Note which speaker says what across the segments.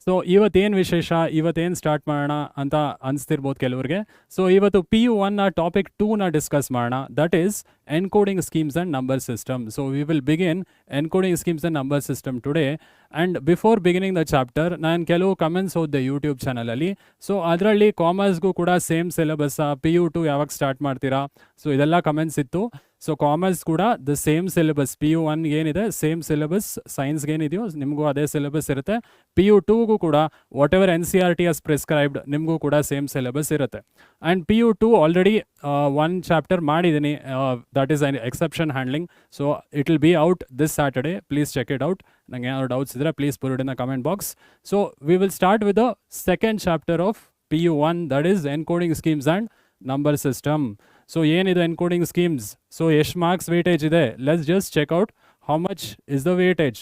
Speaker 1: So ಇವತ್ತೇನು ವಿಶೇಷ, ಇವತ್ತೇನು ಸ್ಟಾರ್ಟ್ ಮಾಡೋಣ ಅಂತ ಅನಿಸ್ತಿರ್ಬೋದು ಕೆಲವ್ರಿಗೆ. ಸೊ ಇವತ್ತು PU1 ಟಾಪಿಕ್ 2 ಡಿಸ್ಕಸ್ ಮಾಡೋಣ. That is encoding schemes and number system. So we will begin encoding schemes and number system today. And before beginning the chapter ನಾನು ಕೆಲವು ಕಮೆಂಟ್ಸ್ ಓದಿದೆ ಯೂಟ್ಯೂಬ್ ಚಾನಲಲ್ಲಿ. ಸೊ ಅದರಲ್ಲಿ ಕಾಮರ್ಸ್ಗೂ ಕೂಡ ಸೇಮ್ ಸಿಲೆಬಸ್ಸಾ, PU2 ಯಾವಾಗ start ಮಾಡ್ತೀರಾ, so ಇದೆಲ್ಲ ಕಮೆಂಟ್ಸ್ ಇತ್ತು. ಸೊ ಕಾಮರ್ಸ್ ಕೂಡ ದ ಸೇಮ್ ಸಿಲೆಬಸ್, PU1 ಏನಿದೆ ಸೇಮ್ ಸಿಲೆಬಸ್, ಸೈನ್ಸ್ಗೆ ಏನಿದೆಯೋ ನಿಮಗೂ ಅದೇ ಸಿಲೆಬಸ್ ಇರುತ್ತೆ. PU2ಗೂ ಕೂಡ whatever NCERT has prescribed ನಿಮಗೂ ಕೂಡ ಸೇಮ್ ಸಿಲೆಬಸ್ ಇರುತ್ತೆ. And PU2 already one chapter ಮಾಡಿದ್ದೀನಿ, that is exception handling. So it will be out this Saturday, please check it out. ನಂಗೆ ಏನಾದ್ರು ಡೌಟ್ಸ್ ಇದ್ದರೆ please put it in the comment box. So we will start with the second chapter of PU1, that is encoding schemes and number system. So ಏನಿದೆ encoding schemes, so ಎಷ್ಟು marks weightage ಇದೆ, let's just check out how much is the weightage.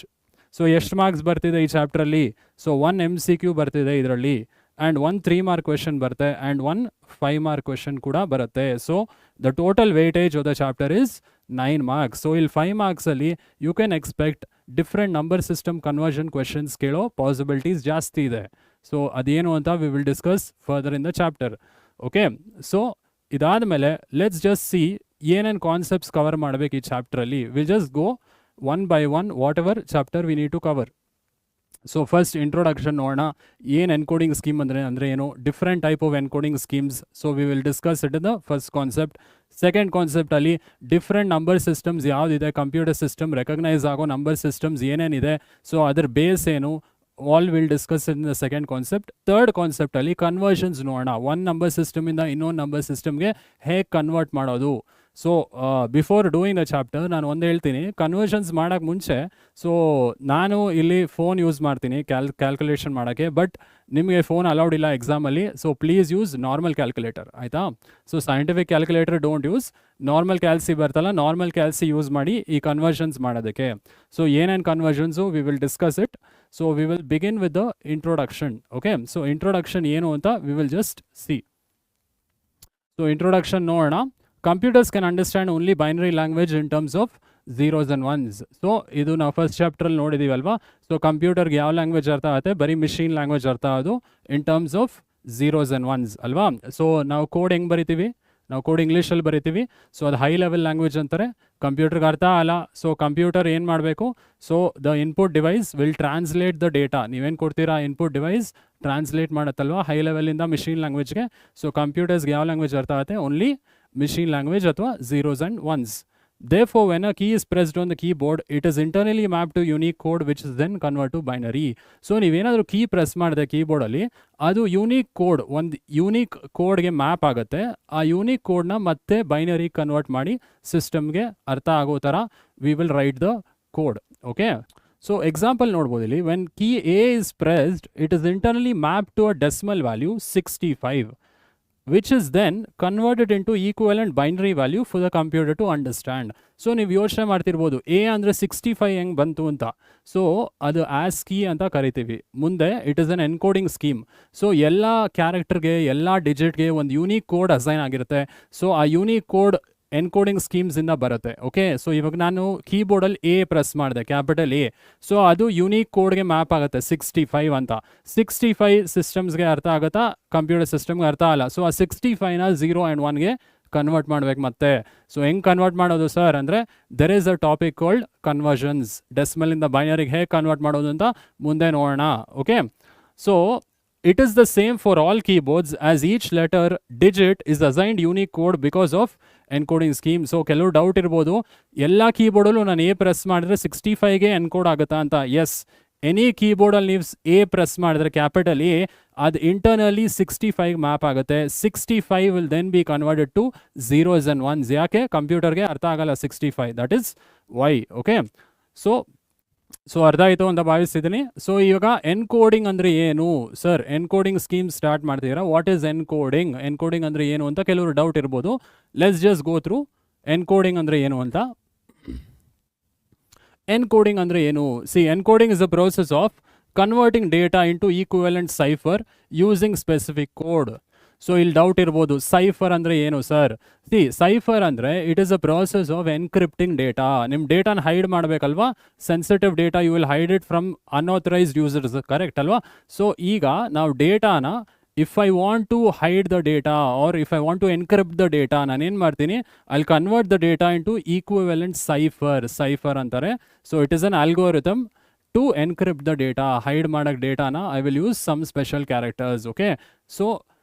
Speaker 1: So ಎಷ್ಟು marks ಬರ್ತಿದೆ ಈ ಚಾಪ್ಟ್ರಲ್ಲಿ. So 1 MCQ ಬರ್ತಿದೆ ಇದರಲ್ಲಿ, and 1 3 mark question ಬರುತ್ತೆ, ಆ್ಯಂಡ್ 1 5 ಮಾರ್ಕ್ ಕ್ವೆಶನ್ ಕೂಡ ಬರುತ್ತೆ. So the total weightage of the chapter is 9 marks. So ಇಲ್ಲಿ 5 ಮಾರ್ಕ್ಸಲ್ಲಿ you can expect different number system conversion questions ಕೇಳೋ ಪಾಸಿಬಿಲಿಟೀಸ್ ಜಾಸ್ತಿ ಇದೆ. ಸೊ ಅದೇನು ಅಂತ we will discuss further in the chapter. Okay, so ಇದಾದ ಮೇಲೆ ಲೆಟ್ಸ್ ಜಸ್ಟ್ ಸಿ ಏನೇನು ಕಾನ್ಸೆಪ್ಟ್ಸ್ ಕವರ್ ಮಾಡಬೇಕು ಈ ಚಾಪ್ಟ್ರಲ್ಲಿ. Will just go one by one whatever chapter we need to cover. So first introduction ನೋಡೋಣ. ಏನು ಎನ್ಕೋಡಿಂಗ್ ಸ್ಕೀಮ್ ಅಂದರೆ ಏನು, different type of encoding schemes. So we will discuss it in the first concept. Second ಕಾನ್ಸೆಪ್ಟಲ್ಲಿ different number systems ಯಾವುದಿದೆ, computer system recognise ಆಗೋ number systems ಏನೇನಿದೆ, so ಅದರ base ಏನು, all will discuss in the second concept. Third concept ಅಲ್ಲಿ conversions ನೋಡೋಣ. One number ಸಿಸ್ಟಮಿಂದ ಇನ್ನೊಂದು ನಂಬರ್ ಸಿಸ್ಟಮ್ಗೆ ಹೇಗೆ ಕನ್ವರ್ಟ್ ಮಾಡೋದು. So before doing the chapter ನಾನು ಒಂದು ಹೇಳ್ತೀನಿ, ಕನ್ವರ್ಷನ್ಸ್ ಮಾಡೋಕ್ಕೆ ಮುಂಚೆ ಸೊ ನಾನು ಇಲ್ಲಿ ಫೋನ್ ಯೂಸ್ ಮಾಡ್ತೀನಿ ಕ್ಯಾಲ್ಕುಲೇಷನ್ ಮಾಡೋಕ್ಕೆ, ಬಟ್ ನಿಮಗೆ ಫೋನ್ ಅಲೌಡ್ ಇಲ್ಲ ಎಕ್ಸಾಮಲ್ಲಿ. So please use normal calculator, ಆಯಿತಾ. So scientific calculator don't use, normal calci ಬರ್ತಲ್ಲ, ನಾರ್ಮಲ್ ಕ್ಯಾಲ್ಸಿ ಯೂಸ್ ಮಾಡಿ ಈ ಕನ್ವರ್ಷನ್ಸ್ ಮಾಡೋದಕ್ಕೆ. ಸೊ ಏನೇನು conversions we will discuss it. So we will begin with the introduction. Okay, so introduction ಏನು ಅಂತ we will just see. So introduction ನೋಡೋಣ. Computers can understand only binary language in terms of zeros and ones. So ಇದು ನಾವು first ಚಾಪ್ಟ್ರಲ್ಲಿ ನೋಡಿದ್ದೀವಲ್ವಾ. So ಕಂಪ್ಯೂಟರ್ಗೆ ಯಾವ language ಅರ್ಥ ಆಗುತ್ತೆ, ಬರೀ ಮಿಷಿನ್ ಲ್ಯಾಂಗ್ವೇಜ್ ಅರ್ಥ ಆಗೋದು ಇನ್ terms of zeros and once ಅಲ್ವಾ. ಸೊ ನಾವು ಕೋಡ್ ಹೆಂಗೆ ಬರಿತೀವಿ, ನಾವು ಕೋಡ್ ಇಂಗ್ಲೀಷಲ್ಲಿ ಬರಿತೀವಿ. ಸೊ ಅದು ಹೈ ಲೆವೆಲ್ ಲ್ಯಾಂಗ್ವೇಜ್ ಅಂತಾರೆ, ಕಂಪ್ಯೂಟರ್ಗೆ ಅರ್ಥ ಅಲ್ಲ. ಸೊ ಕಂಪ್ಯೂಟರ್ ಏನು ಮಾಡಬೇಕು, so the input device will translate the data. ನೀವೇನು ಕೊಡ್ತೀರಾ, ಇನ್ಪುಟ್ ಡಿವೈಸ್ ಟ್ರಾನ್ಸ್ಲೇಟ್ ಮಾಡುತ್ತಲ್ವ ಹೈ ಲೆವೆಲಿಂದ ಮಿಷಿನ್ ಲ್ಯಾಂಗ್ವೇಜ್ಗೆ. ಸೊ ಕಂಪ್ಯೂಟರ್ಸ್ಗೆ ಯಾವ ಲ್ಯಾಂಗ್ವೇಜ್ ಅರ್ಥ ಆಗುತ್ತೆ, ಓನ್ಲಿ machine language ಅಥವಾ zeros and ones. Therefore, when a key is pressed on the keyboard, it is internally mapped to unique code which is then converted to binary. So ನೀವೇನಾದರೂ key press ಮಾಡಿದೆ ಕೀಬೋರ್ಡಲ್ಲಿ, ಅದು unique code, ಒಂದು unique ಕೋಡ್ಗೆ map ಆಗುತ್ತೆ. ಆ unique ಕೋಡ್ನ ಮತ್ತೆ binary convert ಮಾಡಿ ಸಿಸ್ಟಮ್ಗೆ ಅರ್ಥ ಆಗೋ ಥರ we will write the code. Okay, so example ನೋಡ್ಬೋದು ಇಲ್ಲಿ. When key A is pressed, it is internally mapped to a decimal value 65. which is then converted into equivalent binary value for the computer to understand. So ನೀವು ಯೋಚನೆ ಮಾಡ್ತಿರ್ಬೋದು A ಅಂದರೆ 65 ಹೆಂಗೆ ಬಂತು ಅಂತ. So ಅದು as key ಅಂತ ಕರಿತೀವಿ. ಮುಂದೆ it is an encoding scheme. So ಎಲ್ಲ ಕ್ಯಾರೆಕ್ಟರ್ಗೆ, ಎಲ್ಲ ಡಿಜಿಟ್ಗೆ ಒಂದು ಯೂನಿಕ್ ಕೋಡ್ ಅಸೈನ್ ಆಗಿರುತ್ತೆ. ಸೊ ಆ ಯೂನಿಕ್ ಕೋಡ್ ಎನ್ಕೋಡಿಂಗ್ ಸ್ಕೀಮ್ಸಿಂದ ಬರುತ್ತೆ. ಓಕೆ, ಸೊ ಇವಾಗ ನಾನು ಕೀಬೋರ್ಡಲ್ಲಿ A ಪ್ರೆಸ್ ಮಾಡಿದೆ, ಕ್ಯಾಪಿಟಲ್ A. ಸೊ ಅದು ಯೂನಿಕ್ ಕೋಡ್ಗೆ ಮ್ಯಾಪ್ ಆಗುತ್ತೆ 65 ಅಂತ. 65 ಸಿಸ್ಟಮ್ಸ್ಗೆ ಅರ್ಥ ಆಗುತ್ತಾ, ಕಂಪ್ಯೂಟರ್ ಸಿಸ್ಟಮ್ಗೆ ಅರ್ಥ ಆಗಲ್ಲ. ಸೊ ಆ 65ನ 0 ಆ್ಯಂಡ್ 1ಗೆ ಕನ್ವರ್ಟ್ ಮಾಡ್ಬೇಕು ಮತ್ತೆ. ಸೊ ಹೆಂಗೆ ಕನ್ವರ್ಟ್ ಮಾಡೋದು ಸರ್ ಅಂದರೆ, there is a topic called conversions. ಡೆಸಿಮಲಿಂದ ಬೈನರಿಗೆ ಹೇಗೆ ಕನ್ವರ್ಟ್ ಮಾಡೋದು ಅಂತ ಮುಂದೆ ನೋಡೋಣ. Okay, so it is the same for all keyboards as each letter digit is assigned unique code because of encoding scheme. So ಕೆಲವು ಡೌಟ್ ಇರ್ಬೋದು, ಎಲ್ಲ ಕೀಬೋರ್ಡಲ್ಲೂ ನಾನು A ಪ್ರೆಸ್ ಮಾಡಿದ್ರೆ 65ಗೆ ಎನ್ಕೋಡ್ ಆಗುತ್ತಾ ಅಂತ. ಎಸ್, ಎನಿ ಕೀಬೋರ್ಡಲ್ಲಿ ನೀವು A ಪ್ರೆಸ್ ಮಾಡಿದ್ರೆ ಕ್ಯಾಪಿಟಲ್ A, ಅದು ಇಂಟರ್ನಲಿ 65 ಮ್ಯಾಪ್ ಆಗುತ್ತೆ. 65 will then be converted to zeros and ones. ಯಾಕೆ, ಕಂಪ್ಯೂಟರ್ಗೆ ಅರ್ಥ ಆಗಲ್ಲ 65, that is why. Okay, so ಅರ್ಥ ಆಯಿತು ಅಂತ ಭಾವಿಸ್ತಿದ್ದೀನಿ. ಸೊ ಇವಾಗ ಎನ್ಕೋಡಿಂಗ್ ಅಂದರೆ ಏನು ಸರ್, ಎನ್ಕೋಡಿಂಗ್ ಸ್ಕೀಮ್ ಸ್ಟಾರ್ಟ್ ಮಾಡ್ತಿದ್ದೀರಾ. ವಾಟ್ ಈಸ್ ಎನ್ಕೋಡಿಂಗ್, ಎನ್ಕೋಡಿಂಗ್ ಅಂದರೆ ಏನು ಅಂತ ಕೆಲವರು ಡೌಟ್ ಇರ್ಬೋದು. Let's just go through encoding ಅಂದರೆ ಏನು ಅಂತ. ಎನ್ಕೋಡಿಂಗ್ ಅಂದರೆ ಏನು, see encoding is a process of converting data into equivalent cipher using specific code. So ಇಲ್ಲಿ ಡೌಟ್ ಇರ್ಬೋದು, ಸೈಫರ್ ಅಂದರೆ ಏನು ಸರ್? ಸೈಫರ್ ಅಂದರೆ it is a process of encrypting data. ನಿಮ್ಮ ಡೇಟಾನ ಹೈಡ್ ಮಾಡಬೇಕಲ್ವಾ? Sensitive data you will hide it from unauthorised users, correct ಅಲ್ವಾ? So ಈಗ ನಾವು ಡೇಟಾನ if I want to hide the data or if I want to encrypt the data, ನಾನು ಏನು ಮಾಡ್ತೀನಿ, I'll convert the data into equivalent cipher ಅಂತಾರೆ. So it is an algorithm to encrypt the data, hide ಮಾಡಕ್ ಡೇಟಾನ I will use some special characters. Okay, so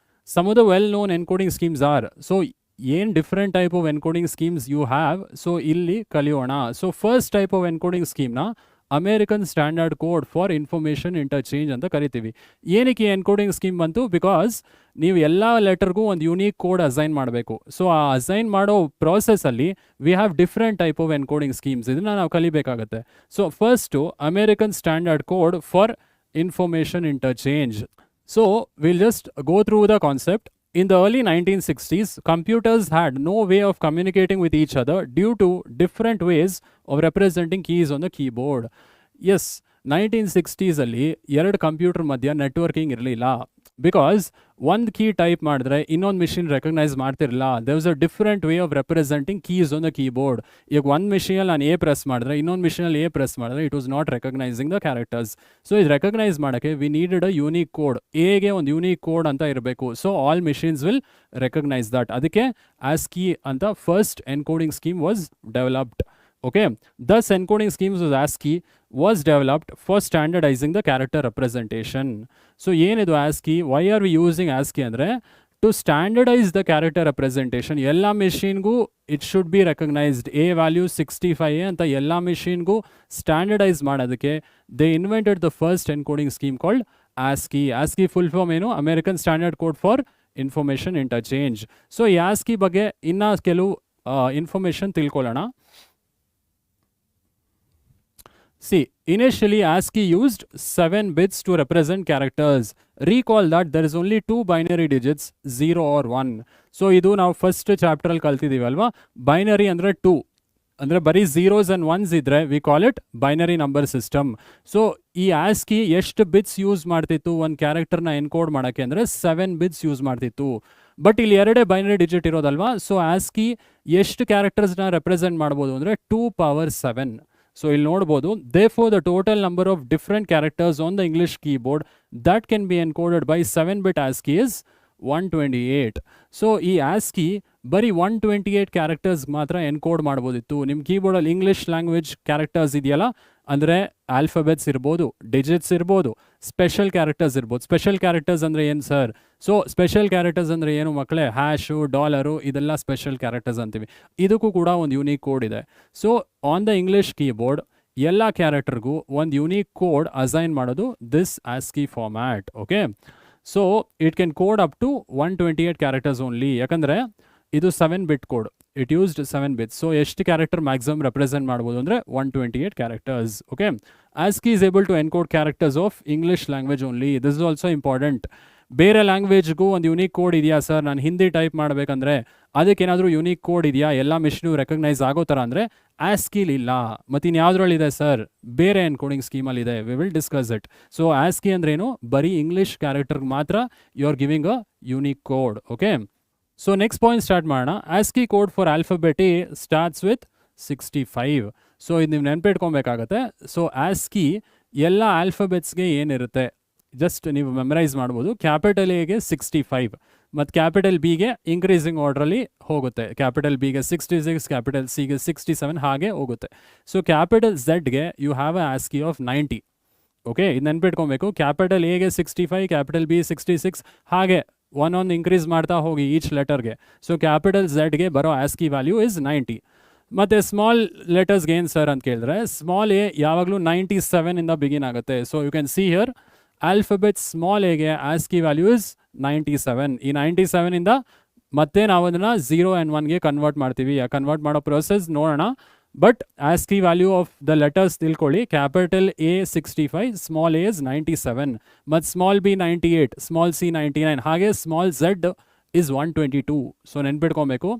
Speaker 1: some of the well known encoding schemes are, so ಏನು different type of encoding schemes you have, so ಇಲ್ಲಿ ಕಲಿಯೋಣ. So first type of encoding ಸ್ಕೀಮ್ನ American standard code for information interchange ಅಂತ ಕರಿತೀವಿ. ಏನಕ್ಕೆ ಈ encoding scheme ಬಂತು? Because ನೀವು ಎಲ್ಲ ಲೆಟರ್ಗೂ ಒಂದು ಯುನೀಕ್ ಕೋಡ್ ಅಸೈನ್ ಮಾಡಬೇಕು. ಸೊ ಆ ಅಸೈನ್ ಮಾಡೋ ಪ್ರಾಸೆಸ್ಸಲ್ಲಿ we have different type of encoding schemes, ಇದನ್ನು ನಾವು ಕಲಿಬೇಕಾಗತ್ತೆ. So first American standard code for information interchange. So will just go through the concept. In the early 1960s, computers had no way of communicating with each other due to different ways of representing keys on the keyboard. Yes, 1960s ಅಲ್ಲಿ ಎರಡು computer ಮಧ್ಯ networking ಇರಲಿಲ್ಲ. Because ಒಂದು key type ಮಾಡಿದ್ರೆ ಇನ್ನೊಂದು machine recognise ಮಾಡ್ತಿರಲಿಲ್ಲ. There was a different way of representing keys on the keyboard. ಈಗ ಒಂದು ಮಿಷಿನಲ್ಲಿ ನಾನು ಎ ಪ್ರೆಸ್ ಮಾಡಿದ್ರೆ ಇನ್ನೊಂದು ಮಿಷಿನಲ್ಲಿ ಎ ಪ್ರೆಸ್ ಮಾಡಿದ್ರೆ it was not recognising the characters. So ಇದು ರೆಕಗ್ನೈಸ್ ಮಾಡೋಕ್ಕೆ we needed a unique code. ಎಗೆ ಒಂದು ಯೂನಿಕ್ ಕೋಡ್ ಅಂತ ಇರಬೇಕು. So all machines will recognise that. ಅದಕ್ಕೆ ASCII ಅಂತ first encoding scheme was developed. Okay, thus encoding schemes with ASCII was developed for standardizing the character representation. So ಏನಿದು ASCII? Why are we using ASCII ಅಂದರೆ to standardize the character representation. ಎಲ್ಲ ಮೆಷಿನ್ಗೂ it should be recognized. A value 65 ಅಂತ ಎಲ್ಲ ಮೆಷಿನ್ಗೂ standardise ಮಾಡೋದಕ್ಕೆ they invented the first encoding scheme called ASCII. ASCII full form ಏನು? American standard code for information interchange. So ಈ ASCII ಬಗ್ಗೆ ಇನ್ನು ಕೆಲವು information ತಿಳ್ಕೊಳ್ಳೋಣ. See, initially ASCII used 7 bits to represent characters. Recall that there is only 2 binary digits, 0 or 1. So ಇದು ನಾವು first ಚಾಪ್ಟರಲ್ಲಿ ಕಲ್ತಿದ್ದೀವಿ ಅಲ್ವಾ? ಬೈನರಿ ಅಂದರೆ 2, ಅಂದರೆ ಬರೀ ಝೀರೋಸ್ ಆ್ಯಂಡ್ ಒನ್ಸ್ ಇದ್ದರೆ V call it binary number system. So ಈ ASCII ಎಷ್ಟು ಬಿಟ್ಸ್ ಯೂಸ್ ಮಾಡ್ತಿತ್ತು ಒಂದು ಕ್ಯಾರೆಕ್ಟರ್ನ ಎನ್ಕೋಡ್ ಮಾಡೋಕ್ಕೆ ಅಂದರೆ 7 ಬಿಟ್ಸ್ ಯೂಸ್ ಮಾಡ್ತಿತ್ತು. ಬಟ್ ಇಲ್ಲಿ ಎರಡೇ ಬೈನರಿ ಡಿಜಿಟ್ ಇರೋದಲ್ವಾ? ಸೊ ASCII ಎಷ್ಟು ಕ್ಯಾರೆಕ್ಟರ್ಸ್ನ ರೆಪ್ರೆಸೆಂಟ್ ಮಾಡ್ಬೋದು ಅಂದರೆ 2^7. ಸೊ ಇಲ್ಲಿ ನೋಡ್ಬೋದು, therefore the total number of different characters on the English keyboard that can be encoded by 7-bit ASCII is 128. So ಈ ASCII ಬರೀ 128 ಕ್ಯಾರೆಕ್ಟರ್ಸ್ ಮಾತ್ರ ಎನ್ಕೋಡ್ ಮಾಡ್ಬೋದಿತ್ತು. ನಿಮ್ಮ ಕೀಬೋರ್ಡಲ್ಲಿ ಇಂಗ್ಲೀಷ್ ಲ್ಯಾಂಗ್ವೇಜ್ ಕ್ಯಾರೆಕ್ಟರ್ಸ್ ಇದೆಯಲ್ಲ, ಅಂದರೆ ಆಲ್ಫಾಬೆಟ್ಸ್ ಇರ್ಬೋದು, ಡಿಜಿಟ್ಸ್ ಇರ್ಬೋದು, ಸ್ಪೆಷಲ್ ಕ್ಯಾರೆಕ್ಟರ್ಸ್ ಇರ್ಬೋದು. ಸ್ಪೆಷಲ್ ಕ್ಯಾರೆಕ್ಟರ್ಸ್ ಅಂದರೆ ಏನು ಸರ್? ಸೊ ಸ್ಪೆಷಲ್ ಕ್ಯಾರೆಕ್ಟರ್ಸ್ ಅಂದರೆ ಏನು ಮಕ್ಕಳೇ? ಹ್ಯಾಶು, ಡಾಲರು, ಇದೆಲ್ಲ ಸ್ಪೆಷಲ್ ಕ್ಯಾರೆಕ್ಟರ್ಸ್ ಅಂತೀವಿ. ಇದಕ್ಕೂ ಕೂಡ ಒಂದು ಯೂನಿಕ್ ಕೋಡ್ ಇದೆ. So on the English keyboard ಎಲ್ಲ ಕ್ಯಾರೆಕ್ಟರ್ಗೂ ಒಂದು ಯೂನಿಕ್ ಕೋಡ್ ಅಸೈನ್ ಮಾಡೋದು this ASCII format. Okay, so it can code up to 128 characters only. ಯಾಕಂದರೆ ಇದು 7-bit code, it used 7 bits. So ಎಷ್ಟು ಕ್ಯಾರೆಕ್ಟರ್ ಮ್ಯಾಕ್ಸಿಮಮ್ ರೆಪ್ರೆಸೆಂಟ್ ಮಾಡ್ಬೋದು ಅಂದರೆ 128 characters. Okay, ASCII is able to encode characters of English language only. This is also important. ಬೇರೆ ಲ್ಯಾಂಗ್ವೇಜ್ಗೂ ಒಂದು unique code ಇದೆಯಾ sir? ನಾನು ಹಿಂದಿ ಟೈಪ್ ಮಾಡಬೇಕಂದ್ರೆ ಅದಕ್ಕೇನಾದರೂ ಯೂನಿಕ್ ಕೋಡ್ ಇದೆಯಾ ಎಲ್ಲ ಮಿಷಿನು ರೆಕಗ್ನೈಸ್ ಆಗೋ ಥರ ಅಂದರೆ ASCII ಇಲ್ಲ. ಮತ್ತು ಇನ್ಯಾವುದ್ರಲ್ಲಿದೆ ಸರ್? ಬೇರೆ ಎನ್ಕೋಡಿಂಗ್ ಸ್ಕೀಮಲ್ಲಿದೆ. We will discuss it. So ASCII ಅಂದ್ರೇನು? ಬರೀ ಇಂಗ್ಲೀಷ್ ಕ್ಯಾರೆಕ್ಟರ್ಗೆ ಮಾತ್ರ you are giving a unique code. Okay, so next point start ಮಾಡೋಣ. ASCII code for alphabet A starts with 65. So ಇದು ನೀವು ನೆನಪಿಟ್ಕೊಬೇಕಾಗತ್ತೆ. ಸೊ ASCII ಎಲ್ಲ ಆಲ್ಫಾಬೆಟ್ಸ್ಗೆ ಏನಿರುತ್ತೆ ಜಸ್ಟ್ ನೀವು ಮೆಮರೈಸ್ ಮಾಡ್ಬೋದು. ಕ್ಯಾಪಿಟಲ್ ಎಗೆ 65 ಮತ್ತು ಕ್ಯಾಪಿಟಲ್ ಬಿಗೆ ಇನ್ಕ್ರೀಸಿಂಗ್ ಆರ್ಡ್ರಲ್ಲಿ ಹೋಗುತ್ತೆ. ಕ್ಯಾಪಿಟಲ್ ಬಿಗೆ 66, ಕ್ಯಾಪಿಟಲ್ ಸಿಗೆ 67 ಹಾಗೆ ಹೋಗುತ್ತೆ. ಸೊ ಕ್ಯಾಪಿಟಲ್ ಝೆಡ್ಗೆ you have a ASCII of 90. Okay, ಇದು ನೆನ್ಪಿಟ್ಕೊಬೇಕು. ಕ್ಯಾಪಿಟಲ್ ಎಗೆ 65, ಕ್ಯಾಪಿಟಲ್ ಬಿ 66, ಹಾಗೆ ಒಂದೊಂದು ಇನ್ಕ್ರೀಸ್ ಮಾಡ್ತಾ ಹೋಗಿ ಈಚ್ ಲೆಟರ್ಗೆ. ಸೊ ಕ್ಯಾಪಿಟಲ್ ಝೆಡ್ಗೆ ಬರೋ ASCII ವ್ಯಾಲ್ಯೂ ಇಸ್ 90. ಮತ್ತು ಸ್ಮಾಲ್ ಲೆಟರ್ಸ್ಗೆ ಏನು ಸರ್ ಅಂತ ಕೇಳಿದ್ರೆ, ಸ್ಮಾಲ್ ಎ ಯಾವಾಗಲೂ 97 ಇಂದ ಬಿಗಿನ್ ಆಗುತ್ತೆ. So you can see here alphabet small ಎಗೆ ASCII ವ್ಯಾಲ್ಯೂ ಇಸ್ 97. ಈ 97 ಇಂದ ಮತ್ತೆ ನಾವು ಅದನ್ನು 0 and 1ಗೆ ಕನ್ವರ್ಟ್ ಮಾಡ್ತೀವಿ. ಕನ್ವರ್ಟ್ ಮಾಡೋ ಪ್ರೊಸೆಸ್ ನೋಡೋಣ. But ASCII value of the letters ತಿಳ್ಕೊಳ್ಳಿ. Capital A 65, small A is 97, ಮತ್ತು ಸ್ಮಾಲ್ ಬಿ 98, ಸ್ಮಾಲ್ ಸಿ 99, ಹಾಗೆ ಸ್ಮಾಲ್ ಝೆಡ್ ಇಸ್ 122. ಸೊ ನೆನ್ಪಿಟ್ಕೊಬೇಕು,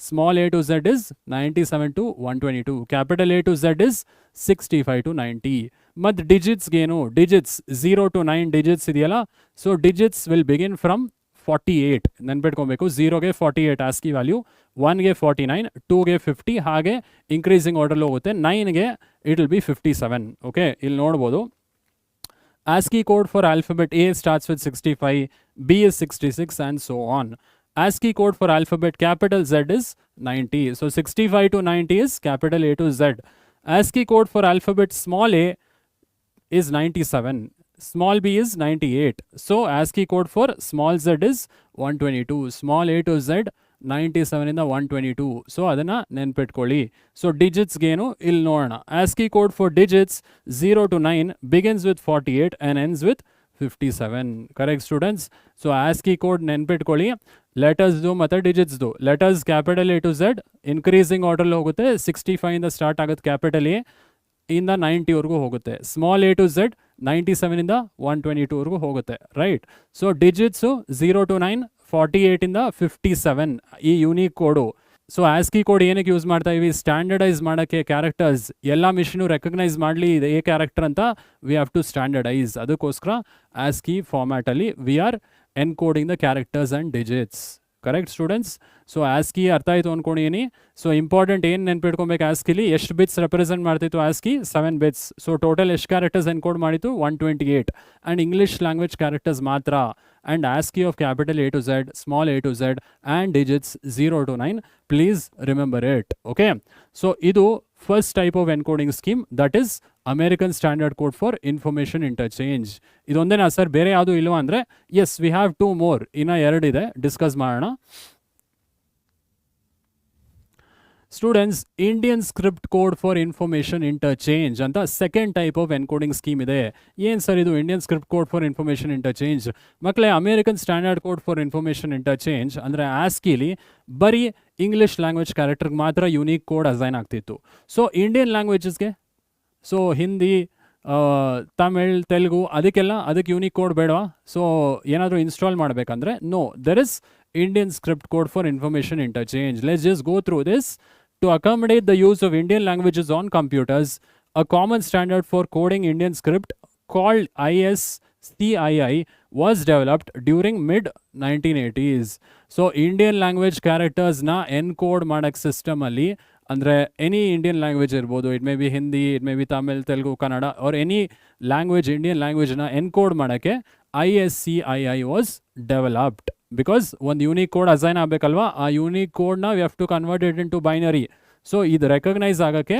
Speaker 1: small A to Z is 97 to 122, capital A to Z is 65 to 90. ಮತ್ತು ಡಿಜಿಟ್ಸ್ಗೇನು? Digits 0 to 9 digits ಇದೆಯಲ್ಲ, so digits will begin from 48 ನೆನ್ಪಿಟ್ಕೊಬೇಕು. 0ಗೆ 48 ASCII value, 1ಗೆ 49, 2ಗೆ 50, ಹಾಗೆ increasing order ಹೋಗುತ್ತೆ. 9ಗೆ it will B 57. Okay, ಇಲ್ಲಿ ನೋಡ್ಬೋದು ASCII code for alphabet A starts with 65, B is 66, and so on. ASCII code for alphabet capital Z is 90. So 65 to 90 is capital A to Z. ASCII code for alphabet small a is 97. Small b is 98. So ASCII code for small z is 122. Small a to z 97 ಇಂದ 122. So ಅದನ್ನು ನೆನ್ಪಿಟ್ಕೊಳ್ಳಿ. So ಡಿಜಿಟ್ಸ್ಗೇನು ಇಲ್ಲಿ ನೋಡೋಣ. ASCII code for digits 0 to 9 begins with 48 and ends with 57. Correct students? So ASCII code ನೆನ್ಪಿಟ್ಕೊಳ್ಳಿ. ಲೆಟರ್ಸ್ದು ಮತ್ತು ಡಿಜಿಟ್ಸ್ದು. Letters capital A to Z increasing order ಹೋಗುತ್ತೆ. 65 ಇಂದ ಸ್ಟಾರ್ಟ್ ಆಗುತ್ತೆ ಕ್ಯಾಪಿಟಲ್ ಎ ಇಂದ 90ವರೆಗೂ ಹೋಗುತ್ತೆ. ಸ್ಮಾಲ್ ಎ ಟು ಝೆಡ್ 97 ಇಂದ 122ವರೆಗೂ ಹೋಗುತ್ತೆ. ರೈಟ್? ಸೊ ಡಿಜಿಟ್ಸು 0 to 9 48 ಇಂದ 57 ಈ unique code. So ASCII code ಏನಕ್ಕೆ ಯೂಸ್ ಮಾಡ್ತಾ ಇವಿ? ಸ್ಟ್ಯಾಂಡರ್ಡೈಸ್ ಮಾಡೋಕ್ಕೆ. ಕ್ಯಾರೆಕ್ಟರ್ಸ್ ಎಲ್ಲ ಮಿಷಿನು ರೆಕಗ್ನೈಸ್ ಮಾಡಲಿ ಇದೆ ಎ ಕ್ಯಾರೆಕ್ಟರ್ ಅಂತ, ವಿ ಹ್ಯಾವ್ ಟು ಸ್ಟ್ಯಾಂಡರ್ಡೈಸ್. ಅದಕ್ಕೋಸ್ಕರ ASCII ಫಾರ್ಮ್ಯಾಟಲ್ಲಿ we are encoding the characters and digits. Correct students? So ASCII ಅರ್ಥ ಆಯಿತು ಅಂದ್ಕೊಂಡಿದ್ದೀನಿ. ಸೊ ಇಂಪಾರ್ಟೆಂಟ್ ಏನು ನೆನ್ಪಿಟ್ಕೊಬೇಕು, ASCIIಲಿ ಎಷ್ಟು ಬಿಟ್ಸ್ ರೆಪ್ರೆಸೆಂಟ್ ಮಾಡ್ತಿತ್ತು ASCII? 7 ಬಿಟ್ಸ್. ಸೊ ಟೋಟಲ್ ಎಷ್ಟು ಕ್ಯಾರೆಕ್ಟರ್ಸ್ ಎನ್ಕೋಡ್ ಮಾಡಿತ್ತು? 128. ಆ್ಯಂಡ್ ಇಂಗ್ಲೀಷ್ ಲ್ಯಾಂಗ್ವೇಜ್ ಕ್ಯಾರೆಕ್ಟರ್ಸ್ ಮಾತ್ರ. And ASCII of capital A to Z, small A to Z and digits 0 to 9. Please remember it. Okay, so ಇದು first type of encoding scheme, that is American standard code for information interchange. ಇದೊಂದೇನಾ sir, ಬೇರೆ ಯಾವುದು ಇಲ್ವಾ ಅಂದರೆ? Yes, we have 2 more. ಇನ್ನು 2 ಇದೆ, discuss ಮಾಡೋಣ. Students, Indian script code for information interchange ಅಂತ second type of encoding scheme ಇದೆ. ಏನು ಸರ್ ಇದು Indian script code for information interchange? ಮಕ್ಕಳೇ, American standard code for information interchange ಅಂದರೆ ASCIIಲಿ ಬರೀ ಇಂಗ್ಲೀಷ್ ಲ್ಯಾಂಗ್ವೇಜ್ ಕ್ಯಾರೆಕ್ಟರ್ಗೆ ಮಾತ್ರ ಯೂನಿಕ್ ಕೋಡ್ ಅಸೈನ್ ಆಗ್ತಿತ್ತು. ಸೊ ಇಂಡಿಯನ್ ಲ್ಯಾಂಗ್ವೇಜಸ್ಗೆ, ಸೊ ಹಿಂದಿ, ತಮಿಳ್, ತೆಲುಗು, ಅದಕ್ಕೆ ಯೂನಿಕ್ ಕೋಡ್ ಬೇಡವಾ? ಸೊ ಏನಾದರೂ ಇನ್ಸ್ಟಾಲ್ ಮಾಡಬೇಕಂದ್ರೆ no, there is Indian script code for information interchange. Let's just go through this. To accommodate the use of Indian languages on computers, a common standard for coding Indian script called ISCII was developed during mid-1980s. So Indian language characters na encode madak system ಅಲ್ಲಿ, ಅಂದರೆ any Indian language ಇರ್ಬೋದು, it may be Hindi, it may be Tamil, Telugu, Kannada, or any language, Indian ಲ್ಯಾಂಗ್ವೇಜ್ನ encode ಮಾಡೋಕ್ಕೆ ISCII was developed. Because ಒಂದು unique code assign ಆಗಬೇಕಲ್ವಾ, ಆ unique ಕೋಡ್ನ we have to convert it into binary. So ಇದು recognise ಆಗೋಕ್ಕೆ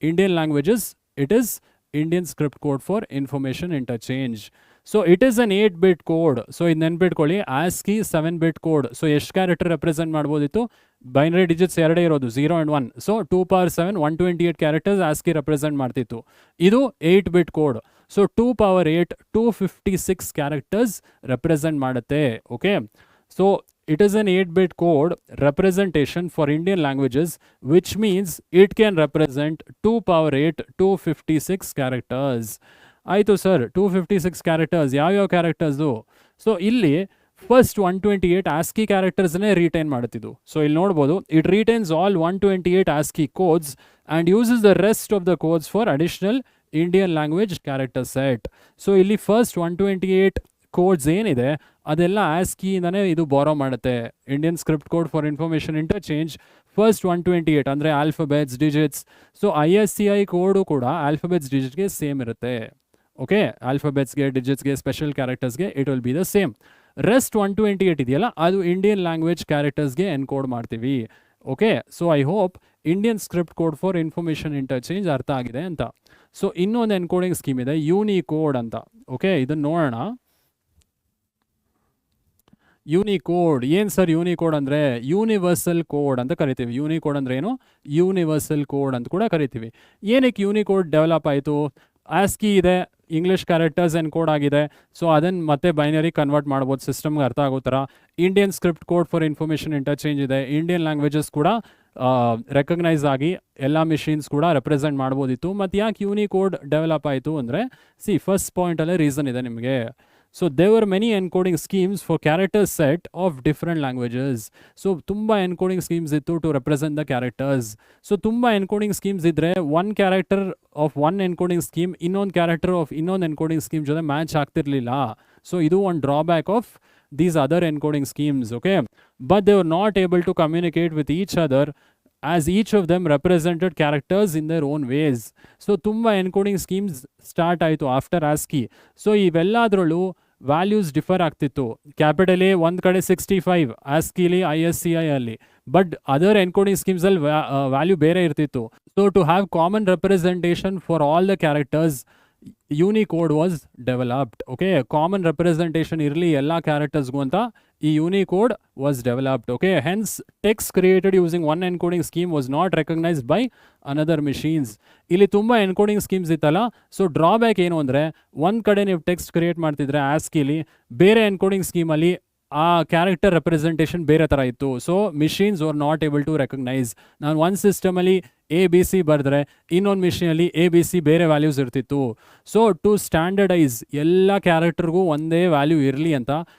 Speaker 1: Indian languages, it is Indian script code for information interchange. So it is an 8-bit code. So ಇದು ನೆನ್ಪಿಟ್ಕೊಳ್ಳಿ, ASCII 7-bit code. So ಎಷ್ಟು character represent ಮಾಡ್ಬೋದಿತ್ತು? Binary digits 2 ಇರೋದು, 0 and 1. So 2^7 128 characters ASCII represent ಮಾಡ್ತಿತ್ತು. ಇದು 8-bit code. So 2^8 256 characters represent ಮಾಡುತ್ತೆ. Okay, so it is an 8-bit code representation for Indian languages, which means it can represent 2^8 256 characters. ಆಯಿತು sir, 256 characters. ಯಾವ್ಯಾವ characters? So ಇಲ್ಲಿ first 128 ASCII ಕ್ಯಾರೆಕ್ಟರ್ಸ್ನೇ retain ಮಾಡುತ್ತಿದ್ದು. So ಇಲ್ಲಿ ನೋಡ್ಬೋದು, it retains all 128 ASCII codes and uses the rest of the codes for additional Indian language character set. So ಇಲ್ಲಿ first 128 codes ಏನಿದೆ ಅದೆಲ್ಲ ASCIIಯಿಂದನೇ ಇದು ಬಾರೋ ಮಾಡುತ್ತೆ. Indian script code for information interchange first 128 ಅಂದರೆ alphabets, digits. So ISCII code ಕೂಡ alphabets, ಡಿಜಿಟ್ಗೆ same ಇರುತ್ತೆ. ಓಕೆ, ಆಲ್ಫಾಬೆಟ್ಸ್ಗೆ, ಡಿಜಿಟ್ಸ್ಗೆ, ಸ್ಪೆಷಲ್ ಕ್ಯಾರೆಕ್ಟರ್ಸ್ಗೆ it will be the same. Rest 128 ಇದೆಯಲ್ಲ, ಅದು ಇಂಡಿಯನ್ ಲ್ಯಾಂಗ್ವೇಜ್ ಕ್ಯಾರೆಕ್ಟರ್ಸ್ಗೆ ಎನ್ಕೋಡ್ ಮಾಡ್ತೀವಿ. Okay, so I hope Indian script code for information interchange ಅರ್ಥ ಆಗಿದೆ ಅಂತ. ಸೊ ಇನ್ನೊಂದು ಎನ್ಕೋಡಿಂಗ್ ಸ್ಕೀಮ್ ಇದೆ, ಯೂನಿಕೋಡ್ ಅಂತ. ಓಕೆ, ಇದನ್ನು ನೋಡೋಣ. ಯೂನಿಕೋಡ್ ಏನು ಸರ್? ಯೂನಿಕೋಡ್ ಅಂದರೆ ಯೂನಿವರ್ಸಲ್ ಕೋಡ್ ಅಂತ ಕರಿತೀವಿ. ಯೂನಿಕೋಡ್ ಅಂದರೆ ಏನು? ಯೂನಿವರ್ಸಲ್ ಕೋಡ್ ಅಂತ ಕೂಡ ಕರಿತೀವಿ. ಏನಕ್ಕೆ ಯೂನಿಕೋಡ್ ಡೆವಲಪ್ ಆಯಿತು? ASCII ಇದೆ, ಇಂಗ್ಲೀಷ್ ಕ್ಯಾರೆಕ್ಟರ್ಸ್ ಎನ್ಕೋಡ್ ಆಗಿದೆ. ಸೊ ಅದನ್ನು ಮತ್ತೆ ಬೈನರಿ ಕನ್ವರ್ಟ್ ಮಾಡ್ಬೋದು, ಸಿಸ್ಟಮ್ಗೆ ಅರ್ಥ ಆಗೋ ಥರ. Indian script code for information interchange ಇದೆ. ಇಂಡಿಯನ್ ಲ್ಯಾಂಗ್ವೇಜಸ್ ಕೂಡ ರೆಕಗ್ನೈಸ್ ಆಗಿ ಎಲ್ಲ ಮಿಷಿನ್ಸ್ ಕೂಡ ರೆಪ್ರೆಸೆಂಟ್ ಮಾಡ್ಬೋದಿತ್ತು. ಮತ್ತು ಯಾಕೆ ಯೂನಿಕೋಡ್ ಡೆವಲಪ್ ಆಯಿತು ಅಂದರೆ, ಫಸ್ಟ್ ಪಾಯಿಂಟಲ್ಲೇ ರೀಸನ್ ಇದೆ ನಿಮಗೆ. So there were many encoding schemes for character set of different languages. So ತುಂಬ ಎನ್ಕೋಡಿಂಗ್ ಸ್ಕೀಮ್ಸ್ ಇತ್ತು to represent the characters. So ತುಂಬ ಎನ್ಕೋಡಿಂಗ್ ಸ್ಕೀಮ್ಸ್ ಇದ್ದರೆ one character of one encoding scheme ಇನ್ನೊಂದು character of ಇನ್ನೊಂದು encoding scheme ಜೊತೆ match ಆಗ್ತಿರ್ಲಿಲ್ಲ. So ಇದು ಒಂದು drawback of these other encoding schemes, okay? But they were not able to communicate with each other as each of them represented characters in their own ways. So ತುಂಬ encoding schemes start ಆಯಿತು after ASCII. So ಇವೆಲ್ಲದರಲ್ಲೂ values differ ಆಗ್ತಿತ್ತು. Capital A ಒಂದು ಕಡೆ 65 ಆಸ್ಕಿಲಿ ISCI ಅಲ್ಲಿ, but other encoding ಸ್ಕೀಮ್ಸಲ್ಲಿ value ಬೇರೆ ಇರ್ತಿತ್ತು. So to have common representation for all the characters, Unicode was developed. Okay, common representation ಇರಲಿ ಎಲ್ಲ ಕ್ಯಾರೆಕ್ಟರ್ಸ್ಗೂ ಅಂತ ಈ Unicode was developed. Okay, hence text created using one encoding scheme was not recognised by another machines. ಇಲ್ಲಿ ತುಂಬ encoding schemes ಇತ್ತಲ್ಲ, so drawback ಏನು ಅಂದರೆ ಒಂದು ಕಡೆ ನೀವು ಟೆಕ್ಸ್ಟ್ ಕ್ರಿಯೇಟ್ ಮಾಡ್ತಿದ್ರೆ ಆಸ್ಕಿಲಿ, ಬೇರೆ ಎನ್ಕೋಡಿಂಗ್ ಸ್ಕೀಮಲ್ಲಿ ಆ ಕ್ಯಾರೆಕ್ಟರ್ ರೆಪ್ರೆಸೆಂಟೇಷನ್ ಬೇರೆ ಥರ ಇತ್ತು. So machines are not able to recognise. ನಾನು ಒಂದು ಸಿಸ್ಟಮಲ್ಲಿ ABC ಬರೆದ್ರೆ ಇನ್ನೊಂದು ಮಿಷಿನಲ್ಲಿ ABC ಬೇರೆ ವ್ಯಾಲ್ಯೂಸ್ ಇರ್ತಿತ್ತು. ಸೊ ಟು ಸ್ಟ್ಯಾಂಡರ್ಡೈಸ್ ಎಲ್ಲ ಕ್ಯಾರೆಕ್ಟರ್ಗೂ ಒಂದೇ ವ್ಯಾಲ್ಯೂ ಇರಲಿ ಅಂತ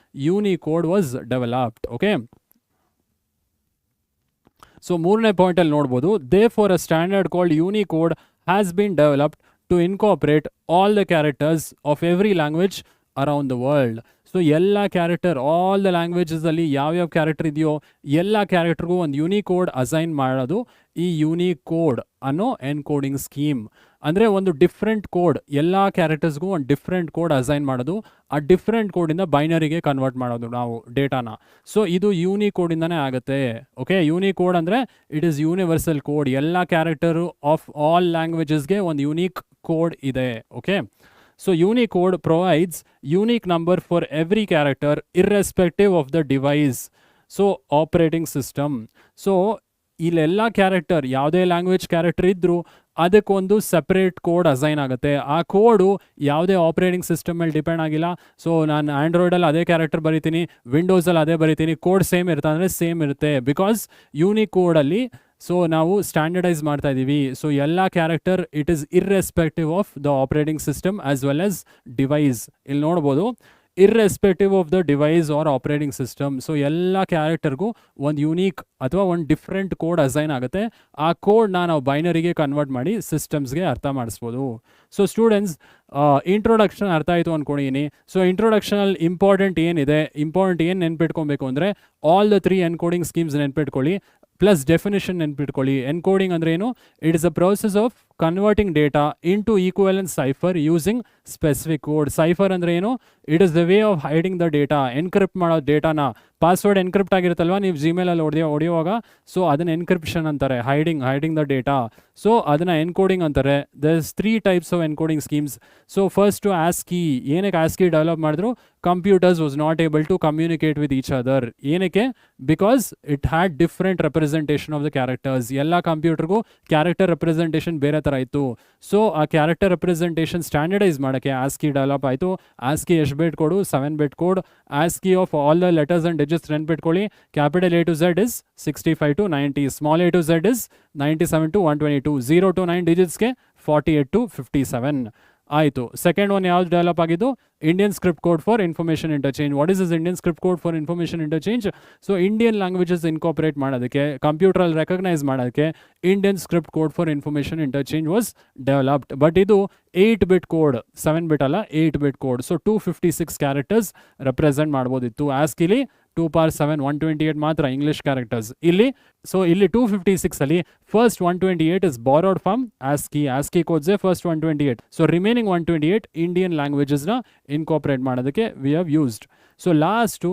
Speaker 1: Unicode was developed. Okay, so ಮೂರನೇ ಪಾಯಿಂಟಲ್ಲಿ ನೋಡ್ಬೋದು, therefore a standard called Unicode has been developed to incorporate all the characters of every language around the world. So ಎಲ್ಲ ಕ್ಯಾರೆಕ್ಟರ್, ಆಲ್ ದ ಲ್ಯಾಂಗ್ವೇಜಸಲ್ಲಿ ಯಾವ್ಯಾವ ಕ್ಯಾರೆಕ್ಟರ್ ಇದೆಯೋ ಎಲ್ಲ ಕ್ಯಾರೆಕ್ಟರ್ಗೂ ಒಂದು ಯೂನಿಕೋಡ್ ಅಸೈನ್ ಮಾಡೋದು ಈ ಯೂನಿಕೋಡ್ ಅನ್ನೋ ಎನ್ಕೋಡಿಂಗ್ ಸ್ಕೀಮ್. ಅಂದರೆ ಒಂದು ಡಿಫ್ರೆಂಟ್ ಕೋಡ್, ಎಲ್ಲ ಕ್ಯಾರೆಕ್ಟರ್ಸ್ಗೂ ಒಂದು ಡಿಫ್ರೆಂಟ್ ಕೋಡ್ ಅಸೈನ್ ಮಾಡೋದು, ಆ ಡಿಫ್ರೆಂಟ್ ಕೋಡಿಂದ ಬೈನರಿಗೆ ಕನ್ವರ್ಟ್ ಮಾಡೋದು ನಾವು ಡೇಟಾನ. ಸೊ ಇದು ಯೂನಿಕೋಡಿಂದನೇ ಆಗುತ್ತೆ. ಓಕೆ, ಯೂನಿಕೋಡ್ ಅಂದರೆ ಇಟ್ ಈಸ್ ಯೂನಿವರ್ಸಲ್ ಕೋಡ್. ಎಲ್ಲ ಕ್ಯಾರೆಕ್ಟರು ಆಫ್ ಆಲ್ ಲ್ಯಾಂಗ್ವೇಜಸ್ಗೆ ಒಂದು ಯೂನಿಕ್ ಕೋಡ್ ಇದೆ. Okay, so Unicode provides unique number for every character irrespective of the device. So operating system. So ಇಲ್ಲೆಲ್ಲ ಕ್ಯಾರೆಕ್ಟರ್, ಯಾವುದೇ ಲ್ಯಾಂಗ್ವೇಜ್ ಕ್ಯಾರೆಕ್ಟರ್ ಇದ್ದರೂ ಅದಕ್ಕೊಂದು separate code assign ಆಗುತ್ತೆ. ಆ ಕೋಡು ಯಾವುದೇ ಆಪ್ರೇಟಿಂಗ್ ಸಿಸ್ಟಮ್ ಮೇಲೆ ಡಿಪೆಂಡ್ ಆಗಿಲ್ಲ. ಸೊ ನಾನು ಆ್ಯಂಡ್ರಾಯ್ಡಲ್ಲಿ ಅದೇ ಕ್ಯಾರೆಕ್ಟರ್ ಬರಿತೀನಿ, ವಿಂಡೋಸಲ್ಲಿ ಅದೇ ಬರಿತೀನಿ, ಕೋಡ್ ಸೇಮ್ ಇರುತ್ತೆ ಅಂದರೆ ಸೇಮ್ ಇರುತ್ತೆ. ಬಿಕಾಸ್ ಯೂನಿಕೋಡಲ್ಲಿ ಸೊ ನಾವು ಸ್ಟ್ಯಾಂಡರ್ಡೈಸ್ ಮಾಡ್ತಾ ಇದ್ದೀವಿ. ಸೊ ಎಲ್ಲ character it is irrespective of the operating system as well as device. ಇಲ್ಲಿ ನೋಡ್ಬೋದು, irrespective of the device or operating system. So ಎಲ್ಲ ಕ್ಯಾರೆಕ್ಟರ್ಗೂ ಒಂದು ಯೂನಿಕ್ ಅಥವಾ ಒಂದು ಡಿಫ್ರೆಂಟ್ ಕೋಡ್ ಅಸೈನ್ ಆಗುತ್ತೆ. ಆ ಕೋಡ್ನ ನಾವು ಬೈನರಿಗೆ ಕನ್ವರ್ಟ್ ಮಾಡಿ ಸಿಸ್ಟಮ್ಸ್ಗೆ ಅರ್ಥ ಮಾಡಿಸ್ಬೋದು. ಸೊ ಸ್ಟೂಡೆಂಟ್ಸ್, ಇಂಟ್ರೊಡಕ್ಷನ್ ಅರ್ಥ ಆಯಿತು ಅಂದ್ಕೊಂಡಿದ್ದೀನಿ. ಸೊ ಇಂಟ್ರೊಡಕ್ಷನಲ್ಲಿ ಇಂಪಾರ್ಟೆಂಟ್ ಏನು ನೆನ್ಪಿಟ್ಕೊಬೇಕು ಅಂದರೆ ಆಲ್ ದ 3 ಎನ್ಕೋಡಿಂಗ್ ಸ್ಕೀಮ್ಸ್ ನೆನ್ಪಿಟ್ಕೊಳ್ಳಿ, ಪ್ಲಸ್ ಡೆಫಿನಿಷನ್ ನೆನ್ಪಿಟ್ಕೊಳ್ಳಿ. ಎನ್ಕೋಡಿಂಗ್ ಅಂದ್ರೆ ಏನು? It is a process of converting data into equivalent cipher using specific code. Cipher ಅಂದರೆ ಏನು? It is the way of hiding the data. Encrypt ಮಾಡೋ ಡೇಟಾನ, password encrypt ಆಗಿರುತ್ತಲ್ವ ನೀವು ಜಿಮೇಲಲ್ಲಿ ಹೊಡೆಯುವಾಗ, so ಅದನ್ನು ಎನ್ಕ್ರಿಪ್ಷನ್ ಅಂತಾರೆ, ಹೈಡಿಂಗ್ ದ ಡೇಟಾ. ಸೊ ಅದನ್ನು encoding ಅಂತಾರೆ. There is 3 types of encoding schemes. So first ASCII. ಏನಕ್ಕೆ ಆಸ್ಕಿ ಡೆವಲಪ್ ಮಾಡಿದ್ರು? Computers was not able to communicate with each other. ಏನಕ್ಕೆ? Because it had different representation of the characters. ಎಲ್ಲ ಕಂಪ್ಯೂಟರ್ಗೂ character representation ಬೇರೆ ಥರ ಇತ್ತು. So ಆ character representation standardise ಮಾಡೋಕ್ಕೆ ಆಸ್ಕಿ ಡೆವಲಪ್ ಆಯಿತು. ಆಸ್ಕಿ ಎಷ್ಟು bit code? 7 bit code. ASCII of all the letters and digits ನೆನ್ಪಿಟ್ಕೊಳ್ಳಿ. Capital A to Z is 65 to 90. Small A to Z is 97 to 122. 0 to 9 ಡಿಜಿಟ್ಸ್ಗೆ 48 to 57 ಆಯಿತು. Second one ಯಾವ್ದು develop ಆಗಿದ್ದು? Indian script code for information interchange. What is this Indian script code for information interchange? So Indian languages incorporate ಮಾಡೋದಕ್ಕೆ, ಕಂಪ್ಯೂಟ್ರಲ್ಲಿ recognise ಮಾಡೋದಕ್ಕೆ Indian script code for information interchange was developed. But ಇದು 8 bit code, 7 bit ಅಲ್ಲ, 8 bit code. So 256 characters represent ಮಾಡ್ಬೋದಿತ್ತು. ಆಸ್ಕಿಲಿ 2 power 7 128 ಮಾತ್ರ English characters. ಇಲ್ಲಿ 256 ಅಲ್ಲಿ first 128 is borrowed from ASCII ಕೋಡ್ಸೇ ಫಸ್ಟ್ 128. ಸೊ ರಿಮೈನಿಂಗ್ 128 ಇಂಡಿಯನ್ ಲ್ಯಾಂಗ್ವೇಜಸ್ನ ಇನ್ಕಾಪರೇಟ್ ಮಾಡೋದಕ್ಕೆ we have used. So last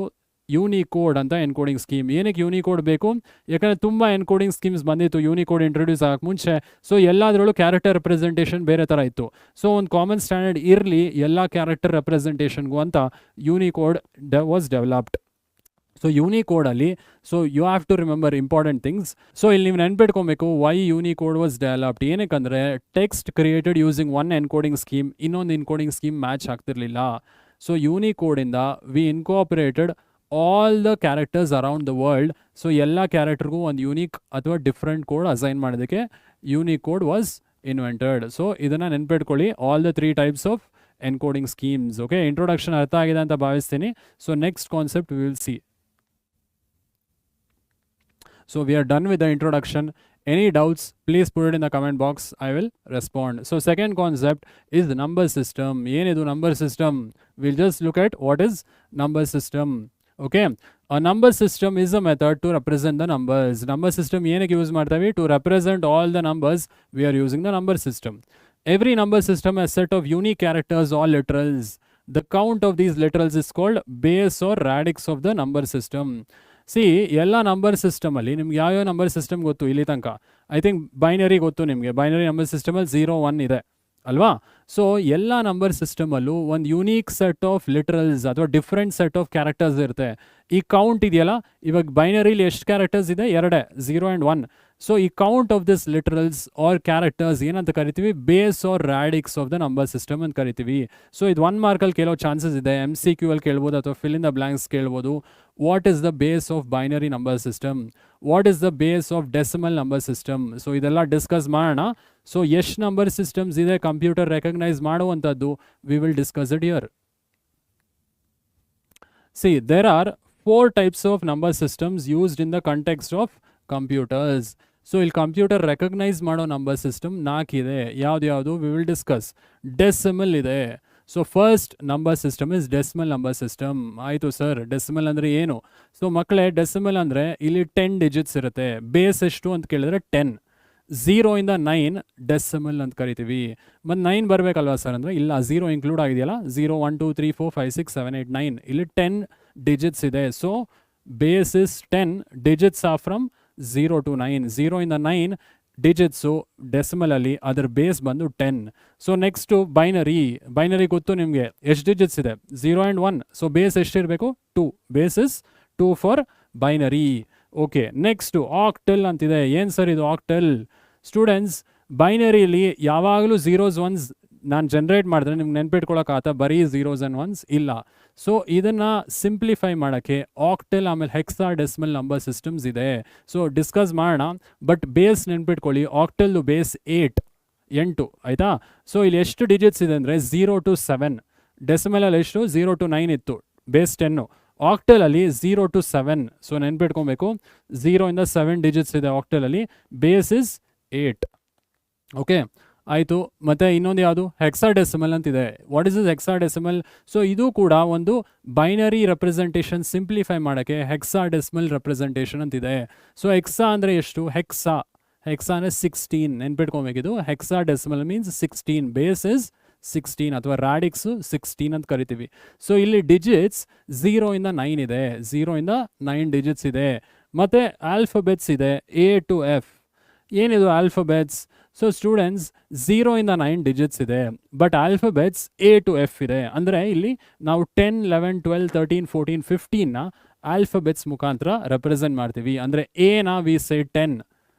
Speaker 1: Unicode ಅಂತ ಎನ್ಕೋಡಿಂಗ್ ಸ್ಕೀಮ್. ಏನಕ್ಕೆ ಯೂನಿಕೋಡ್ ಬೇಕು? ಯಾಕಂದರೆ ತುಂಬ ಎನ್ಕೋಡಿಂಗ್ ಸ್ಕೀಮ್ಸ್ ಬಂದಿತ್ತು ಯೂನಿಕೋಡ್ ಇಂಟ್ರೊಡ್ಯೂಸ್ ಆಗಕ್ಕೆ ಮುಂಚೆ. ಸೊ ಎಲ್ಲದರಲ್ಲೂ ಕ್ಯಾರೆಕ್ಟರ್ ರೆಪ್ರೆಸೆಂಟೇಷನ್ ಬೇರೆ ಥರ ಇತ್ತು. ಸೊ ಒಂದು ಕಾಮನ್ ಸ್ಟ್ಯಾಂಡರ್ಡ್ ಇರಲಿ ಎಲ್ಲ ಕ್ಯಾರೆಕ್ಟರ್ ರೆಪ್ರೆಸೆಂಟೇಷನ್ಗೂ ಅಂತ ಯೂನಿಕೋಡ್ ವಾಸ್ ಡೆವಲಪ್ಡ್. ಸೊ ಯೂನಿಕೋಡಲ್ಲಿ, so you have to remember important things. So ಇಲ್ಲಿ ನೀವು ನೆನ್ಪಿಟ್ಕೊಬೇಕು ವೈ ಯೂನಿಕೋಡ್ ವಾಸ್ ಡೆವಲಪ್ಡ್. ಏನಕ್ಕಂದರೆ text created using one encoding scheme ಇನ್ನೊಂದು ಎನ್ಕೋಡಿಂಗ್ ಸ್ಕೀಮ್ ಮ್ಯಾಚ್ ಆಗ್ತಿರ್ಲಿಲ್ಲ. ಸೊ ಯೂನಿಕೋಡಿಂದ we incorporated all the characters around the world. So ಎಲ್ಲ ಕ್ಯಾರೆಕ್ಟರ್ಗೂ ಒಂದು ಯೂನಿಕ್ ಅಥವಾ ಡಿಫ್ರೆಂಟ್ ಕೋಡ್ ಅಸೈನ್ ಮಾಡೋದಕ್ಕೆ ಯೂನಿಕೋಡ್ ವಾಸ್ ಇನ್ವೆಂಟೆಡ್. ಸೊ ಇದನ್ನು ನೆನ್ಪಿಟ್ಕೊಳ್ಳಿ, all the 3 types of encoding schemes. Okay, introduction ಅರ್ಥ ಆಗಿದೆ ಅಂತ ಭಾವಿಸ್ತೀನಿ. So next concept V will C. So we are done with the introduction. Any doubts, please put it in the comment box. I will respond. So second concept is the number system. Yenidu number system. We'll just look at what is number system. Okay number system is a method to represent the numbers. Number system ಏನಕ್ಕೆ use ಮಾಡ್ತೀವಿ? To represent all the numbers we are using the number system. Every number system has set of unique characters or literals. The count of these literals is called base or radix of the number system. C ಎಲ್ಲ number ಸಿಸ್ಟಮಲ್ಲಿ ನಿಮ್ಗೆ ಯಾವ್ಯಾವ number system ಗೊತ್ತು ಇಲ್ಲಿ ತನಕ? I think binary ಗೊತ್ತು ನಿಮಗೆ. Binary number ಸಿಸ್ಟಮಲ್ಲಿ 0 1 ಇದೆ ಅಲ್ವಾ? ಸೊ ಎಲ್ಲ ನಂಬರ್ ಸಿಸ್ಟಮಲ್ಲೂ ಒಂದು ಯೂನೀಕ್ ಸೆಟ್ ಆಫ್ ಲಿಟ್ರಲ್ಸ್ ಅಥವಾ ಡಿಫ್ರೆಂಟ್ ಸೆಟ್ ಆಫ್ ಕ್ಯಾರೆಕ್ಟರ್ಸ್ ಇರುತ್ತೆ. ಈ ಕೌಂಟ್ ಇದೆಯಲ್ಲ, ಇವಾಗ ಬೈನರಿಲಿ ಎಷ್ಟು ಕ್ಯಾರೆಕ್ಟರ್ಸ್ ಇದೆ? 2, 0 ಆ್ಯಂಡ್ 1. ಸೊ ಈ count of this literals are characters ಏನಂತ ಕರಿತೀವಿ? Base or radix of the number system ಅಂತ ಕರಿತೀವಿ. ಸೊ ಇದು 1 ಮಾರ್ಕಲ್ಲಿ ಕೇಳೋ ಚಾನ್ಸಸ್ ಇದೆ. MCQ ಅಲ್ಲಿ ಕೇಳ್ಬೋದು ಅಥವಾ ಫಿಲ್ ಇನ್ ದ ಬ್ಲಾಂಕ್ಸ್ ಕೇಳ್ಬೋದು. What is the base of binary number system? What is the base of decimal number system? So ಇದೆಲ್ಲ ಡಿಸ್ಕಸ್ ಮಾಡೋಣ. ಸೊ ಎಷ್ಟು ನಂಬರ್ ಸಿಸ್ಟಮ್ಸ್ ಇದೆ ಕಂಪ್ಯೂಟರ್ ರೆಕಗ್ನೈಸ್ ಮಾಡುವಂಥದ್ದು? We will discuss it here. See there are 4 types of number systems used in the context of computers. So ಇಲ್ಲಿ computer recognise ಮಾಡೋ number system 4 ಇದೆ. ಯಾವ್ದು? V will discuss. Decimal ಇದೆ. So first number system is decimal number system. ಆಯಿತು sir, decimal ಅಂದರೆ ಏನು? So ಮಕ್ಕಳೇ, decimal ಅಂದರೆ ಇಲ್ಲಿ 10 ಡಿಜಿಟ್ಸ್ ಇರುತ್ತೆ. ಬೇಸ್ ಎಷ್ಟು ಅಂತ ಕೇಳಿದ್ರೆ 10. 0 ಇಂದ 9 ಡೆಸಿಮಲ್ ಅಂತ ಕರಿತೀವಿ. ಮತ್ತು 9 ಬರಬೇಕಲ್ವಾ ಸರ್ ಅಂದರೆ, ಇಲ್ಲ 0 ಇನ್ಕ್ಲೂಡ್ ಆಗಿದೆಯಲ್ಲ. 0 1 2 3 4 5 6 7 8 9 ಇಲ್ಲಿ 10 ಡಿಜಿಟ್ಸ್ ಇದೆ. So base is 10. Digits are from 0 to 9. 0 ಇಂದ 9 ಡಿಜಿಟ್ಸು ಡೆಸಿಮಲಲ್ಲಿ, ಅದರ ಬೇಸ್ ಬಂದು 10. ಸೊ ನೆಕ್ಸ್ಟು ಬೈನರಿ ಗೊತ್ತು ನಿಮಗೆ. ಎಷ್ಟು ಡಿಜಿಟ್ಸ್ ಇದೆ? 0 ಆ್ಯಂಡ್ 1. ಸೊ ಬೇಸ್ ಎಷ್ಟಿರಬೇಕು? 2. Base is 2 for binary. Okay, next octal ಅಂತಿದೆ. ಏನು ಸರ್ ಇದು ಆಕ್ಟಲ್? ಸ್ಟೂಡೆಂಟ್ಸ್, ಬೈನರಿಲಿ ಯಾವಾಗಲೂ 0s 1s ನಾನು ಜನ್ರೇಟ್ ಮಾಡಿದ್ರೆ ನಿಮ್ಗೆ ನೆನ್ಪಿಟ್ಕೊಳ್ಳೋಕ್ಕಾಗತ್ತಾ? ಬರೀ 0s and 1s ಇಲ್ಲ. ಸೊ ಇದನ್ನು ಸಿಂಪ್ಲಿಫೈ ಮಾಡೋಕ್ಕೆ ಆಕ್ಟಲ್ ಆಮೇಲೆ ಹೆಕ್ಸಾಡೆಸಿಮಲ್ ನಂಬರ್ ಸಿಸ್ಟಮ್ಸ್ ಇದೆ. ಸೊ ಡಿಸ್ಕಸ್ ಮಾಡೋಣ. ಬಟ್ ಬೇಸ್ ನೆನ್ಪಿಟ್ಕೊಳ್ಳಿ, ಆಕ್ಟಲ್ದು ಬೇಸ್ 8 ಆಯಿತಾ? ಸೊ ಇಲ್ಲಿ ಎಷ್ಟು ಡಿಜಿಟ್ಸ್ ಇದೆ ಅಂದರೆ 0 to 7. ಡೆಸಿಮಲಲ್ಲಿ ಎಷ್ಟು? 0 to 9 ಇತ್ತು, ಬೇಸ್ 10. ಆಕ್ಟಲಲ್ಲಿ 0 to 7. ಸೊ ನೆನ್ಪಿಟ್ಕೊಬೇಕು, 0 ಇಂದ 7 ಡಿಜಿಟ್ಸ್ ಇದೆ ಆಕ್ಟಲಲ್ಲಿ. Base is 8. ಓಕೆ, ಆಯಿತು. ಮತ್ತು ಇನ್ನೊಂದು ಯಾವುದು? ಹೆಕ್ಸಾಡೆಸಿಮಲ್ ಅಂತಿದೆ. What is is hexadecimal? So ಇದು ಕೂಡ ಒಂದು ಬೈನರಿ ರೆಪ್ರೆಸೆಂಟೇಷನ್ ಸಿಂಪ್ಲಿಫೈ ಮಾಡೋಕ್ಕೆ ಹೆಕ್ಸಾಡೆಸಿಮಲ್ ರೆಪ್ರೆಸೆಂಟೇಷನ್ ಅಂತಿದೆ. ಸೊ ಹೆಕ್ಸಾ ಅಂದರೆ ಎಷ್ಟು? ಹೆಕ್ಸಾ ಅಂದರೆ 16. ನೆನ್ಪಿಟ್ಕೊಬೇಕಿದು. Hexadecimal means 16. ಬೇಸ್ ಇಸ್ 16 ಅಥವಾ ರಾಡಿಕ್ಸು 16 ಅಂತ ಕರಿತೀವಿ. ಸೊ ಇಲ್ಲಿ ಡಿಜಿಟ್ಸ್ 0 ಇಂದ 9 ಇದೆ. 0 ಇಂದ 9 ಡಿಜಿಟ್ಸ್ ಇದೆ. ಮತ್ತು ಆಲ್ಫಬೆಟ್ಸ್ ಇದೆ A to F. ಏನಿದು ಆಲ್ಫಬೆಟ್ಸ್? ಸೊ ಸ್ಟೂಡೆಂಟ್ಸ್, 0 ಇಂದ 9 ಡಿಜಿಟ್ಸ್ ಇದೆ, but alphabets A to F ಇದೆ. ಅಂದರೆ ಇಲ್ಲಿ ನಾವು 10 11 12 13 14 15ನ ಆಲ್ಫಬೆಟ್ಸ್ ಮುಖಾಂತರ ರೆಪ್ರೆಸೆಂಟ್ ಮಾಡ್ತೀವಿ. ಅಂದರೆ ಎನ ವಿ ಸೇ 10.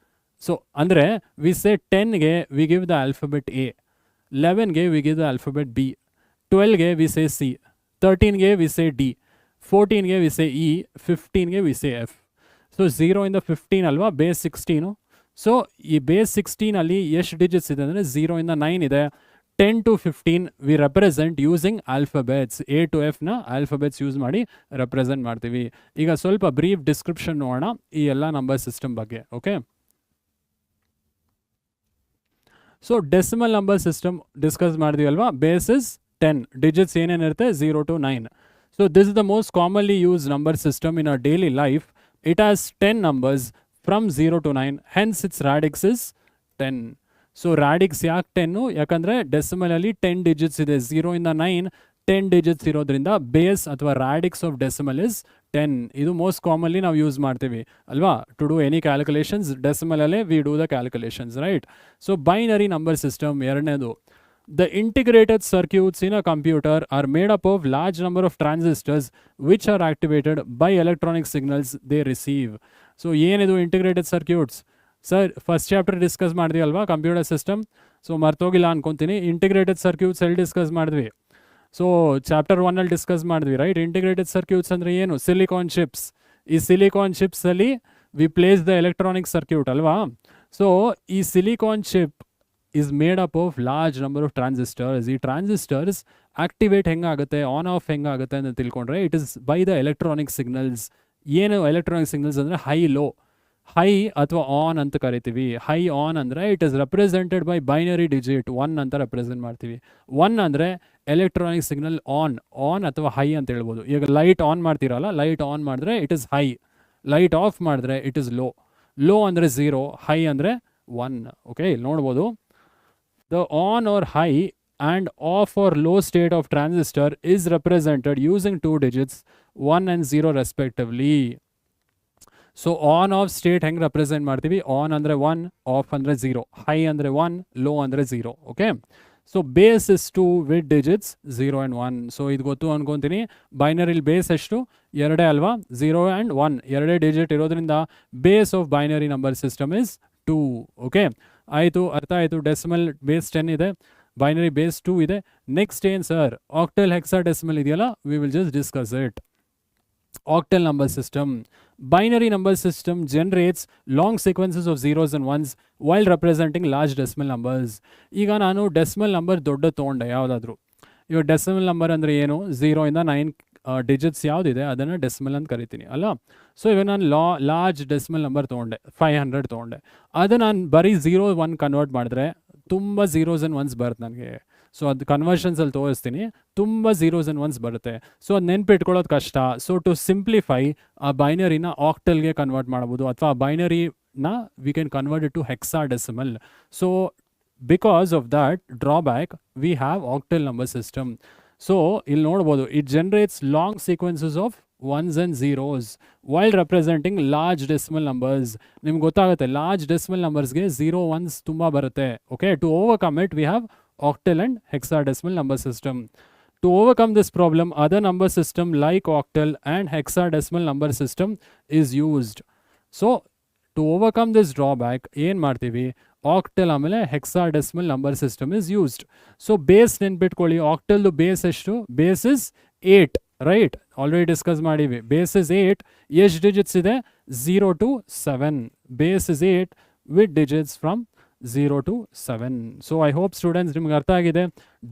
Speaker 1: ಸೊ ಅಂದರೆ ವಿ ಸೇ 10ಗೆ we give the alphabet A, 11ಗೆ we give the alphabet B, 12ಗೆ ವಿ ಸೇ C, 13ಗೆ ವಿ ಸೇ D, 14ಗೆ ವಿ ಸೇ E, 15ಗೆ ವಿ ಸೇ F. ಸೊ 0 ಇಂದ 15 ಅಲ್ವಾ ಬೇಸ್ 16. ಸೊ ಈ ಬೇಸ್ 16ಅಲ್ಲಿ ಎಷ್ಟು ಡಿಜಿಟ್ಸ್ ಇದೆ ಅಂದರೆ 0 ಇಂದ 9 ಇದೆ. 10 to 15 we represent using alphabets. A to Fನ ಆಲ್ಫಬೆಟ್ಸ್ ಯೂಸ್ ಮಾಡಿ ರೆಪ್ರೆಸೆಂಟ್ ಮಾಡ್ತೀವಿ. ಈಗ ಸ್ವಲ್ಪ ಬ್ರೀಫ್ ಡಿಸ್ಕ್ರಿಪ್ಷನ್ ನೋಡೋಣ ಈ ಎಲ್ಲ ನಂಬರ್ ಸಿಸ್ಟಮ್ ಬಗ್ಗೆ. Okay, so decimal number system discuss ಮಾಡಿದ್ವಿ ಅಲ್ವಾ? Base is 10. ಡಿಜಿಟ್ಸ್ ಏನೇನಿರುತ್ತೆ? 0 to 9. So this is the most commonly use number system in our daily life. It has 10 numbers from 0 to 9. Hence its radix is 10. So ರಾಡಿಕ್ಸ್ ಯಾಕೆ 10? ಯಾಕಂದರೆ ಡೆಸಿಮಲಲ್ಲಿ 10 digits ಇದೆ. 0 ಇಂದ 9 10 digits ಇರೋದ್ರಿಂದ base ಅಥವಾ ರಾಡಿಕ್ಸ್ of decimal is 10. ಇದು most commonly ನಾವು use ಮಾಡ್ತೀವಿ ಅಲ್ವಾ? ಟು ಡೂ ಎನಿ ಕ್ಯಾಲ್ಕುಲೇಷನ್ಸ್ ಡೆಸಿಮಲಲ್ಲೇ we do the calculations, right? So binary number system ಎರಡನೇದು. The integrated circuits in a computer are made up of large number of transistors which are activated by electronic signals they receive. So ಏನಿದು integrated circuits? Sir first chapter discuss ಮಾಡಿದ್ವಿ ಅಲ್ವಾ computer system? So ಮರ್ತೋಗಿಲ್ಲ ಅನ್ಕೊತೀನಿ. Integrated circuits ಎಲ್ಲಿ discuss ಮಾಡಿದ್ವಿ? So chapter 1ಅಲ್ಲಿ discuss ಮಾಡಿದ್ವಿ, right? Integrated circuits ಅಂದರೆ ಏನು? Silicon chips. ಈ ಸಿಲಿಕಾನ್ ಚಿಪ್ಸಲ್ಲಿ we place the electronic circuit ಅಲ್ವಾ? ಸೊ ಈ silicon chip is made up of large number of transistors. ಈ ಟ್ರಾನ್ಸಿಸ್ಟರ್ಸ್ ಆಕ್ಟಿವೇಟ್ ಹೆಂಗಾಗುತ್ತೆ, ಆನ್ ಆಫ್ ಹೆಂಗಾಗುತ್ತೆ ಅಂತ ತಿಳ್ಕೊಂಡ್ರೆ it is by the electronic signals. ಏನು ಎಲೆಕ್ಟ್ರಾನಿಕ್ ಸಿಗ್ನಲ್ಸ್ ಅಂದರೆ ಹೈ ಹೈ ಅಥವಾ ಆನ್ ಅಂತ ಕರಿತೀವಿ. ಹೈ ಆನ್ ಅಂದರೆ it is represented by binary digit 1 ಅಂತ ರೆಪ್ರೆಸೆಂಟ್ ಮಾಡ್ತೀವಿ. 1 ಅಂದರೆ ಎಲೆಕ್ಟ್ರಾನಿಕ್ ಸಿಗ್ನಲ್ ಆನ್ ಅಥವಾ ಹೈ ಅಂತ ಹೇಳ್ಬೋದು. ಈಗ ಲೈಟ್ ಆನ್ ಮಾಡ್ತೀರಲ್ಲ, ಲೈಟ್ ಆನ್ ಮಾಡಿದ್ರೆ it is high, light off ಮಾಡಿದ್ರೆ ಇಟ್ ಇಸ್ ಲೋ ಅಂದರೆ 0, ಹೈ ಅಂದರೆ 1. ಓಕೆ, ಇಲ್ಲಿ ನೋಡ್ಬೋದು the on or high and off or low state of transistor is represented using 2 digits 1 and 0 respectively. So on off state ಹೆಂಗೆ represent ಮಾಡ್ತೀವಿ? On ಅಂದರೆ 1, of ಅಂದರೆ 0, high ಅಂದರೆ 1, ಲೋ ಅಂದರೆ 0. Okay, so base is 2 with digits 0 and 1. So ಇದು ಗೊತ್ತು ಅನ್ಕೊಂತೀನಿ. ಬೈನರಿಲಿ base ಎಷ್ಟು? 2 ಅಲ್ವಾ? 0 and 1 ಎರಡೇ ಡಿಜಿಟ್ ಇರೋದ್ರಿಂದ base of binary number system is 2. Okay, ಆಯಿತು, ಅರ್ಥ ಆಯಿತು. ಡೆಸಿಮಲ್ ಬೇಸ್ 10 ಇದೆ, ಬೈನರಿ ಬೇಸ್ 2 ಇದೆ. ನೆಕ್ಸ್ಟ್ ಏನು ಸರ್? ಆಕ್ಟಲ್ ಹೆಕ್ಸಾಡೆಸಿಮಲ್ ಇದೆಯಲ್ಲ, we will just discuss it. Octal number system. Binary number system generates long sequences of zeros and ones while representing large decimal numbers. ಈಗ ನಾನು decimal number ದೊಡ್ಡ ತೊಗೊಂಡೆ ಯಾವುದಾದ್ರೂ. ಇವಾಗ decimal number ಅಂದರೆ ಏನು? 0 ಇಂದ 9 ಡಿಜಿಟ್ಸ್ ಯಾವುದಿದೆ ಅದನ್ನು ಡೆಸಿಮಲ್ ಅಂತ ಕರಿತೀನಿ ಅಲ್ಲ. ಸೊ ಇವಾಗ ನಾನು ಲಾರ್ಜ್ ಡೆಸಿಮಲ್ ನಂಬರ್ ತೊಗೊಂಡೆ, 500 ತೊಗೊಂಡೆ. ಅದು ನಾನು ಬರೀ 0, 1 ಕನ್ವರ್ಟ್ ಮಾಡಿದ್ರೆ ತುಂಬ ಝೀರೋಸ್ ಆ್ಯಂಡ್ ಒನ್ಸ್ ಬರುತ್ತೆ ನನಗೆ. ಸೊ ಅದು ಕನ್ವರ್ಷನ್ಸಲ್ಲಿ ತೋರಿಸ್ತೀನಿ, ತುಂಬ ಝೀರೋಸ್ ಆ್ಯಂಡ್ ಒನ್ಸ್ ಬರುತ್ತೆ. ಸೊ ಅದು ನೆನ್ಪಿಟ್ಕೊಳ್ಳೋದು ಕಷ್ಟ. ಸೊ ಟು ಸಿಂಪ್ಲಿಫೈ ಆ ಬೈನರಿನ ಆಕ್ಟಲ್ಗೆ ಕನ್ವರ್ಟ್ ಮಾಡ್ಬೋದು, ಅಥವಾ ಆ ಬೈನರಿನ we can convert it to hexadecimal. So because of that drawback we have octal number system. So ಇಲ್ಲಿ ನೋಡ್ಬೋದು, it generates long sequences of ones and zeros while representing large decimal numbers. ನಿಮ್ಗೆ ಗೊತ್ತಾಗುತ್ತೆ large decimal ನಂಬರ್ಸ್ಗೆ 0, 1s ತುಂಬ ಬರುತ್ತೆ. Okay, to overcome it we have octal and hexadecimal number system. To overcome this problem, other number system like octal and hexadecimal number system is used. So to overcome this drawback, ಏನು ಮಾಡ್ತೀವಿ? octal ಆಮೇಲೆ hexadecimal number system is used. So base ನೆನ್ಪಿಟ್ಕೊಳ್ಳಿ, octal base ಎಷ್ಟು? Base is 8, right? Already discuss ಮಾಡೀವಿ. Base is 8, ಎಷ್ಟು digits ಇದೆ? 0 to 7. Base is 8 with digits from 0 to 7. So I hope students ನಿಮ್ಗೆ ಅರ್ಥ ಆಗಿದೆ.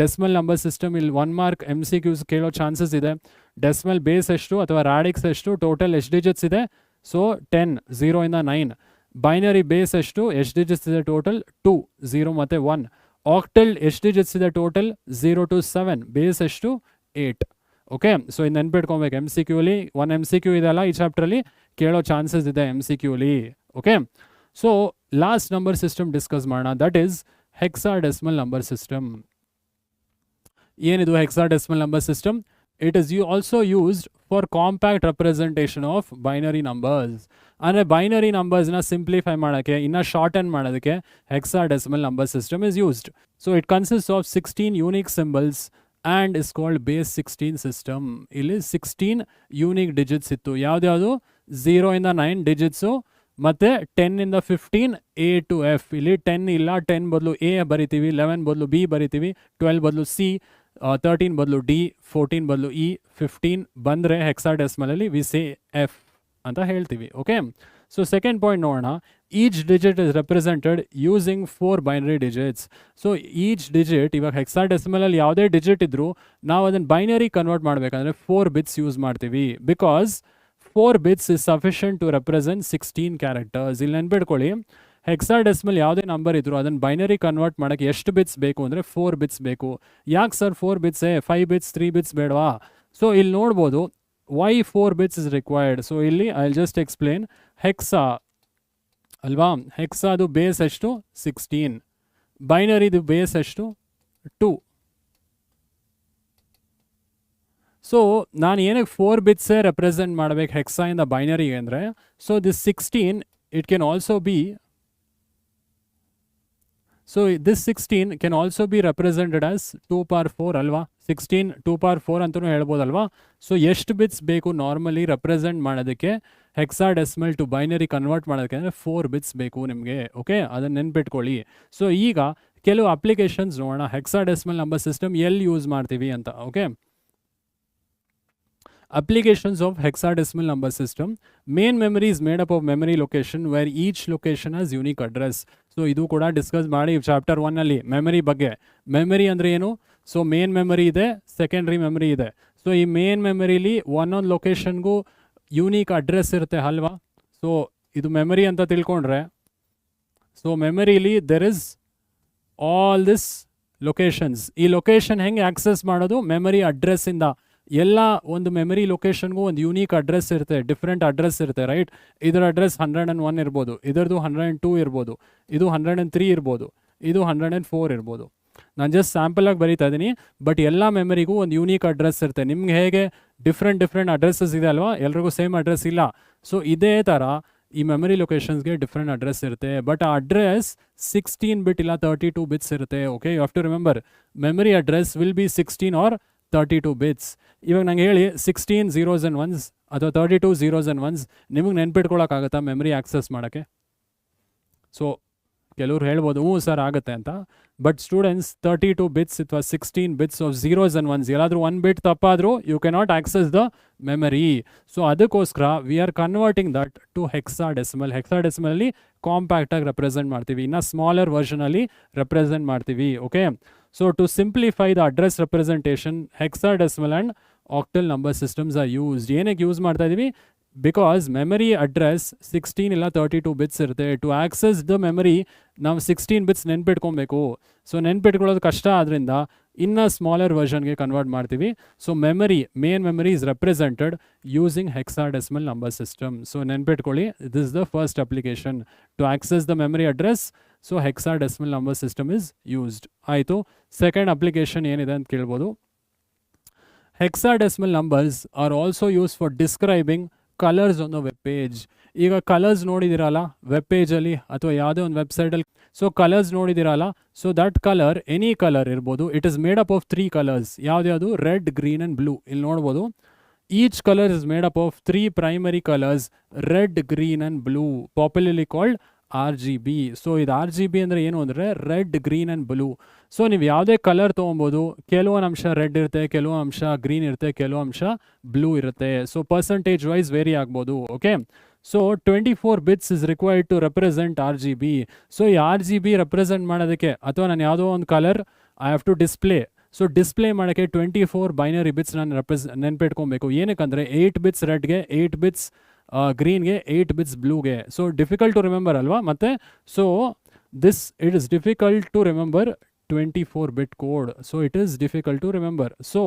Speaker 1: ಡೆಸಿಮಲ್ ನಂಬರ್ ಸಿಸ್ಟಮ್ ಇಲ್ಲಿ 1 mark MCQs ಕೇಳೋ ಚಾನ್ಸಸ್ ಇದೆ. ಡೆಸಿಮಲ್ ಬೇಸ್ ಎಷ್ಟು ಅಥವಾ ರಾಡಿಕ್ಸ್ ಎಷ್ಟು? ಟೋಟಲ್ ಎಷ್ಟು ಡಿಜಿಟ್ಸ್ ಇದೆ? ಸೊ 10, 0 ಇಂದ 9. ಬೈನರಿ ಬೇಸ್ ಎಷ್ಟು ಡಿಜಿಟ್ಸ್ ಇದೆ? ಟೋಟಲ್ 2, 0 ಮತ್ತು 1. ಆಕ್ಟಲ್ ಎಷ್ಟು ಡಿಜಿಟ್ಸ್ ಇದೆ? Total 0 to 7. ಬೇಸ್ ಎಷ್ಟು? 8. ಓಕೆ, ಸೊ ಇದು ನೆನ್ಪಿಟ್ಕೊಬೇಕು. MCQಲಿ 1 MCQ ಇದೆಲ್ಲ ಈ ಚಾಪ್ಟ್ರಲ್ಲಿ ಕೇಳೋ ಚಾನ್ಸಸ್ ಇದೆ MCQಲಿ. Okay, so last number system discuss ಮಾಡೋಣ, that is hexadecimal number system. ಏನಿದು hexadecimal number system? It is also used for compact representation of binary numbers. ಅಂದರೆ ಬೈನರಿ ನಂಬರ್ಸ್ನ ಸಿಂಪ್ಲಿಫೈ ಮಾಡೋಕ್ಕೆ, ಇನ್ನು ಶಾರ್ಟನ್ ಮಾಡೋದಕ್ಕೆ hexadecimal number system is used. So it consist of 16 unique symbols and is called base 16 system. ಇಲ್ಲಿ 16 unique digits ಇತ್ತು. ಯಾವ್ದ್ಯಾವುದು? 0 ಇಂದ 9 digits ಮತ್ತು 10 ಇಂದ 15 A to F. ಇಲ್ಲಿ 10 ಇಲ್ಲ, 10 ಬದಲು A ಬರಿತೀವಿ, 11 ಬದಲು B ಬರಿತೀವಿ, 12 ಬದಲು C, 13 ಬದಲು D, 14 ಬದಲು E, 15 ಬಂದರೆ ಹೆಕ್ಸಾಡೆಸಿಮಲಲ್ಲಿ ವಿ ಸೇ F ಅಂತ ಹೇಳ್ತೀವಿ. ಓಕೆ, ಸೊ ಸೆಕೆಂಡ್ ಪಾಯಿಂಟ್ ನೋಡೋಣ. Each digit is represented using 4 binary digits. So each digit, ಇವಾಗ ಹೆಕ್ಸಾಡೆಸಿಮಲಲ್ಲಿ ಯಾವುದೇ ಡಿಜಿಟ್ ಇದ್ದರೂ ನಾವು ಅದನ್ನು ಬೈನರಿ ಕನ್ವರ್ಟ್ ಮಾಡಬೇಕಂದ್ರೆ 4 ಬಿಟ್ಸ್ ಯೂಸ್ ಮಾಡ್ತೀವಿ. Because 4 bits is sufficient to represent 16 characters. ಇಲ್ಲಿ ನೆನ್ಪಿಟ್ಕೊಳ್ಳಿ, ಹೆಕ್ಸಾಡೆಸಿಮಲ್ ಯಾವುದೇ ನಂಬರ್ ಇದ್ದರೂ ಅದನ್ನು ಬೈನರಿ ಕನ್ವರ್ಟ್ ಮಾಡೋಕ್ಕೆ ಎಷ್ಟು ಬಿಟ್ಸ್ ಬೇಕು ಅಂದರೆ 4 ಬಿಟ್ಸ್ ಬೇಕು. ಯಾಕೆ ಸರ್ 4 ಬಿಟ್ಸೇ? 5 ಬಿಟ್ಸ್ 3 ಬಿಟ್ಸ್ ಬೇಡವಾ? ಸೊ ಇಲ್ಲಿ ನೋಡ್ಬೋದು why 4 bits is required. So ಇಲ್ಲಿ I'll just explain. ಹೆಕ್ಸಾ ಅಲ್ವಾ, ಹೆಕ್ಸಾದು ಬೇಸ್ ಎಷ್ಟು? 16. ಬೈನರಿದು ಬೇಸ್ ಎಷ್ಟು? 2. ಸೊ ನಾನು ಏನಕ್ಕೆ 4 ಬಿಟ್ಸೇ ರೆಪ್ರೆಸೆಂಟ್ ಮಾಡಬೇಕು ಹೆಕ್ಸಾಯಿಂದ ಬೈನರಿಗೆ ಅಂದರೆ, so this 16 it can also be, so this 16 can also be represented as 2 power 4 ಅಲ್ವಾ? 16 2 power 4 ಅಂತಲೂ ಹೇಳ್ಬೋದಲ್ವಾ? ಸೊ ಎಷ್ಟು ಬಿಟ್ಸ್ ಬೇಕು ನಾರ್ಮಲಿ ರೆಪ್ರೆಸೆಂಟ್ ಮಾಡೋದಕ್ಕೆ, ಹೆಕ್ಸಾಡೆಸಿಮಲ್ ಟು ಬೈನರಿ ಕನ್ವರ್ಟ್ ಮಾಡೋದಕ್ಕೆ ಅಂದರೆ 4 ಬಿಟ್ಸ್ ಬೇಕು ನಿಮಗೆ. ಓಕೆ, ಅದನ್ನು ನೆನ್ಪಿಟ್ಕೊಳ್ಳಿ. ಸೊ ಈಗ ಕೆಲವು ಅಪ್ಲಿಕೇಶನ್ಸ್ ನೋಡೋಣ, ಹೆಕ್ಸಾಡೆಸಿಮಲ್ ನಂಬರ್ ಸಿಸ್ಟಮ್ ಎಲ್ಲಿ ಯೂಸ್ ಮಾಡ್ತೀವಿ ಅಂತ. Okay, applications of hexadecimal number system. Main memory is made up of memory location where each location has unique address. So ಇದು ಕೂಡ ಡಿಸ್ಕಸ್ ಮಾಡಿ ಚಾಪ್ಟರ್ 1 ಅಲ್ಲಿ ಮೆಮರಿ ಬಗ್ಗೆ. ಮೆಮರಿ ಅಂದರೆ ಏನು? ಸೊ ಮೇನ್ ಮೆಮರಿ ಇದೆ, ಸೆಕೆಂಡ್ರಿ ಮೆಮರಿ ಇದೆ. ಸೊ ಈ ಮೇನ್ ಮೆಮರಿಲಿ ಒಂದೊಂದು ಲೊಕೇಶನ್ಗೂ ಯೂನಿಕ್ ಅಡ್ರೆಸ್ ಇರುತ್ತೆ ಅಲ್ವಾ? ಸೊ ಇದು ಮೆಮರಿ ಅಂತ ತಿಳ್ಕೊಂಡ್ರೆ, ಸೊ ಮೆಮರಿಲಿ there is all this locations. ಈ ಲೊಕೇಶನ್ ಹೆಂಗೆ ಆಕ್ಸೆಸ್ ಮಾಡೋದು? ಮೆಮರಿ ಅಡ್ರೆಸ್ಸಿಂದ. ಎಲ್ಲ ಒಂದು ಮೆಮರಿ ಲೊಕೇಶನ್ಗೂ ಒಂದು ಯೂನಿಕ್ ಅಡ್ರೆಸ್ ಇರುತ್ತೆ, ಡಿಫ್ರೆಂಟ್ ಅಡ್ರೆಸ್ ಇರುತ್ತೆ, ರೈಟ್? ಇದರ ಅಡ್ರೆಸ್ 101 ಇರ್ಬೋದು, ಇದರದು 102 ಇರ್ಬೋದು, ಇದು 103 ಇರ್ಬೋದು, ಇದು 104 ಇರ್ಬೋದು. ನಾನು ಜಸ್ಟ್ ಸ್ಯಾಂಪಲಾಗಿ ಬರೀತಾ ಇದ್ದೀನಿ, ಬಟ್ ಎಲ್ಲ ಮೆಮರಿಗೂ ಒಂದು ಯೂನಿಕ್ ಅಡ್ರೆಸ್ ಇರುತ್ತೆ. ನಿಮ್ಗೆ ಹೇಗೆ ಡಿಫ್ರೆಂಟ್ ಅಡ್ರೆಸ್ಸಸ್ ಇದೆ ಅಲ್ವಾ, ಎಲ್ರಿಗೂ ಸೇಮ್ ಅಡ್ರೆಸ್ ಇಲ್ಲ. ಸೊ ಇದೇ ಥರ ಈ ಮೆಮರಿ ಲೊಕೇಶನ್ಸ್ಗೆ ಡಿಫ್ರೆಂಟ್ ಅಡ್ರೆಸ್ ಇರುತ್ತೆ, ಬಟ್ ಆ ಅಡ್ರೆಸ್ 16 ಬಿಟ್ ಇಲ್ಲ 32 ಬಿಟ್ಸ್ ಇರುತ್ತೆ. Okay, you have to remember memory address will be 16 or 32 bits. ಇವಾಗ ನಂಗೆ ಹೇಳಿ 16 zeros and ones ಅಥವಾ 32 zeros and ones ನಿಮಗೆ ನೆನ್ಪಿಟ್ಕೊಳ್ಳೋಕ್ಕಾಗತ್ತಾ ಮೆಮರಿ ಆಕ್ಸೆಸ್ ಮಾಡೋಕ್ಕೆ? ಸೊ ಕೆಲವ್ರು ಹೇಳ್ಬೋದು ಹ್ಞೂ ಸರ್ ಆಗುತ್ತೆ ಅಂತ, ಬಟ್ ಸ್ಟೂಡೆಂಟ್ಸ್ 32 ಬಿಟ್ಸ್ ಅಥವಾ 16 bits of zeros and ones ಎಲ್ಲಾದರೂ 1 ಬಿಟ್ ತಪ್ಪಾದರೂ you cannot access the memory. So ಅದಕ್ಕೋಸ್ಕರ we are converting that to hexadecimal. ಹೆಕ್ಸಾಡೆಸಿಮಲ್ಲಿ ಕಾಂಪ್ಯಾಕ್ಟಾಗಿ ರೆಪ್ರೆಸೆಂಟ್ ಮಾಡ್ತೀವಿ, ಇನ್ನು ಸ್ಮಾಲರ್ ವರ್ಷನಲ್ಲಿ ರೆಪ್ರೆಸೆಂಟ್ ಮಾಡ್ತೀವಿ. Okay, so to simplify the address representation, hexadecimal and octal number systems are used. ಏನಕ್ಕೆ ಯೂಸ್ ಮಾಡ್ತಾ ಇದ್ದೀವಿ? ಬಿಕಾಸ್ ಮೆಮರಿ ಅಡ್ರೆಸ್ 16 ಇಲ್ಲ 32 ಬಿಟ್ಸ್ ಇರುತ್ತೆ. ಟು ಆಕ್ಸೆಸ್ ದ ಮೆಮರಿ ನಾವು 16 ಬಿಟ್ಸ್ ನೆನ್ಪಿಟ್ಕೊಬೇಕು. ಸೊ ನೆನ್ಪಿಟ್ಕೊಳ್ಳೋದು ಕಷ್ಟ, ಆದ್ದರಿಂದ ಇನ್ನು ಸ್ಮಾಲರ್ ವರ್ಷನ್ಗೆ ಕನ್ವರ್ಟ್ ಮಾಡ್ತೀವಿ. So main memory is represented using hexadecimal number system. So ನೆನ್ಪಿಟ್ಕೊಳ್ಳಿ, this is the first application to access the memory address. So hexadecimal number system is used. ಆಯಿತು. Second application ಏನಿದೆ ಅಂತ ಕೇಳ್ಬೋದು. Hexadecimal numbers are also use for describing colours on the web page. ಈಗ colours ನೋಡಿದಿರಲ್ಲ web ಪೇಜಲ್ಲಿ ಅಥವಾ ಯಾವುದೇ ಒಂದು ವೆಬ್ಸೈಟಲ್ಲಿ, ಸೊ ಕಲರ್ಸ್ ನೋಡಿದಿರಲ್ಲ, so that colour any colour ಇರ್ಬೋದು. It is made up of 3 colours. ಯಾವ್ದು? Red, green and blue. ಇಲ್ಲಿ ನೋಡ್ಬೋದು, each colour is made up of 3 primary colours, red, green and blue, popularly called RGB. So ಇದು RGB ಅಂದರೆ ಏನು ಅಂದರೆ red, green and blue. So ನೀವು ಯಾವುದೇ colour ತೊಗೊಬೋದು, ಕೆಲವೊಂದು ಅಂಶ ರೆಡ್ ಇರುತ್ತೆ, ಕೆಲವು ಅಂಶ ಗ್ರೀನ್ ಇರುತ್ತೆ, ಕೆಲವು ಅಂಶ ಬ್ಲೂ ಇರುತ್ತೆ. ಸೊ ಪರ್ಸಂಟೇಜ್ ವೈಸ್ ವೇರಿ ಆಗ್ಬೋದು. Okay, so 24 bits is required to represent RGB. So ಈ RGB ರೆಪ್ರೆಸೆಂಟ್ ಮಾಡೋದಕ್ಕೆ, ಅಥವಾ ನಾನು ಯಾವುದೋ ಒಂದು colour I have to display, so display ಮಾಡೋಕ್ಕೆ 24 ಬೈನರಿ ಬಿಟ್ಸ್ ನಾನು ನೆನ್ಪಿಟ್ಕೊಬೇಕು. ಏನಕ್ಕಂದರೆ 8 ಬಿಟ್ಸ್ ರೆಡ್ಗೆ, 8 ಬಿಟ್ಸ್ ಗ್ರೀನ್ಗೆ, 8 ಬಿಟ್ಸ್ ಬ್ಲೂಗೆ. ಸೊ ಡಿಫಿಕಲ್ಟ್ ಟು ರಿಮೆಂಬರ್ ಅಲ್ವಾ? ಮತ್ತೆ so it is difficult to remember 24 bit code. So it is difficult to remember. So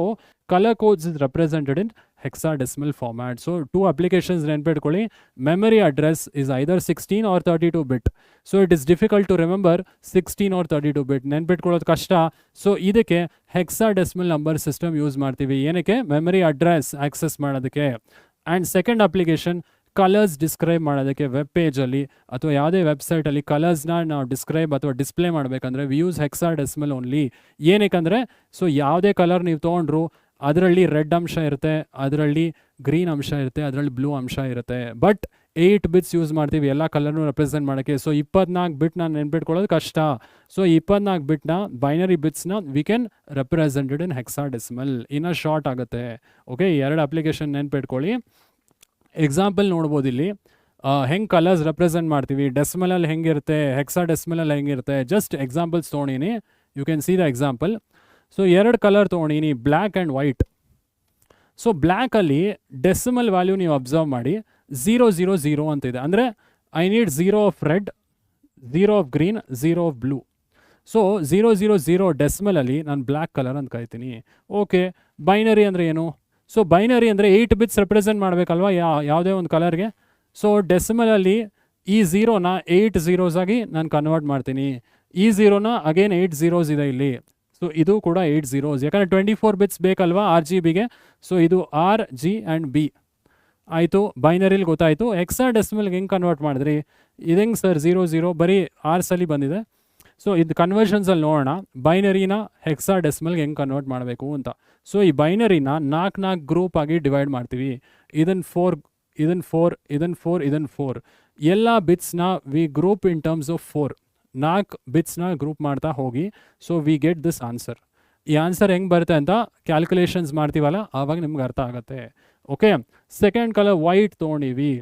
Speaker 1: color codes is represented in hexadecimal format. So two applications ನೆನ್ಪಿಟ್ಕೊಳ್ಳಿ. Memory address is either 16 or 32 bit. So it is difficult to remember 16 or 32 bit. ನೆನ್ಪಿಟ್ಕೊಳ್ಳೋದು ಕಷ್ಟ. So ಇದಕ್ಕೆ hexadecimal number system use ಮಾಡ್ತೀವಿ. ಏನಕ್ಕೆ? Memory address access ಮಾಡೋದಕ್ಕೆ. And second application, colours describe ಮಾಡೋದಕ್ಕೆ web ಪೇಜಲ್ಲಿ ಅಥವಾ ಯಾವುದೇ ವೆಬ್ಸೈಟಲ್ಲಿ ಕಲರ್ಸ್ನ ನಾವು ಡಿಸ್ಕ್ರೈಬ್ ಅಥವಾ ಡಿಸ್ಪ್ಲೇ ಮಾಡಬೇಕಂದ್ರೆ ವಿ ಯೂಸ್ ಹೆಕ್ಸಾಡೆಸಿಮಲ್ ಓನ್ಲಿ. ಏನಕ್ಕಂದರೆ ಸೊ ಯಾವುದೇ ಕಲರ್ ನೀವು ತೊಗೊಂಡ್ರು ಅದರಲ್ಲಿ ರೆಡ್ ಅಂಶ ಇರುತ್ತೆ, ಅದರಲ್ಲಿ ಗ್ರೀನ್ ಅಂಶ ಇರುತ್ತೆ, ಅದರಲ್ಲಿ ಬ್ಲೂ ಅಂಶ ಇರುತ್ತೆ. ಬಟ್ 8 ಬಿಟ್ಸ್ ಯೂಸ್ ಮಾಡ್ತೀವಿ ಎಲ್ಲ ಕಲರ್ನು ರೆಪ್ರೆಸೆಂಟ್ ಮಾಡೋಕ್ಕೆ. ಸೊ 24 ಬಿಟ್ನ ನೆನ್ಪಿಟ್ಕೊಳ್ಳೋದು ಕಷ್ಟ. ಸೊ 24 ಬಿಟ್ನ ಬೈನರಿ ಬಿಟ್ಸ್ನ we can represented in hexadecimal. ಇನ್ನೂ ಶಾರ್ಟ್ ಆಗುತ್ತೆ. ಓಕೆ, 2 ಅಪ್ಲಿಕೇಶನ್ ನೆನ್ಪಿಟ್ಕೊಳ್ಳಿ. ಎಕ್ಸಾಂಪಲ್ ನೋಡ್ಬೋದು ಇಲ್ಲಿ ಹೆಂಗೆ ಕಲರ್ಸ್ ರೆಪ್ರೆಸೆಂಟ್ ಮಾಡ್ತೀವಿ, ಡೆಸಿಮಲಲ್ಲಿ ಹೆಂಗಿರುತ್ತೆ, ಹೆಕ್ಸಾಡೆಸಿಮಲಲ್ಲಿ ಹೆಂಗಿರುತ್ತೆ. ಜಸ್ಟ್ ಎಕ್ಸಾಂಪಲ್ಸ್ ತೊಗೊಂಡಿನಿ, you can see the example. So 2 colour ತೊಗೊಂಡಿನಿ, ಬ್ಲ್ಯಾಕ್ ಆ್ಯಂಡ್ ವೈಟ್. ಸೊ ಬ್ಲ್ಯಾಕಲ್ಲಿ ಡೆಸಿಮಲ್ ವ್ಯಾಲ್ಯೂ ನೀವು ಅಬ್ಸರ್ವ್ ಮಾಡಿ 000 ಅಂತಿದೆ. ಅಂದರೆ I need 0 of red, 0 of green, 0 of blue. So 000 ಡೆಸಿಮಲಲ್ಲಿ ನಾನು ಬ್ಲ್ಯಾಕ್ ಕಲರ್ ಅಂತ ಕರಿತೀನಿ. ಓಕೆ, ಬೈನರಿ ಅಂದರೆ ಏನು? ಸೊ ಬೈನರಿ ಅಂದರೆ 8 ಬಿಟ್ಸ್ ರೆಪ್ರೆಸೆಂಟ್ ಮಾಡಬೇಕಲ್ವಾ ಯಾವುದೇ ಒಂದು ಕಲರ್ಗೆ. ಸೊ ಡೆಸಿಮಲಲ್ಲಿ ಈ 0ನ 8 zeros ಆಗಿ ನಾನು ಕನ್ವರ್ಟ್ ಮಾಡ್ತೀನಿ. ಈ 0ನ ಅಗೇನ್ 8 zeros ಇದೆ ಇಲ್ಲಿ. ಸೊ ಇದು ಕೂಡ 8 zeros, ಯಾಕಂದರೆ 24 ಬಿಟ್ಸ್ ಬೇಕಲ್ವಾ RGBಗೆ. ಸೊ ಇದು RG ಆ್ಯಂಡ್ B ಆಯಿತು. ಬೈನರಿಲಿ ಗೊತ್ತಾಯಿತು. ಹೆಕ್ಸಾಡೆಸಿಮಲ್ಗೆ ಹೆಂಗೆ ಕನ್ವರ್ಟ್ ಮಾಡಿದ್ರಿ? ಇದು ಹೆಂಗೆ ಸರ್ 00 ಬರೀ ಆರ್ಸಲ್ಲಿ ಬಂದಿದೆ. ಸೊ ಇದು ಕನ್ವರ್ಷನ್ಸಲ್ಲಿ ನೋಡೋಣ, ಬೈನರಿನ ಹೆಕ್ಸಾಡೆಸಿಮಲ್ಗೆ ಹೆಂಗೆ ಕನ್ವರ್ಟ್ ಮಾಡಬೇಕು ಅಂತ. ಸೊ ಈ ಬೈನರಿನ 4 ಗ್ರೂಪ್ ಆಗಿ ಡಿವೈಡ್ ಮಾಡ್ತೀವಿ. ಇದನ್ನು 4, ಇದನ್ನು 4, ಇದನ್ನು 4, ಇದನ್ನು 4. ಎಲ್ಲ ಬಿಟ್ಸ್ನ ವಿ ಗ್ರೂಪ್ ಇನ್ ಟರ್ಮ್ಸ್ ಆಫ್ 4. 4 ಬಿಟ್ಸ್ನ ಗ್ರೂಪ್ ಮಾಡ್ತಾ ಹೋಗಿ. So we get this answer. ಈ ಆನ್ಸರ್ ಹೆಂಗೆ ಬರುತ್ತೆ ಅಂತ ಕ್ಯಾಲ್ಕುಲೇಷನ್ಸ್ ಮಾಡ್ತೀವಲ್ಲ ಆವಾಗ ನಿಮ್ಗೆ ಅರ್ಥ ಆಗುತ್ತೆ. ಓಕೆ, ಸೆಕೆಂಡ್ ಕಲರ್ ವೈಟ್ ತೊಗೊಂಡಿವಿ.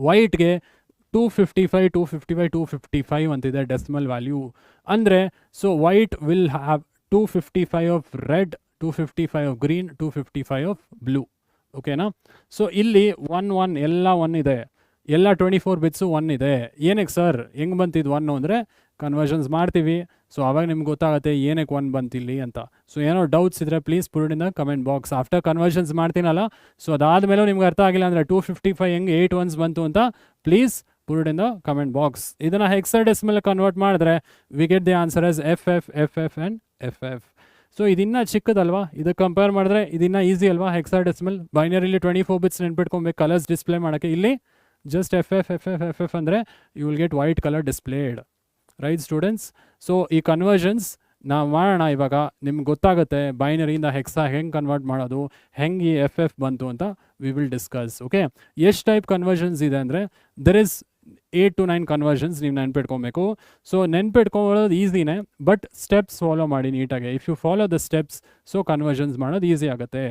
Speaker 1: ವೈಟ್ಗೆ 255, 255, 255 ಅಂತಿದೆ ಡೆಸಿಮಲ್ ವ್ಯಾಲ್ಯೂ. ಅಂದರೆ so white will have 255 of red, 255 of green, 255 of blue. ಓಕೆನಾ? ಸೊ ಇಲ್ಲಿ 1 1 ಎಲ್ಲ 1 ಇದೆ. ಎಲ್ಲ 24 ಬಿಟ್ಸು 1 ಇದೆ. ಏನಕ್ಕೆ ಸರ್ ಹೆಂಗೆ ಬಂತಿದ್ದು 1 ಅಂದರೆ ಕನ್ವರ್ಷನ್ಸ್ ಮಾಡ್ತೀವಿ. ಸೊ ಅವಾಗ ನಿಮ್ಗೆ ಗೊತ್ತಾಗುತ್ತೆ ಏನಕ್ಕೆ 1 ಬಂತಿಲ್ಲಿ ಅಂತ. ಸೊ ಏನೋ ಡೌಟ್ಸ್ ಇದ್ದರೆ please put in the comment box. After conversions ಮಾಡ್ತೀನಲ್ಲ, ಸೊ ಅದಾದಮೇಲೆ ನಿಮ್ಗೆ ಅರ್ಥ ಆಗಿಲ್ಲ ಅಂದರೆ 255 ಹೆಂಗೆ 8 1s ಬಂತು ಅಂತ please put it in the comment box. ಇದನ್ನ hexadecimal ಕನ್ವರ್ಟ್ ಮಾಡಿದ್ರೆ we get the answer as FF, FF and FF. So ಇದಿನ್ನ ಚಿಕ್ಕದಲ್ವಾ, ಇದಕ್ಕೆ ಕಂಪೇರ್ ಮಾಡಿದ್ರೆ ಇದಿನ್ನ ಈಸಿ ಅಲ್ವಾ ಹೆಕ್ಸಾಡೆಸಿಮಲ್. ಬೈನರಿಲಿ 24 ಬಿಟ್ಸ್ ನೆನ್ಪಿಟ್ಕೊಬೇಕು ಕಲರ್ಸ್ ಡಿಸ್ಪ್ಲೇ ಮಾಡೋಕ್ಕೆ. ಇಲ್ಲಿ ಜಸ್ಟ್ FF, FF, FF ಅಂದರೆ you will get white colour displayed, right students. So ಈ ಕನ್ವರ್ಷನ್ಸ್ ನಾವು ಮಾಡೋಣ ಇವಾಗ. ನಿಮ್ಗೆ ಗೊತ್ತಾಗುತ್ತೆ ಬೈನರಿಯಿಂದ ಹೆಕ್ಸಾ ಹೆಂಗೆ ಕನ್ವರ್ಟ್ ಮಾಡೋದು, ಹೆಂಗೆ ಈ FF ಬಂತು ಅಂತ ವಿ ವಿಲ್ ಡಿಸ್ಕಸ್. ಓಕೆ, ಎಷ್ಟು ಟೈಪ್ ಕನ್ವರ್ಷನ್ಸ್ ಇದೆ ಅಂದರೆ ದೆರ್ ಇಸ್ 8 to 9 ಕನ್ವರ್ಷನ್ಸ್ ನೀವು ನೆನ್ಪಿಟ್ಕೊಬೇಕು. ಸೊ ನೆನ್ಪಿಟ್ಕೊಳ್ಳೋದು ಈಸಿನೇ, ಬಟ್ ಸ್ಟೆಪ್ಸ್ ಫಾಲೋ ಮಾಡಿ ನೀಟಾಗಿ. If you follow the steps, so conversions ಮಾಡೋದು ಈಸಿ ಆಗುತ್ತೆ.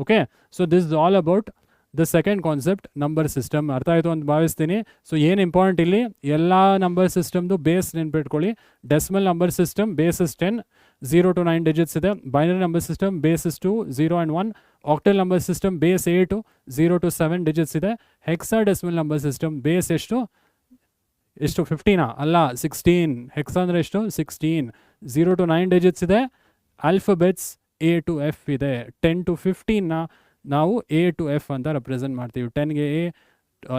Speaker 1: Okay, so this is all about the second concept, number system. ಅರ್ಥ ಆಯಿತು ಅಂತ ಭಾವಿಸ್ತೀನಿ. ಸೊ ಏನು ಇಂಪಾರ್ಟೆಂಟ್ ಇಲ್ಲಿ, ಎಲ್ಲ ನಂಬರ್ ಸಿಸ್ಟಮ್ದು ಬೇಸ್ ನೆನ್ಪಿಟ್ಕೊಳ್ಳಿ. Decimal number system base is 10, 0 to 9 digits ಇದೆ. Binary number system base is 2, 0 and 1. Octal number system base 8, 0 to 7 digits ಇದೆ. ಹೆಕ್ಸಾಡೆಸಿಮಲ್ ನಂಬರ್ ಸಿಸ್ಟಮ್ ಬೇಸ್ ಎಷ್ಟು 15 ಅಲ್ಲ 16. ಹೆಕ್ಸಾ ಅಂದರೆ ಎಷ್ಟು 16. 0 to 9 ಡಿಜಿಟ್ಸ್ ಇದೆ. ಆಲ್ಫಬೆಟ್ಸ್ A to F ಇದೆ. 10 to 15ನ ನಾವು A to F ಅಂತ ರೆಪ್ರೆಸೆಂಟ್ ಮಾಡ್ತೀವಿ. 10ಗೆ A,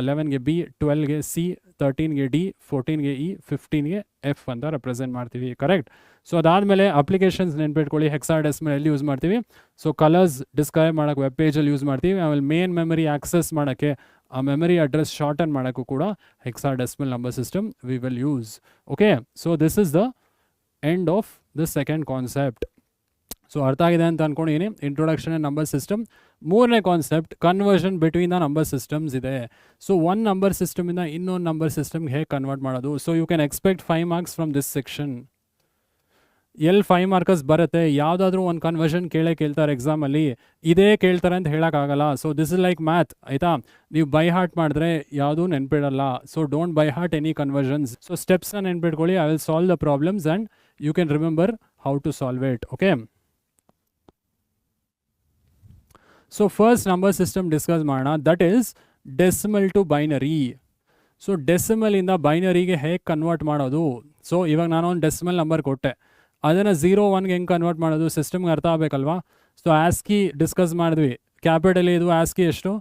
Speaker 1: 11ಗೆ B, 12ಗೆ C, 13ಗೆ D, 14ಗೆ E, 15ಗೆ F ಅಂತ ರೆಪ್ರೆಸೆಂಟ್ ಮಾಡ್ತೀವಿ. ಕರೆಕ್ಟ್. ಸೊ ಅದಾದಮೇಲೆ ಅಪ್ಲಿಕೇಶನ್ಸ್ ನೆನ್ಪಿಟ್ಕೊಳ್ಳಿ. ಹೆಕ್ಸಾಡೆಸಿಮಲ್ ಎಲ್ಲಿ ಯೂಸ್ ಮಾಡ್ತೀವಿ? ಸೊ ಕಲರ್ಸ್ ಡಿಸ್ಕ್ರೈಬ್ ಮಾಡೋಕ್ಕೆ ವೆಬ್ ಪೇಜಲ್ಲಿ ಯೂಸ್ ಮಾಡ್ತೀವಿ. ಆಮೇಲೆ ಮೇನ್ ಮೆಮರಿ ಆಕ್ಸೆಸ್ ಮಾಡೋಕ್ಕೆ, ಆ ಮೆಮರಿ ಅಡ್ರೆಸ್ ಶಾರ್ಟನ್ ಮಾಡೋಕ್ಕೂ ಕೂಡ hexadecimal number system we will use. Okay, so this is the end of the second concept. So ಅರ್ಥ ಆಗಿದೆ ಅಂತ ಅನ್ಕೊಂಡಿದ್ದೀನಿ, ಇಂಟ್ರೊಡಕ್ಷನ್ ಆ್ಯಂಡ್ ನಂಬರ್ ಸಿಸ್ಟಮ್. ಮೂರನೇ concept, conversion between the number systems ಇದೆ. ಸೊ ಒಂದು number ಸಿಸ್ಟಮಿಂದ ಇನ್ನೊಂದು ನಂಬರ್ ಸಿಸ್ಟಮ್ಗೆ ಹೇಗೆ ಕನ್ವರ್ಟ್ ಮಾಡೋದು. So you can expect 5 marks from this section. ಎಲ್ಲಿ 5 markers ಬರುತ್ತೆ, ಯಾವುದಾದ್ರೂ ಒಂದು ಕನ್ವರ್ಷನ್ ಕೇಳ್ತಾರೆ ಎಕ್ಸಾಮಲ್ಲಿ, ಇದೇ ಕೇಳ್ತಾರೆ ಅಂತ ಹೇಳೋಕ್ಕಾಗಲ್ಲ. So this is like math, ಆಯಿತಾ. ನೀವು ಬೈ ಹಾರ್ಟ್ ಮಾಡಿದ್ರೆ ಯಾವುದೂ ನೆನ್ಪಿಡಲ್ಲ. So don't by heart any conversions. So ಸ್ಟೆಪ್ಸ್ನ ನೆನ್ಪಿಟ್ಕೊಳ್ಳಿ. I will solve the problems and you can remember how to solve it. Okay, so first number system discuss ಮಾಡೋಣ, that is decimal to binary. So ಡೆಸಿಮಲಿಂದ ಬೈನರಿಗೆ ಹೇಗೆ convert ಮಾಡೋದು. So ಇವಾಗ ನಾನು ಒಂದು ಡೆಸಿಮಲ್ ನಂಬರ್ ಕೊಟ್ಟೆ, ಅದನ್ನು 0 1ಗೆ ಹೆಂಗೆ ಕನ್ವರ್ಟ್ ಮಾಡೋದು ಸಿಸ್ಟಮ್ಗೆ ಅರ್ಥ ಆಗಬೇಕಲ್ವಾ. ಸೊ ಆಸ್ಕಿ ಡಿಸ್ಕಸ್ ಮಾಡಿದ್ವಿ, ಕ್ಯಾಪಿಟಲ್ ಇದು ಆಸ್ಕಿ ಎಷ್ಟು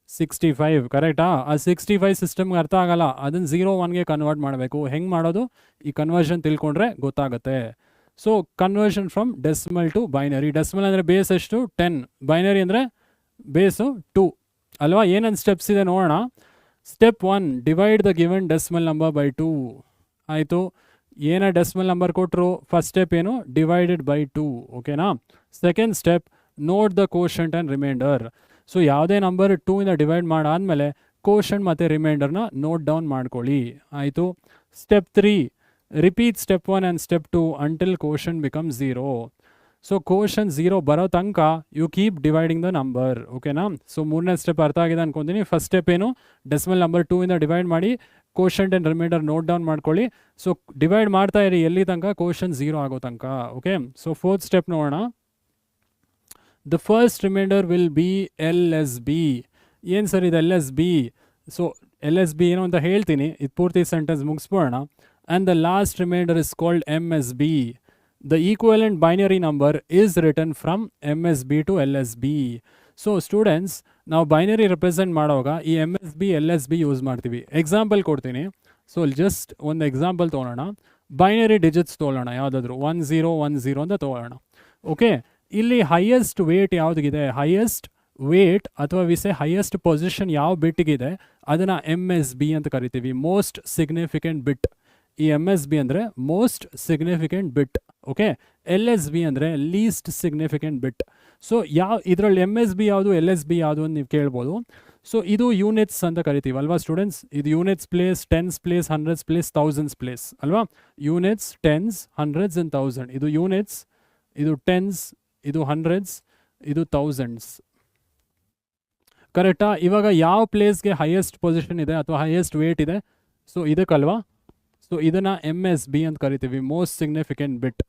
Speaker 1: 65, ಕರೆಕ್ಟಾ. ಆ 65 ಸಿಸ್ಟಮ್ಗೆ ಅರ್ಥ ಆಗಲ್ಲ, ಅದನ್ನು 0 1ಗೆ ಕನ್ವರ್ಟ್ ಮಾಡಬೇಕು. ಹೆಂಗೆ ಮಾಡೋದು, ಈ ಕನ್ವರ್ಷನ್ ತಿಳ್ಕೊಂಡ್ರೆ ಗೊತ್ತಾಗುತ್ತೆ. So conversion from decimal to binary. Decimal ಅಂದರೆ ಬೇಸ್ ಎಷ್ಟು 10, ಬೈನರಿ ಅಂದರೆ ಬೇಸು 2 ಅಲ್ವಾ. ಏನೊಂದು ಸ್ಟೆಪ್ಸ್ ಇದೆ ನೋಡೋಣ. Step 1, divide the given decimal number by 2. ಆಯಿತು, ಏನೇ ಡೆಸಿಮಲ್ ನಂಬರ್ ಕೊಟ್ಟರು ಫಸ್ಟ್ ಸ್ಟೆಪ್ ಏನು, ಡಿವೈಡೆಡ್ ಬೈ 2. ಓಕೆನಾ. Second step, note the quotient and remainder. So ಯಾವುದೇ ನಂಬರ್ 2ಇಂದ ಡಿವೈಡ್ ಮಾಡಾದಮೇಲೆ ಕೋಶಂಟ್ ಮತ್ತು ರಿಮೈಂಡರ್ನ ನೋಟ್ ಡೌನ್ ಮಾಡ್ಕೊಳ್ಳಿ. ಆಯಿತು. Step 3, repeat step 1 and step 2 until quotient become 0. So quotient 0 ಬರೋ ತನಕ you keep dividing the number. ಓಕೆನಾ. ಸೊ ಮೂರನೇ ಸ್ಟೆಪ್ ಅರ್ಥ ಆಗಿದೆ ಅನ್ಕೊತೀನಿ. ಫಸ್ಟ್ ಸ್ಟೆಪ್ ಏನು, ಡೆಸಿಮಲ್ ನಂಬರ್ 2ಇಂದ ಡಿವೈಡ್ ಮಾಡಿ quotient and reminder note down ಮಾಡ್ಕೊಳ್ಳಿ. ಸೊ ಡಿವೈಡ್ ಮಾಡ್ತಾ ಇರಿ ಎಲ್ಲಿ ತನಕ, ಕೋಶನ್ 0 ಆಗೋ ತನಕ. ಓಕೆ, ಸೊ ಫೋರ್ತ್ ಸ್ಟೆಪ್ ನೋಡೋಣ. The first reminder will be LSB. ಏನು ಸರ್ ಇದು LSB? ಸೊ LSB ಏನು ಅಂತ ಹೇಳ್ತೀನಿ, ಇದು ಪೂರ್ತಿ ಸೆಂಟೆನ್ಸ್ ಮುಗಿಸ್ಬೋಣ. And the last reminder is called MSB. The equivalent binary number is written from MSB to LSB. So students, ನಾವು ಬೈನರಿ ರೆಪ್ರೆಸೆಂಟ್ ಮಾಡುವಾಗ ಈ MSB LSB ಯೂಸ್ ಮಾಡ್ತೀವಿ. ಎಕ್ಸಾಂಪಲ್ ಕೊಡ್ತೀನಿ. ಸೊ ಜಸ್ಟ್ ಒಂದು ಎಕ್ಸಾಂಪಲ್ ತೊಗೊಳ್ಳೋಣ. ಬೈನರಿ ಡಿಜಿಟ್ಸ್ ತೊಗೊಳ್ಳೋಣ, ಯಾವುದಾದ್ರೂ 1 0 1 0 ಅಂತ ತೊಗೊಳ್ಳೋಣ. ಓಕೆ, ಇಲ್ಲಿ ಹೈಯೆಸ್ಟ್ ವೇಟ್ ಯಾವುದಿದೆ, ಹೈಯೆಸ್ಟ್ ವೇಟ್ ಅಥವಾ ವಿಸೆ ಹೈಯೆಸ್ಟ್ ಪೊಸಿಷನ್ ಯಾವ ಬಿಟ್ಟಿಗಿದೆ ಅದನ್ನು MSB ಅಂತ ಕರಿತೀವಿ, ಮೋಸ್ಟ್ ಸಿಗ್ನಿಫಿಕೆಂಟ್ ಬಿಟ್. ಈ MSB ಅಂದರೆ ಮೋಸ್ಟ್ ಸಿಗ್ನಿಫಿಕೆಂಟ್ ಬಿಟ್. ಓಕೆ, LSB ಅಂದರೆ ಲೀಸ್ಟ್ ಸಿಗ್ನಿಫಿಕೆಂಟ್ ಬಿಟ್. ಸೊ ಇದರಲ್ಲಿ MSB ಯಾವುದು LSB ಯಾವುದು ಅಂತ ನೀವು ಕೇಳ್ಬೋದು. ಸೊ ಇದು ಯೂನಿಟ್ಸ್ ಅಂತ ಕರಿತೀವಿ ಅಲ್ವಾ ಸ್ಟೂಡೆಂಟ್ಸ್. ಇದು units place, tens place, hundreds place, thousands place ಅಲ್ವಾ. Units, tens, hundreds and thousand. ಇದು ಯೂನಿಟ್ಸ್, ಇದು ಟೆನ್ಸ್, ಇದು ಹಂಡ್ರೆಡ್ಸ್, ಇದು ಥೌಸಂಡ್ಸ್. ಕರೆಕ್ಟಾ. ಇವಾಗ ಯಾವ ಪ್ಲೇಸ್ಗೆ ಹೈಯೆಸ್ಟ್ ಪೊಸಿಷನ್ ಇದೆ ಅಥವಾ ಹೈಯೆಸ್ಟ್ ವೇಟ್ ಇದೆ, ಸೊ ಇದಕ್ಕಲ್ವಾ. ಸೊ ಇದನ್ನು MSB ಅಂತ ಕರಿತೀವಿ, ಮೋಸ್ಟ್ ಸಿಗ್ನಿಫಿಕೆಂಟ್ ಬಿಟ್.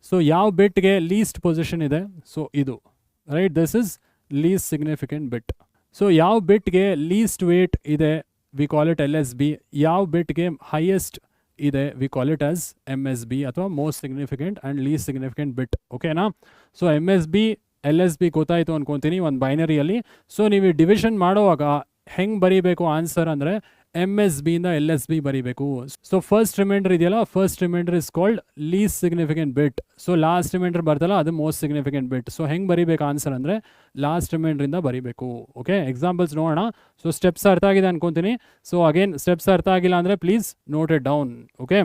Speaker 1: ಸೊ ಯಾವ ಬಿಟ್ಗೆ ಲೀಸ್ಟ್ ಪೊಸಿಷನ್ ಇದೆ, ಸೊ ಇದು right, this is least significant bit. So ಯಾವ ಬಿಟ್ಗೆ ಲೀಸ್ಟ್ ವೇಟ್ ಇದೆ we call it L S B. ಯಾವ ಬಿಟ್ಗೆ ಹೈಯೆಸ್ಟ್ ಇದೆ we call it as M S B ಅಥವಾ most significant and least significant bit. ಓಕೆನಾ? So M S B L S B ಗೊತ್ತಾಯಿತು ಅನ್ಕೊತೀನಿ ಒಂದು ಬೈನರಿಯಲ್ಲಿ. ಸೊ ನೀವು ಡಿವಿಷನ್ ಮಾಡುವಾಗ ಹೆಂಗೆ ಬರೀಬೇಕು ಆನ್ಸರ್ ಅಂದರೆ ಎಮ್ ಎಸ್ ಬಿಯಿಂದ ಎಲ್ ಎಸ್ ಬಿ ಬರೀಬೇಕು. ಸೊ ಫಸ್ಟ್ ರಿಮೈಂಡರ್ ಇದೆಯಲ್ಲ, first reminder is called least significant bit. So last reminder ಬರ್ತಲ್ಲ ಅದು ಮೋಸ್ಟ್ ಸಿಗ್ನಿಫಿಕೆಂಟ್ ಬಿಟ್. ಸೊ ಹೆಂಗೆ ಬರೀಬೇಕು ಆನ್ಸರ್ ಅಂದರೆ ಲಾಸ್ಟ್ ರಿಮೈಂಡ್ರಿಂದ ಬರೀಬೇಕು. ಓಕೆ, ಎಕ್ಸಾಂಪಲ್ಸ್ ನೋಡೋಣ. ಸೊ ಸ್ಟೆಪ್ಸ್ ಅರ್ಥ ಆಗಿದೆ ಅನ್ಕೊತೀನಿ. ಸೊ ಅಗೇನ್ ಸ್ಟೆಪ್ಸ್ ಅರ್ಥ ಆಗಿಲ್ಲ ಅಂದರೆ please note it down. Okay,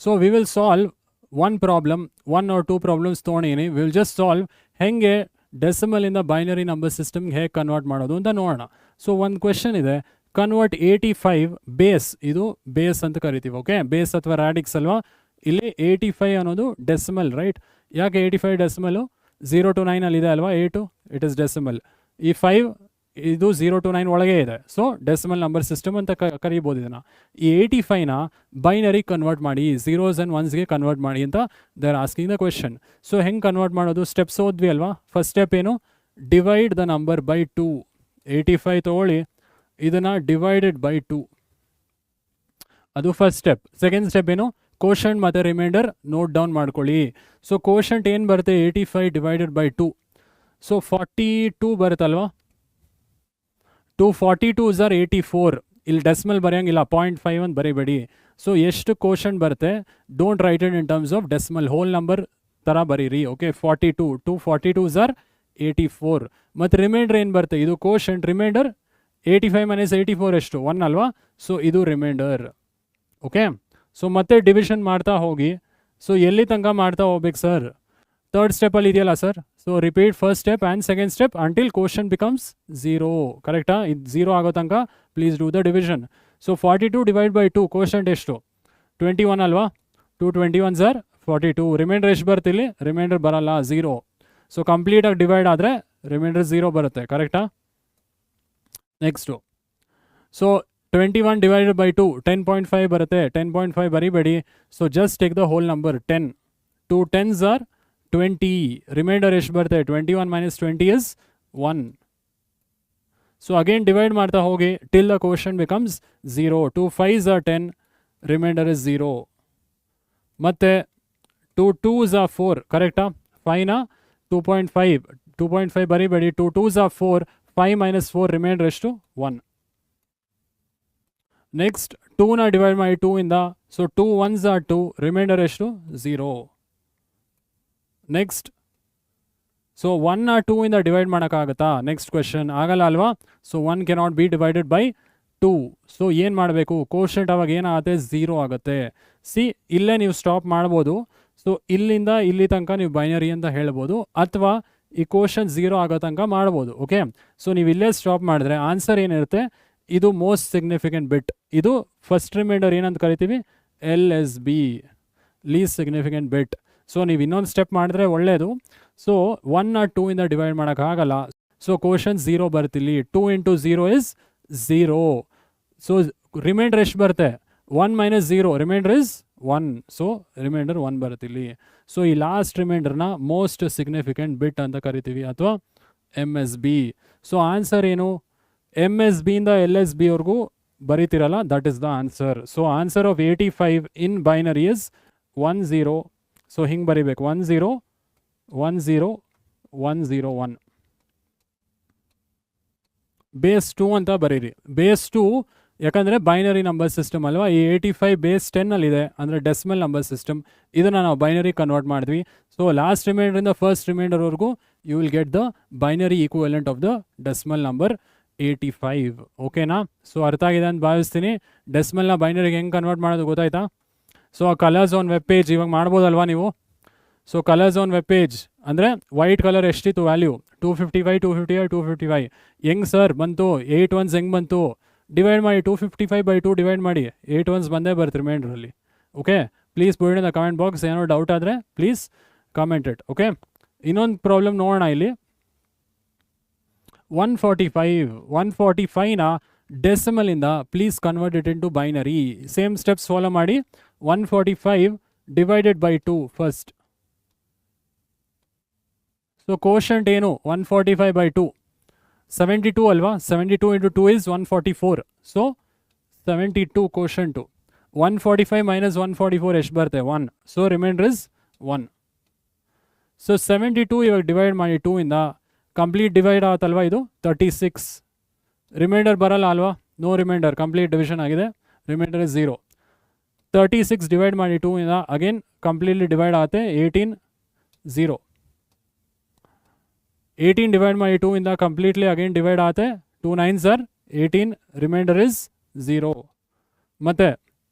Speaker 1: so we will solve one problem, 1 or 2 problems ತೊಗೊಂಡಿನಿ. ವಿ ವಿಲ್ ಜಸ್ಟ್ ಸಾಲ್ವ್ ಹೆಂಗೆ ಡೆಸಿಮಲ್ ಇಂದ ಬೈನರಿ ನಂಬರ್ ಸಿಸ್ಟಮ್ಗೆ ಹೇಗೆ ಕನ್ವರ್ಟ್ ಮಾಡೋದು ಅಂತ ನೋಡೋಣ. ಸೊ ಒಂದು ಕ್ವೆಶನ್ ಇದೆ, ಕನ್ವರ್ಟ್ 85 ಬೇಸ್, ಇದು ಬೇಸ್ ಅಂತ ಕರಿತೀವಿ. ಓಕೆ, ಬೇಸ್ ಅಥವಾ ರಾಡಿಕ್ಸ್ ಅಲ್ವಾ. ಇಲ್ಲಿ 85 ಅನ್ನೋದು ಡೆಸಿಮಲ್, ರೈಟ್? ಯಾಕೆ 85 ಡೆಸಿಮಲು? 0 to 9 ಅಲ್ಲಿ ಇದೆ ಅಲ್ವಾ, 8 ಇಟ್ ಇಸ್ ಡೆಸಿಮಲ್. ಈ 5 ಇದು 0 to 9 ಒಳಗೆ ಇದೆ. ಸೊ ಡೆಸಿಮಲ್ ನಂಬರ್ ಸಿಸ್ಟಮ್ ಅಂತ ಕರಿಬೋದು ಇದನ್ನು. ಈ 85ನ ಬೈನರಿ ಕನ್ವರ್ಟ್ ಮಾಡಿ, 0s and 1sಗೆ ಕನ್ವರ್ಟ್ ಮಾಡಿ ಅಂತ they are asking the question. So ಹೆಂಗೆ ಕನ್ವರ್ಟ್ ಮಾಡೋದು? ಸ್ಟೆಪ್ಸ್ ಓದ್ವಿ ಅಲ್ವಾ. ಫಸ್ಟ್ ಸ್ಟೆಪ್ ಏನು? Divide the number by 2. 85 ತೊಗೊಳ್ಳಿ, ಇದನ್ನು ಡಿವೈಡೆಡ್ ಬೈ 2, ಅದು ಫಸ್ಟ್ ಸ್ಟೆಪ್. ಸೆಕೆಂಡ್ ಸ್ಟೆಪ್ ಏನು? ಕೋಶಂಟ್ ಮತ್ತು ರಿಮೈಂಡರ್ ನೋಟ್ ಡೌನ್ ಮಾಡ್ಕೊಳ್ಳಿ. ಸೊ ಕೋಶಂಟ್ ಏನು ಬರುತ್ತೆ? 85 divided by 2. So 42 ಬರುತ್ತಲ್ವಾ. 242s are 84. ಇಲ್ಲಿ ಡೆಸಿಮಲ್ ಬರೆಯೋಂಗಿಲ್ಲ, 0.5 ಅಂತ ಬರೀಬೇಡಿ. ಸೊ ಎಷ್ಟು ಕೋಶಂಟ್ ಬರುತ್ತೆ? Don't right it in terms of decimal, whole number ಥರ ಬರೀರಿ. Okay, 42, 242s are 84. ಮತ್ತು ರಿಮೈಂಡರ್ ಏನು ಬರುತ್ತೆ? ಇದು ಕೋಶಂಟ್. ರಿಮೈಂಡರ್ 85 minus 84 ಎಷ್ಟು? 1 ಅಲ್ವಾ. ಸೊ ಇದು ರಿಮೈಂಡರ್. ಓಕೆ, ಸೊ ಮತ್ತೆ ಡಿವಿಷನ್ ಮಾಡ್ತಾ ಹೋಗಿ. ಸೊ ಎಲ್ಲಿ ತನಕ ಮಾಡ್ತಾ ಹೋಗ್ಬೇಕು ಸರ್? ಥರ್ಡ್ ಸ್ಟೆಪ್ಪಲ್ಲಿ ಇದೆಯಲ್ಲ sir. So repeat first step and second step until question becomes 0. ಕರೆಕ್ಟಾ? ಇದು 0 ಆಗೋ ತನಕ please do the division. So 42 divide by 2, quotient ಎಷ್ಟು? 21 ಅಲ್ವಾ. 221s are 42. ರಿಮೈಂಡರ್ ಎಷ್ಟು ಬರ್ತಿಲ್ಲಿ? ರಿಮೈಂಡರ್ ಬರಲ್ಲ, 0. ಸೊ ಕಂಪ್ಲೀಟಾಗಿ ಡಿವೈಡ್ ಆದರೆ ರಿಮೈಂಡರ್ 0 ಬರುತ್ತೆ. ಕರೆಕ್ಟಾ? ನೆಕ್ಸ್ಟು, ಸೊ 21 ಡಿವೈಡೆಡ್ ಬೈ 2, 10.5 ಬರುತ್ತೆ. 10.5 ಬರೀಬೇಡಿ. So just take the whole number 10. 2 10s are 20. Reminder ಎಷ್ಟು ಬರುತ್ತೆ? 21 minus 20 is 1. So again divide ಮಾಡ್ತಾ ಹೋಗಿ till the quotient becomes 0. 2 5s are 10, reminder is 0. ಮತ್ತು 2 2s are 4. ಕರೆಕ್ಟಾ? 5ನ 2.5, 2.5 ಬರೀಬೇಡಿ. 2 2s are 4, 5 minus 4 ರಿಮೈಂಡರ್ ಎಷ್ಟು? 1. ನೆಕ್ಸ್ಟ್ 2ನ ಡಿವೈಡ್ ಮಾಡಿ 2 ಇಂದ. ಸೊ 2 1s are 2, ರಿಮೈಂಡರ್ ಎಷ್ಟು? 0. ನೆಕ್ಸ್ಟ್, ಸೊ 1ನ 2 ಇಂದ ಡಿವೈಡ್ ಮಾಡೋಕ್ಕಾಗತ್ತಾ? ನೆಕ್ಸ್ಟ್ ಕ್ವೆಶನ್, ಆಗಲ್ಲ ಅಲ್ವಾ. So 1 cannot be divided by 2. So ಏನು ಮಾಡಬೇಕು? ಕೋಶಂಟ್ ಅವಾಗ ಏನಾಗುತ್ತೆ? 0 ಆಗುತ್ತೆ. ಸಿ, ಇಲ್ಲೇ ನೀವು ಸ್ಟಾಪ್ ಮಾಡ್ಬೋದು. ಸೊ ಇಲ್ಲಿಂದ ಇಲ್ಲಿ ತನಕ ನೀವು ಬೈನರಿ ಅಂತ ಹೇಳ್ಬೋದು, ಅಥವಾ ಈ ಕೋಶನ್ 0 ಆಗೋ ತನಕ ಮಾಡ್ಬೋದು. ಓಕೆ, ಸೊ ನೀವು ಇಲ್ಲೇ ಸ್ಟಾಪ್ ಮಾಡಿದ್ರೆ ಆನ್ಸರ್ ಏನಿರುತ್ತೆ? ಇದು ಮೋಸ್ಟ್ ಸಿಗ್ನಿಫಿಕೆಂಟ್ ಬಿಟ್. ಇದು ಫಸ್ಟ್ ರಿಮೈಂಡರ್ ಏನಂತ ಕರಿತೀವಿ? L S B, least significant bit. So ನೀವು ಇನ್ನೊಂದು ಸ್ಟೆಪ್ ಮಾಡಿದ್ರೆ ಒಳ್ಳೆಯದು. ಸೊ 1ನ 2 ಇಂದ ಡಿವೈಡ್ ಮಾಡೋಕ್ಕಾಗಲ್ಲ. ಸೊ ಕೋಶನ್ 0 ಬರ್ತಿಲ್ಲಿ. 2 into 0 is 0. ಸೊ ರಿಮೈಂಡರ್ ಎಷ್ಟು ಬರುತ್ತೆ? 1 minus 0, reminder is 1. So reminder 1 ಬರುತ್ತಿಲ್ಲಿ. ಸೊ ಈ ಲಾಸ್ಟ್ ರಿಮೈಂಡರ್ನ ಮೋಸ್ಟ್ ಸಿಗ್ನಿಫಿಕೆಂಟ್ ಬಿಟ್ ಅಂತ ಕರಿತೀವಿ, ಅಥವಾ M S B. So answer ಏನು? ಎಮ್ ಎಸ್ ಬಿಯಿಂದ ಎಲ್ ಎಸ್ ಬಿ ಅವ್ರಿಗೂ ಬರೀತಿರಲ್ಲ, that is the answer. So answer of 85 in binary is 1 0. So ಹಿಂಗೆ ಬರೀಬೇಕು, 1 0 1 0 1 0 1. ಬೇಸ್ 2 ಅಂತ ಬರೀರಿ. ಬೇಸ್ 2 ಯಾಕಂದರೆ ಬೈನರಿ ನಂಬರ್ ಸಿಸ್ಟಮ್ ಅಲ್ವಾ. ಈ 85 ಬೇಸ್ 10 ಅಲ್ಲಿದೆ, ಅಂದರೆ ಡೆಸಿಮಲ್ ನಂಬರ್ ಸಿಸ್ಟಮ್. ಇದನ್ನು ನಾವು ಬೈನರಿ ಕನ್ವರ್ಟ್ ಮಾಡಿದ್ವಿ. ಸೊ ಲಾಸ್ಟ್ ರಿಮೈಂಡರಿಂದ ಫಸ್ಟ್ ರಿಮೈಂಡರ್ವರೆಗೂ you will get the binary equivalent of the decimal number 85. ಓಕೆನಾ? ಸೊ ಅರ್ಥ ಆಗಿದೆ ಅಂತ ಭಾವಿಸ್ತೀನಿ. ಡೆಸಿಮಲ್ನ ಬೈನರಿಗೆ ಹೆಂಗೆ ಕನ್ವರ್ಟ್ ಮಾಡೋದು ಗೊತ್ತಾಯ್ತಾ? ಸೊ ಆ ಕಲರ್ಸ್ ಆನ್ ವೆಬ್ ಪೇಜ್ ಇವಾಗ ಮಾಡ್ಬೋದಲ್ವಾ ನೀವು? So colours on web page ಅಂದರೆ ವೈಟ್ ಕಲರ್ ಎಷ್ಟಿತ್ತು ವ್ಯಾಲ್ಯೂ? 255 255 255. ಹೆಂಗೆ ಸರ್ ಬಂತು? 8 1s ಹೆಂಗೆ ಬಂತು? ಡಿವೈಡ್ ಮಾಡಿ, 255 by 2 ಡಿವೈಡ್ ಮಾಡಿ, 8 1s ಬಂದೇ ಬರುತ್ತೆ ರಿಮೈಂಡ್ರಲ್ಲಿ. Okay, please put in the comment box. ಏನೋ ಡೌಟ್ ಆದರೆ ಪ್ಲೀಸ್ ಕಮೆಂಟ್ ಇಟ್. ಓಕೆ, ಇನ್ನೊಂದು ಪ್ರಾಬ್ಲಮ್ ನೋಡೋಣ ಇಲ್ಲಿ. 145ನ ಡೆಸಿಮಲಿಂದ please convert it into binary. Same steps follow ಮಾಡಿ. 145 divided by 2 first. So quotient ಏನು? 145 by 2. 72 ಅಲ್ವಾ, 72 into 2 is 144. So 72 quotient 145 minus 144 ಎಷ್ಟು ಬರುತ್ತೆ 1. So reminder is 1. ಸೊ 72 ಇವಾಗ ಡಿವೈಡ್ ಮಾಡಿ 2 ಇಂದ ಕಂಪ್ಲೀಟ್ ಡಿವೈಡ್ ಆಗುತ್ತಲ್ವಾ, ಇದು 36. ರಿಮೈಂಡರ್ ಬರಲ್ಲ ಅಲ್ವಾ, ನೋ ರಿಮೈಂಡರ್, ಕಂಪ್ಲೀಟ್ ಡಿವಿಷನ್ ಆಗಿದೆ, ರಿಮೈಂಡರ್ ಇಸ್ 0. 36 ಡಿವೈಡ್ ಮಾಡಿ 2 ಇಂದ ಅಗೇನ್ ಕಂಪ್ಲೀಟ್ಲಿ ಡಿವೈಡ್ ಆಗುತ್ತೆ 18 0. 18 ಡಿವೈಡ್ ಮಾಡಿ 2 ಇಂದ ಕಂಪ್ಲೀಟ್ಲಿ ಅಗೇನ್ ಡಿವೈಡ್ ಆಗುತ್ತೆ 2 9s are 18, ರಿಮೈಂಡರ್ ಇಸ್ 0. ಮತ್ತೆ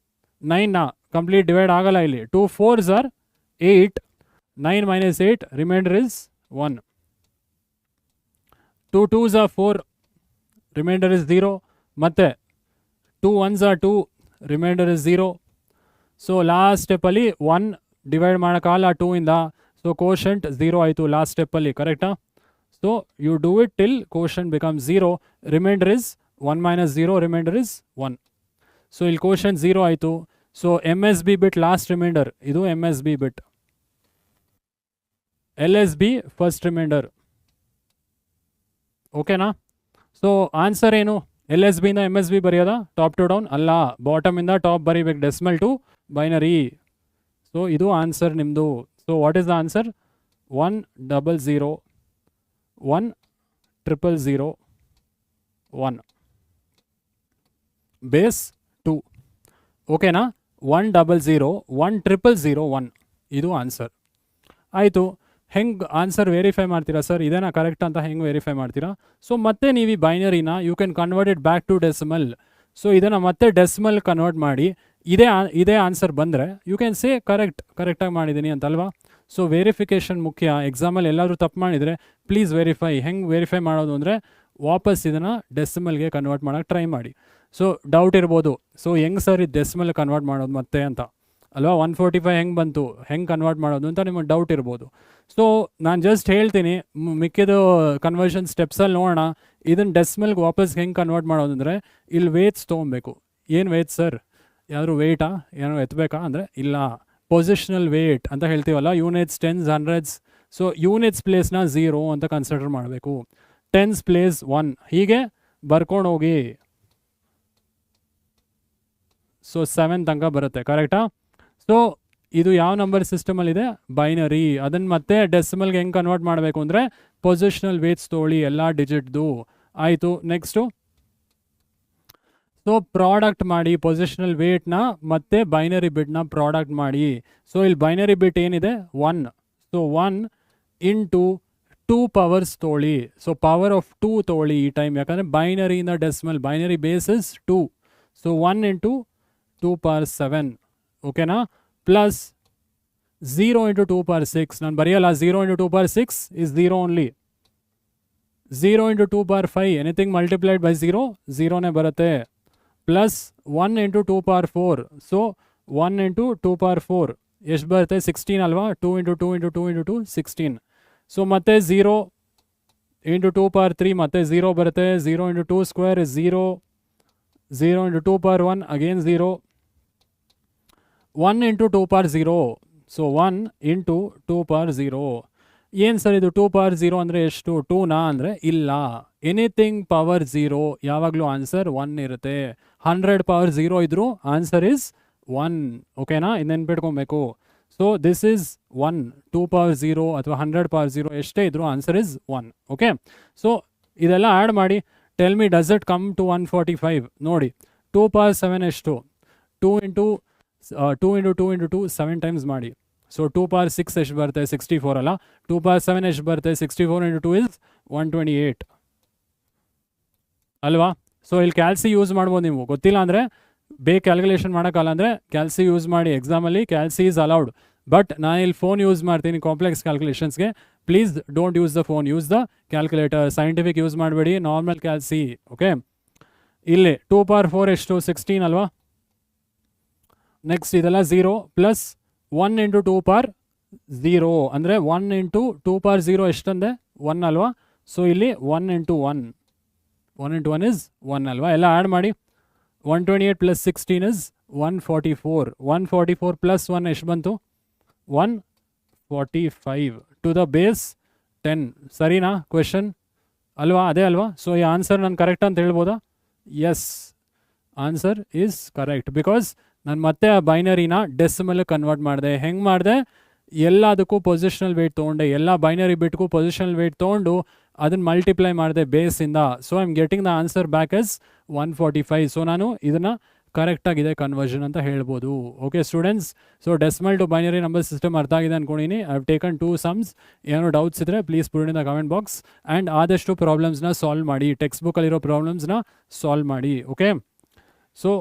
Speaker 1: 9ನ ಕಂಪ್ಲೀಟ್ ಡಿವೈಡ್ ಆಗಲ್ಲ ಇಲ್ಲಿ, 2 4s are 8, 9 minus 8, reminder is 1. 2 2s are 4, reminder is 0. ಮತ್ತೆ 2 1s are 2, reminder is 0. So last ಸ್ಟೆಪ್ಪಲ್ಲಿ 1 ಡಿವೈಡ್ ಮಾಡೋಕ್ಕಾಗಲ್ಲ 2 ಇಂದ, ಸೊ ಕೋಶಂಟ್ 0 ಆಯಿತು ಲಾಸ್ಟ್ ಸ್ಟೆಪ್ಪಲ್ಲಿ, ಕರೆಕ್ಟಾ? So you do it till quotient become 0, reminder is 1 minus 0, reminder is 1. So ಇಲ್ಲಿ quotient 0 ಆಯಿತು. So M S B bit last reminder, ಇದು M S B bit, L S B first reminder. ಓಕೆನಾ? So answer ಏನು? L S ಬಿಯಿಂದ M S B ಬರೆಯೋದಾ top to down? ಅಲ್ಲ, ಬಾಟಮಿಂದ top ಬರೀಬೇಕು, ಡೆಸಿಮಲ್ ಟು ಬೈನರಿ. ಸೊ ಇದು answer ನಿಮ್ಮದು. So what is the answer? 100 100 1 base 2. ಓಕೆನಾ? 100 100 1, ಇದು ಆನ್ಸರ್ ಆಯಿತು. ಹೆಂಗೆ ಆನ್ಸರ್ ವೆರಿಫೈ ಮಾಡ್ತೀರಾ ಸರ್, ಇದೇನಾ ಕರೆಕ್ಟ್ ಅಂತ ಹೆಂಗೆ ವೆರಿಫೈ ಮಾಡ್ತೀರಾ? ಸೊ ಮತ್ತೆ ನೀವು ಈ ಬೈನರಿನ you can convert it back to decimal. So ಇದನ್ನು ಮತ್ತೆ ಡೆಸಿಮಲ್ ಕನ್ವರ್ಟ್ ಮಾಡಿ ಇದೇ ಆನ್ಸರ್ ಬಂದರೆ ಯು ಕ್ಯಾನ್ ಸೇ ಕರೆಕ್ಟಾಗಿ ಮಾಡಿದ್ದೀನಿ ಅಂತಲ್ವಾ? ಸೊ ವೆರಿಫಿಕೇಷನ್ ಮುಖ್ಯ. ಎಕ್ಸಾಮಲ್ಲಿ ಎಲ್ಲಾದರೂ ತಪ್ಪು ಮಾಡಿದರೆ ಪ್ಲೀಸ್ ವೆರಿಫೈ. ಹೆಂಗೆ ವೆರಿಫೈ ಮಾಡೋದು ಅಂದರೆ ವಾಪಸ್ ಇದನ್ನು ಡೆಸಿಮಲ್ಗೆ ಕನ್ವರ್ಟ್ ಮಾಡೋಕ್ಕೆ ಟ್ರೈ ಮಾಡಿ. ಸೊ ಡೌಟ್ ಇರ್ಬೋದು, ಸೊ ಹೆಂಗೆ ಸರ್ ಇದು ಡೆಸಿಮಲ್ ಕನ್ವರ್ಟ್ ಮಾಡೋದು ಮತ್ತೆ ಅಂತ ಅಲ್ವಾ, 145 ಹೆಂಗೆ ಬಂತು, ಹೆಂಗೆ ಕನ್ವರ್ಟ್ ಮಾಡೋದು ಅಂತ ನಿಮಗೆ ಡೌಟ್ ಇರ್ಬೋದು. ಸೊ ನಾನು ಜಸ್ಟ್ ಹೇಳ್ತೀನಿ, ಮಿಕ್ಕಿದ ಕನ್ವರ್ಷನ್ ಸ್ಟೆಪ್ಸಲ್ಲಿ ನೋಡೋಣ. ಇದನ್ನು ಡೆಸಿಮಲ್ಗೆ ವಾಪಸ್ ಹೆಂಗೆ ಕನ್ವರ್ಟ್ ಮಾಡೋದು ಅಂದರೆ ಇಲ್ಲಿ ವೇಟ್ಸ್ ತೊಗೊಬೇಕು. ಏನು ವೇಟ್ ಸರ್, ಯಾರು ವೇಟಾ ಏನೋ ಎತ್ತಬೇಕಾ ಅಂದರೆ ಇಲ್ಲ, ಪೊಸಿಷನಲ್ ವೇಟ್ ಅಂತ ಹೇಳ್ತೀವಲ್ಲ, units 10s 100s. So units ಪ್ಲೇಸ್ನ 0 ಅಂತ ಕನ್ಸಿಡರ್ ಮಾಡಬೇಕು, 10s ಪ್ಲೇಸ್ 1, ಹೀಗೆ ಬರ್ಕೊಂಡು ಹೋಗಿ. ಸೊ 7 ತನಕ ಬರುತ್ತೆ, ಕರೆಕ್ಟಾ? ಸೊ ಇದು ಯಾವ ನಂಬರ್ ಸಿಸ್ಟಮಲ್ಲಿದೆ? ಬೈನರಿ. ಅದನ್ನು ಮತ್ತೆ ಡೆಸಿಮಲ್ಗೆ ಹೆಂಗೆ ಕನ್ವರ್ಟ್ ಮಾಡಬೇಕು ಅಂದರೆ ಪೊಸಿಷನಲ್ ವೇಟ್ಸ್ ತೊಗೊಳ್ಳಿ ಎಲ್ಲ ಡಿಜಿಟ್ದು. ಆಯಿತು, ನೆಕ್ಸ್ಟು ಸೊ ಪ್ರಾಡಕ್ಟ್ ಮಾಡಿ ಪೊಸಿಷನಲ್ ವೇಟ್ನ ಮತ್ತು ಬೈನರಿ ಬಿಟ್ನ ಪ್ರಾಡಕ್ಟ್ ಮಾಡಿ. ಸೊ ಇಲ್ಲಿ ಬೈನರಿ ಬಿಟ್ ಏನಿದೆ 1, ಸೊ 1 ಇಂಟು 2 ಪವರ್ಸ್ ತೊಗೊಳ್ಳಿ. ಸೊ ಪವರ್ ಆಫ್ 2 ತೊಗೊಳ್ಳಿ ಈ ಟೈಮ್, ಯಾಕಂದರೆ ಬೈನರಿಯಿಂದ decimal, binary base is 2. So 1 into 2 power 7, ಓಕೆನಾ? ಪ್ಲಸ್ 0 ಇಂಟು 2 power 6, ನಾನು ಬರೆಯಲ್ಲ, 0 into 2 power 6 is 0 only. 0 into 2 power 5, anything multiplied by 0 0ನೇ ಬರುತ್ತೆ. Plus 1 into 2 power 4, so 1 into 2 power 4 ಎಷ್ಟು ಬರುತ್ತೆ? 16 ಅಲ್ವಾ? 2 ಇಂಟು 2 ಇಂಟು 2 ಇಂಟು 2 16. ಸೊ ಮತ್ತೆ 0 ಇಂಟು 2 power 3 ಮತ್ತೆ 0 ಬರುತ್ತೆ. 0 into 2 square is 0. 0 into 2 power 1, again 0. 1 into 2 power 0. So 1 into 2 power 0. ಏನು sir ಇದು 2 power 0 ಅಂದರೆ ಎಷ್ಟು? 2ನಾ ಅಂದರೆ ಇಲ್ಲ, ಎನಿಥಿಂಗ್ ಪವರ್ 0 ಯಾವಾಗಲೂ ಆನ್ಸರ್ 1 ಇರುತ್ತೆ. 100 power 0 ಇದ್ರೂ ಆನ್ಸರ್ ಇಸ್ 1. ಓಕೆನಾ? ನೆನ್ಪಿಟ್ಕೊಬೇಕು. So this is 1. 2 power 0 ಅಥವಾ 100 power 0 ಎಷ್ಟೇ ಇದ್ರೂ ಆನ್ಸರ್ ಇಸ್ 1. ಓಕೆ, ಸೊ ಇದೆಲ್ಲ ಆ್ಯಡ್ ಮಾಡಿ. Tell me, does it come to 145? ನೋಡಿ, 2 power 7 ಎಷ್ಟು? 2 ಇಂಟು 2 ಇಂಟು 2 ಇಂಟು 2 7 ಟೈಮ್ಸ್ ಮಾಡಿ. ಸೊ 2 power 6 ಎಷ್ಟು ಬರುತ್ತೆ? 64 ಅಲ್ಲ. 2 power 7 ಎಷ್ಟು ಬರುತ್ತೆ? 64 ಇಂಟು 2 ಇಸ್ 128 ಅಲ್ವಾ? ಸೊ ಇಲ್ಲಿ ಕ್ಯಾಲ್ಸಿ ಯೂಸ್ ಮಾಡ್ಬೋದು ನೀವು. ಗೊತ್ತಿಲ್ಲ ಅಂದರೆ ಬೇಗ ಕ್ಯಾಲ್ಕುಲೇಷನ್ ಮಾಡೋಕ್ಕಲ್ಲ ಅಂದರೆ ಕ್ಯಾಲ್ಸಿ ಯೂಸ್ ಮಾಡಿ. ಎಕ್ಸಾಮಲ್ಲಿ ಕ್ಯಾಲ್ಸಿ ಈಸ್ ಅಲೌಡ್, ಬಟ್ ನಾನು ಇಲ್ಲಿ ಫೋನ್ ಯೂಸ್ ಮಾಡ್ತೀನಿ ಕಾಂಪ್ಲೆಕ್ಸ್ ಕ್ಯಾಲ್ಕುಲೇಷನ್ಸ್ಗೆ. Please don't use the phone, use the calculator. Scientific use ಮಾಡಬೇಡಿ, ನಾರ್ಮಲ್ ಕ್ಯಾಲ್ಸಿ. ಓಕೆ, ಇಲ್ಲಿ 2 power 4 ಎಷ್ಟು? 16 ಅಲ್ವಾ? ನೆಕ್ಸ್ಟ್ ಇದೆಲ್ಲ 0 ಪ್ಲಸ್ 1 ಇಂಟು 2 power 0 ಅಂದರೆ 1 ಇಂಟು 2 power 0 ಎಷ್ಟಂದೆ? 1 ಅಲ್ವಾ? ಸೊ ಇಲ್ಲಿ 1 ಇಂಟು 1, 1 ಇಂಟು 1 ಇಸ್ 1 ಅಲ್ವಾ? ಎಲ್ಲ ಆ್ಯಡ್ ಮಾಡಿ. 128 ಪ್ಲಸ್ 16 ಇಸ್ 144. 144 ಪ್ಲಸ್ 1 ಎಷ್ಟು ಬಂತು? 145 ಟು ದ ಬೇಸ್ 10. ಸರಿನಾ ಕ್ವೆಶನ್? ಅಲ್ವಾ, ಅದೇ ಅಲ್ವಾ? ಸೊ ಈ ಆನ್ಸರ್ ನಾನು ಕರೆಕ್ಟ್ ಅಂತ ಹೇಳ್ಬೋದಾ? Yes, answer is correct. Because ನಾನು ಮತ್ತೆ ಆ ಬೈನರಿನ ಡೆಸಿಮಲ್ ಕನ್ವರ್ಟ್ ಮಾಡಿದೆ. ಹೆಂಗೆ ಮಾಡಿದೆ? ಎಲ್ಲದಕ್ಕೂ ಪೊಸಿಷನಲ್ ವೇಟ್ ತೊಗೊಂಡೆ, ಎಲ್ಲ ಬೈನರಿ ಬಿಟ್ಗೂ ಪೊಸಿಷನಲ್ ವೇಟ್ ತೊಗೊಂಡು ಅದನ್ನು ಮಲ್ಟಿಪ್ಲೈ ಮಾಡಿದೆ ಬೇಸಿಂದ. So I am getting the answer back as 145. So ನಾನು ಇದನ್ನು ಕರೆಕ್ಟಾಗಿದೆ ಕನ್ವರ್ಷನ್ ಅಂತ ಹೇಳ್ಬೋದು. Okay students, so decimal to binary number system ಅರ್ಥ ಆಗಿದೆ ಅಂದ್ಕೊಂಡಿನಿ. I have taken 2 sums. ಏನೋ ಡೌಟ್ಸ್ ಇದ್ದರೆ please put in the comment box. And ಆದಷ್ಟು ಪ್ರಾಬ್ಲಮ್ಸ್ನ ಸಾಲ್ವ್ ಮಾಡಿ, ಟೆಕ್ಸ್ಟ್ ಬುಕ್ಕಲ್ಲಿರೋ ಪ್ರಾಬ್ಲಮ್ಸ್ನ ಸಾಲ್ವ್ ಮಾಡಿ. ಓಕೆ, ಸೊ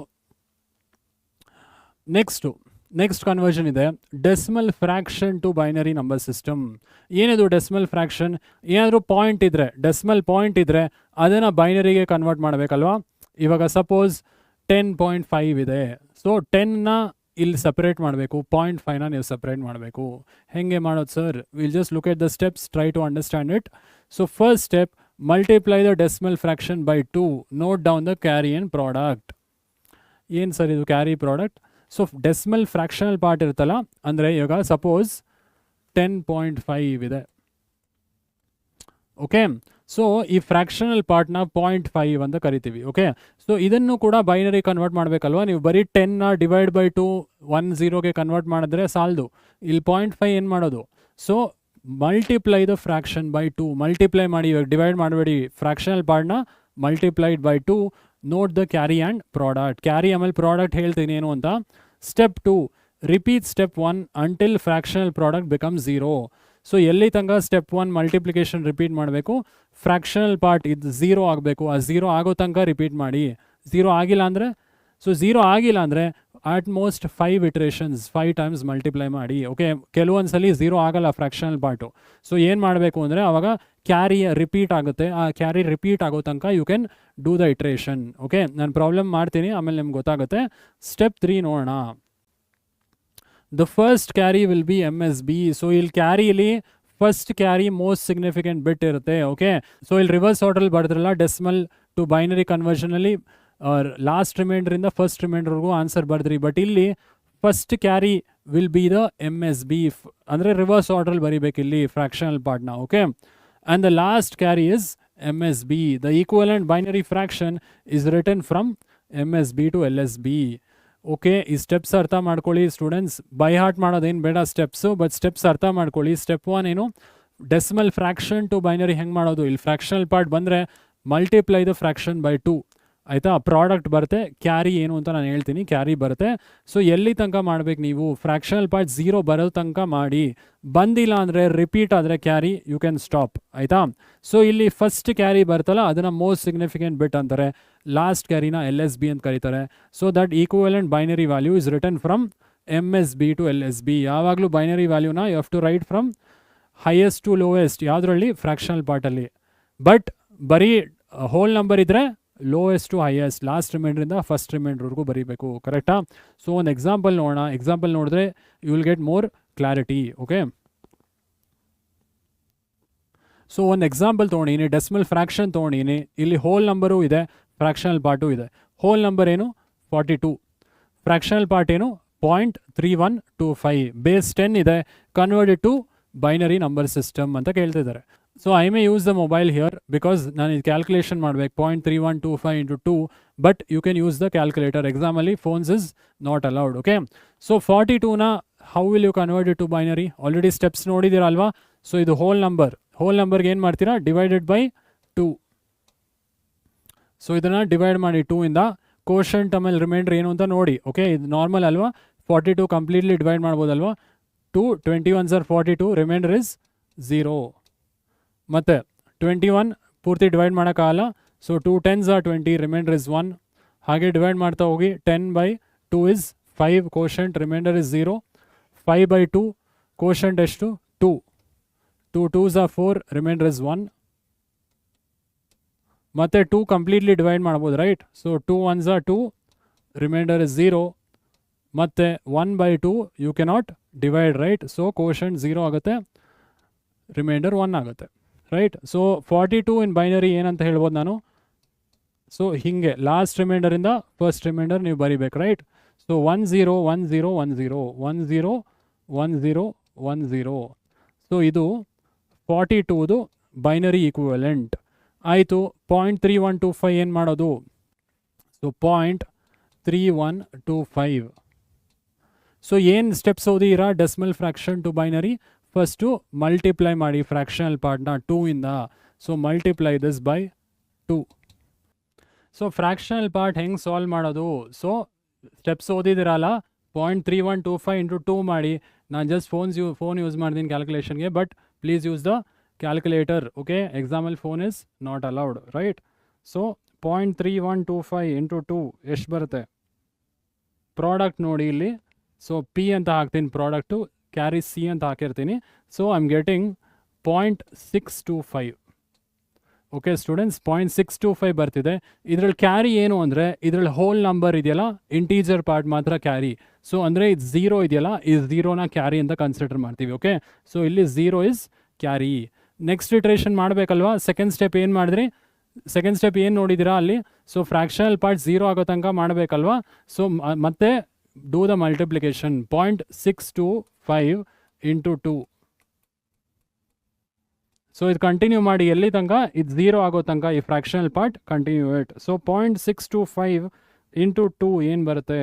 Speaker 1: ನೆಕ್ಸ್ಟ್ ಕನ್ವರ್ಷನ್ ಇದೆ decimal fraction to binary number system. ಏನಿದು ಡೆಸಿಮಲ್ ಫ್ರ್ಯಾಕ್ಷನ್? ಏನಾದರೂ ಪಾಯಿಂಟ್ ಇದ್ದರೆ, ಡೆಸಿಮಲ್ ಪಾಯಿಂಟ್ ಇದ್ದರೆ ಅದನ್ನು ಬೈನರಿಗೆ ಕನ್ವರ್ಟ್ ಮಾಡಬೇಕಲ್ವಾ? ಇವಾಗ ಸಪೋಸ್ 10.5 ಇದೆ. ಸೊ 10ನ ಇಲ್ಲಿ ಸಪ್ರೇಟ್ ಮಾಡಬೇಕು, 0.5ನ ನೀವು ಸಪ್ರೇಟ್ ಮಾಡಬೇಕು. ಹೆಂಗೆ ಮಾಡೋದು sir? Will just look at the steps, try to understand it. So first step, multiply the decimal fraction by 2, note down the carry and product. ಏನು ಸರ್ ಇದು carry product? So decimal fractional part ಇರುತ್ತಲ್ಲ, ಅಂದರೆ ಇವಾಗ suppose 10.5 ಇದೆ. Okay, so ಈ fractional ಪಾರ್ಟ್ನ 0.5 ಅಂತ ಕರಿತೀವಿ. ಓಕೆ, ಸೊ ಇದನ್ನು ಕೂಡ ಬೈನರಿ ಕನ್ವರ್ಟ್ ಮಾಡಬೇಕಲ್ವ? ನೀವು ಬರೀ 10ನ ಡಿವೈಡ್ ಬೈ 2 10ಗೆ ಕನ್ವರ್ಟ್ ಮಾಡಿದ್ರೆ ಸಾಲದು. ಇಲ್ಲಿ 0.5 ಏನು ಮಾಡೋದು? So multiply the fraction by 2, multiply ಮಾಡಿ. ಇವಾಗ ಡಿವೈಡ್ ಮಾಡಬೇಡಿ, ಫ್ರ್ಯಾಕ್ಷನಲ್ ಪಾರ್ಟ್ನ multiplied by 2, note the carry and product. Carry ಆಮೇಲೆ ಪ್ರಾಡಕ್ಟ್ ಹೇಳ್ತೀನಿ ಏನು ಅಂತ. Step 2, repeat step 1 until fractional product become 0. So ಎಲ್ಲಿ ತನಕ ಸ್ಟೆಪ್ 1 ಮಲ್ಟಿಪ್ಲಿಕೇಶನ್ ರಿಪೀಟ್ ಮಾಡಬೇಕು, ಫ್ರ್ಯಾಕ್ಷನಲ್ ಪಾರ್ಟ್ ಇದು 0 ಆಗಬೇಕು. ಆ 0 ಆಗೋ ತನಕ ರಿಪೀಟ್ ಮಾಡಿ. 0 ಆಗಿಲ್ಲ ಅಂದರೆ, ಸೊ 0 ಆಗಿಲ್ಲ ಅಂದರೆ ಅಟ್ ಮೋಸ್ಟ್ 5 ಇಟ್ರೇಷನ್ಸ್, 5 ಟೈಮ್ಸ್ ಮಲ್ಟಿಪ್ಲೈ ಮಾಡಿ. ಓಕೆ, ಕೆಲವೊಂದ್ಸಲಿ 0 ಆಗಲ್ಲ ಫ್ರ್ಯಾಕ್ಷನಲ್ ಪಾರ್ಟು. ಸೊ ಏನು ಮಾಡಬೇಕು ಅಂದರೆ ಆವಾಗ ಕ್ಯಾರಿ ರಿಪೀಟ್ ಆಗುತ್ತೆ. ಆ ಕ್ಯಾರಿ ರಿಪೀಟ್ ಆಗೋ ತನಕ you can do the iteration. Okay, ನಾನು ಪ್ರಾಬ್ಲಮ್ ಮಾಡ್ತೀನಿ, ಆಮೇಲೆ ನಿಮ್ಗೆ ಗೊತ್ತಾಗುತ್ತೆ. ಸ್ಟೆಪ್ 3 ನೋಡೋಣ. The first carry will be MSB. So ಇಲ್ಲಿ ಕ್ಯಾರಿಲಿ first carry most significant bit ಇರುತ್ತೆ. ಓಕೆ, ಸೊ ಇಲ್ಲಿ ರಿವರ್ಸ್ ಆರ್ಡರ್ ಬರೆದ್ರಲ್ಲ ಡೆಸಿಮಲ್ ಟು ಬೈನರಿ ಕನ್ವರ್ಷನಲ್ಲಿ ಲಾಸ್ಟ್ ರಿಮೈಂಡ್ರಿಂದ ಫಸ್ಟ್ ರಿಮೈಂಡರ್ವರೆಗೂ ಆನ್ಸರ್ ಬರೆದ್ರಿ. ಬಟ್ ಇಲ್ಲಿ first carry will be the MSB, ಅಂದರೆ ರಿವರ್ಸ್ ಆರ್ಡರ್ ಬರೀಬೇಕು ಇಲ್ಲಿ ಫ್ರ್ಯಾಕ್ಷನಲ್ ಪಾರ್ಟ್ನ. Okay, and the last carry is MSB. The equivalent binary fraction is written from MSB to LSB. Okay, ಈ steps ಅರ್ಥ ಮಾಡ್ಕೊಳ್ಳಿ ಸ್ಟೂಡೆಂಟ್ಸ್. ಬೈ ಹಾರ್ಟ್ ಮಾಡೋದೇನು ಬೇಡ steps, but steps ಅರ್ಥ ಮಾಡ್ಕೊಳ್ಳಿ. ಸ್ಟೆಪ್ 1 ಏನು? ಡೆಸಿಮಲ್ ಫ್ರ್ಯಾಕ್ಷನ್ ಟು ಬೈನರಿ ಹೆಂಗೆ ಮಾಡೋದು? ಇಲ್ಲಿ ಫ್ರ್ಯಾಕ್ಷನಲ್ ಪಾರ್ಟ್ ಬಂದರೆ ಮಲ್ಟಿಪ್ಲೈ ದ ಫ್ರ್ಯಾಕ್ಷನ್ ಬೈ 2, ಆಯಿತಾ? ಪ್ರಾಡಕ್ಟ್ ಬರುತ್ತೆ, ಕ್ಯಾರಿ ಏನು ಅಂತ ನಾನು ಹೇಳ್ತೀನಿ, ಕ್ಯಾರಿ ಬರುತ್ತೆ. ಸೊ ಎಲ್ಲಿ ತನಕ ಮಾಡಬೇಕು ನೀವು? ಫ್ರ್ಯಾಕ್ಷನಲ್ ಪಾರ್ಟ್ 0 ಬರೋ ತನಕ ಮಾಡಿ. ಬಂದಿಲ್ಲ ಅಂದರೆ ರಿಪೀಟ್ ಆದರೆ ಕ್ಯಾರಿ ಯು ಕ್ಯಾನ್ ಸ್ಟಾಪ್, ಆಯಿತಾ? ಸೊ ಇಲ್ಲಿ ಫಸ್ಟ್ ಕ್ಯಾರಿ ಬರ್ತಲ್ಲ ಅದನ್ನು ಮೋಸ್ಟ್ ಸಿಗ್ನಿಫಿಕೆಂಟ್ ಬಿಟ್ ಅಂತಾರೆ, ಲಾಸ್ಟ್ ಕ್ಯಾರಿನ LSB ಅಂತ ಕರೀತಾರೆ. So that equivalent binary value is written from MSB to LSB. ಯಾವಾಗಲೂ ಬೈನರಿ ವ್ಯಾಲ್ಯೂನ you have to write from highest to lowest. ಯಾವುದರಲ್ಲಿ? ಫ್ರ್ಯಾಕ್ಷನಲ್ ಪಾರ್ಟಲ್ಲಿ. ಬಟ್ ಬರೀ ಹೋಲ್ ನಂಬರ್ ಇದ್ದರೆ ಲೋಯೆಸ್ಟ್ ಟು ಹೈಯೆಸ್ಟ್, ಲಾಸ್ಟ್ ರಿಮೈಂಡ್ರಿಂದ ಫಸ್ಟ್ ರಿಮೈಂಡ್ವರೆಗೂ ಬರೀಬೇಕು. ಕರೆಕ್ಟಾ? ಸೊ ಒಂದು ಎಕ್ಸಾಂಪಲ್ ನೋಡೋಣ. ಎಕ್ಸಾಂಪಲ್ ನೋಡಿದ್ರೆ you will get more clarity. Okay, so ಒಂದು ಎಕ್ಸಾಂಪಲ್ ತೊಗೊಂಡಿನಿ, ಡೆಸಿಮಲ್ ಫ್ರ್ಯಾಕ್ಷನ್ ತೊಗೊಂಡಿನಿ. ಇಲ್ಲಿ ಹೋಲ್ ನಂಬರು ಇದೆ, ಫ್ರ್ಯಾಕ್ಷನಲ್ ಪಾರ್ಟು ಇದೆ. ಹೋಲ್ ನಂಬರ್ ಏನು? 42. ಫ್ರ್ಯಾಕ್ಷನಲ್ ಪಾರ್ಟ್ ಏನು? 0.3125. ಬೇಸ್ 10 ಇದೆ. Converted to binary number system ಅಂತ ಕೇಳ್ತಿದ್ದಾರೆ. So I may use the mobile here because ನಾನು ಇದು ಕ್ಯಾಲ್ಕುಲೇಷನ್ ಮಾಡಬೇಕು. 0.3125 into 2, but you can use the calculator. ಎಕ್ಸಾಮಲ್ಲಿ phones is not allowed. Okay, so 42ನ how will you convert it to binary? Already steps ನೋಡಿದ್ದೀರಲ್ವಾ? ಸೊ ಇದು whole ನಂಬರ್ಗೆ ಏನು ಮಾಡ್ತೀರಾ? Divided by 2. ಸೊ ಇದನ್ನು ಡಿವೈಡ್ ಮಾಡಿ 2 ಇಂದ. ಕೋಶಂಟ್ ಆಮೇಲೆ ರಿಮೈಂಡರ್ ಏನು ಅಂತ ನೋಡಿ. ಓಕೆ, ಇದು ನಾರ್ಮಲ್ ಅಲ್ವಾ? 42 ಕಂಪ್ಲೀಟ್ಲಿ ಡಿವೈಡ್ ಮಾಡ್ಬೋದಲ್ವಾ? 2 21s are 42, ರಿಮೈಂಡರ್ ಇಸ್ 0. ಮತ್ತು 21 ಪೂರ್ತಿ ಡಿವೈಡ್ ಮಾಡೋಕ್ಕಾಗಲ್ಲ. So 2 10s are 20, reminder is 1. ಹಾಗೆ ಡಿವೈಡ್ ಮಾಡ್ತಾ ಹೋಗಿ. 10 by 2 is 5, quotient reminder is 0. 5 by 2 quotient ಎಷ್ಟು? 2. 2 2s are 4, ರಿಮೈಂಡರ್ ಇಸ್ 1. ಮತ್ತು 2 ಕಂಪ್ಲೀಟ್ಲಿ ಡಿವೈಡ್ ಮಾಡ್ಬೋದು, right? So 2 1s are 2, reminder is 0. ಮತ್ತು 1 by 2 you cannot divide, right? So quotient 0 ಆಗುತ್ತೆ, reminder 1 ಆಗುತ್ತೆ, right? So 42 ಇನ್ binary ಏನಂತ ಹೇಳ್ಬೋದು ನಾನು? ಸೊ ಹೀಗೆ ಲಾಸ್ಟ್ ರಿಮೈಂಡರಿಂದ ಫಸ್ಟ್ ರಿಮೈಂಡರ್ ನೀವು ಬರಿಬೇಕು, ರೈಟ್? ಸೊ 1 0 1 0 1 0 1 0 1 0 1 0. ಸೊ ಇದು 42ದು ಬೈನರಿ ಈಕ್ವಿವೆಲೆಂಟ್. ಆಯಿತು. 0.3125 ಏನು ಮಾಡೋದು? ಸೊ 0.3125. ಸೊ ಏನು ಸ್ಟೆಪ್ಸ್ ಓದಿರಾ decimal fraction to binary? First multiply ಮಾಡಿ ಫ್ರ್ಯಾಕ್ಷನಲ್ ಪಾರ್ಟ್ನ 2 ಇಂದ. So multiply this by 2. So fractional part ಹೆಂಗೆ ಸಾಲ್ವ್ ಮಾಡೋದು? ಸೊ ಸ್ಟೆಪ್ಸ್ ಓದಿದಿರಲ್ಲ, 0.3125 ಇಂಟು 2 ಮಾಡಿ. ನಾನು ಜಸ್ಟ್ ಫೋನ್ ಯೂಸ್ ಮಾಡ್ತೀನಿ ಕ್ಯಾಲ್ಕುಲೇಷನ್ಗೆ, but please use the calculator. Okay, ಎಕ್ಸಾಮಲ್ಲಿ phone is not allowed, right? So 0.3125 into 2 ಎಷ್ಟು ಬರುತ್ತೆ? ಪ್ರಾಡಕ್ಟ್ ನೋಡಿ ಇಲ್ಲಿ. ಸೊ ಪಿ ಅಂತ ಹಾಕ್ತೀನಿ, ಪ್ರಾಡಕ್ಟು ಕ್ಯಾರಿ ಸಿ ಅಂತ ಹಾಕಿರ್ತೀನಿ. So I am getting 0.625. Okay students, 0.625 ಬರ್ತಿದೆ. ಇದರಲ್ಲಿ ಕ್ಯಾರಿ ಏನು ಅಂದರೆ, ಇದರಲ್ಲಿ ಹೋಲ್ ನಂಬರ್ ಇದೆಯಲ್ಲ, ಇಂಟೀಜರ್ ಪಾರ್ಟ್ ಮಾತ್ರ ಕ್ಯಾರಿ. ಸೊ ಅಂದರೆ ಇದು 0 ಇದೆಯಲ್ಲ, ಈ 0ನ ಕ್ಯಾರಿ ಅಂತ ಕನ್ಸಿಡರ್ ಮಾಡ್ತೀವಿ. ಓಕೆ, ಸೊ ಇಲ್ಲಿ 0 ಇಸ್ ಕ್ಯಾರಿ. ನೆಕ್ಸ್ಟ್ ಇಟ್ರೇಷನ್ ಮಾಡಬೇಕಲ್ವಾ? ಸೆಕೆಂಡ್ ಸ್ಟೆಪ್ ಏನು ಮಾಡಿದ್ರಿ? ಸೆಕೆಂಡ್ ಸ್ಟೆಪ್ ಏನು ನೋಡಿದ್ದೀರಾ ಅಲ್ಲಿ? ಸೊ ಫ್ರ್ಯಾಕ್ಷನಲ್ ಪಾರ್ಟ್ 0 ಆಗೋ ತನಕ ಮಾಡಬೇಕಲ್ವಾ? ಸೊ ಮತ್ತೆ do the multiplication 0.625 into 2. So ಇದು ಕಂಟಿನ್ಯೂ ಮಾಡಿ ಎಲ್ಲಿ ತನಕ? ಇದು 0 ಆಗೋ ತನಕ ಈ fractional part continue it. So 0.625 into 2 ಏನು ಬರುತ್ತೆ?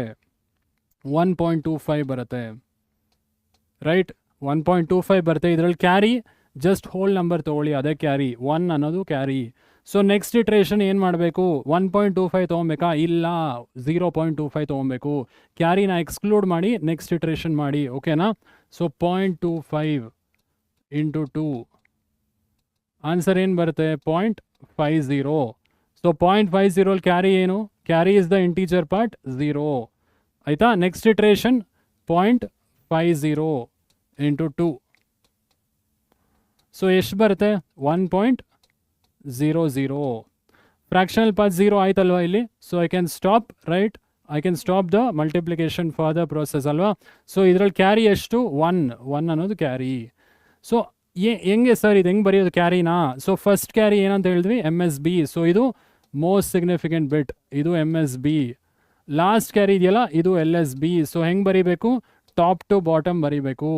Speaker 1: 1.25 ಬರುತ್ತೆ, ರೈಟ್? 1.25 ಬರುತ್ತೆ. ಇದರಲ್ಲಿ ಕ್ಯಾರಿ ಜಸ್ಟ್ ಹೋಲ್ ನಂಬರ್ ತೊಗೊಳ್ಳಿ, ಅದೇ ಕ್ಯಾರಿ, 1 ಅನ್ನೋದು ಕ್ಯಾರಿ. ಸೊ ನೆಕ್ಸ್ಟ್ ಇಟ್ರೇಷನ್ ಏನು ಮಾಡಬೇಕು? 1.25 ತೊಗೊಬೇಕಾ? ಇಲ್ಲ, 0.25 ತೊಗೊಬೇಕು. ಕ್ಯಾರಿನ ಎಕ್ಸ್ಕ್ಲೂಡ್ ಮಾಡಿ ನೆಕ್ಸ್ಟ್ ಇಟ್ರೇಷನ್ ಮಾಡಿ. ಓಕೆನಾ? ಸೊ 0.25 ಇಂಟು 2 ಆನ್ಸರ್ ಏನು ಬರುತ್ತೆ? 0.50. ಸೊ 0.50 ಕ್ಯಾರಿ ಏನು? Carry is the integer part 0. ಆಯಿತಾ? Next iteration 0.50 into 2. ಸೊ ಎಷ್ಟು ಬರುತ್ತೆ? 1.00. ಫ್ರ್ಯಾಕ್ಷನಲ್ ಪಾರ್ಟ್ 0 ಆಯ್ತಲ್ವಾ ಇಲ್ಲಿ? So I can stop, right? I can stop the multiplication for the process ಅಲ್ವಾ? ಸೊ ಇದರಲ್ಲಿ ಕ್ಯಾರಿ ಎಷ್ಟು? 1 ಅನ್ನೋದು ಕ್ಯಾರಿ. ಸೊ ಹೆಂಗೆ ಸರ್ ಇದು ಹೆಂಗೆ ಬರೆಯೋದು ಕ್ಯಾರಿನಾ? ಸೊ ಫಸ್ಟ್ ಕ್ಯಾರಿ ಏನಂತ ಹೇಳಿದ್ವಿ? MSB. ಸೊ ಇದು ಮೋಸ್ಟ್ ಸಿಗ್ನಿಫಿಕೆಂಟ್ ಬಿಟ್, ಇದು MSB. ಲಾಸ್ಟ್ ಕ್ಯಾರಿ ಇದೆಯಲ್ಲ, ಇದು LSB. ಸೊ ಹೆಂಗೆ ಬರೀಬೇಕು? ಟಾಪ್ ಟು ಬಾಟಮ್ ಬರೀಬೇಕು.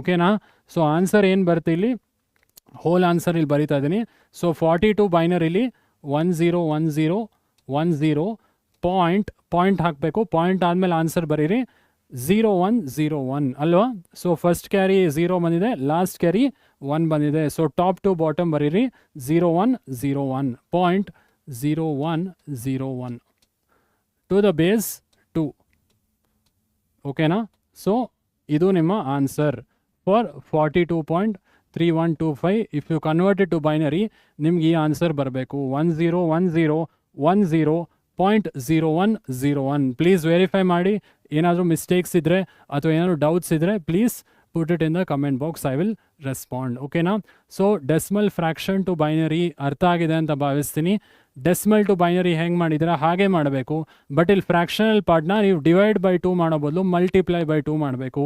Speaker 1: ಓಕೆನಾ? ಸೊ ಆನ್ಸರ್ ಏನು ಬರುತ್ತೆ ಇಲ್ಲಿ? ಹೋಲ್ ಆನ್ಸರ್ ಇಲ್ಲಿ ಬರೀತಾ ಇದ್ದೀನಿ. ಸೊ 42 ಬೈನರಿಲಿ 101010 ಪಾಯಿಂಟ್ ಹಾಕಬೇಕು. ಪಾಯಿಂಟ್ ಆದಮೇಲೆ ಆನ್ಸರ್ ಬರೀರಿ 0101 ಅಲ್ವಾ? ಸೊ ಫಸ್ಟ್ ಕ್ಯಾರಿ 0 ಬಂದಿದೆ, ಲಾಸ್ಟ್ ಕ್ಯಾರಿ 1 ಬಂದಿದೆ. ಸೊ ಟಾಪ್ ಟು ಬಾಟಮ್ ಬರೀರಿ 0101, 0.0101 ಟು ದ ಬೇಸ್ 2. ಓಕೆನಾ? ಸೊ ಇದು ನಿಮ್ಮ answer for 42.3125. If you convert it to binary, ನಿಮ್ಗೆ ಈ ಆನ್ಸರ್ ಬರಬೇಕು 101010.0101. ಪ್ಲೀಸ್ ವೆರಿಫೈ ಮಾಡಿ. ಏನಾದರೂ ಮಿಸ್ಟೇಕ್ಸ್ ಇದ್ದರೆ ಅಥವಾ ಏನಾದರೂ ಡೌಟ್ಸ್ ಇದ್ದರೆ please put it in the comment box. I will respond. ಓಕೆನಾ? So decimal fraction to binary ಅರ್ಥ ಆಗಿದೆ ಅಂತ ಭಾವಿಸ್ತೀನಿ. ಡೆಸಿಮಲ್ ಟು ಬೈನರಿ ಹೆಂಗೆ ಮಾಡಿದ್ದೀರಾ ಹಾಗೆ ಮಾಡಬೇಕು. ಬಟ್ ಇಲ್ಲಿ ಫ್ರ್ಯಾಕ್ಷನಲ್ ಪಾರ್ಟ್ನ ನೀವು ಡಿವೈಡ್ ಬೈ 2 ಮಾಡೋ ಬದಲು ಮಲ್ಟಿಪ್ಲೈ ಬೈ 2 ಮಾಡಬೇಕು.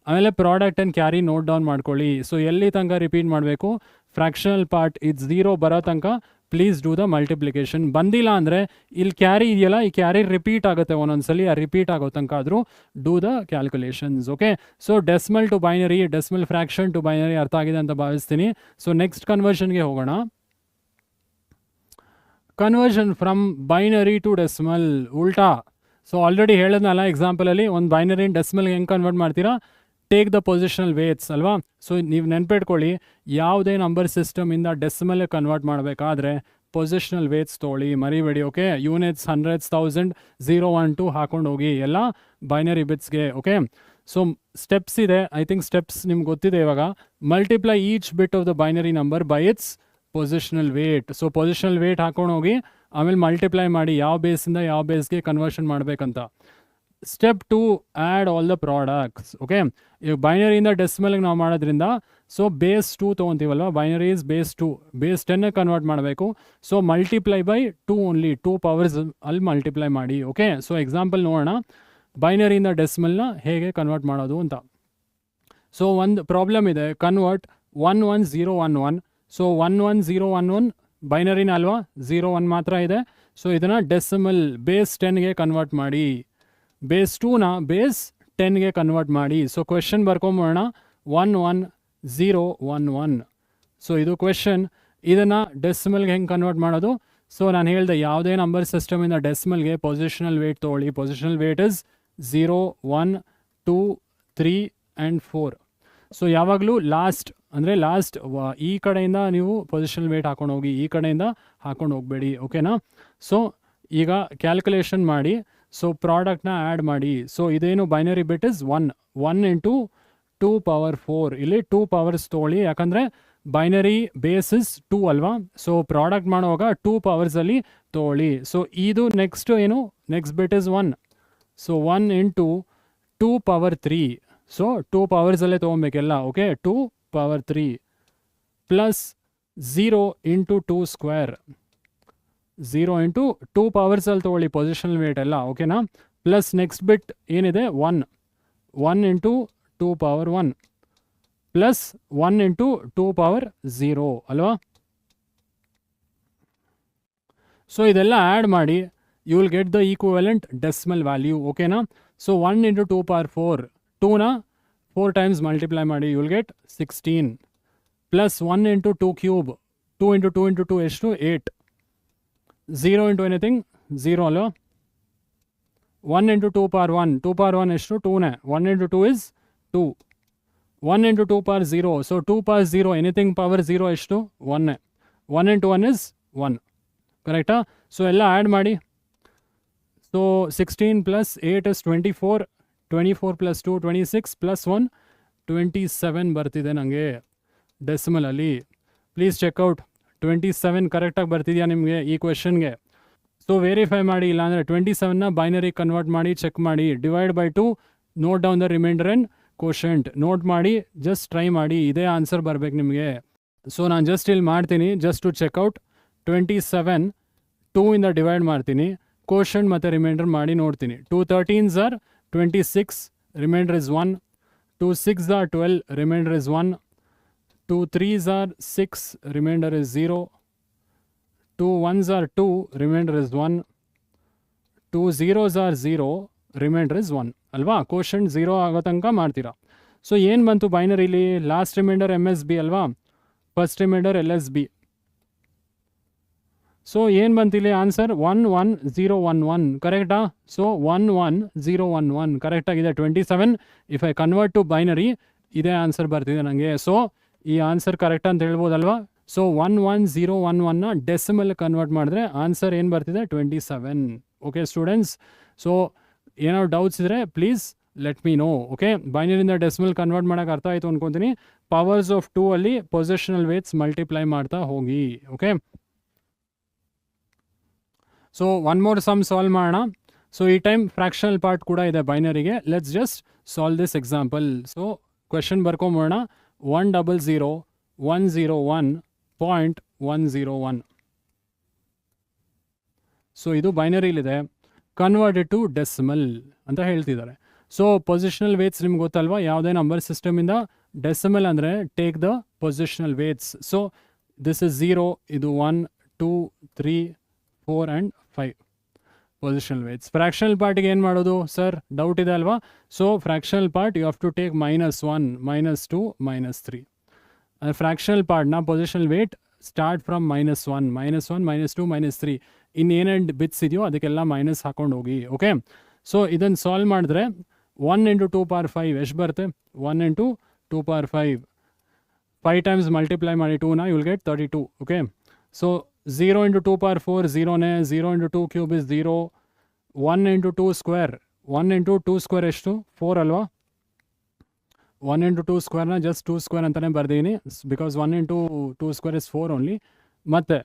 Speaker 1: ಆಮೇಲೆ product and carry note down ಮಾಡ್ಕೊಳ್ಳಿ. ಸೊ ಎಲ್ಲಿ ತನಕ ರಿಪೀಟ್ ಮಾಡಬೇಕು? ಫ್ರ್ಯಾಕ್ಷನಲ್ ಪಾರ್ಟ್ ಇದು 0 ಬರೋ ತನಕ ಪ್ಲೀಸ್ ಡೂ ದ ಮಲ್ಟಿಪ್ಲಿಕೇಶನ್. ಬಂದಿಲ್ಲ ಅಂದರೆ ಇಲ್ಲಿ ಕ್ಯಾರಿ ಇದೆಯಲ್ಲ, ಈ ಕ್ಯಾರಿ ರಿಪೀಟ್ ಆಗುತ್ತೆ ಒಂದೊಂದ್ಸಲಿ. ಆ ರಿಪೀಟ್ ಆಗೋ ತನಕ ಆದರೂ do the calculations. Okay, so decimal to binary, decimal fraction to binary ಅರ್ಥ ಆಗಿದೆ ಅಂತ ಭಾವಿಸ್ತೀನಿ. ಸೊ ನೆಕ್ಸ್ಟ್ ಕನ್ವರ್ಷನ್ಗೆ ಹೋಗೋಣ. Conversion from binary to decimal, ಉಲ್ಟಾ. ಸೊ ಆಲ್ರೆಡಿ ಹೇಳಿದ್ನಲ್ಲ ಎಕ್ಸಾಂಪಲಲ್ಲಿ, ಒಂದು ಬೈನರಿ ಡೆಸಿಮಲ್ಗೆ ಹೆಂಗೆ ಕನ್ವರ್ಟ್ ಮಾಡ್ತೀರಾ? ಟೇಕ್ ದ ಪೊಸಿಷನಲ್ ವೇಟ್ಸ್ ಅಲ್ವಾ? ಸೊ ನೀವು ನೆನ್ಪಿಟ್ಕೊಳ್ಳಿ, ಯಾವುದೇ ನಂಬರ್ ಸಿಸ್ಟಮಿಂದ ಡೆಸಿಮಲ್ಗೆ ಕನ್ವರ್ಟ್ ಮಾಡಬೇಕಾದ್ರೆ ಪೊಸಿಷನಲ್ ವೇಟ್ಸ್ ತೊಗೊಳ್ಳಿ, ಮರಿಬೇಡಿ. ಓಕೆ, ಯೂನಿಟ್ಸ್, ಹಂಡ್ರೆಡ್ಸ್, 1000, 0, 1, 2 ಹಾಕೊಂಡು ಹೋಗಿ ಎಲ್ಲ ಬೈನರಿ ಬಿಟ್ಸ್ಗೆ. ಓಕೆ, ಸೊ ಸ್ಟೆಪ್ಸ್ ಇದೆ. ಐ ಥಿಂಕ್ ಸ್ಟೆಪ್ಸ್ ನಿಮ್ಗೆ ಗೊತ್ತಿದೆ ಇವಾಗ. Multiply each bit of the binary number by its positional weight. So positional weight ಹಾಕೊಂಡು ಹೋಗಿ ಆಮೇಲೆ ಮಲ್ಟಿಪ್ಲೈ ಮಾಡಿ ಯಾವ ಬೇಸಿಂದ ಯಾವ ಬೇಸ್ಗೆ ಕನ್ವರ್ಷನ್ ಮಾಡಬೇಕಂತ. Step 2, add all the products. Okay, ಈಗ ಬೈನರಿಯಿಂದ ಡೆಸಿಮಲ್ಗೆ ನಾವು ಮಾಡೋದ್ರಿಂದ ಸೊ ಬೇಸ್ 2 ತೊಗೊತೀವಲ್ವ, binary is base 2, base 10 convert ಮಾಡಬೇಕು. So multiply by 2 only, 2 powers ಅಲ್ಲಿ ಮಲ್ಟಿಪ್ಲೈ ಮಾಡಿ. ಓಕೆ, ಸೊ ಎಕ್ಸಾಂಪಲ್ ನೋಡೋಣ ಬೈನರಿಯಿಂದ ಡೆಸಿಮಲ್ನ ಹೇಗೆ ಕನ್ವರ್ಟ್ ಮಾಡೋದು ಅಂತ. ಸೊ ಒಂದು ಪ್ರಾಬ್ಲಮ್ ಇದೆ, ಕನ್ವರ್ಟ್ 11011. ಸೊ 11011 ಬೈನರಿನ ಅಲ್ವಾ, 0 1 ಮಾತ್ರ ಇದೆ. ಸೊ ಇದನ್ನು ಡೆಸಿಮಲ್ ಬೇಸ್ 10ಗೆ ಕನ್ವರ್ಟ್ ಮಾಡಿ, ಬೇಸ್ 2ನ ಬೇಸ್ 10ಗೆ ಕನ್ವರ್ಟ್ ಮಾಡಿ. ಸೊ ಕ್ವೆಶನ್ ಬರ್ಕೊಂಬೋಣ, 11011. ಸೊ ಇದು ಕ್ವೆಶನ್. ಇದನ್ನು ಡೆಸಿಮಲ್ಗೆ ಹೆಂಗೆ ಕನ್ವರ್ಟ್ ಮಾಡೋದು? ಸೊ ನಾನು ಹೇಳಿದೆ ಯಾವುದೇ ನಂಬರ್ ಸಿಸ್ಟಮಿಂದ ಡೆಸಿಮಲ್ಗೆ ಪೊಸಿಷನಲ್ ವೇಟ್ ತೊಗೊಳ್ಳಿ. Positional weight is 0, 1, 2, 3 and 4. So ಯಾವಾಗಲೂ ಲಾಸ್ಟ್ ಈ ಕಡೆಯಿಂದ ನೀವು ಪೊಸಿಷನಲ್ ವೇಟ್ ಹಾಕೊಂಡು ಹೋಗಿ, ಈ ಕಡೆಯಿಂದ ಹಾಕೊಂಡು ಹೋಗಬೇಡಿ. ಓಕೆನಾ? ಸೊ ಈಗ ಕ್ಯಾಲ್ಕುಲೇಷನ್ ಮಾಡಿ. ಸೊ ಪ್ರಾಡಕ್ಟ್ನ ಆ್ಯಡ್ ಮಾಡಿ. ಸೊ ಇದೇನು binary bit is 1 into 2 power 4. ಇಲ್ಲಿ 2 ಪವರ್ಸ್ ತೊಗೊಳ್ಳಿ, ಯಾಕಂದರೆ ಬೈನರಿ ಬೇಸ್ ಇಸ್ 2 ಅಲ್ವಾ? ಸೊ ಪ್ರಾಡಕ್ಟ್ ಮಾಡುವಾಗ 2 ಪವರ್ಸಲ್ಲಿ ತೊಗೊಳ್ಳಿ. ಸೊ ಇದು next bit is 1. So 1 into 2 power 3. So 2 ಪವರ್ಸಲ್ಲೇ ತೊಗೊಬೇಕೆಲ್ಲ. Okay, 2 power 3 plus 0 into 2 square. 0 into 2 ಪವರ್ಸಲ್ಲಿ ತೊಗೊಳ್ಳಿ ಪೊಸಿಷನಲ್ ವೇಟ್ ಎಲ್ಲ. ಓಕೆನಾ? ಪ್ಲಸ್ ನೆಕ್ಸ್ಟ್ ಬಿಟ್ ಏನಿದೆ 1 into 2 power 1 plus 1 into 2 power 0 ಅಲ್ವಾ? ಸೊ ಇದೆಲ್ಲ ಆ್ಯಡ್ ಮಾಡಿ, you will get the equivalent decimal value. ಓಕೆನಾ? ಸೊ 1 ಇಂಟು 2 ಪವರ್ 4, 2ನ 4 ಟೈಮ್ಸ್ ಮಲ್ಟಿಪ್ಲೈ ಮಾಡಿ, you will get 16 plus 1 into 2 cube. 2 into 2 into 2 ಎಷ್ಟು? 8. 0 ಇಂಟು ಎನಿಥಿಂಗ್ 0 ಅಲ್ವಾ? 1 into 2 power 1. 2 power 1 ಎಷ್ಟು? 2ನೇ. 1 into 2 is 2. 1 into 2 power 0. So 2 power 0 anything power 0 ಎಷ್ಟು? 1ನೇ. 1 into 1 is 1. ಕರೆಕ್ಟಾ? So ಎಲ್ಲ ಆ್ಯಡ್ ಮಾಡಿ. So 16 plus 8 is 24. 24 plus 2 26 plus 1 27 ಬರ್ತಿದೆ ನನಗೆ ಡೆಸಿಮಲಲ್ಲಿ. Please checkout. 27 ಕರೆಕ್ಟಾಗಿ ಬರ್ತಿದೆಯಾ ನಿಮಗೆ ಈ ಕ್ವೆಶನ್ಗೆ? ಸೊ ವೆರಿಫೈ ಮಾಡಿ. ಇಲ್ಲಾಂದರೆ 27ನ ಬೈನರಿ ಕನ್ವರ್ಟ್ ಮಾಡಿ ಚೆಕ್ ಮಾಡಿ. Divide by 2, note down the reminder and quotient. Note ಮಾಡಿ, ಜಸ್ಟ್ ಟ್ರೈ ಮಾಡಿ, ಇದೇ ಆನ್ಸರ್ ಬರಬೇಕು ನಿಮಗೆ. ಸೊ ನಾನು ಜಸ್ಟ್ ಇಲ್ಲಿ ಮಾಡ್ತೀನಿ, ಜಸ್ಟ್ ಟು ಚೆಕ್ಔಟ್. 27 2 ಇಂದ ಡಿವೈಡ್ ಮಾಡ್ತೀನಿ, ಕೋಶೆಂಟ್ ಮತ್ತು ರಿಮೈಂಡರ್ ಮಾಡಿ ನೋಡ್ತೀನಿ. 2 13s are 26, remainder is 1. 2 6s are 12, remainder is 1. 2 3s are 6, remainder is 0. 2 1s are 2, remainder is 1. 2 0s are 0, remainder is 1 ಅಲ್ವಾ? ಕೋಶೆಂಟ್ 0 ಆಗೋ ತನಕ ಮಾಡ್ತೀರಾ. ಸೊ ಏನು ಬಂತು ಬೈನರಿಲಿ? ಲಾಸ್ಟ್ ರಿಮೈಂಡರ್ MSB ಅಲ್ವಾ? First reminder LSB. ಸೊ ಏನು ಬಂತಿಲ್ಲಿ ಆನ್ಸರ್? 1 1 0 1 1. ಕರೆಕ್ಟಾ? ಸೊ 1 1 0 1 1 ಕರೆಕ್ಟಾಗಿದೆ. 27 if I convert to binary ಇದೇ ಆನ್ಸರ್ ಬರ್ತಿದೆ ನನಗೆ. ಸೊ ಈ ಆನ್ಸರ್ ಕರೆಕ್ಟ್ ಅಂತ ಹೇಳ್ಬೋದಲ್ವಾ? ಸೊ 1 1 0 1 1ನ ಡೆಸಿಮಲ್ ಕನ್ವರ್ಟ್ ಮಾಡಿದ್ರೆ ಆನ್ಸರ್ ಏನು ಬರ್ತಿದೆ? 27. ಓಕೆ ಸ್ಟೂಡೆಂಟ್ಸ್, ಸೊ ಏನಾದ್ರು ಡೌಟ್ಸ್ ಇದ್ದರೆ please let me know. Okay, ಬೈನರಿಯಿಂದ decimal convert ಮಾಡೋಕೆ ಅರ್ಥ ಆಯಿತು ಅಂದ್ಕೊತೀನಿ. ಪವರ್ಸ್ ಆಫ್ 2 ಅಲ್ಲಿ ಪೊಸಿಷನಲ್ ವೇಟ್ಸ್ ಮಲ್ಟಿಪ್ಲೈ ಮಾಡ್ತಾ ಹೋಗಿ. Okay, so one more sum solve ಮಾಡೋಣ. ಸೊ ಈ ಟೈಮ್ ಫ್ರ್ಯಾಕ್ಷನಲ್ ಪಾರ್ಟ್ ಕೂಡ ಇದೆ ಬೈನರಿಗೆ. Let's just solve this example. So question ಬರ್ಕೊಂಬೋಣ. 100 101.101. ಸೊ ಇದು ಬೈನರಿಲಿದೆ, ಕನ್ವರ್ಟೆಡ್ ಟು ಡೆಸಿಮಲ್ ಅಂತ ಹೇಳ್ತಿದ್ದಾರೆ. ಸೊ ಪೊಸಿಷನಲ್ ವೇಟ್ಸ್ ನಿಮ್ಗೆ ಗೊತ್ತಲ್ವಾ? ಯಾವುದೇ ನಂಬರ್ ಸಿಸ್ಟಮಿಂದ ಡೆಸಿಮಲ್ ಅಂದರೆ take the positional weights. So this is 0, ಇದು 1 2 3 4 ಆ್ಯಂಡ್ 5 ಪೊಸಿಷನಲ್ ವೇಟ್ಸ್. ಫ್ರ್ಯಾಕ್ಷನಲ್ ಪಾರ್ಟಿಗೆ ಏನು ಮಾಡೋದು ಸರ್? ಡೌಟ್ ಇದೆ ಅಲ್ವಾ? So fractional part you have to take -1 -2 -3. Fractional ಪಾರ್ಟ್ನ ಪೊಸಿಷನಲ್ ವೇಟ್ ಸ್ಟಾರ್ಟ್ ಫ್ರಮ್ -1 -2 -3. ಇನ್ನೇನೇನು ಬಿಟ್ಸ್ ಇದೆಯೋ ಅದಕ್ಕೆಲ್ಲ ಮೈನಸ್ ಹಾಕೊಂಡು ಹೋಗಿ. ಓಕೆ, ಸೊ ಇದನ್ನು ಸಾಲ್ವ್ ಮಾಡಿದ್ರೆ 1 ಇಂಟು 2 ಪವರ್ 5 ಎಷ್ಟು ಬರುತ್ತೆ? 1 ಇಂಟು 2 ಪವರ್ 5 ಟೈಮ್ಸ್ ಮಲ್ಟಿಪ್ಲೈ ಮಾಡಿ 2ನ, you will get 32. Okay, so 0 into 2 power 4 0ನೇ. 0 into 2 cube is 0. 1 into 2 square. 1 into 2 square ಎಷ್ಟು? 4 ಅಲ್ವಾ? 1 ಇಂಟು 2 ಸ್ಕ್ವೇರ್ನ ಜಸ್ಟ್ 2 ಸ್ಕ್ವೇರ್ ಅಂತಲೇ ಬರ್ದೀನಿ, because 1 into 2 square is 4 only. ಮತ್ತು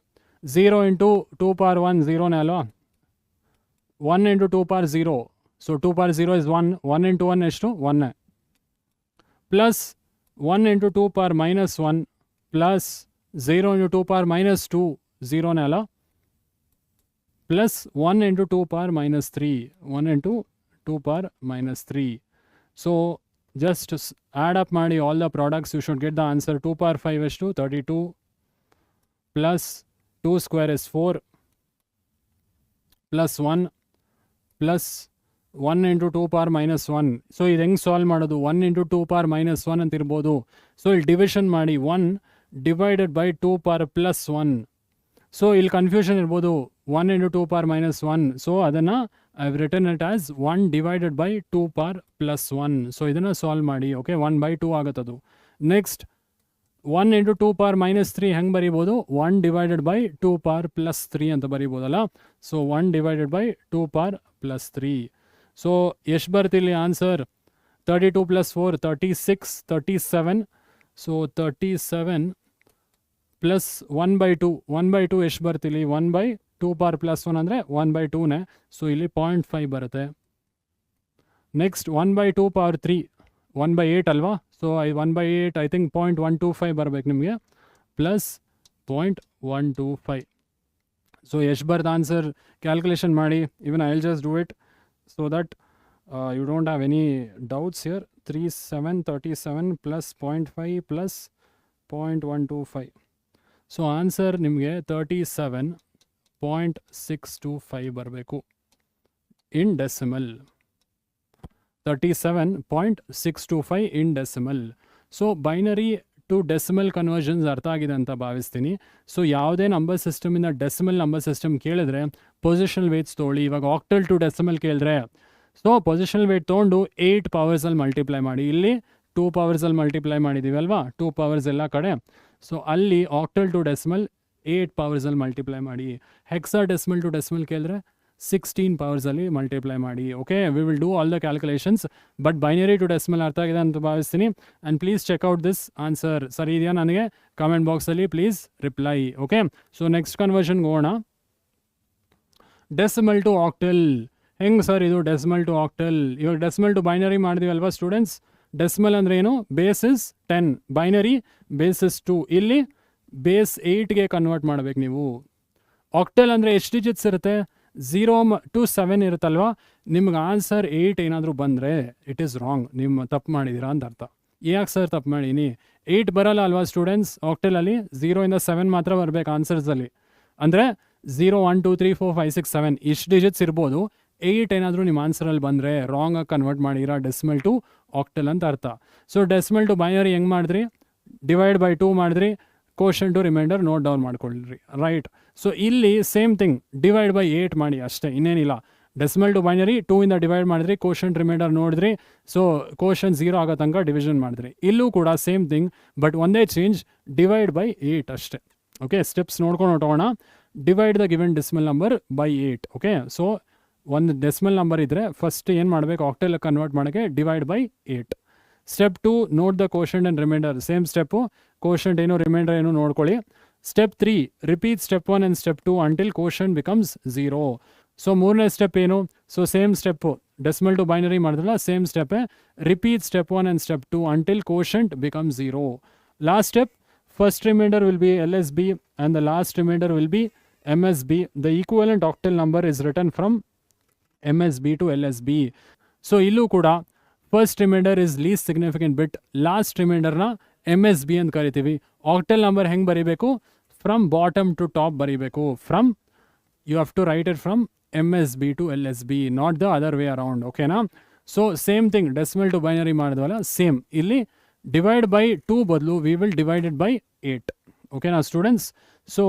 Speaker 1: 0 ಇಂಟು 2 ಪವರ್ 1 0ನೇ ಅಲ್ವಾ? 1 into 2 power 0. So 2 power 0 is 1. 1 into 1 ಎಷ್ಟು? 1ನೇ. Plus 1 into 2 power -1 plus 0 into 2 power -2 0ನೇ ಅಲ್ಲ? Plus 1 into 2 power -3. 1 into 2 power -3. So just add up ಮಾಡಿ all the products, you should get the answer. 2 power 5 ಎಷ್ಟು? 32 plus 2 square is 4 plus 1 plus 1 into 2 power -1. So ಇದು ಹೆಂಗೆ solve ಮಾಡೋದು? 1 into 2 power -1 ಅಂತ ಇರ್ಬೋದು. So ಇಲ್ಲಿ ಡಿವಿಷನ್ ಮಾಡಿ. 1 divided by 2 power plus 1. So ಇಲ್ಲಿ ಕನ್ಫ್ಯೂಷನ್ ಇರ್ಬೋದು 1 into 2 power minus 1. ಸೊ ಅದನ್ನು I have written it as 1 divided by 2 power plus 1. So ಇದನ್ನು ಸಾಲ್ವ್ ಮಾಡಿ. ಓಕೆ 1/2 ಆಗುತ್ತದು. ನೆಕ್ಸ್ಟ್ 1 into 2 power minus 3 ಹೆಂಗೆ ಬರೀಬೋದು 1 divided by 2 power plus 3 ಅಂತ ಬರೀಬೋದಲ್ಲ. So 1 divided by 2 power plus 3. So ಎಷ್ಟು ಬರ್ತಿಲ್ಲಿ ಆನ್ಸರ್ 32 plus 4 36 37. ಸೊ 37 ಪ್ಲಸ್ 1/2 1/2 ಎಷ್ಟು ಬರ್ತಿಲ್ಲಿ 1/2 power plus 1 ಅಂದರೆ 1/2ನೇ. ಸೊ ಇಲ್ಲಿ 0.5 ಬರುತ್ತೆ. ನೆಕ್ಸ್ಟ್ 1/2 power 3 1/8 ಅಲ್ವಾ. ಸೊ 1/8 ಐ ಥಿಂಕ್ 0.125 ಬರಬೇಕು ನಿಮಗೆ ಪ್ಲಸ್ 0.125. ಸೊ ಎಷ್ಟು ಬರ್ದು ಆನ್ಸರ್ ಕ್ಯಾಲ್ಕುಲೇಷನ್ ಮಾಡಿ. Even I will just do it so that you don't have any doubts here. 37 plus 0.5 plus 0.125. So answer ನಿಮಗೆ 37.625 ಬರಬೇಕು in decimal. 37.625 in decimal. So binary to decimal conversions ಅರ್ಥ ಆಗಿದೆ ಅಂತ ಭಾವಿಸ್ತೀನಿ. So ಯಾವುದೇ ನಂಬರ್ ಸಿಸ್ಟಮಿಂದ decimal number system ಕೇಳಿದ್ರೆ positional weights ತೊಗೊಳ್ಳಿ. ಇವಾಗ ಆಕ್ಟಲ್ ಟು ಡೆಸಿಮಲ್ ಕೇಳಿದ್ರೆ ಸೊ ಪೊಸಿಷನಲ್ ವೇಟ್ ತೊಗೊಂಡು 8 ಪವರ್ಸಲ್ಲಿ ಮಲ್ಟಿಪ್ಲೈ ಮಾಡಿ. ಇಲ್ಲಿ 2 ಪವರ್ಸಲ್ಲಿ ಮಲ್ಟಿಪ್ಲೈ ಮಾಡಿದ್ದೀವಿ ಅಲ್ವಾ, 2 ಪವರ್ಸ್ ಎಲ್ಲ ಕಡೆ. ಸೊ ಅಲ್ಲಿ ಆಕ್ಟಲ್ ಟು ಡೆಸಿಮಲ್ 8 ಪವರ್ಸಲ್ಲಿ ಮಲ್ಟಿಪ್ಲೈ ಮಾಡಿ. ಹೆಕ್ಸಾಡೆಸಿಮಲ್ ಟು ಡೆಸಿಮಲ್ ಕೇಳಿದ್ರೆ 16 ಪವರ್ಸಲ್ಲಿ ಮಲ್ಟಿಪ್ಲೈ ಮಾಡಿ. Okay we will do all the calculations. But binary to decimal ಅರ್ಥ ಆಗಿದೆ ಅಂತ ಭಾವಿಸ್ತೀನಿ. And please check out this answer. ಸರಿ ಇದೆಯಾ ನನಗೆ ಕಾಮೆಂಟ್ ಬಾಕ್ಸಲ್ಲಿ please reply. Okay so next ಕನ್ವರ್ಷನ್ಗೆ ಹೋಗೋಣ. ಡೆಸಿಮಲ್ ಟು ಆಕ್ಟಲ್ ಹೆಂಗೆ ಸರ್ ಇದು ಡೆಸಿಮಲ್ ಟು ಆಕ್ಟಲ್? ಇವಾಗ ಡೆಸಿಮಲ್ ಟು ಬೈನರಿ ಮಾಡಿದ್ವಿ ಅಲ್ವಾ ಸ್ಟೂಡೆಂಟ್ಸ್. ಡೆಸಿಮಲ್ ಅಂದರೆ ಏನು? Base is 10, binary base is 2. ಇಲ್ಲಿ ಬೇಸ್ 8ಗೆ ಕನ್ವರ್ಟ್ ಮಾಡಬೇಕು ನೀವು. ಆಕ್ಟಲ್ ಅಂದರೆ ಎಷ್ಟು ಡಿಜಿಟ್ಸ್ ಇರುತ್ತೆ? 0 to 7 ಇರುತ್ತಲ್ವಾ. ನಿಮ್ಗೆ ಆನ್ಸರ್ 8 ಏನಾದರೂ ಬಂದರೆ ಇಟ್ ಈಸ್ ರಾಂಗ್, ನಿಮ್ಮ ತಪ್ಪು ಮಾಡಿದ್ದೀರಾ ಅಂತ ಅರ್ಥ. ಯಾಕೆ ಸರ್ ತಪ್ಪು ಮಾಡೀನಿ? 8 ಬರಲ್ಲ ಅಲ್ವಾ ಸ್ಟೂಡೆಂಟ್ಸ್ ಆಕ್ಟಲಲ್ಲಿ. 0 ಇಂದ 7 ಮಾತ್ರ ಬರಬೇಕು ಆನ್ಸರ್ಸಲ್ಲಿ. ಅಂದರೆ 0 1 2 3 4 5 6 7 ಇಷ್ಟು ಡಿಜಿಟ್ಸ್ ಇರ್ಬೋದು. 8 ಏನಾದರೂ ನಿಮ್ಮ ಆನ್ಸರಲ್ಲಿ ಬಂದರೆ ರಾಂಗಾಗಿ ಕನ್ವರ್ಟ್ ಮಾಡಿರಾ ಡೆಸಿಮಲ್ ಟು ಆಕ್ಟಲ್ ಅಂತ ಅರ್ಥ. ಸೊ ಡೆಸಿಮಲ್ ಟು ಬೈನರಿ ಹೆಂಗೆ ಮಾಡಿದ್ರಿ? ಡಿವೈಡ್ ಬೈ 2 ಮಾಡಿದ್ರಿ. ಕೋಷನ್ ಟು ರಿಮೈಂಡರ್ ನೋಟ್ ಡೌನ್ ಮಾಡ್ಕೊಳ್ರಿ. ರೈಟ್. ಸೊ ಇಲ್ಲಿ ಸೇಮ್ ಥಿಂಗ್ ಡಿವೈಡ್ ಬೈ 8 ಮಾಡಿ ಅಷ್ಟೇ, ಇನ್ನೇನಿಲ್ಲ. ಡೆಸಿಮಲ್ ಟು ಬೈನರಿ 2 ಇಂದ ಡಿವೈಡ್ ಮಾಡಿದ್ರಿ, ಕೋಷನ್ ರಿಮೈಂಡರ್ ನೋಡಿದ್ರಿ. ಸೊ ಕೋಷನ್ 0 ಆಗೋ ತನಕ ಡಿವಿಷನ್ ಮಾಡಿದ್ರಿ. ಇಲ್ಲೂ ಕೂಡ ಸೇಮ್ ಥಿಂಗ್, ಬಟ್ ಒಂದೇ ಚೇಂಜ್, ಡಿವೈಡ್ ಬೈ 8 ಅಷ್ಟೇ. ಓಕೆ ಸ್ಟೆಪ್ಸ್ ನೋಡ್ಕೊಂಡು ಹೊಟ್ಟೋಣ. Divide the given decimal number by 8. Okay so ಒಂದು ಡೆಸಿಮಲ್ ನಂಬರ್ ಇದ್ದರೆ ಫಸ್ಟ್ ಏನು ಮಾಡಬೇಕು? ಆಕ್ಟಲ್ ಕನ್ವರ್ಟ್ ಮಾಡೋಕ್ಕೆ divide by 8. Step 2 note the quotient and remainder. Same step, quotient ಏನು ರಿಮೈಂಡರ್ ಏನು ನೋಡ್ಕೊಳ್ಳಿ. Step 3 repeat step 1 and step 2 until quotient becomes 0. So ಮೂರನೇ step ಏನು? So same step, decimal to binary ಮಾಡಿದ್ರಲ್ಲ same ಸ್ಟೆಪ್ಪೇ. Repeat step 1 and step 2 until quotient becomes 0. Last step, first reminder will be LSB and the last remainder will be MSB. The equivalent octal number is written from MSB to LSB. So ಇಲ್ಲೂ ಕೂಡ first reminder is least significant bit, last ರಿಮೈಂಡರ್ನ MSB ಅಂತ ಕರಿತೀವಿ. Octal number ಹೆಂಗೆ ಬರೀಬೇಕು? From bottom to top ಬರೀಬೇಕು. From you have to right it from MSB to LSB, not the other way around. ಓಕೆನಾ? So same thing decimal to binary ಮಾಡಿದ್ವಲ್ಲ same. ಇಲ್ಲಿ divide by 2 ಬದಲು we will divided by 8. ಓಕೆನಾ students? So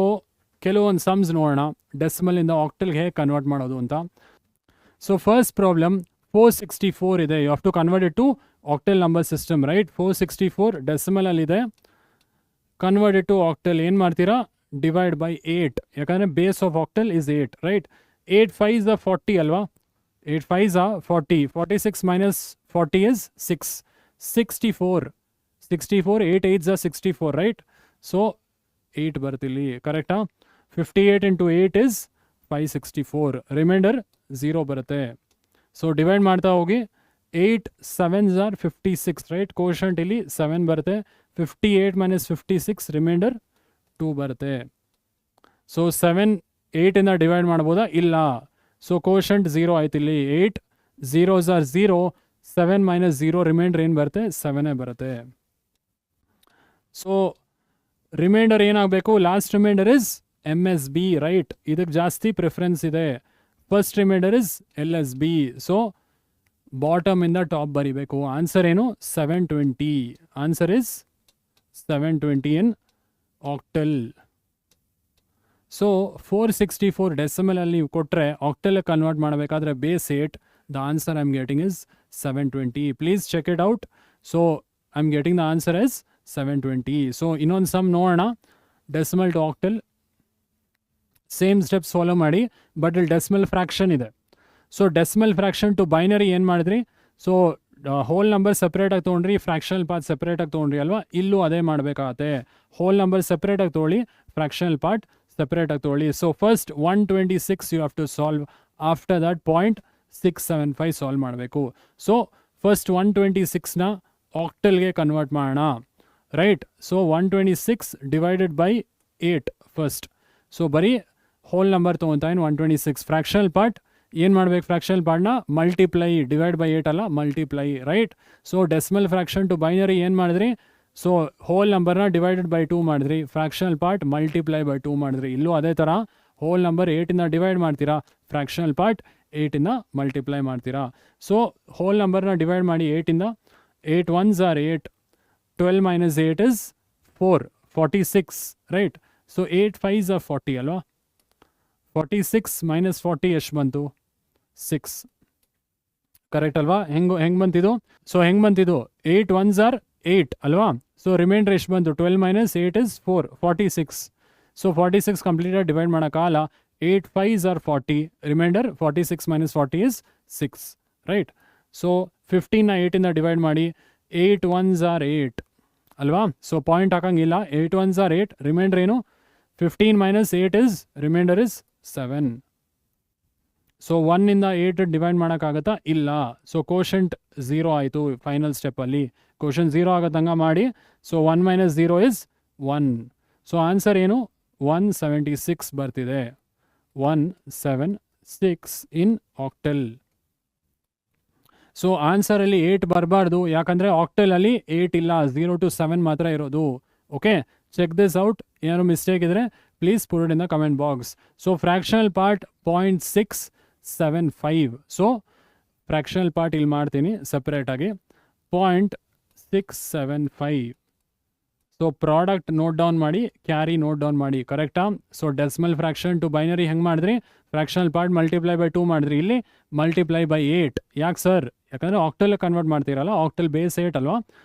Speaker 1: ಕೆಲವೊಂದು sums ನೋಡೋಣ ಡೆಸಿಮಲಿಂದ ಆಕ್ಟಲ್ಗೆ ಹೇಗೆ convert ಮಾಡೋದು ಅಂತ. ಸೊ ಫಸ್ಟ್ ಪ್ರಾಬ್ಲಮ್ 464 ಇದೆ. You have to convert it to octal number system, right? 464 ಡೆಸಿಮಲಲ್ಲಿದೆ. ಕನ್ವರ್ಟ್ ಇಟ್ ಟು ಆಕ್ಟಲ್ ಏನು ಮಾಡ್ತೀರಾ? Divide by 8. ಯಾಕಂದರೆ base of octal is 8, right? 8 5s are 40 ಅಲ್ವಾ? 8 5s are 40. 46 minus 40 is 6. 64. 8 8s are 64, right? So 8 ಬರ್ತಿಲ್ಲಿ, ಕರೆಕ್ಟಾ? 58 into 8 is 564. Reminder 0 ಬರುತ್ತೆ. So divide ಮಾಡ್ತಾ ಹೋಗಿ 8 7s are 56, right? Quotient ಇಲ್ಲಿ 7 ಬರುತ್ತೆ. 58 minus 56 ರಿಮೈಂಡರ್ 2 ಬರುತ್ತೆ. ಸೊ 7 8ಇಂದ ಡಿವೈಡ್ ಮಾಡ್ಬೋದಾ? ಇಲ್ಲ. ಸೊ ಕೋಷಂಟ್ 0 ಆಯ್ತು ಇಲ್ಲಿ. 8 0s are 0. 7 minus 0 ರಿಮೈಂಡರ್ ಏನು ಬರುತ್ತೆ? 7 ಬರುತ್ತೆ. ಸೊ ರಿಮೈಂಡರ್ ಏನಾಗಬೇಕು? Last reminder is MSB, right? ಇದಕ್ಕೆ ಜಾಸ್ತಿ ಪ್ರಿಫರೆನ್ಸ್ ಇದೆ. First reminder is LSB. So ಬಾಟಮಿಂದ ಟಾಪ್ ಬರೀಬೇಕು. ಆನ್ಸರ್ ಏನು? 720. Answer is 720 in octal. So 464 ಡೆಸಿಮಲಲ್ಲಿ ನೀವು ಕೊಟ್ಟರೆ ಆಕ್ಟಲ್ ಕನ್ವರ್ಟ್ ಮಾಡಬೇಕಾದ್ರೆ base 8, the answer I am getting is 720. Please check it out. So I am getting the answer is 720. So ಇನ್ನೊಂದು sum ನೋಡೋಣ. Decimal to octal same steps follow ಮಾಡಿ, but ಇಲ್ಲಿ decimal fraction ಇದೆ. So decimal fraction to binary ಏನು ಮಾಡಿದ್ರಿ? So whole number ಸಪ್ರೇಟಾಗಿ ತೊಗೊಂಡ್ರಿ, fractional part ಸಪ್ರೇಟಾಗಿ ತೊಗೊಂಡ್ರಿ ಅಲ್ವಾ? ಇಲ್ಲೂ ಅದೇ ಮಾಡಬೇಕಾಗತ್ತೆ. ಹೋಲ್ ನಂಬರ್ ಸಪ್ರೇಟಾಗಿ ತೊಗೊಳ್ಳಿ, ಫ್ರ್ಯಾಕ್ಷನಲ್ ಪಾರ್ಟ್ ಸಪ್ರೇಟಾಗಿ ತೊಗೊಳ್ಳಿ. So first 126 you have to solve. After that 0.675 solve ಮಾಡಬೇಕು. ಸೊ ಫಸ್ಟ್ 126ನ ಆಕ್ಟಲ್ಗೆ ಕನ್ವರ್ಟ್ ಮಾಡೋಣ, right? So 126 divided by 8 first. So ಬರೀ ಹೋಲ್ ನಂಬರ್ ತೊಗೊತಾಯಿನ 126. ಫ್ರ್ಯಾಕ್ಷನಲ್ ಪಾರ್ಟ್ ಏನು ಮಾಡಬೇಕು? ಫ್ರ್ಯಾಕ್ಷನಲ್ ಪಾರ್ಟ್ನ ಮಲ್ಟಿಪ್ಲೈ, ಡಿವೈಡ್ ಬೈ 8 ಅಲ್ಲ, multiply, right? So decimal fraction to binary ಏನು ಮಾಡಿದ್ರಿ? ಸೊ ಹೋಲ್ ನಂಬರ್ನ ಡಿವೈಡೆಡ್ ಬೈ 2 ಮಾಡಿದ್ರಿ, ಫ್ರ್ಯಾಕ್ಷನಲ್ ಪಾರ್ಟ್ ಮಲ್ಟಿಪ್ಲೈ ಬೈ 2 ಮಾಡಿದ್ರಿ. ಇಲ್ಲೂ ಅದೇ ಥರ ಹೋಲ್ ನಂಬರ್ 8ಇಂದ ಡಿವೈಡ್ ಮಾಡ್ತೀರಾ, ಫ್ರ್ಯಾಕ್ಷನಲ್ ಪಾರ್ಟ್ 8ಇಂದ ಮಲ್ಟಿಪ್ಲೈ ಮಾಡ್ತೀರಾ. ಸೊ ಹೋಲ್ ನಂಬರ್ನ ಡಿವೈಡ್ ಮಾಡಿ 8ಇಂದ. 8 1s are 8, 12 minus 8 is 4, 46, right? So 8 5s are 40 ಅಲ್ವಾ? 46 minus 40 ಎಷ್ಟು ಬಂತು? 6, ಕರೆಕ್ಟ್ ಅಲ್ವಾ? ಹೆಂಗೆ ಬಂತಿದ್ದು? ಸೊ ಹೆಂಗೆ ಬಂತಿದ್ದು? 8 1s are 8 ಅಲ್ವಾ? ಸೊ ರಿಮೈಂಡರ್ ಎಷ್ಟು ಬಂತು? 12 minus 8 is 4, 46. ಸೊ 46 ಕಂಪ್ಲೀಟಾಗಿ ಡಿವೈಡ್ ಮಾಡೋಕ್ಕಾಗಲ್ಲ. 8 5s are 40, remainder 46 minus 40 is 6, right? So 15ನ 8ಇಂದ ಡಿವೈಡ್ ಮಾಡಿ, 8 1s are 8 ಅಲ್ವಾ? ಸೊ ಪಾಯಿಂಟ್ ಹಾಕಂಗಿಲ್ಲ. 8 1s are 8, ರಿಮೈಂಡರ್ ಏನು? 15 minus 8 is, remainder is 7. So 1ಇಂದ 8 ಡಿವೈಡ್ ಮಾಡೋಕ್ಕಾಗತ್ತಾ? ಇಲ್ಲ. ಸೊ ಕೋಶಂಟ್ 0 ಆಯಿತು ಫೈನಲ್ ಸ್ಟೆಪ್ಪಲ್ಲಿ. ಕೋಶಂಟ್ 0 ಆಗತ್ತಂಗ ಮಾಡಿ. So 1 minus 0 is 1. So answer ಏನು? 176 ಬರ್ತಿದೆ. 176 ಇನ್ ಆಕ್ಟಲ್. ಸೊ ಆನ್ಸರಲ್ಲಿ 8 ಬರಬಾರ್ದು, ಯಾಕಂದರೆ ಆಕ್ಟಲಲ್ಲಿ 8 ಇಲ್ಲ, 0 to 7 ಮಾತ್ರ ಇರೋದು. Okay, check this out. ಏನಾದ್ರು ಮಿಸ್ಟೇಕ್ ಇದ್ದರೆ please put it in the comment box. So fractional part 0.675. So fractional part ಇಲ್ಲಿ ಮಾಡ್ತೀನಿ ಸಪ್ರೇಟಾಗಿ, 0.675. ಸೊ ಪ್ರಾಡಕ್ಟ್ ನೋಟ್ ಡೌನ್ ಮಾಡಿ, ಕ್ಯಾರಿ ನೋಟ್ ಡೌನ್ ಮಾಡಿ, ಕರೆಕ್ಟಾ? So decimal fraction to binary ಹೆಂಗೆ ಮಾಡಿದ್ರಿ? ಫ್ರ್ಯಾಕ್ಷನಲ್ ಪಾರ್ಟ್ ಮಲ್ಟಿಪ್ಲೈ ಬೈ 2 ಮಾಡಿದ್ರಿ, ಇಲ್ಲಿ ಮಲ್ಟಿಪ್ಲೈ ಬೈ 8. ಯಾಕೆ ಸರ್? ಯಾಕಂದರೆ ಆಕ್ಟಲ್ ಕನ್ವರ್ಟ್ ಮಾಡ್ತೀರಲ್ಲ, ಆಕ್ಟಲ್ ಬೇಸ್ 8 ಅಲ್ವಾ?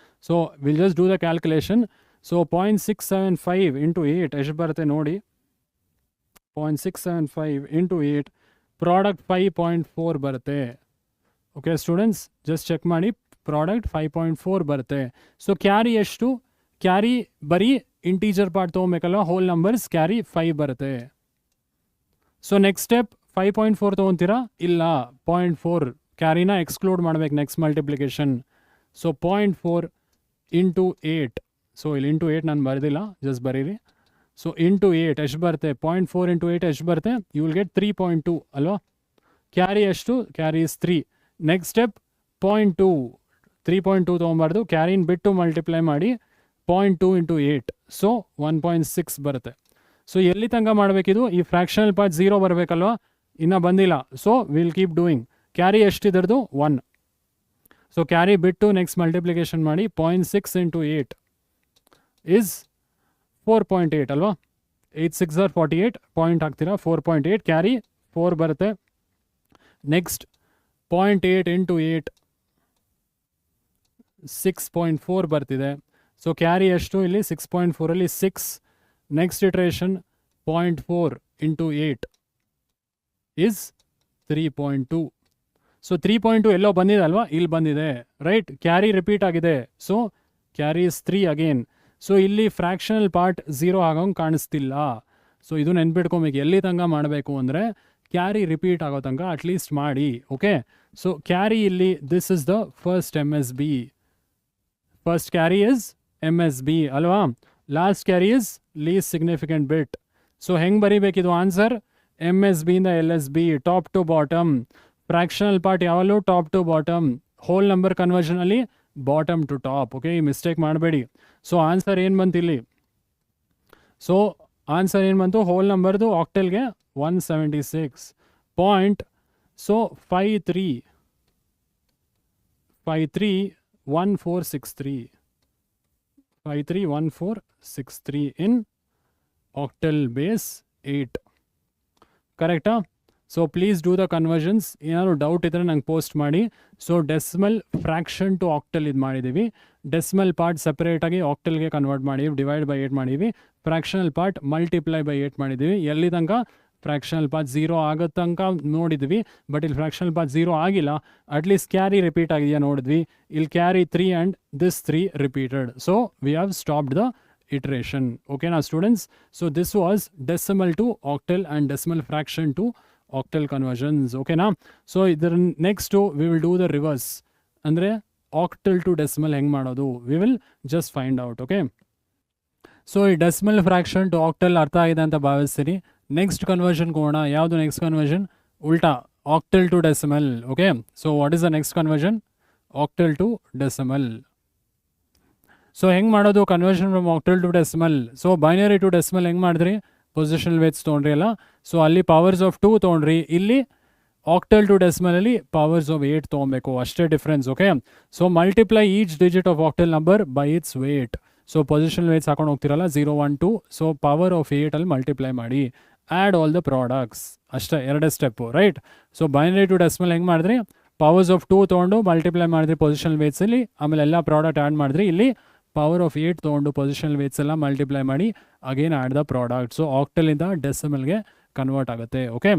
Speaker 1: So will just do the calculation. So 0.675 into 8 ಎಷ್ಟು ಬರುತ್ತೆ ನೋಡಿ? 0.675 ಇಂಟು 8, ಪ್ರಾಡಕ್ಟ್ 5.4 ಬರುತ್ತೆ. ಓಕೆ ಸ್ಟೂಡೆಂಟ್ಸ್, ಜಸ್ಟ್ ಚೆಕ್ ಮಾಡಿ, ಪ್ರಾಡಕ್ಟ್ 5.4 ಬರುತ್ತೆ. ಸೊ ಕ್ಯಾರಿ ಎಷ್ಟು? ಕ್ಯಾರಿ ಬರೀ ಇಂಟೀಜರ್ ಪಾರ್ಟ್ ತೊಗೊಬೇಕಲ್ವ, ಹೋಲ್ ನಂಬರ್ಸ್, ಕ್ಯಾರಿ 5 ಬರುತ್ತೆ. ಸೊ ನೆಕ್ಸ್ಟ್ ಸ್ಟೆಪ್ 5.4 ತೊಗೊತೀರಾ? ಇಲ್ಲ, 0.4 ಕ್ಯಾರಿನ ಎಕ್ಸ್ಕ್ಲೂಡ್ ಮಾಡ್ಬೇಕು next multiplication. So 0.4 into 8. So ಇಲ್ಲಿ ಇಂಟು 8 ನಾನು ಬರೆದಿಲ್ಲ, ಜಸ್ಟ್ ಬರೀರಿ. ಸೊ ಇಂಟು 8 ಎಷ್ಟು ಬರುತ್ತೆ? 0.4 ಇಂಟು 8 ಎಷ್ಟು ಬರುತ್ತೆ? ಯು ವಿಲ್ ಗೆಟ್ 3.2 ಅಲ್ವಾ? ಕ್ಯಾರಿ ಎಷ್ಟು? Carry is 3. ನೆಕ್ಸ್ಟ್ ಸ್ಟೆಪ್ 0.2, 3.2 ತೊಗೊಬಾರ್ದು, ಕ್ಯಾರಿನ ಬಿಟ್ಟು ಮಲ್ಟಿಪ್ಲೈ ಮಾಡಿ, 0.2 ಇಂಟು 8, ಸೊ 1.6 ಬರುತ್ತೆ. ಸೊ ಎಲ್ಲಿ ತನಕ ಮಾಡಬೇಕಿದು? ಈ ಫ್ರ್ಯಾಕ್ಷನಲ್ ಪಾರ್ಟ್ 0 ಬರಬೇಕಲ್ವಾ? ಇನ್ನೂ ಬಂದಿಲ್ಲ. So will keep doing. Carry ಎಷ್ಟಿದ್ರದ್ದು? 1. ಸೊ ಕ್ಯಾರಿ ಬಿಟ್ಟು ನೆಕ್ಸ್ಟ್ ಮಲ್ಟಿಪ್ಲಿಕೇಶನ್ ಮಾಡಿ, 0.6 ಇಂಟು 8 ಇಸ್ 4.8 ಅಲ್ವಾ? 8 6 are 48, ಪಾಯಿಂಟ್ ಹಾಕ್ತೀರಾ, 4.8, ಕ್ಯಾರಿ 4 ಬರುತ್ತೆ. ನೆಕ್ಸ್ಟ್ 0.8 ಇಂಟು 8 6.4 ಬರ್ತಿದೆ. ಸೊ ಕ್ಯಾರಿ ಎಷ್ಟು ಇಲ್ಲಿ? 6.4ಅಲ್ಲಿ 6. Next iteration 0.4 into 8 is 3.2. So 3.2 ಎಲ್ಲೋ ಬಂದಿದೆ ಅಲ್ವಾ? ಇಲ್ಲಿ ಬಂದಿದೆ, ರೈಟ್? ಕ್ಯಾರಿ ರಿಪೀಟ್ ಆಗಿದೆ, so carry is 3 again. So ಇಲ್ಲಿ ಫ್ರ್ಯಾಕ್ಷನಲ್ ಪಾರ್ಟ್ 0 ಆಗೋಂಗೆ ಕಾಣಿಸ್ತಿಲ್ಲ. ಸೊ ಇದು ನೆನ್ಪಿಟ್ಕೊಬೇಕು, ಎಲ್ಲಿ ತನಕ ಮಾಡಬೇಕು ಅಂದರೆ ಕ್ಯಾರಿ ರಿಪೀಟ್ ಆಗೋ ತನಕ ಅಟ್ಲೀಸ್ಟ್ ಮಾಡಿ. ಓಕೆ, ಸೊ ಕ್ಯಾರಿ ಇಲ್ಲಿ this is the first MSB. First carry is MSB ಅಲ್ವಾ? Last carry is least significant bit. So ಹೆಂಗೆ ಬರೀಬೇಕಿದು ಆನ್ಸರ್? MSB ಇಂದ LSB, top to bottom. Fractional part ಯಾವಲ್ಲೂ top to bottom, whole number ಕನ್ವರ್ಷನಲ್ಲಿ bottom to top. Okay, ಈ mistake ಮಾಡಬೇಡಿ. So answer ಏನು ಬಂತು ಇಲ್ಲಿ? ಸೊ ಆನ್ಸರ್ ಏನು ಬಂತು? ಹೋಲ್ ನಂಬರ್ದು ಆಕ್ಟೆಲ್ಗೆ 176 ಪಾಯಿಂಟ್. ಸೊ 531463 531463 ಇನ್ octal base 8. ಕರೆಕ್ಟಾ? So please do the conversions. ಏನಾದ್ರು ಡೌಟ್ ಇದ್ದರೆ ನಂಗೆ ಪೋಸ್ಟ್ ಮಾಡಿ. So decimal fraction to octal ಇದು ಮಾಡಿದ್ದೀವಿ. ಡೆಸಿಮಲ್ ಪಾರ್ಟ್ ಸೆಪರೇಟಾಗಿ ಆಕ್ಟಲ್ಗೆ ಕನ್ವರ್ಟ್ ಮಾಡಿವಿ, ಡಿವೈಡ್ ಬೈ 8 ಮಾಡಿವಿ. ಫ್ರ್ಯಾಕ್ಷನಲ್ ಪಾರ್ಟ್ ಮಲ್ಟಿಪ್ಲೈ ಬೈ 8 ಮಾಡಿದ್ದೀವಿ. ಎಲ್ಲಿ ತನಕ ಫ್ರ್ಯಾಕ್ಷನಲ್ ಪಾರ್ಟ್ 0 ಆಗೋ ತನಕ ನೋಡಿದ್ವಿ. ಬಟ್ ಇಲ್ಲಿ ಫ್ರ್ಯಾಕ್ಷನಲ್ ಪಾರ್ಟ್ 0 ಆಗಿಲ್ಲ. ಅಟ್ಲೀಸ್ಟ್ ಕ್ಯಾರಿ ರಿಪೀಟ್ ಆಗಿದೆಯಾ ನೋಡಿದ್ವಿ. ಇಲ್ಲಿ carry 3 and this 3 repeated. So we have stopped the iteration. Okay now students, so this was decimal to octal and decimal fraction to octal conversions. Okay now, so the next we will do the reverse, andre octal to decimal heng madodu we will just find out. Okay, so decimal fraction to octal artha agide anta bhavisini. Next conversion kona yavdu next conversion ulta octal to decimal. Okay, so what is the next conversion? Octal to decimal. So ಹೆಂಗೆ ಮಾಡೋದು conversion from octal to decimal? So binary to decimal ಹೆಂಗೆ ಮಾಡಿದ್ರಿ? Positional weights ತೊಗೊಂಡ್ರಿ ಅಲ್ಲ. So ಅಲ್ಲಿ powers of 2 ತೊಗೊಂಡ್ರಿ. ಇಲ್ಲಿ octal to ಡೆಸಿಮಲಲ್ಲಿ ಪವರ್ಸ್ ಆಫ್ 8 ತೊಗೊಬೇಕು, ಅಷ್ಟೇ difference. Okay, so multiply each digit of octal number by its weight. So positional weights ಹಾಕೊಂಡು ಹೋಗ್ತಿರಲ್ಲ 0 1 2. ಸೊ ಪವರ್ ಆಫ್ 8 ಅಲ್ಲಿ ಮಲ್ಟಿಪ್ಲೈ ಮಾಡಿ, ಆ್ಯಡ್ ಆಲ್ ದ ಪ್ರಾಡಕ್ಟ್ಸ್. ಅಷ್ಟೇ, ಎರಡೇ step, right? So binary to decimal ಹೆಂಗೆ ಮಾಡಿದ್ರಿ? ಪವರ್ಸ್ ಆಫ್ 2 ತೊಗೊಂಡು multiply ಮಾಡಿದ್ರಿ ಪೊಸಿಷನಲ್ ವೇಟ್ಸಲ್ಲಿ, ಆಮೇಲೆ ಎಲ್ಲ ಪ್ರಾಡಕ್ಟ್ ಆ್ಯಡ್ ಮಾಡಿದ್ರಿ. ಇಲ್ಲಿ ಪವರ್ ಆಫ್ 8 ತೊಗೊಂಡು ಪೊಸಿಷನಲ್ ವೇಟ್ಸ್ ಎಲ್ಲ ಮಲ್ಟಿಪ್ಲೈ ಮಾಡಿ again add the product. So ಆಕ್ಟಲಿಂದ ಡೆಸಿಮಲ್ಗೆ ಕನ್ವರ್ಟ್ ಆಗುತ್ತೆ. ಓಕೆ,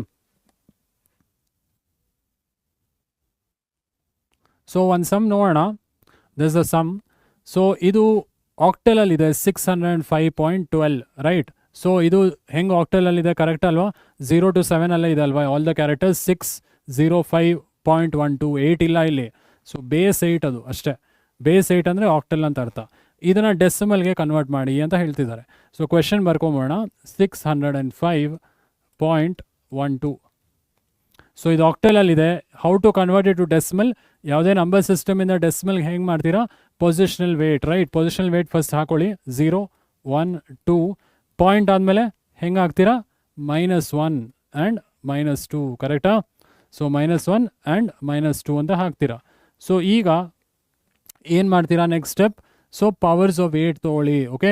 Speaker 1: ಸೊ ಒಂದು ಸಮ್ ನೋಡೋಣ. This the sum. ಸೊ ಇದು ಆಕ್ಟಲಲ್ಲಿದೆ 605.12, ರೈಟ್? ಸೊ ಇದು ಹೆಂಗೆ ಆಕ್ಟಲಲ್ಲಿದೆ, ಕರೆಕ್ಟ್ ಅಲ್ವಾ? 0 to 7 ಅಲ್ಲೇ ಇದೆ ಅಲ್ವಾ ಆಲ್ ದ ಕ್ಯಾರೆಕ್ಟರ್ಸ್? 605.12, 8 ಇಲ್ಲ ಇಲ್ಲಿ. ಸೊ ಬೇಸ್ 8 ಅದು ಅಷ್ಟೇ. ಬೇಸ್ 8 ಅಂದರೆ ಆಕ್ಟಲ್ ಅಂತ ಅರ್ಥ. ಇದನ್ನು ಡೆಸಿಮಲ್ಗೆ ಕನ್ವರ್ಟ್ ಮಾಡಿ ಅಂತ ಹೇಳ್ತಿದ್ದಾರೆ. So question ಬರ್ಕೊಂಬೋಣ. 605.12. ಸೊ ಇದು ಆಕ್ಟಲಲ್ಲಿದೆ. How to convert it to decimal? ಯಾವುದೇ ನಂಬರ್ ಸಿಸ್ಟಮಿಂದ ಡೆಸಿಮಲ್ಗೆ ಹೆಂಗೆ ಮಾಡ್ತೀರಾ? Positional weight, right? Positional weight first ಹಾಕೊಳ್ಳಿ. 0 1 2 ಪಾಯಿಂಟ್ ಆದಮೇಲೆ ಹೆಂಗೆ ಹಾಕ್ತೀರಾ? -1 ಆ್ಯಂಡ್ -2, ಕರೆಕ್ಟಾ? ಸೊ -1 ಆ್ಯಂಡ್ -2 ಅಂತ ಹಾಕ್ತೀರಾ. ಸೊ ಈಗ ಏನು ಮಾಡ್ತೀರಾ next step? So powers of 8 ತೊಗೊಳ್ಳಿ. ಓಕೆ,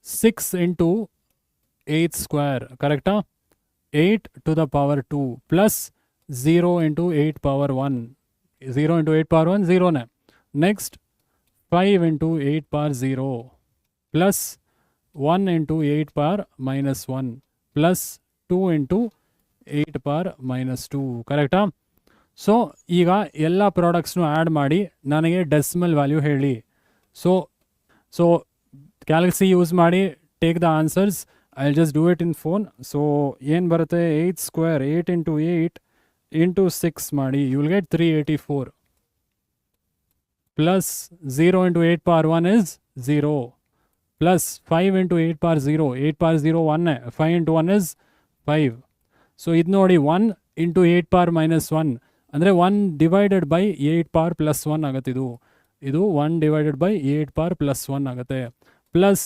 Speaker 1: 6 into 8 square, ಕರೆಕ್ಟಾ? 8 to the power 2 plus 0 into 8 power 1. 0 into 8 power 1 0ನೇ. Next 5 into 8 power 0 plus 1 into 8 power -1 plus 2 into 8 power -2, ಕರೆಕ್ಟಾ? ಸೊ ಈಗ ಎಲ್ಲ ಪ್ರಾಡಕ್ಟ್ಸ್ನು ಆ್ಯಡ್ ಮಾಡಿ ನನಗೆ ಡೆಸಿಮಲ್ ವ್ಯಾಲ್ಯೂ ಹೇಳಿ. ಸೊ ಕ್ಯಾಲ್ಸಿ ಯೂಸ್ ಮಾಡಿ take the answers. I will just do it in phone. So ಏನು ಬರುತ್ತೆ? 8 square 8 into 8 into 6 ಮಾಡಿ, you will get 384 plus 0 into 8 power 1 is 0 plus 5 into 8 power 0. 8 power 0 1, 5 into 1 is 5. So ಇದು ನೋಡಿ 1 into 8 power -1 ಅಂದರೆ 1 divided by 8 power +1 ಆಗುತ್ತೆ. ಇದು 1 divided by 8 power +1 ಆಗುತ್ತೆ. Plus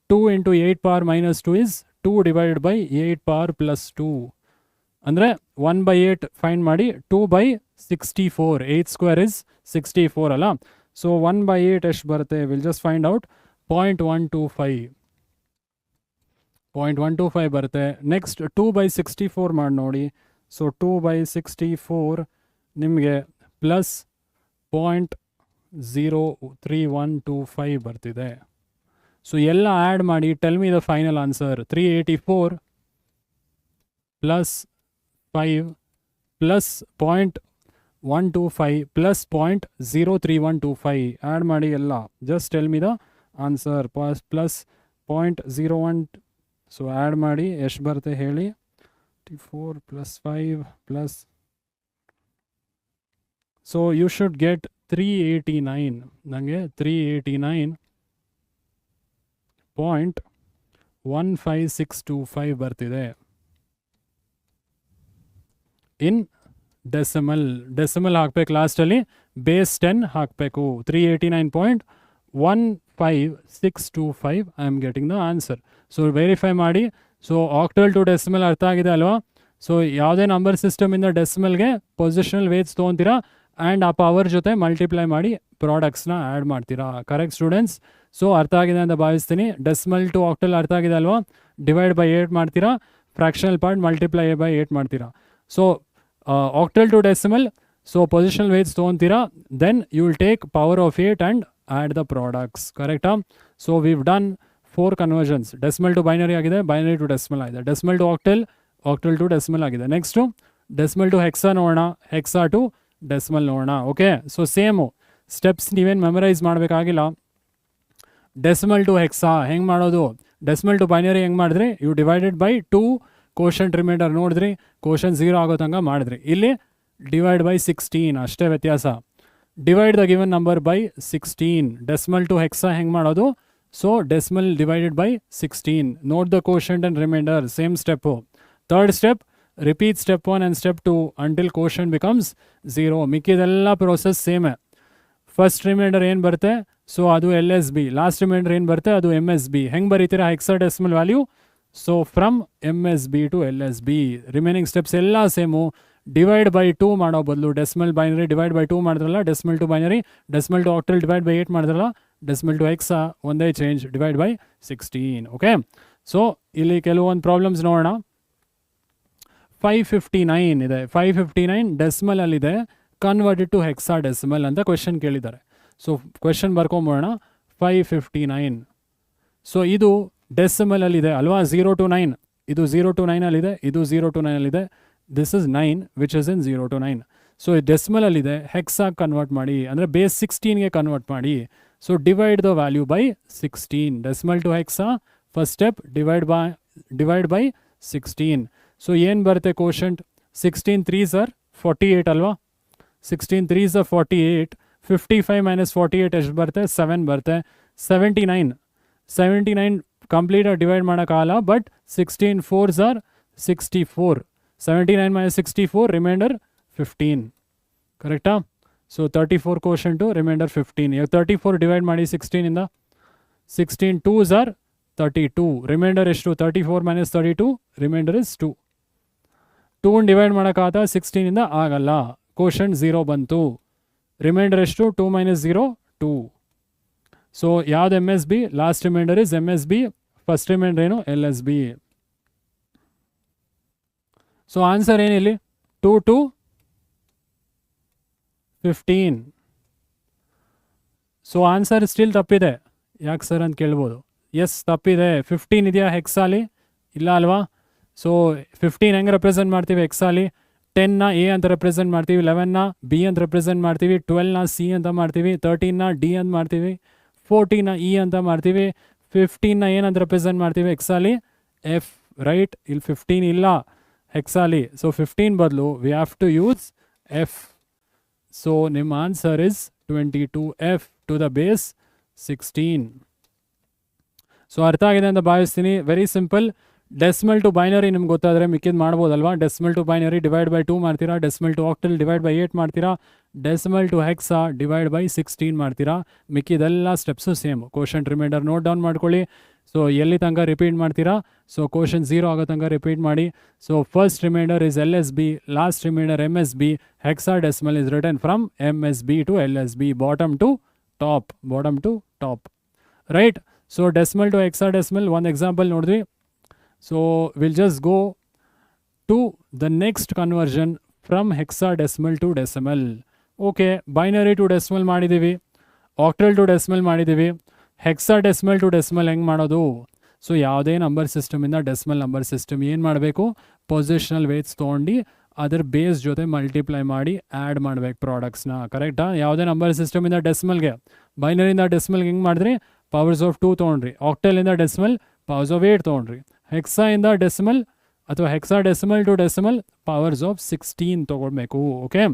Speaker 1: 2 into 8 power -2 is 2 divided by 8 power +2 ಅಂದರೆ 1/8 find ಮಾಡಿ. 2/64, 8 square is 64 ಅಲ್ಲ. So 1/8 ಎಷ್ಟು ಬರುತ್ತೆ? Will just find out. 0.125 ಬರುತ್ತೆ. ನೆಕ್ಸ್ಟ್ 2/64 ಮಾಡಿ ನೋಡಿ. ಸೊ 2/64 ನಿಮಗೆ ಪ್ಲಸ್ 0.03125 ಬರ್ತಿದೆ. ಸೊ ಎಲ್ಲ ಆ್ಯಡ್ ಮಾಡಿ tell me the final answer. 384 plus 5 plus 0.125 plus 0.03125 add ಮಾಡಿ ಎಲ್ಲ. Just tell me the answer. Plus 0.01. So add ಮಾಡಿ ಎಷ್ಟು ಬರುತ್ತೆ ಹೇಳಿ. 4 plus 5 plus. So you should get 389. ನನಗೆ 389.15625 ಬರ್ತಿದೆ. ಇನ್ ಡೆಸಿಮಲ್ ಹಾಕ್ಬೇಕು ಲಾಸ್ಟಲ್ಲಿ. ಬೇಸ್ 10 ಹಾಕಬೇಕು. 389.15625 I am getting the answer. So verify ಮಾಡಿ. ಸೊ ಆಕ್ಟಲ್ ಟು ಡೆಸಿಮಲ್ ಅರ್ಥ ಆಗಿದೆ ಅಲ್ವಾ? ಸೊ ಯಾವುದೇ ನಂಬರ್ ಸಿಸ್ಟಮಿಂದ ಡೆಸಿಮಲ್ಗೆ ಪೊಸಿಷನಲ್ ವೇಟ್ಸ್ ತೊಗೊತೀರಾ, ಆ್ಯಂಡ್ ಆ ಪವರ್ ಜೊತೆ ಮಲ್ಟಿಪ್ಲೈ ಮಾಡಿ ಪ್ರಾಡಕ್ಟ್ಸ್ನ ಆ್ಯಡ್ ಮಾಡ್ತೀರಾ. Correct students? ಸೊ ಅರ್ಥ ಆಗಿದೆ ಅಂತ ಭಾವಿಸ್ತೀನಿ. ಡೆಸಿಮಲ್ ಟು ಆಕ್ಟಲ್ ಅರ್ಥ ಆಗಿದೆ ಅಲ್ವಾ? ಡಿವೈಡ್ ಬೈ 8 ಮಾಡ್ತೀರಾ, ಫ್ರಾಕ್ಷನಲ್ ಪಾರ್ಟ್ ಮಲ್ಟಿಪ್ಲೈ ಬೈ 8 ಮಾಡ್ತೀರಾ. So octal to decimal, so positional weights ತೊಗೊತೀರಾ, then you will take power of 8 and add the products. ಕರೆಕ್ಟಾ? So we've done 4 conversions. Decimal to binary ಆಗಿದೆ, binary to decimal ಆಗಿದೆ, decimal to octal, octal to decimal ಆಗಿದೆ. Next decimal to hexa ನೋಡೋಣ, hexa to decimal ನೋಡೋಣ. Okay, so same steps ನೀವೇನು memorise ಮಾಡಬೇಕಾಗಿಲ್ಲ. Decimal to hexa ಹೆಂಗೆ ಮಾಡೋದು? Decimal to binary ಹೆಂಗೆ ಮಾಡಿದ್ರಿ? You divided by 2 quotient remainder ನೋಡಿದ್ರಿ, ಕೋಷನ್ 0 ಆಗೋ ತನಕ ಮಾಡಿದ್ರಿ. ಇಲ್ಲಿ ಡಿವೈಡ್ ಬೈ 16 ಅಷ್ಟೇ ವ್ಯತ್ಯಾಸ. Divide the given number by 16. Decimal to hexa ಹೆಂಗೆ ಮಾಡೋದು? So decimal divided by 16. Note the quotient and remainder, same step. Third step, repeat step 1 and step 2 until quotient becomes 0. ಮಿಕ್ಕಿದೆಲ್ಲ process ಸೇಮೇ. First remainder ಏನು ಬರುತ್ತೆ? So ಅದು LSB. Last reminder ಏನು ಬರುತ್ತೆ? ಅದು MSB. ಹೆಂಗೆ ಬರೀತೀರಾ hexadecimal value? So from MSB to LSB. Remaining steps ಎಲ್ಲ ಸೇಮು. ಡಿವೈಡ್ ಬೈ 2 ಮಾಡೋ ಬದಲು ಡೆಸಿಮಲ್ ಬೈನರಿ ಡಿವೈಡ್ ಬೈ 2 ಮಾಡಿದ್ರಲ್ಲ, decimal to binary, decimal to octal divide by 8 ಮಾಡಿದ್ರಲ್ಲ, ಡೆಸಿಮಲ್ ಟು ಹೆಕ್ಸಾ ಒಂದೇ change, divide by 16. Okay, so ಇಲ್ಲಿ ಕೆಲವೊಂದು problems ನೋಡೋಣ. 559 ಇದೆ. 559 ಡೆಸಿಮಲಲ್ಲಿದೆ, ಕನ್ವರ್ಟೆಡ್ ಟು ಹೆಕ್ಸಾಡೆಸಿಮಲ್ ಅಂತ ಕ್ವೆಶನ್ ಕೇಳಿದ್ದಾರೆ. ಸೊ ಕ್ವೆಶನ್ ಬರ್ಕೊಂಬೋಣ. 559. ಸೊ ಇದು ಡೆಸಿಮಲಲ್ಲಿದೆ ಅಲ್ವಾ? 0 to 9. ಇದು 0 to 9ಅಲ್ಲಿದೆ, ಇದು 0 to 9ಅಲ್ಲಿದೆ. This is 9 which is in 0 to 9. So ಡೆಸಿಮಲಲ್ಲಿದೆ, ಹೆಕ್ಸಾಗಿ ಕನ್ವರ್ಟ್ ಮಾಡಿ, ಅಂದರೆ ಬೇಸ್ 16ಗೆ ಕನ್ವರ್ಟ್ ಮಾಡಿ. So divide the value by 16. Decimal to hexa first step, divide by 16. So ಏನು ಬರುತ್ತೆ ಕೋಷಂಟ್? 16 3s are 48 ಅಲ್ವಾ? 16 3s are 48. 55 minus 48 ಎಷ್ಟು ಬರುತ್ತೆ? 7 ಬರುತ್ತೆ. 79 ಕಂಪ್ಲೀಟಾಗಿ ಡಿವೈಡ್ ಮಾಡೋಕ್ಕಾಗಲ್ಲ, but 16 4s are 64. 79 minus 64, remainder 15. ಕರೆಕ್ಟಾ? So 34 quotient, remainder 15. ಈಗ 34 ಡಿವೈಡ್ ಮಾಡಿ 16ಇಂದ. 16 2s are 32. ರಿಮೈಂಡರ್ ಎಷ್ಟು? 34 minus 32, ರಿಮೈಂಡರ್ ಇಸ್ 2. 2 ಡಿವೈಡ್ ಮಾಡೋಕ್ಕಾಗತ್ತಾ 16ಇಂದ? ಆಗಲ್ಲ. ಕೋಷಂಟ್ 0 ಬಂತು. ರಿಮೈಂಡರ್ ಎಷ್ಟು? 2 minus 0 2. ಸೊ ಯಾವ್ದು MSB? Last reminder is MSB. First remainder ಏನು? LSB. ಸೊ ಆನ್ಸರ್ ಏನಿಲ್ಲಿ? 2 to 15. ಸೊ ಆನ್ಸರ್ ಸ್ಟಿಲ್ ತಪ್ಪಿದೆ. ಯಾಕೆ ಸರ್ ಅಂತ ಕೇಳ್ಬೋದು. ಎಸ್, ತಪ್ಪಿದೆ. 15 ಇದೆಯಾ ಹೆಕ್ಸಾಲಿ? ಇಲ್ಲ ಅಲ್ವಾ? ಸೊ 15 ಹೆಂಗೆ ರೆಪ್ರೆಸೆಂಟ್ ಮಾಡ್ತೀವಿ ಹೆಕ್ಸಾಲಿ? 10ನ A ಅಂತ ರೆಪ್ರೆಸೆಂಟ್ ಮಾಡ್ತೀವಿ, 11ನ B ಅಂತ ರೆಪ್ರೆಸೆಂಟ್ ಮಾಡ್ತೀವಿ, 12ನ C ಅಂತ ಮಾಡ್ತೀವಿ, 13ನ D ಅಂತ ಮಾಡ್ತೀವಿ, 14ನ E ಅಂತ ಮಾಡ್ತೀವಿ, 15ನ ಏನಂತ ರೆಪ್ರೆಸೆಂಟ್ ಮಾಡ್ತೀವಿ ಹೆಕ್ಸಾಲಿ? F. ರೈಟ್? ಇಲ್ಲಿ 15 ಇಲ್ಲ ಹೆಕ್ಸಾಲಿ. ಸೊ 15 ಬದಲು we have to use F. So ನಿಮ್ಮ answer is 22F to the base 16. So ಅರ್ಥ ಆಗಿದೆ ಅಂತ ಭಾವಿಸ್ತೀನಿ. Very simple. Decimal to binary ನಿಮ್ಗೆ ಗೊತ್ತಾದರೆ ಮಿಕ್ಕಿದ್ ಮಾಡ್ಬೋದಲ್ವಾ? Decimal to binary divide by 2 ಮಾಡ್ತೀರಾ, decimal to octal divide by 8 ಮಾಡ್ತೀರಾ, decimal to hexa divide by 16 ಮಾಡ್ತೀರಾ. ಮಿಕ್ಕಿದೆಲ್ಲ steps same. Quotient remainder note down ಮಾಡ್ಕೊಳ್ಳಿ. ಸೊ ಎಲ್ಲಿ ತನಕ ರಿಪೀಟ್ ಮಾಡ್ತೀರಾ? ಸೊ ಕೋಷನ್ 0 ಆಗೋ ತನಕ ರಿಪೀಟ್ ಮಾಡಿ. So first reminder is LSB, last reminder MSB. Hexadecimal is written from MSB to LSB, bottom to top. Right? So decimal to hexadecimal ಒಂದು example ನೋಡಿದ್ವಿ. So will just go to the next conversion from hexadecimal to decimal. Okay, binary to decimal ಮಾಡಿದ್ದೀವಿ, octal to decimal ಮಾಡಿದ್ದೀವಿ. Hexadecimal to decimal ಹೆಂಗೆ ಮಾಡೋದು? So ಯಾವುದೇ number ಸಿಸ್ಟಮಿಂದ decimal number system ಏನು ಮಾಡಬೇಕು? ಪೊಸಿಷನಲ್ ವೇಟ್ಸ್ ತೊಗೊಂಡು ಅದರ ಬೇಸ್ ಜೊತೆ ಮಲ್ಟಿಪ್ಲೈ ಮಾಡಿ ಆ್ಯಡ್ ಮಾಡಬೇಕು ಪ್ರಾಡಕ್ಟ್ಸ್ನ. ಕರೆಕ್ಟಾ? ಯಾವುದೇ ನಂಬರ್ ಸಿಸ್ಟಮಿಂದ ಡೆಸಿಮಲ್ಗೆ, ಬೈನರಿಯಿಂದ ಡೆಸಿಮಲ್ಗೆ ಹೆಂಗೆ ಮಾಡಿದ್ರಿ? ಪವರ್ಸ್ ಆಫ್ 2 ತೊಗೊಂಡ್ರಿ. ಆಕ್ಟಲಿಂದ ಡೆಸಿಮಲ್ ಪವರ್ಸ್ ಆಫ್ 8 ತೊಗೊಂಡ್ರಿ. ಹೆಕ್ಸಾಯಿಂದ ಡೆಸಿಮಲ್ ಅಥವಾ hexadecimal to decimal powers of 16 ತೊಗೊಳ್ಬೇಕು. Okay,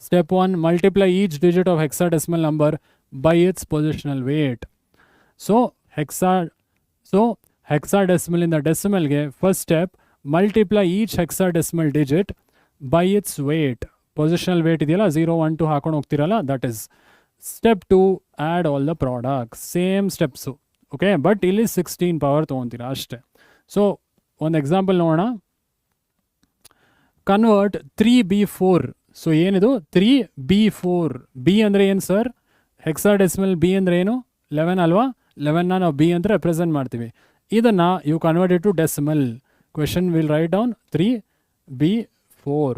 Speaker 1: step 1, multiply each digit of hexadecimal number by its positional weight. So hexadecimal in the decimal ge first step, multiply each hexadecimal digit by its weight. Positional weight idiyala 0 1 2 ಹಾಕೊಂಡು ಹೋಗ್ತಿರಲ್ಲ, that is step 2, add all the products. Same steps. Okay, but ಇಲ್ಲಿ 16 power ತೊಗೊಂತೀರಾ ಅಷ್ಟೇ. So ಒಂದು example ನೋಡೋಣ. Convert 3b4 so ಏನಿದು 3B4. B ಅಂದರೆ ಏನು sir? Hexadecimal B ಅಂದರೆ ಏನು? 11 ಅಲ್ವಾ? 11ನ ನಾವು ಬಿ ಅಂತ ರೆಪ್ರೆಸೆಂಟ್ ಮಾಡ್ತೀವಿ. ಇದನ್ನು you convert it to decimal. Question will write down 3B4.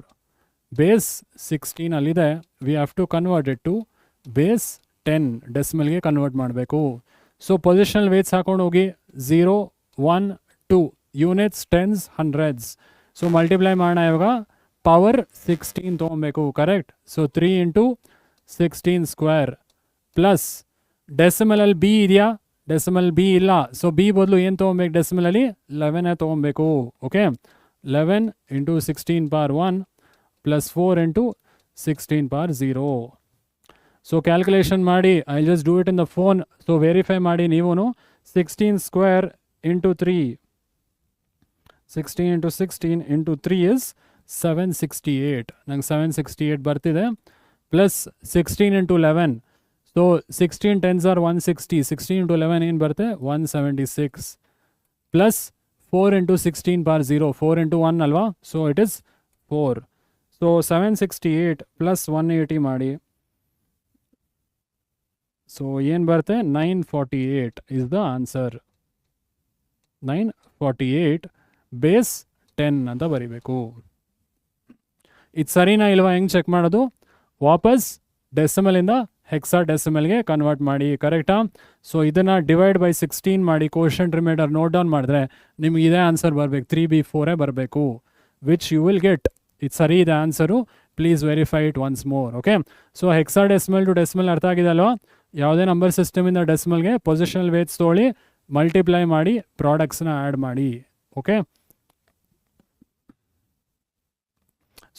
Speaker 1: Base 16 ಅಲ್ಲಿದೆ, we have to convert it to base 10 ಡೆಸಿಮಲ್ಗೆ ಕನ್ವರ್ಟ್ ಮಾಡಬೇಕು. ಸೊ ಪೊಸಿಷನಲ್ ವೇಟ್ಸ್ ಹಾಕೊಂಡು ಹೋಗಿ 0, 1, 2 units, tens, hundreds. So multiply ಮಾಡೋಣ. ಇವಾಗ ಪವರ್ 16 ತೊಗೊಬೇಕು, correct? So 3 into 16 square plus ಡೆಸಿಮಲಲ್ಲಿ B ಇದೆಯಾ? ಡೆಸಿಮಲ್ ಬಿ ಇಲ್ಲ. ಸೊ ಬಿ ಬದಲು ಏನು ತೊಗೊಬೇಕು? ಡೆಸಿಮಲಲ್ಲಿ 11 ತೊಗೊಬೇಕು. Okay, 11 into 16 power 1 plus 4 into 16 power 0. So calculation ಮಾಡಿ, I just do it in the phone. So verify ಮಾಡಿ ನೀವು. 16 square into 3, 16 into 16 into 3 is 768. ನಂಗೆ 768 ಬರ್ತಿದೆ. Plus 16 into 11. So 16 tens are 160. 16 into 11 ಏನು ಬರುತ್ತೆ? 176. Plus 4 into 16 power 0. 4 ಇಂಟು 1 ಅಲ್ವಾ? So it is 4. So 768 plus 180 ಮಾಡಿ. So ಏನು ಬರುತ್ತೆ? 948 ಇಸ್ ದ ಆನ್ಸರ್. 948 ಬೇಸ್ 10 ಅಂತ ಬರಿಬೇಕು. ಇದು ಸರಿನಾ ಇಲ್ವಾ? ಹೆಂಗೆ ಚೆಕ್ ಮಾಡೋದು? ವಾಪಸ್ ಡೆಸಿಮಲಿಂದ ಹೆಕ್ಸಾಡೆಸಿಮಲ್ಗೆ ಕನ್ವರ್ಟ್ ಮಾಡಿ, ಕರೆಕ್ಟಾ? ಸೊ ಇದನ್ನು ಡಿವೈಡ್ ಬೈ 16 ಮಾಡಿ ಕೋಷಂಟ್ ರಿಮೈಂಡರ್ ನೋಟ್ ಡೌನ್ ಮಾಡಿದ್ರೆ ನಿಮ್ಗೆ ಇದೇ ಆನ್ಸರ್ ಬರಬೇಕು. 3B4 ಬರಬೇಕು, ವಿಚ್ ಯು ವಿಲ್ ಗೆಟ್. ಇದು ಸರಿ ಇದೆ answer. Please verify it once more. Okay, so hexadecimal to decimal ಅರ್ಥ ಆಗಿದೆ ಅಲ್ವಾ? ಯಾವುದೇ ನಂಬರ್ ಸಿಸ್ಟಮಿಂದ ಡೆಸಿಮಲ್ಗೆ ಪೊಸಿಷನಲ್ ವೇಟ್ಸ್ ತೊಗೊಳ್ಳಿ, ಮಲ್ಟಿಪ್ಲೈ ಮಾಡಿ, ಪ್ರಾಡಕ್ಟ್ಸ್ನ ಆ್ಯಡ್ ಮಾಡಿ. ಓಕೆ,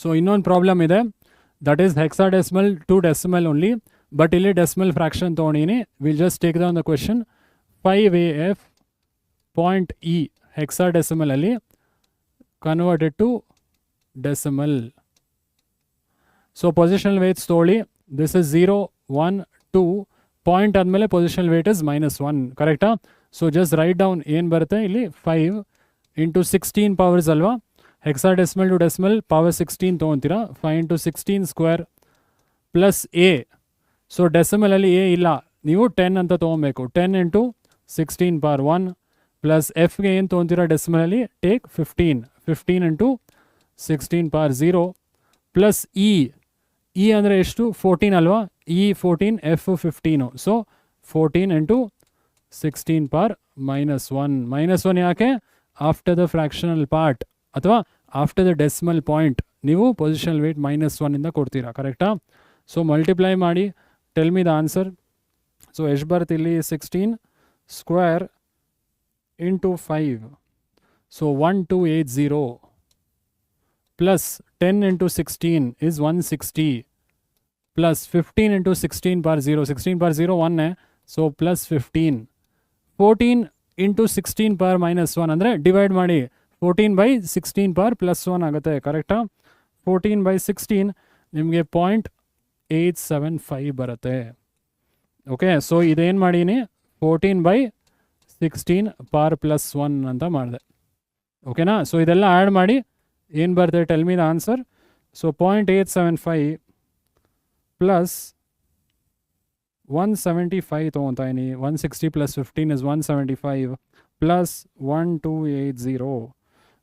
Speaker 1: ಸೊ ಇನ್ನೊಂದು ಪ್ರಾಬ್ಲಮ್ ಇದೆ, that is hexadecimal to decimal only. But ಇಲ್ಲಿ ಡೆಸಿಮಲ್ ಫ್ರಾಕ್ಷನ್ ತೊಗೊಂಡಿನಿ. Will just take down the question. 5AF point E ಹೆಕ್ಸಾಡೆಸಿಮಲಲ್ಲಿ converted to decimal. So positional weights ತೊಗೊಳ್ಳಿ. This is 0, 1, 2. ಪಾಯಿಂಟ್ ಆದಮೇಲೆ positional weight is -1, ಕರೆಕ್ಟಾ? So just write down. ಏನು ಬರುತ್ತೆ ಇಲ್ಲಿ? 5 into 16 powers ಅಲ್ವಾ? ಹೆಕ್ಸಾಡೆಸಿಮಲ್ ಟು ಡೆಸಿಮಲ್ ಪವರ್ 16 ತೊಗೊತೀರಾ. 5 into 16 square plus A. So ಡೆಸಿಮಲಲ್ಲಿ ಎ ಇಲ್ಲ, ನೀವು 10 ಅಂತ ತೊಗೊಬೇಕು. 10 ಇಂಟು 16 ಪವರ್ 1 ಪ್ಲಸ್ ಎಫ್ಗೆ ಏನು ತೊಗೊತೀರಾ ಡೆಸಿಮಲಲ್ಲಿ? Take 15. 15 into 16 power 0 plus E. E ಅಂದರೆ ಎಷ್ಟು? 14 ಅಲ್ವಾ? E 14, F 15. So 14 into 16 power -1. -1 ಯಾಕೆ? ಆಫ್ಟರ್ ದ ಫ್ರ್ಯಾಕ್ಷನಲ್ ಪಾರ್ಟ್ ಅಥವಾ ಆಫ್ಟರ್ ದ ಡೆಸಿಮಲ್ ಪಾಯಿಂಟ್ ನೀವು ಪೊಸಿಷನಲ್ ವೇಟ್ -1 ಇಂದ ಕೊಡ್ತೀರಾ, ಕರೆಕ್ಟಾ? ಸೊ ಮಲ್ಟಿಪ್ಲೈ ಮಾಡಿ, tell me the answer. So ಎಷ್ಟು ಬರುತ್ತೆ ಇಲ್ಲಿ? 16 square into 5. So 1280 plus 10 into 16 is 160 plus 15 into 16 power 0. 16 power 0 1. So plus 15. 14 into 16 power -1 ಅಂದರೆ ಡಿವೈಡ್ ಮಾಡಿ. 14 ಬೈ 16 ಪವರ್ +1 ಆಗುತ್ತೆ, ಕರೆಕ್ಟಾ? 14 ಬೈ 16 ನಿಮಗೆ 0.875 ಬರುತ್ತೆ. ಓಕೆ, ಸೊ ಇದೇನು ಮಾಡೀನಿ? 14 ಬೈ 16 ಪವರ್ +1 ಅಂತ ಮಾಡಿದೆ. ಓಕೆನಾ? ಸೊ ಇದೆಲ್ಲ ಆ್ಯಡ್ ಮಾಡಿ ಏನು ಬರುತ್ತೆ? Tell me the answer. So 0.875 plus 175 ತೊಗೊತಾ ಇದೀನಿ. 160 ಪ್ಲಸ್ 15 ಇಸ್ 175 ಪ್ಲಸ್ 1280.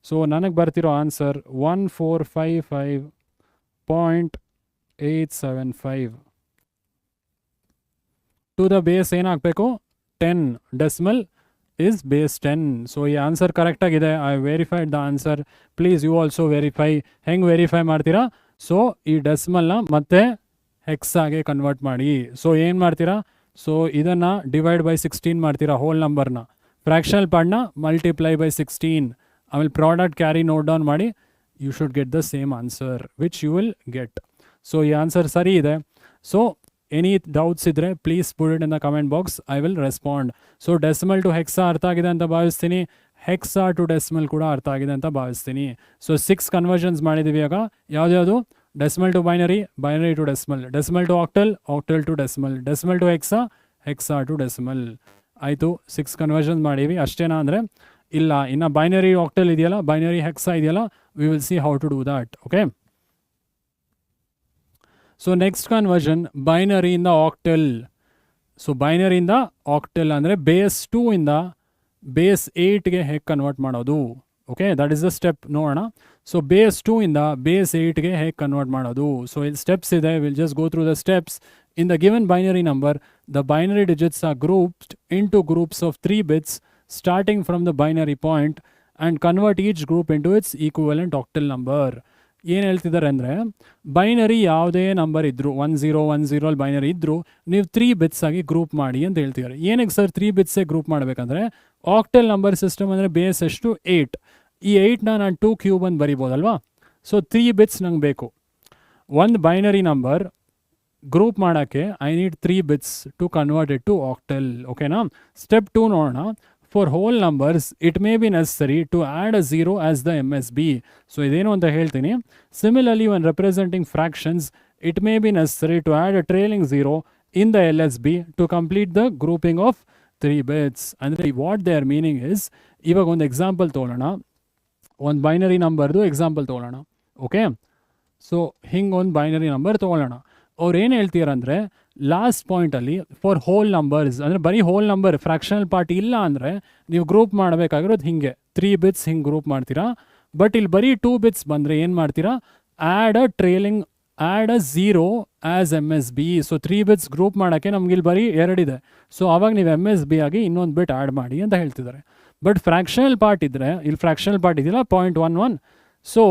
Speaker 1: ಸೊ ನನಗೆ ಬರ್ತಿರೋ ಆನ್ಸರ್ 1455.875. ಟು ದ ಬೇಸ್ ಏನಾಗಬೇಕು? 10. Decimal is base 10. ಸೊ ಈ ಆನ್ಸರ್ ಕರೆಕ್ಟಾಗಿದೆ. I verified the answer. Please you also verify. ಹೆಂಗೆ ವೆರಿಫೈ ಮಾಡ್ತೀರಾ? ಸೊ ಈ ಡೆಸಿಮಲ್ನ ಮತ್ತೆ ಹೆಕ್ಸಾಗೆ ಕನ್ವರ್ಟ್ ಮಾಡಿ. ಸೊ ಏನು ಮಾಡ್ತೀರಾ? ಸೊ ಇದನ್ನು ಡಿವೈಡ್ ಬೈ 16 ಮಾಡ್ತೀರಾ, ಹೋಲ್ ನಂಬರ್ನ. ಫ್ರ್ಯಾಕ್ಷನಲ್ ಪಾರ್ಟ್ನ ಮಲ್ಟಿಪ್ಲೈ ಬೈ 16. ಆಮೇಲೆ ಪ್ರಾಡಕ್ಟ್ ಕ್ಯಾರಿ ನೋಟ್ ಡೌನ್ ಮಾಡಿ. You should get the same answer which you will get. So ಈ ಆನ್ಸರ್ ಸರಿ ಇದೆ. ಸೊ ಎನಿ ಡೌಟ್ಸ್ ಇದ್ದರೆ please put it in the comment box. I will respond. So decimal to hexa ಅರ್ಥ ಆಗಿದೆ ಅಂತ ಭಾವಿಸ್ತೀನಿ. Hexa to decimal ಕೂಡ ಅರ್ಥ ಆಗಿದೆ ಅಂತ ಭಾವಿಸ್ತೀನಿ. ಸೊ 6 ಕನ್ವರ್ಷನ್ಸ್ ಮಾಡಿದ್ದೀವಿ. ಆಗ ಯಾವ್ದ್ಯಾವುದು? Decimal to binary, binary to decimal, decimal to octal, octal to decimal, decimal to hexa, hexa to decimal. ಆಯಿತು, 6 ಕನ್ವರ್ಷನ್ಸ್ ಮಾಡೀವಿ. ಅಷ್ಟೇನಾ ಅಂದರೆ ಇಲ್ಲ, ಇನ್ನು ಬೈನರಿ ಆಕ್ಟಲ್ ಇದೆಯಲ್ಲ, ಬೈನರಿ ಹೆಕ್ಸಾ ಇದೆಯಲ್ಲ, we will see how to do that. Okay. So next conversion ಬೈನರಿಯಿಂದ octal. So ಬೈನರಿಯಿಂದ ಆಕ್ಟೆಲ್ ಅಂದರೆ ಬೇಸ್ 2 ಇಂದ ಬೇಸ್ 8ಗೆ ಹೇಗೆ ಕನ್ವರ್ಟ್ ಮಾಡೋದು. Okay, that is the step. ನೋಡೋಣ. ಸೊ ಬೇಸ್ 2 ಇಂದ ಬೇಸ್ 8ಗೆ ಹೇಗೆ ಕನ್ವರ್ಟ್ ಮಾಡೋದು. ಸೊ ಇಲ್ಲಿ ಸ್ಟೆಪ್ಸ್ ಇದೆ. Will just go through the steps. In the given binary number, the binary digits are grouped into groups of 3 bits starting from the binary point and convert each group into its equivalent octal number. ಏನು ಹೇಳ್ತಿದ್ದಾರೆ ಅಂದರೆ, binary ಯಾವುದೇ number ಇದ್ದರು 1010 ಅಲ್ಲಿ binary ಇದ್ದರೂ ನೀವು 3 bits ಆಗಿ group ಮಾಡಿ ಅಂತ ಹೇಳ್ತಿದ್ದಾರೆ. ಏನಕ್ಕೆ ಸರ್ 3 ಬಿಟ್ಸೇ ಗ್ರೂಪ್ ಮಾಡಬೇಕಂದ್ರೆ, ಆಕ್ಟೆಲ್ ನಂಬರ್ ಸಿಸ್ಟಮ್ ಅಂದರೆ ಬೇಸ್ ಎಷ್ಟು 8. ಈ 8ನ ನಾನು 2 ಕ್ಯೂಬ್ ಅಂತ ಬರಿಬೋದಲ್ವಾ. ಸೊ 3 ಬಿಟ್ಸ್ ನಂಗೆ ಬೇಕು. ಒಂದು ಬೈನರಿ ನಂಬರ್ ಗ್ರೂಪ್ ಮಾಡೋಕ್ಕೆ I need 3 bits to convert it to octal. ಓಕೆನಾ. ಸ್ಟೆಪ್ 2 ನೋಡೋಣ. For whole numbers it may be necessary to add a 0 as the MSB. So ಇದೇನು ಅಂತ ಹೇಳ್ತೀನಿ. Similarly when representing fractions it may be necessary to add a trailing 0 in the LSB to complete the grouping of 3 bits. ಅಂದರೆ what there meaning is, ಇವಾಗ ಒಂದು example ತೊಗೊಳ್ಳೋಣ. ಒಂದು binary ನಂಬರ್ದು example ತೊಗೊಳ್ಳೋಣ. Okay, so ಹಿಂಗೆ ಒಂದು ಬೈನರಿ ನಂಬರ್ ತೊಗೊಳ್ಳೋಣ. ಅವ್ರು ಏನು ಹೇಳ್ತೀರಂದರೆ, ಲಾಸ್ಟ್ ಪಾಯಿಂಟಲ್ಲಿ ಫಾರ್ ಹೋಲ್ ನಂಬರ್ಸ್ ಅಂದರೆ ಬರೀ ಹೋಲ್ ನಂಬರ್ ಫ್ರ್ಯಾಕ್ಷನಲ್ ಪಾರ್ಟ್ ಇಲ್ಲ ಅಂದರೆ ನೀವು ಗ್ರೂಪ್ ಮಾಡಬೇಕಾಗಿರೋದು ಹಿಂಗೆ 3 ಬಿಟ್ಸ್ ಹಿಂಗೆ ಗ್ರೂಪ್ ಮಾಡ್ತೀರಾ. ಬಟ್ ಇಲ್ಲಿ ಬರೀ 2 ಬಿಟ್ಸ್ ಬಂದರೆ ಏನು ಮಾಡ್ತೀರಾ, add a 0 as MSB. So 3 bits group ಮಾಡೋಕ್ಕೆ ನಮ್ಗೆ ಇಲ್ಲಿ ಬರೀ 2 ಇದೆ. ಸೊ ಆವಾಗ ನೀವು MSB ಆಗಿ ಇನ್ನೊಂದು ಬಿಟ್ ಆ್ಯಡ್ ಮಾಡಿ ಅಂತ ಹೇಳ್ತಿದ್ದಾರೆ. ಬಟ್ ಫ್ರ್ಯಾಕ್ಷನಲ್ ಪಾರ್ಟ್ ಇದ್ದರೆ, ಇಲ್ಲಿ ಫ್ರ್ಯಾಕ್ಷನಲ್ ಪಾರ್ಟ್ ಇದೆಯಲ್ಲ 0.11. So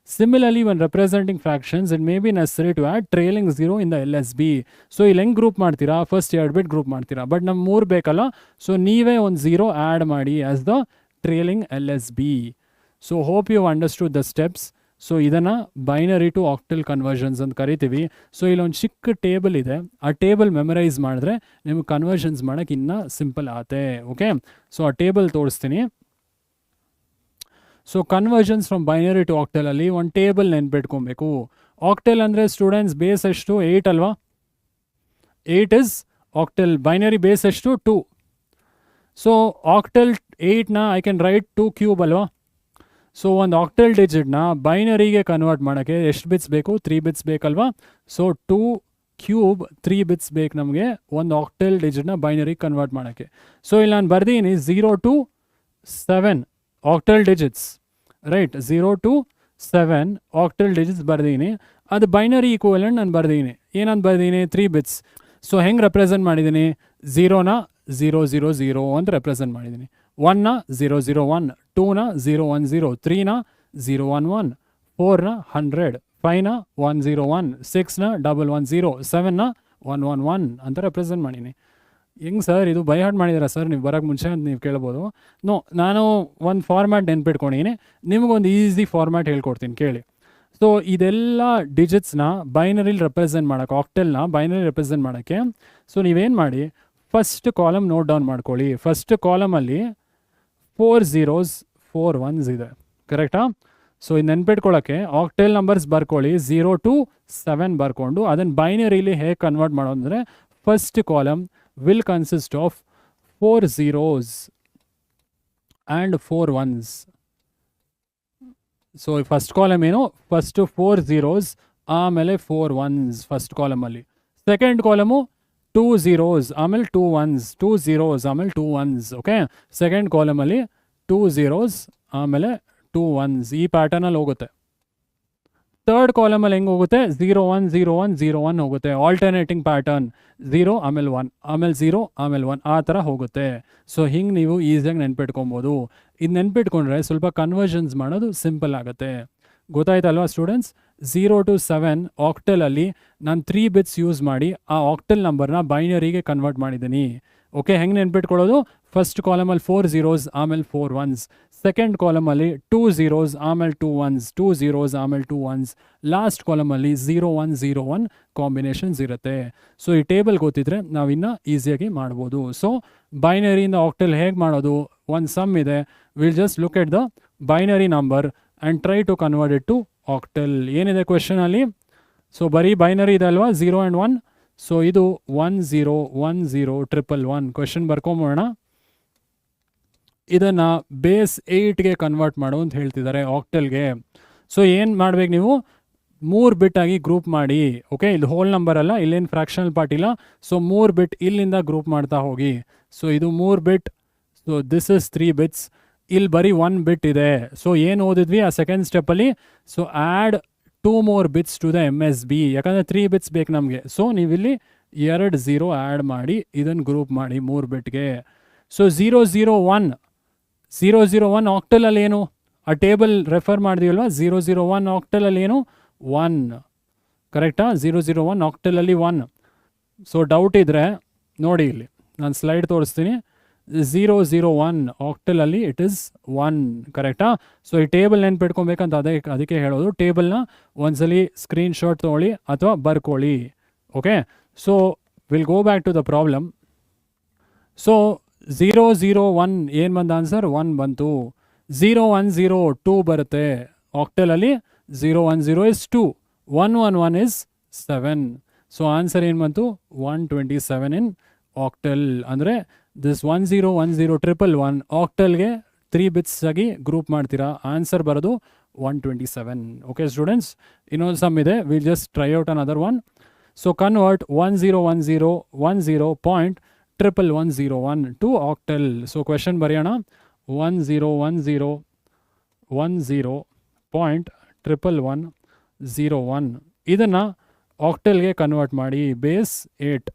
Speaker 1: similarly when representing fractions it may be necessary to add trailing 0 in the LSB. So ಇಲ್ಲಿ ಹೆಂಗೆ ಗ್ರೂಪ್ ಮಾಡ್ತೀರಾ, ಫಸ್ಟ್ 2 ಬಿಟ್ ಗ್ರೂಪ್ ಮಾಡ್ತೀರಾ. ಬಟ್ ನಮ್ಗೆ 3 ಬೇಕಲ್ಲ, ಸೊ ನೀವೇ ಒಂದು 0 ಆ್ಯಡ್ ಮಾಡಿ as the trailing LSB. So hope you understood the steps. So ಇದನ್ನು ಬೈನರಿ ಟು ಆಕ್ಟಲ್ ಕನ್ವರ್ಷನ್ಸ್ ಅಂತ ಕರಿತೀವಿ. ಸೊ ಇಲ್ಲೊಂದು ಚಿಕ್ಕ ಟೇಬಲ್ ಇದೆ. ಆ ಟೇಬಲ್ ಮೆಮರೈಸ್ ಮಾಡಿದ್ರೆ ನಿಮ್ಗೆ ಕನ್ವರ್ಷನ್ಸ್ ಮಾಡೋಕ್ಕೆ ಇನ್ನೂ ಸಿಂಪಲ್ ಆಗುತ್ತೆ. ಓಕೆ, ಸೊ ಆ ಟೇಬಲ್ ತೋರಿಸ್ತೀನಿ. So conversions from binary to octal ಅಲ್ಲಿ ಒಂದು ಟೇಬಲ್ ನೆನ್ಪಿಟ್ಕೊಬೇಕು. ಆಕ್ಟೆಲ್ ಅಂದರೆ ಸ್ಟೂಡೆಂಟ್ಸ್ ಬೇಸ್ ಎಷ್ಟು 8 ಅಲ್ವಾ. 8 ಇಸ್ ಆಕ್ಟೆಲ್. ಬೈನರಿ ಬೇಸ್ ಎಷ್ಟು 2. ಸೊ ಆಕ್ಟೆಲ್ 8ನ ಐ ಕ್ಯಾನ್ ರೈಟ್ 2 ಕ್ಯೂಬ್ ಅಲ್ವಾ. ಸೊ ಒಂದು ಆಕ್ಟೆಲ್ ಡಿಜಿಟ್ನ ಬೈನರಿಗೆ ಕನ್ವರ್ಟ್ ಮಾಡೋಕ್ಕೆ ಎಷ್ಟು ಬಿಟ್ಸ್ ಬೇಕು, 3 ಬಿಟ್ಸ್ ಬೇಕಲ್ವಾ. ಸೊ 2 ಕ್ಯೂಬ್ 3 ಬಿಟ್ಸ್ ಬೇಕು ನಮಗೆ ಒಂದು ಆಕ್ಟೆಲ್ ಡಿಜಿಟ್ನ ಬೈನರಿಗೆ ಕನ್ವರ್ಟ್ ಮಾಡೋಕ್ಕೆ. ಸೊ ಇಲ್ಲಿ ನಾನು ಬರ್ದೀನಿ 0 to 7 octal digits, right. 0 to 7 octal digits ಬರ್ದೀನಿ. ಅದು ಬೈನರಿ ಈಕ್ವಲೆಂಟ್ ನಾನು ಬರ್ದೀನಿ. ಏನಂತ ಬರ್ದೀನಿ, 3 ಬಿಟ್ಸ್. ಸೊ ಹೆಂಗೆ ರೆಪ್ರೆಸೆಂಟ್ ಮಾಡಿದ್ದೀನಿ, 0ನ 000 ಅಂತ ರೆಪ್ರೆಸೆಂಟ್ ಮಾಡಿದ್ದೀನಿ. 1ನ 001, 2ನ 010, 3ನ 011, 4ನ 100, 5ನ 101, 6ನ 110, 7ನ 111 ಅಂತ ರೆಪ್ರೆಸೆಂಟ್ ಮಾಡೀನಿ. ಹೆಂಗೆ ಸರ್ ಇದು ಬೈ ಹಾರ್ಟ್ ಮಾಡಿದ್ದೀರಾ ಸರ್ ನೀವು ಬರೋಕ್ಕೆ ಮುಂಚೆ ಅಂತ ನೀವು ಕೇಳ್ಬೋದು. ನೋ, ನಾನು ಒಂದು ಫಾರ್ಮ್ಯಾಟ್ ನೆನ್ಪಿಟ್ಕೊಂಡಿದ್ದೀನಿ. ನಿಮಗೊಂದು ಈಸಿ ಫಾರ್ಮ್ಯಾಟ್ ಹೇಳ್ಕೊಡ್ತೀನಿ ಕೇಳಿ. ಸೊ ಇದೆಲ್ಲ ಡಿಜಿಟ್ಸ್ನ ಬೈನರಿಲಿ ರೆಪ್ರೆಸೆಂಟ್ ಮಾಡೋಕ್ಕೆ, ಆಕ್ಟೆಲ್ನ ಬೈನರಿ ರೆಪ್ರೆಸೆಂಟ್ ಮಾಡೋಕ್ಕೆ, ಸೊ ನೀವೇನು ಮಾಡಿ, ಫಸ್ಟ್ ಕಾಲಮ್ ನೋಟ್ ಡೌನ್ ಮಾಡ್ಕೊಳ್ಳಿ. ಫಸ್ಟ್ ಕಾಲಮಲ್ಲಿ 4 zeros 4 1s ಇದೆ, ಕರೆಕ್ಟಾ. ಸೊ ಇದು ನೆನ್ಪಿಟ್ಕೊಳ್ಳೋಕ್ಕೆ ಆಕ್ಟೆಲ್ ನಂಬರ್ಸ್ ಬರ್ಕೊಳ್ಳಿ. 0 to 7 ಬರ್ಕೊಂಡು ಅದನ್ನು ಬೈನರಿಲಿ ಹೇಗೆ ಕನ್ವರ್ಟ್ ಮಾಡೋದು ಅಂದರೆ, first column will consist of 4 zeros and 4 1s. So first column ಏನು, ಫಸ್ಟ್ 4 zeros ಆಮೇಲೆ 4 1s ಫಸ್ಟ್ ಕಾಲಮಲ್ಲಿ. ಸೆಕೆಂಡ್ ಕಾಲಮು 2 zeros ಆಮೇಲೆ 2 1s, 2 zeros ಆಮೇಲೆ 2 1s. ಓಕೆ, ಸೆಕೆಂಡ್ ಕಾಲಮಲ್ಲಿ 2 zeros ಆಮೇಲೆ 2 1s. ಈ ಪ್ಯಾಟರ್ನಲ್ಲಿ ಹೋಗುತ್ತೆ. ಥರ್ಡ್ ಕಾಲಮಲ್ಲಿ ಹೆಂಗೆ ಹೋಗುತ್ತೆ, 0 1 0 1 0 1 ಹೋಗುತ್ತೆ. ಆಲ್ಟರ್ನೇಟಿಂಗ್ ಪ್ಯಾಟರ್ನ್, 0 ಆಮೇಲೆ 1 ಆಮೇಲೆ 0 ಆಮೇಲೆ 1 ಆ ಥರ ಹೋಗುತ್ತೆ. ಸೊ ಹಿಂಗೆ ನೀವು ಈಸಿಯಾಗಿ ನೆನ್ಪಿಟ್ಕೊಬೋದು. ಇದು ನೆನ್ಪಿಟ್ಕೊಂಡ್ರೆ ಸ್ವಲ್ಪ ಕನ್ವರ್ಷನ್ಸ್ ಮಾಡೋದು ಸಿಂಪಲ್ ಆಗುತ್ತೆ. ಗೊತ್ತಾಯ್ತಲ್ವಾ ಸ್ಟೂಡೆಂಟ್ಸ್. 0 to 7 ಆಕ್ಟೆಲಲ್ಲಿ ನಾನು 3 ಬಿಟ್ಸ್ ಯೂಸ್ ಮಾಡಿ ಆ ಆಕ್ಟೆಲ್ ನಂಬರ್ನ ಬೈನರಿಗೆ ಕನ್ವರ್ಟ್ ಮಾಡಿದ್ದೀನಿ. ಓಕೆ, ಹೆಂಗೆ ನೆನ್ಪಿಟ್ಕೊಳ್ಳೋದು, ಫಸ್ಟ್ ಕಾಲಮಲ್ಲಿ 4 zeros ಆಮೇಲೆ 4 1s, ಸೆಕೆಂಡ್ ಕಾಲಮಲ್ಲಿ 2 zeros ಆಮೇಲೆ 2 1s, 2 zeros ಆಮೇಲೆ 2 1s, ಲಾಸ್ಟ್ ಕಾಲಮಲ್ಲಿ 0 1 0 1 ಕಾಂಬಿನೇಷನ್ಸ್ ಇರುತ್ತೆ. ಸೊ ಈ ಟೇಬಲ್ ಗೊತ್ತಿದ್ರೆ ನಾವಿನ್ನು ಈಸಿಯಾಗಿ ಮಾಡ್ಬೋದು. ಸೊ ಬೈನರಿಯಿಂದ ಆಕ್ಟೆಲ್ ಹೇಗೆ ಮಾಡೋದು, ಒಂದು ಸಮ್ ಇದೆ. Will just look at the binary number and try to convert it to octal. ಏನಿದೆ ಕ್ವೆಶನಲ್ಲಿ, ಸೊ ಬರೀ ಬೈನರಿ ಇದೆ ಅಲ್ವಾ, 0 and 1. ಸೊ ಇದು 1 0 1 0 1 1 ಕ್ವೆಶನ್ ಬರ್ಕೊಂಬೋಣ. ಇದನ್ನು ಬೇಸ್ 8ಗೆ ಕನ್ವರ್ಟ್ ಮಾಡು ಅಂತ ಹೇಳ್ತಿದ್ದಾರೆ ಆಕ್ಟೆಲ್ಗೆ. ಸೊ ಏನು ಮಾಡ್ಬೇಕು ನೀವು, 3 ಬಿಟ್ ಆಗಿ ಗ್ರೂಪ್ ಮಾಡಿ. ಓಕೆ, ಇದು ಹೋಲ್ ನಂಬರ್ ಅಲ್ಲ, ಇಲ್ಲೇನು ಫ್ರಾಕ್ಷನಲ್ ಪಾರ್ಟ್ ಇಲ್ಲ. ಸೊ 3 ಬಿಟ್ ಇಲ್ಲಿಂದ ಗ್ರೂಪ್ ಮಾಡ್ತಾ ಹೋಗಿ. ಸೊ ಇದು 3 bit, so this is 3 bits. ಇಲ್ಲಿ ಬರೀ 1 ಬಿಟ್ ಇದೆ. ಸೊ ಏನು ಓದಿದ್ವಿ ಆ ಸೆಕೆಂಡ್ ಸ್ಟೆಪ್ಪಲ್ಲಿ? So add 2 more bits to the MSB, ಯಾಕಂದರೆ 3 ಬಿಟ್ಸ್ ಬೇಕು ನಮಗೆ. ಸೊ ನೀವಿಲ್ಲಿ 2 0 ಆ್ಯಡ್ ಮಾಡಿ ಇದನ್ನು ಗ್ರೂಪ್ ಮಾಡಿ 3 ಬಿಟ್ಗೆ. ಸೊ 001 ಆಕ್ಟಲಲ್ಲಿ ಏನು? ಆ ಟೇಬಲ್ ರೆಫರ್ ಮಾಡಿದೀವಲ್ವ, 001 ಆಕ್ಟಲಲ್ಲಿ ಏನು? 1. ಕರೆಕ್ಟಾ? 001 ಆಕ್ಟಲಲ್ಲಿ 1. ಸೊ ಡೌಟ್ ಇದ್ದರೆ ನೋಡಿ, ಇಲ್ಲಿ ನಾನು ಸ್ಲೈಡ್ ತೋರಿಸ್ತೀನಿ. 001 ಆಕ್ಟಲಲ್ಲಿ ಇಟ್ ಇಸ್ 1. ಕರೆಕ್ಟಾ? ಸೊ ಈ ಟೇಬಲ್ ನೆನ್ಪಿಟ್ಕೊಬೇಕಂತ ಅದಕ್ಕೆ ಹೇಳೋದು. ಟೇಬಲ್ನ ಒಂದ್ಸಲಿ ಸ್ಕ್ರೀನ್ಶಾಟ್ ತೊಗೊಳ್ಳಿ ಅಥವಾ ಬರ್ಕೊಳ್ಳಿ. Okay, so will go back to the problem. So 001 ಏನು ಬಂದ ಆನ್ಸರ್? 1 ಬಂತು. 010 2 ಬರುತ್ತೆ ಆಕ್ಟಲಲ್ಲಿ. 010 ಇಸ್ 2, 111 ಇಸ್ 7. ಸೊ ಆನ್ಸರ್ ಏನು ಬಂತು? 127 ಇನ್ ಆಕ್ಟಲ್. ಅಂದರೆ ದಿಸ್ 1010 ಆಕ್ಟಲ್ಗೆ 3 ಬಿಟ್ಸ್ ಆಗಿ ಗ್ರೂಪ್ ಮಾಡ್ತೀರಾ, ಆನ್ಸರ್ ಬರೋದು 127. ಓಕೆ ಸ್ಟೂಡೆಂಟ್ಸ್, ಇನ್ನೊಂದು ಸಮ್ ಇದೆ, will just try out another one. So convert 1010.10101 to octal. So question ಬರೆಯೋಣ. 1010.10101 ಇದನ್ನು ಆಕ್ಟಲ್ಗೆ ಕನ್ವರ್ಟ್ ಮಾಡಿ, ಬೇಸ್ 8.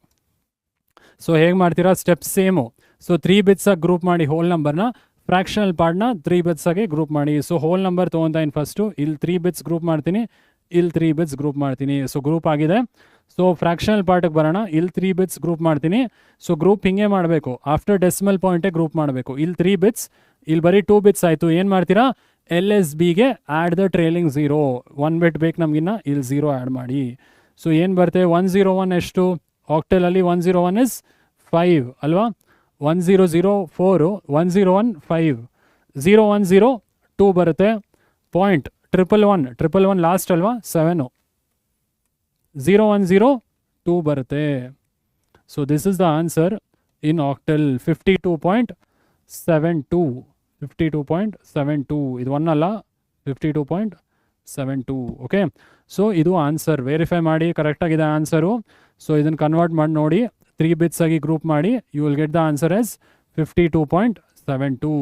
Speaker 1: ಸೊ ಹೇಗೆ ಮಾಡ್ತೀರಾ? Step same. ಸೊ 3 ಬಿಟ್ಸಾಗಿ ಗ್ರೂಪ್ ಮಾಡಿ ಹೋಲ್ ನಂಬರ್ನ, ಫ್ರಾಕ್ಷನಲ್ ಪಾರ್ಟ್ನ 3 ಬಿಟ್ಸಾಗಿ ಗ್ರೂಪ್ ಮಾಡಿ. ಸೊ ಹೋಲ್ ನಂಬರ್ ತೊಗೊತೀನಿ ಫಸ್ಟು. ಇಲ್ಲಿ 3 ಬಿಟ್ಸ್ ಗ್ರೂಪ್ ಮಾಡ್ತೀನಿ, ಇಲ್ಲಿ 3 ಬಿಟ್ಸ್ ಗ್ರೂಪ್ ಮಾಡ್ತೀನಿ. ಸೊ ಗ್ರೂಪ್ ಆಗಿದೆ. ಸೊ ಫ್ರಾಕ್ಷನಲ್ ಪಾರ್ಟಿಗೆ ಬರೋಣ. ಇಲ್ಲಿ 3 ಬಿಟ್ಸ್ ಗ್ರೂಪ್ ಮಾಡ್ತೀನಿ. ಸೊ ಗ್ರೂಪ್ ಹಿಂಗೆ ಮಾಡಬೇಕು, ಆಫ್ಟರ್ ಡೆಸಿಮಲ್ ಪಾಯಿಂಟೇ ಗ್ರೂಪ್ ಮಾಡಬೇಕು. ಇಲ್ಲಿ 3 ಬಿಟ್ಸ್, ಇಲ್ಲಿ ಬರೀ 2 ಬಿಟ್ಸ್ ಆಯಿತು. ಏನು ಮಾಡ್ತೀರಾ? LSBಗೆ ಆ್ಯಡ್ ದ ಟ್ರೇಲಿಂಗ್ 0. 1 ಬಿಟ್ ಬೇಕು ನಮಗಿನ್ನ, ಇಲ್ಲಿ 0 ಆ್ಯಡ್ ಮಾಡಿ. ಸೊ ಏನು ಬರುತ್ತೆ? 101 ಎಷ್ಟು? ಆಕ್ಟಲಲ್ಲಿ 101 ಇಸ್ 5 ಅಲ್ವಾ? 1004, 101 5, 010 2 ಬರುತ್ತೆ. ಪಾಯಿಂಟ್ 111 ಲಾಸ್ಟ್ ಅಲ್ವಾ? 7, 010 2 ಬರುತ್ತೆ. So this is the answer in octal. 52.72. 52.72 ಇದು 1 ಅಲ್ಲ, 52.72. ಓಕೆ, ಸೊ ಇದು ಆನ್ಸರ್. ವೆರಿಫೈ ಮಾಡಿ ಕರೆಕ್ಟಾಗಿದೆ ಆನ್ಸರು. ಸೊ ಇದನ್ನು ಕನ್ವರ್ಟ್ ಮಾಡಿ ನೋಡಿ, 3 ಬಿಟ್ಸ್ ಆಗಿ ಗ್ರೂಪ್ ಮಾಡಿ, you will get the answer as 52.72.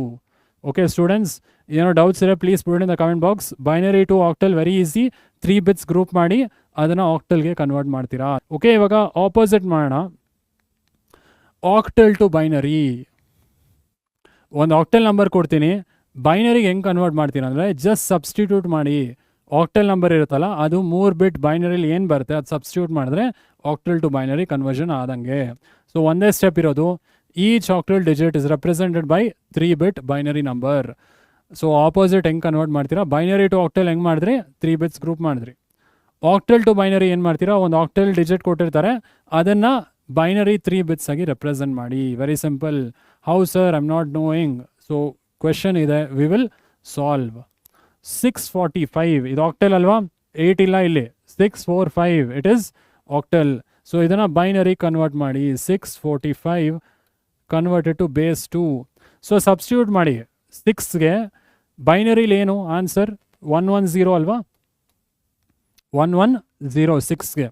Speaker 1: Okay students, ಏನೋ ಡೌಟ್ಸ್ ಇರೋ please put in the comment box. Binary to octal very easy. 3 bits group ಮಾಡಿ ಅದನ್ನು ಆಕ್ಟಲ್ಗೆ ಕನ್ವರ್ಟ್ ಮಾಡ್ತೀರಾ. ಓಕೆ, ಇವಾಗ ಆಪೋಸಿಟ್ ಮಾಡೋಣ. Octal to binary. ಒಂದು ಆಕ್ಟಲ್ ನಂಬರ್ ಕೊಡ್ತೀನಿ, ಬೈನರಿಗೆ ಹೆಂಗೆ ಕನ್ವರ್ಟ್ ಮಾಡ್ತೀನಿ ಅಂದರೆ ಜಸ್ಟ್ ಸಬ್ಸ್ಟಿಟ್ಯೂಟ್ ಮಾಡಿ. ಆಕ್ಟಲ್ ನಂಬರ್ ಇರುತ್ತಲ್ಲ, ಅದು 3 ಬಿಟ್ ಬೈನರಿಲಿ ಏನು ಬರುತ್ತೆ ಅದು ಸಬ್ಸ್ಟಿಟ್ಯೂಟ್ ಮಾಡಿದ್ರೆ ಆಕ್ಟಲ್ ಟು ಬೈನರಿ ಕನ್ವರ್ಷನ್ ಆದಂಗೆ. ಸೊ ಒಂದೇ ಸ್ಟೆಪ್ ಇರೋದು. Each octal digit is represented by 3 bit binary number. So opposite ಹೆಂಗೆ ಕನ್ವರ್ಟ್ ಮಾಡ್ತೀರಾ? ಬೈನರಿ ಟು ಆಕ್ಟಲ್ ಹೆಂಗೆ ಮಾಡಿದ್ರಿ? 3 ಬಿಟ್ಸ್ ಗ್ರೂಪ್ ಮಾಡಿದ್ರಿ. ಆಕ್ಟಲ್ ಟು ಬೈನರಿ ಏನು ಮಾಡ್ತೀರಾ? ಒಂದು ಆಕ್ಟಲ್ ಡಿಜಿಟ್ ಕೊಟ್ಟಿರ್ತಾರೆ, ಅದನ್ನು ಬೈನರಿ 3 ಬಿಟ್ಸ್ ಆಗಿ ರೆಪ್ರೆಸೆಂಟ್ ಮಾಡಿ. Very simple. How sir? I am not knowing. So question ಇದೆ, ವಿ ವಿಲ್ ಸಾಲ್ವ್. 645 ಇದು ಆಕ್ಟಲ್ ಅಲ್ವಾ? 8 ಇಲ್ಲ ಇಲ್ಲಿ. 645 ಇಟ್ ಈಸ್ ಆಕ್ಟಲ್. ಸೊ ಇದನ್ನು ಬೈನರಿ ಕನ್ವರ್ಟ್ ಮಾಡಿ. 645 converted to base 2. So substitute ಮಾಡಿ. 6ಗೆ ಬೈನರಿಲಿ ಏನು ಆನ್ಸರ್? 110 ಅಲ್ವಾ? 110 6ಗೆ.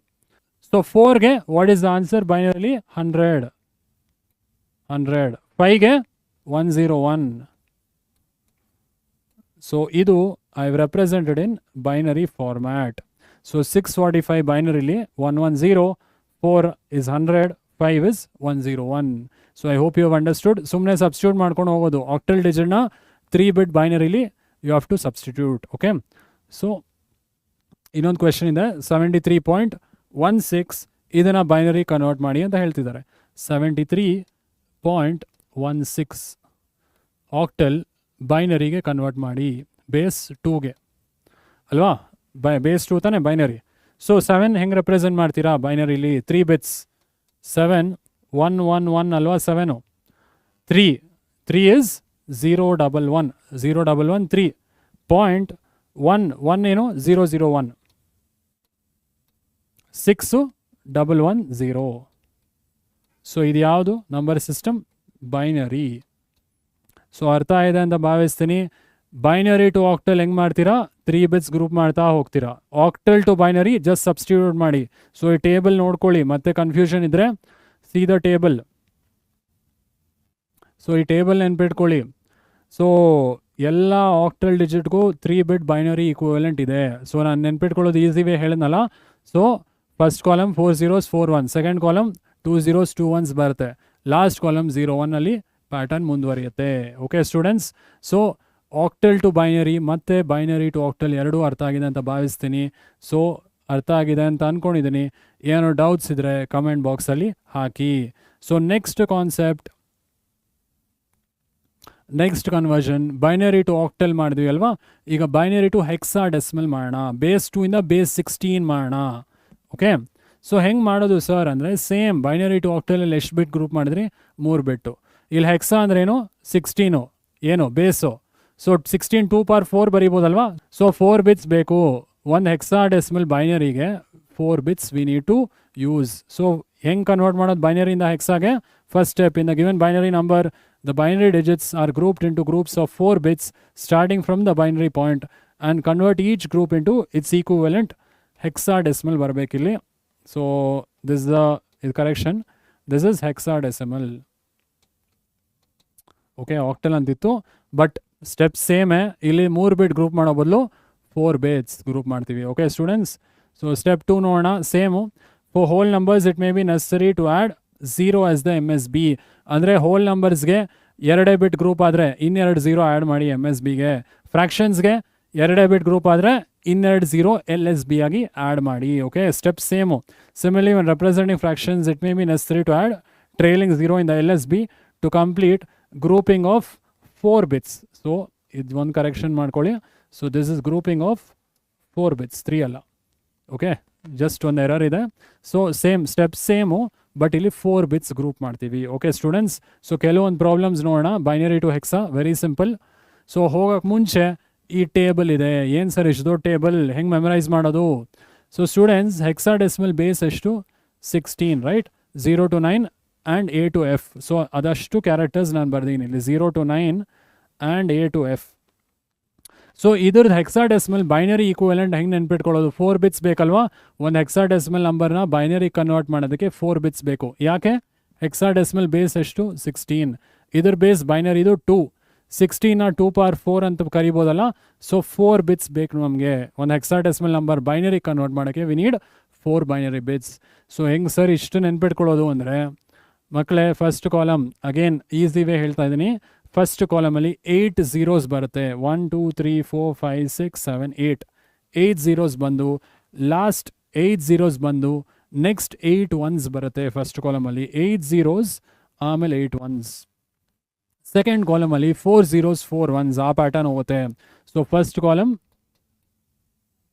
Speaker 1: ಸೊ 4ಗೆ ವಾಟ್ ಈಸ್ ದ ಆನ್ಸರ್ ಬೈನರಿಲಿ? 100. 5ಗೆ 101. ಸೊ ಇದು I have represented in binary format. So 645 ಬೈನರಿಲಿ 110, 4 is 100, 5 is 101. So I hope you have understood. ಸುಮ್ಮನೆ ಸಬ್ಸ್ಟಿಟ್ಯೂಟ್ ಮಾಡ್ಕೊಂಡು ಹೋಗೋದು. ಆಕ್ಟಲ್ ಡಿಜಿಟ್ನ 3 ಬಿಟ್ ಬೈನರಿಲಿ you have to substitute. Okay, so ಇನ್ನೊಂದು ಕ್ವೆಶನ್ ಇದೆ. 73.16 ಇದನ್ನು ಬೈನರಿ ಕನ್ವರ್ಟ್ ಮಾಡಿ ಅಂತ ಹೇಳ್ತಿದ್ದಾರೆ. 73.16 ಆಕ್ಟಲ್ ಬೈನರಿಗೆ ಕನ್ವರ್ಟ್ ಮಾಡಿ ಬೇಸ್ 2ಗೆ ಅಲ್ವಾ? ಬೇಸ್ 2 ತಾನೆ ಬೈನರಿ. ಸೊ 7 ಹೆಂಗೆ ರೆಪ್ರೆಸೆಂಟ್ ಮಾಡ್ತೀರಾ ಬೈನರಿಲಿ? 3 ಬಿಟ್ಸ್. 7 111 ಅಲ್ವಾ? 7 3 is 011 3. ಪಾಯಿಂಟ್ 1 ಏನು? 001. 6110. ಸೊ ಇದು ಯಾವುದು ನಂಬರ್ ಸಿಸ್ಟಮ್? ಬೈನರಿ. ಸೊ ಅರ್ಥ ಆಗಿದೆ ಅಂತ ಭಾವಿಸ್ತೀನಿ. ಬೈನರಿ ಟು ಆಕ್ಟಲ್ ಹೆಂಗೆ ಮಾಡ್ತೀರಾ? 3 ಬಿಟ್ಸ್ ಗ್ರೂಪ್ ಮಾಡ್ತಾ ಹೋಗ್ತೀರಾ. Octal to binary just substitute ಮಾಡಿ. ಸೊ ಈ ಟೇಬಲ್ ನೋಡ್ಕೊಳ್ಳಿ, ಮತ್ತೆ ಕನ್ಫ್ಯೂಷನ್ ಇದ್ರೆ ಸಿ ದ ಟೇಬಲ್. ಸೊ ಈ ಟೇಬಲ್ ನೆನ್ಪಿಟ್ಕೊಳ್ಳಿ. ಸೊ ಎಲ್ಲ ಆಕ್ಟಲ್ ಡಿಜಿಟ್ಗೂ 3 ಬಿಟ್ ಬೈನರಿ ಈಕ್ವಿವೆಲೆಂಟ್ ಇದೆ. ಸೊ ನಾನು ನೆನ್ಪಿಟ್ಕೊಳ್ಳೋದು ಈಸಿ ವೇ ಹೇಳಿದ್ನಲ್ಲ. So first column 4 zeros 4 1, second column 2 zeros 2 1s ಬರುತ್ತೆ, ಲಾಸ್ಟ್ ಕಾಲಮ್ 0 1 ಅಲ್ಲಿ ಪ್ಯಾಟರ್ನ್ ಮುಂದುವರಿಯುತ್ತೆ. Okay students, so octal to binary ಮತ್ತು ಬೈನರಿ ಟು ಆಕ್ಟಲ್ ಎರಡೂ ಅರ್ಥ ಆಗಿದೆ ಅಂತ ಭಾವಿಸ್ತೀನಿ. ಸೊ ಅರ್ಥ ಆಗಿದೆ ಅಂತ ಅಂದ್ಕೊಂಡಿದ್ದೀನಿ. ಏನೋ ಡೌಟ್ಸ್ ಇದ್ದರೆ ಕಮೆಂಟ್ ಬಾಕ್ಸಲ್ಲಿ ಹಾಕಿ. So next concept, next conversion, binary to octal ಮಾಡಿದ್ವಿ ಅಲ್ವಾ. ಈಗ ಬೈನರಿ ಟು ಹೆಕ್ಸಾಡೆಸಿಮಲ್ ಮಾಡೋಣ. ಬೇಸ್ 2 ಇಂದ ಬೇಸ್ 16 ಮಾಡೋಣ. ಓಕೆ, ಸೊ ಹೆಂಗೆ ಮಾಡೋದು ಸರ್ ಅಂದರೆ ಸೇಮ್ ಬೈನರಿ ಟು ಆಕ್ಟಲಲ್ಲಿ ಎಷ್ಟು ಬಿಟ್ ಗ್ರೂಪ್ ಮಾಡಿದ್ರಿ? 3 ಬಿಟ್ಟು. ಇಲ್ಲಿ ಹೆಕ್ಸಾ ಅಂದ್ರೆ ಏನು? 16 ಏನು ಬೇಸು. ಸೊ 16 2 power 4 ಬರೀಬೋದಲ್ವಾ. ಸೊ 4 ಬಿಟ್ಸ್ ಬೇಕು ಒಂದು ಹೆಕ್ಸಾಡೆಸಿಮಲ್ ಬೈನರಿಗೆ. 4 bits we need to use. So ಹೆಂಗೆ ಕನ್ವರ್ಟ್ ಮಾಡೋದು ಬೈನರಿಯಿಂದ ಹೆಕ್ಸಾಗೆ? First step, in the given binary number the binary digits are grouped into groups of 4 bits starting from the binary point and convert each group into its equivalent hexadecimal ಬರಬೇಕಿಲ್ಲಿ. So this is the correction, this is hexadecimal. Okay, octal ಅಂತಿತ್ತು but step ಸೇಮೇ. ಇಲ್ಲಿ 3 bit group ಮಾಡೋ ಬದಲು 4 bits group ಮಾಡ್ತೀವಿ. Okay students, so step 2 ನೋಡೋಣ. Same, for whole numbers it may be necessary to add 0 as the MSB. ಅಂದರೆ whole ನಂಬರ್ಸ್ಗೆ 2 bit group ಆದರೆ ಇನ್ನೆರಡು 0 ಆ್ಯಡ್ ಮಾಡಿ MSBಗೆ. ಫ್ರ್ಯಾಕ್ಷನ್ಸ್ಗೆ 2 ಬಿಟ್ ಗ್ರೂಪ್ ಆದರೆ ಇನ್ನೆರಡು 0 LSB ಆಗಿ ಆ್ಯಡ್ ಮಾಡಿ. Okay, step same. Similarly when representing fractions it may be necessary to add trailing 0 in the LSB to complete grouping of 4 bits. So ಇದು ಒಂದು ಕರೆಕ್ಷನ್ ಮಾಡ್ಕೊಳ್ಳಿ. So this is grouping of 4 bits, 3 ಅಲ್ಲ. Okay, just ಒಂದು error ಇದೆ. So same step same, but ಇಲ್ಲಿ 4 bits group ಮಾಡ್ತೀವಿ. Okay students, so ಕೆಲವೊಂದು problems ನೋಡೋಣ. Binary to hexa very simple. So ಹೋಗೋಕ್ಕೆ ಮುಂಚೆ ಈ ಟೇಬಲ್ ಇದೆ. ಏನು ಸರ್ ಇಷ್ಟು ದೊಡ್ಡ ಟೇಬಲ್ ಹೆಂಗೆ ಮೆಮರೈಸ್ ಮಾಡೋದು? ಸೊ ಸ್ಟೂಡೆಂಟ್ಸ್, ಹೆಕ್ಸಾಡೆಸಿಮಲ್ ಬೇಸ್ ಎಷ್ಟು? 16 right. 0 to 9 and A to F. So ಅದಷ್ಟು ಕ್ಯಾರೆಕ್ಟರ್ಸ್ ನಾನು ಬರ್ದೀನಿ ಇಲ್ಲಿ, 0 to 9 and A to F. So ಇದ್ರದ್ದು ಹೆಕ್ಸಾಡೆಸಿಮಲ್ ಬೈನರಿ ಈಕ್ವಿವೆಲೆಂಟ್ ಹೆಂಗೆ ನೆನ್ಪಿಟ್ಕೊಳ್ಳೋದು? 4 ಬಿಟ್ಸ್ ಬೇಕಲ್ವಾ. ಒಂದು ಹೆಕ್ಸಾಡೆಸಿಮಲ್ ನಂಬರ್ನ ಬೈನರಿ ಕನ್ವರ್ಟ್ ಮಾಡೋದಕ್ಕೆ 4 ಬಿಟ್ಸ್ ಬೇಕು. ಯಾಕೆ? ಹೆಕ್ಸಾಡೆಸಿಮಲ್ ಬೇಸ್ ಎಷ್ಟು? 16. ಇದ್ರ ಬೇಸ್ ಬೈನರಿದು 2. 16ನ 2 power 4 ಅಂತ ಕರಿಬೋದಲ್ಲ. ಸೊ 4 ಬಿಟ್ಸ್ ಬೇಕು ನಮಗೆ ಒಂದು ಹೆಕ್ಸಾಡೆಸಿಮಲ್ ನಂಬರ್ ಬೈನರಿ ಕನ್ವರ್ಟ್ ಮಾಡೋಕ್ಕೆ. We need 4 binary bits. So ಹೆಂಗೆ ಸರ್ ಇಷ್ಟು ನೆನ್ಪಿಟ್ಕೊಳ್ಳೋದು ಅಂದರೆ, ಮಕ್ಕಳೇ first column again easy way ಹೇಳ್ತಾ ಇದ್ದೀನಿ. ಫಸ್ಟ್ ಕಾಲಮಲ್ಲಿ 8 zeros ಬರುತ್ತೆ. 1 2 3 4 5 6 7 8 zeros ಬಂದು, ಲಾಸ್ಟ್ 8 zeros ಬಂದು, ನೆಕ್ಸ್ಟ್ 8 ones ಬರುತ್ತೆ ಫಸ್ಟ್ ಕಾಲಮಲ್ಲಿ. 8 zeros ಆಮೇಲೆ 8 ones. ಸೆಕೆಂಡ್ ಕಾಲಮಲ್ಲಿ 4 zeros 4 ones, ಆ ಪ್ಯಾಟರ್ನ್ ಹೋಗುತ್ತೆ. ಸೊ ಫಸ್ಟ್ ಕಾಲಮ್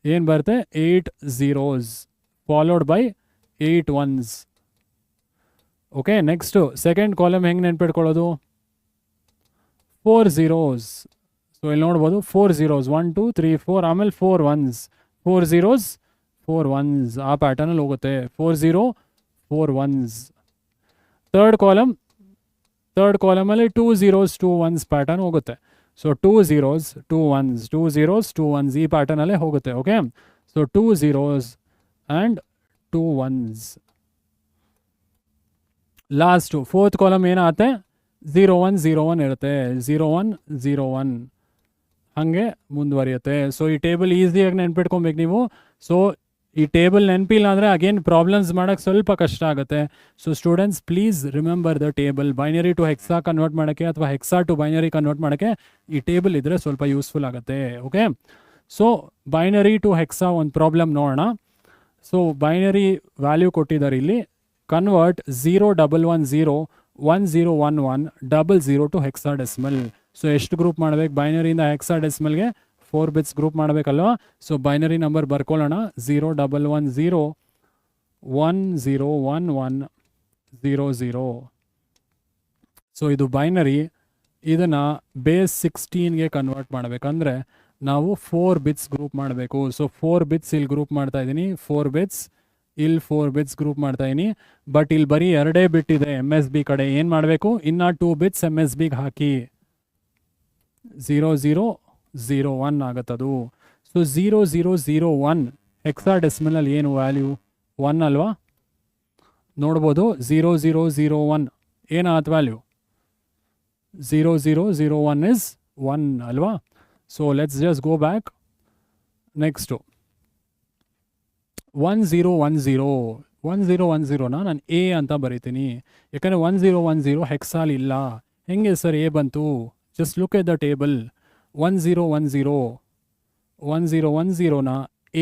Speaker 1: ಏನು ಬರುತ್ತೆ? 8 zeros followed by 8 ones. Okay, next second column ಹೆಂಗೆ ನೆನ್ಪಿಟ್ಕೊಳ್ಳೋದು? 4 zeros. ಸೊ ಇಲ್ಲಿ ನೋಡ್ಬೋದು 4 zeros 1 2 3 4 ಆಮೇಲೆ 4 ones. 4 zeros 4 ones, ಆ ಪ್ಯಾಟರ್ನಲ್ಲಿ ಹೋಗುತ್ತೆ. 4 0 4 ones. ಥರ್ಡ್ ಕಾಲಮಲ್ಲಿ 2 zeros 2 ones ಪ್ಯಾಟರ್ನ್ ಹೋಗುತ್ತೆ. So 2 zeros 2 ones 2 zeros 2 ones ಈ ಪ್ಯಾಟರ್ನಲ್ಲೇ ಹೋಗುತ್ತೆ. Okay, so 2 zeros and 2 ones. Last fourth column ಏನಾಗುತ್ತೆ? 0 1 0 1 ಇರುತ್ತೆ. 0 1 0 1 ಹಾಗೆ ಮುಂದುವರಿಯುತ್ತೆ. ಸೊ ಈ ಟೇಬಲ್ ಈಸಿಯಾಗಿ ನೆನ್ಪಿಟ್ಕೊಬೇಕು ನೀವು. ಸೊ ಈ ಟೇಬಲ್ ನೆನಪಿಲ್ಲ ಅಂದರೆ ಅಗೇನ್ ಪ್ರಾಬ್ಲಮ್ಸ್ ಮಾಡೋಕ್ಕೆ ಸ್ವಲ್ಪ ಕಷ್ಟ ಆಗುತ್ತೆ. So students please remember the table. Binary to hexa convert ಮಾಡೋಕ್ಕೆ ಅಥವಾ ಹೆಕ್ಸಾ ಟು ಬೈನರಿ ಕನ್ವರ್ಟ್ ಮಾಡೋಕ್ಕೆ ಈ ಟೇಬಲ್ ಇದ್ದರೆ ಸ್ವಲ್ಪ ಯೂಸ್ಫುಲ್ ಆಗುತ್ತೆ. Okay, so binary to hexa ಒಂದು ಪ್ರಾಬ್ಲಮ್ ನೋಡೋಣ. ಸೊ ಬೈನರಿ ವ್ಯಾಲ್ಯೂ ಕೊಟ್ಟಿದ್ದಾರೆ ಇಲ್ಲಿ. Convert 0 1 1 0 1 0 1 1 00 to hexadecimal. ಸೊ ಎಷ್ಟು ಗ್ರೂಪ್ ಮಾಡಬೇಕು ಬೈನರಿಯಿಂದ ಹೆಕ್ಸಾಡೆಸಿಮಲ್ಗೆ? 4 ಬಿಟ್ಸ್ ಗ್ರೂಪ್ ಮಾಡಬೇಕಲ್ವ. ಸೊ ಬೈನರಿ ನಂಬರ್ ಬರ್ಕೊಳ್ಳೋಣ. 0 1 1 0 1 0 1 1 0 0. ಸೊ ಇದು ಬೈನರಿ. ಇದನ್ನು ಬೇಸ್ 16ಗೆ ಕನ್ವರ್ಟ್ ಮಾಡಬೇಕಂದ್ರೆ ನಾವು 4 ಬಿಟ್ಸ್ ಗ್ರೂಪ್ ಮಾಡಬೇಕು. ಸೊ 4 ಬಿಟ್ಸ್ ಇಲ್ಲಿ ಗ್ರೂಪ್ ಮಾಡ್ತಾ ಇದ್ದೀನಿ. 4 ಬಿಟ್ಸ್ ಇಲ್ಲಿ 4 ಬಿಟ್ಸ್ ಗ್ರೂಪ್ ಮಾಡ್ತಾ ಇದ್ದೀನಿ. ಬಟ್ ಇಲ್ಲಿ ಬರೀ 2 ಬಿಟ್ ಇದೆ MSB ಕಡೆ. ಏನು ಮಾಡಬೇಕು? ಇನ್ನು 2 ಬಿಟ್ಸ್ MSBಗೆ ಹಾಕಿ 0 0 0 1 ಆಗುತ್ತದು. ಸೊ 0001 ಹೆಕ್ಸಾಡೆಸಿಮಲ್ ಏನು ವ್ಯಾಲ್ಯೂ 1 ಅಲ್ವಾ? ನೋಡ್ಬೋದು 0001 ಏನಾದ ವ್ಯಾಲ್ಯೂ 0001 is 1 ಅಲ್ವಾ? So let's just go back. Next 1010ನ ನಾನು ಎ ಅಂತ ಬರೀತೀನಿ, ಯಾಕಂದರೆ 1010 ಹೆಕ್ಸಾಲ್ ಇಲ್ಲ. ಹೆಂಗೆ ಸರ್ ಎ ಬಂತು? Just look at the table. 1010ನ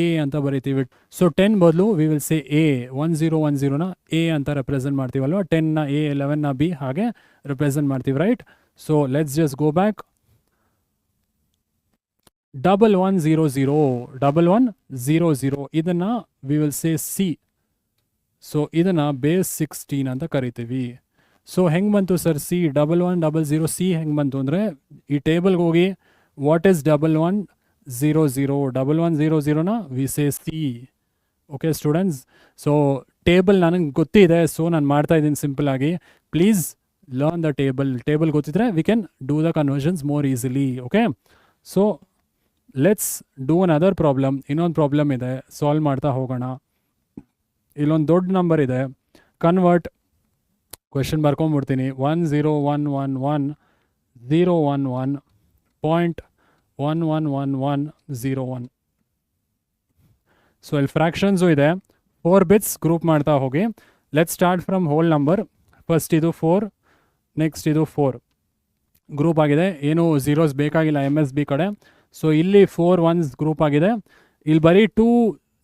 Speaker 1: ಎ ಅಂತ ಬರೀತೀವಿ. ಸೊ 10 ಬದಲು ವಿ ವಿಲ್ ಸೇ ಎ. 1010ನ ಎ ಅಂತ ರೆಪ್ರೆಸೆಂಟ್ ಮಾಡ್ತೀವಲ್ವ, 10ನ ಎ, 11ನ ಬಿ, ಹಾಗೆ ರೆಪ್ರೆಸೆಂಟ್ ಮಾಡ್ತೀವಿ, right? So let's just go back. 1100 ಇದನ್ನ we will say C. So ಇದನ್ನ ಬೇಸ್ 16 ಅಂತ ಕರಿತೀವಿ. ಸೊ ಹೆಂಗೆ ಬಂತು ಸರ್ ಸಿ? 1100 ಸಿ ಹೆಂಗೆ ಬಂತು ಅಂದರೆ, ಈ ಟೇಬಲ್ಗೆ ಹೋಗಿ ವಾಟ್ ಈಸ್ 1100? 1100ನ we say C. Okay students, so table ನನಗೆ ಗೊತ್ತಿದೆ, ಸೊ ನಾನು ಮಾಡ್ತಾ ಇದ್ದೀನಿ ಸಿಂಪಲ್ ಆಗಿ. ಪ್ಲೀಸ್ ಲರ್ನ್ ದ ಟೇಬಲ್ ಗೊತ್ತಿದ್ರೆ we can do the conversions more easily. Okay, so let's do another problem. ಇನ್ನೊಂದು ಪ್ರಾಬ್ಲಮ್ ಇದೆ, ಸಾಲ್ವ್ ಮಾಡ್ತಾ ಹೋಗೋಣ. ಇಲ್ಲೊಂದು ದೊಡ್ಡ ನಂಬರ್ ಇದೆ, ಕನ್ವರ್ಟ್. ಕ್ವೆಶನ್ ಬರ್ಕೊಂಬಿಡ್ತೀನಿ. 10111.111101. ಸೊ ಇಲ್ಲಿ ಫ್ರ್ಯಾಕ್ಷನ್ಸು ಇದೆ, 4 ಬಿಟ್ಸ್ ಗ್ರೂಪ್ ಮಾಡ್ತಾ ಹೋಗಿ. Let's start from whole number. First ಇದು 4, ನೆಕ್ಸ್ಟ್ ಇದು 4 ಗ್ರೂಪ್ ಆಗಿದೆ. ಏನು ಝೀರೋಸ್ ಬೇಕಾಗಿಲ್ಲ MS B ಕಡೆ. ಸೊ ಇಲ್ಲಿ 4 1s ಗ್ರೂಪ್ ಆಗಿದೆ. ಇಲ್ಲಿ ಬರೀ 2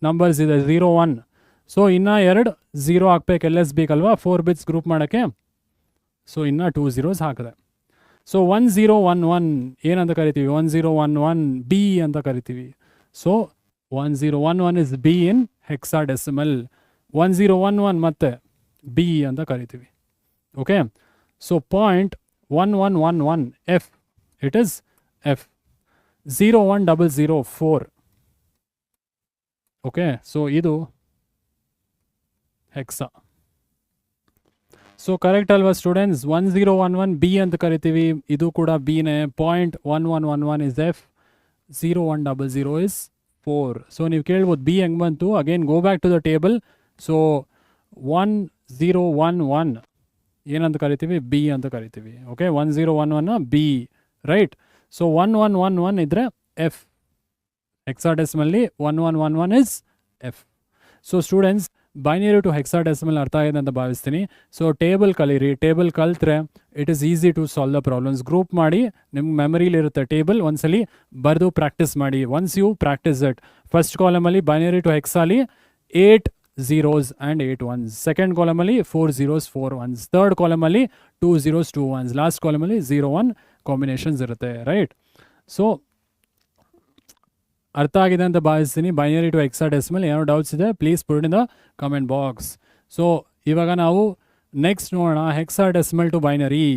Speaker 1: ನಂಬರ್ಸ್ ಇದೆ, 0 1. ಸೊ ಇನ್ನೂ 2 0 ಹಾಕ್ಬೇಕು, LS ಬೇಕಲ್ವಾ 4 ಬಿಟ್ಸ್ ಗ್ರೂಪ್ ಮಾಡೋಕ್ಕೆ. ಸೊ ಇನ್ನೂ 2 zeros ಹಾಕಿದೆ. ಸೊ 1011 ಏನಂತ ಕರಿತೀವಿ? 1011 B ಅಂತ ಕರಿತೀವಿ. So 1011 is B in hexadecimal. 1011 ಮತ್ತೆ B ಅಂತ ಕರಿತೀವಿ. Okay, so 0.1111 F, it is F. 01004. Okay, so ಇದು ಹೆಕ್ಸಾ. ಸೊ ಕರೆಕ್ಟ್ ಅಲ್ವಾ ಸ್ಟೂಡೆಂಟ್ಸ್? 1011 B ಅಂತ ಕರಿತೀವಿ, ಇದು ಕೂಡ Bನೇ. 0.1111 ಇಸ್ F, 0100 ಇಸ್ 4. ಸೊ ನೀವು ಕೇಳ್ಬೋದು B ಹೆಂಗೆ ಬಂತು? Again go back to the table. So 1011 ಏನಂತ ಕರಿತೀವಿ? B ಅಂತ ಕರಿತೀವಿ. ಓಕೆ, 1011ನ B, ರೈಟ್? ಸೊ 1111 ಇದ್ರೆ F. ಹೆಕ್ಸಾಡೆಸಿಮಲ್ಲಿ 1111 is F. So students, binary to hexadecimal ಅರ್ಥ ಆಗಿದೆ ಅಂತ ಭಾವಿಸ್ತೀನಿ. ಸೊ ಟೇಬಲ್ ಕಲೀರಿ. ಟೇಬಲ್ ಕಲ್ತ್ರೆ it is easy to solve the problems. Group ಮಾಡಿ, ನಿಮ್ಗೆ ಮೆಮರಿಲಿರುತ್ತೆ ಟೇಬಲ್. ಒಂದ್ಸಲಿ ಬರೆದು ಪ್ರಾಕ್ಟೀಸ್ ಮಾಡಿ. Once you practice it, first ಕಾಲಮಲ್ಲಿ ಬೈನರಿ ಟು ಹೆಕ್ಸಾಲಿ 8 zeros and 8 ones. ಸೆಕೆಂಡ್ ಕಾಲಮಲ್ಲಿ 4 zeros 4 ones. ಥರ್ಡ್ ಕಾಲಮಲ್ಲಿ 2 zeros 2 ones. ಲಾಸ್ಟ್ ಕಾಲಮಲ್ಲಿ 0 1 ಕಾಂಬಿನೇಷನ್ಸ್ ಇರುತ್ತೆ, ರೈಟ್? ಸೊ ಅರ್ಥ ಆಗಿದೆ ಅಂತ ಭಾವಿಸ್ತೀನಿ. ಬೈನರಿ ಟು ಹೆಕ್ಸಾಡೆಸಿಮಲ್ ಏನೋ ಡೌಟ್ಸ್ ಇದೆ, please put in the comment box. So ಇವಾಗ ನಾವು ನೆಕ್ಸ್ಟ್ ನೋಡೋಣ, hexadecimal to binary.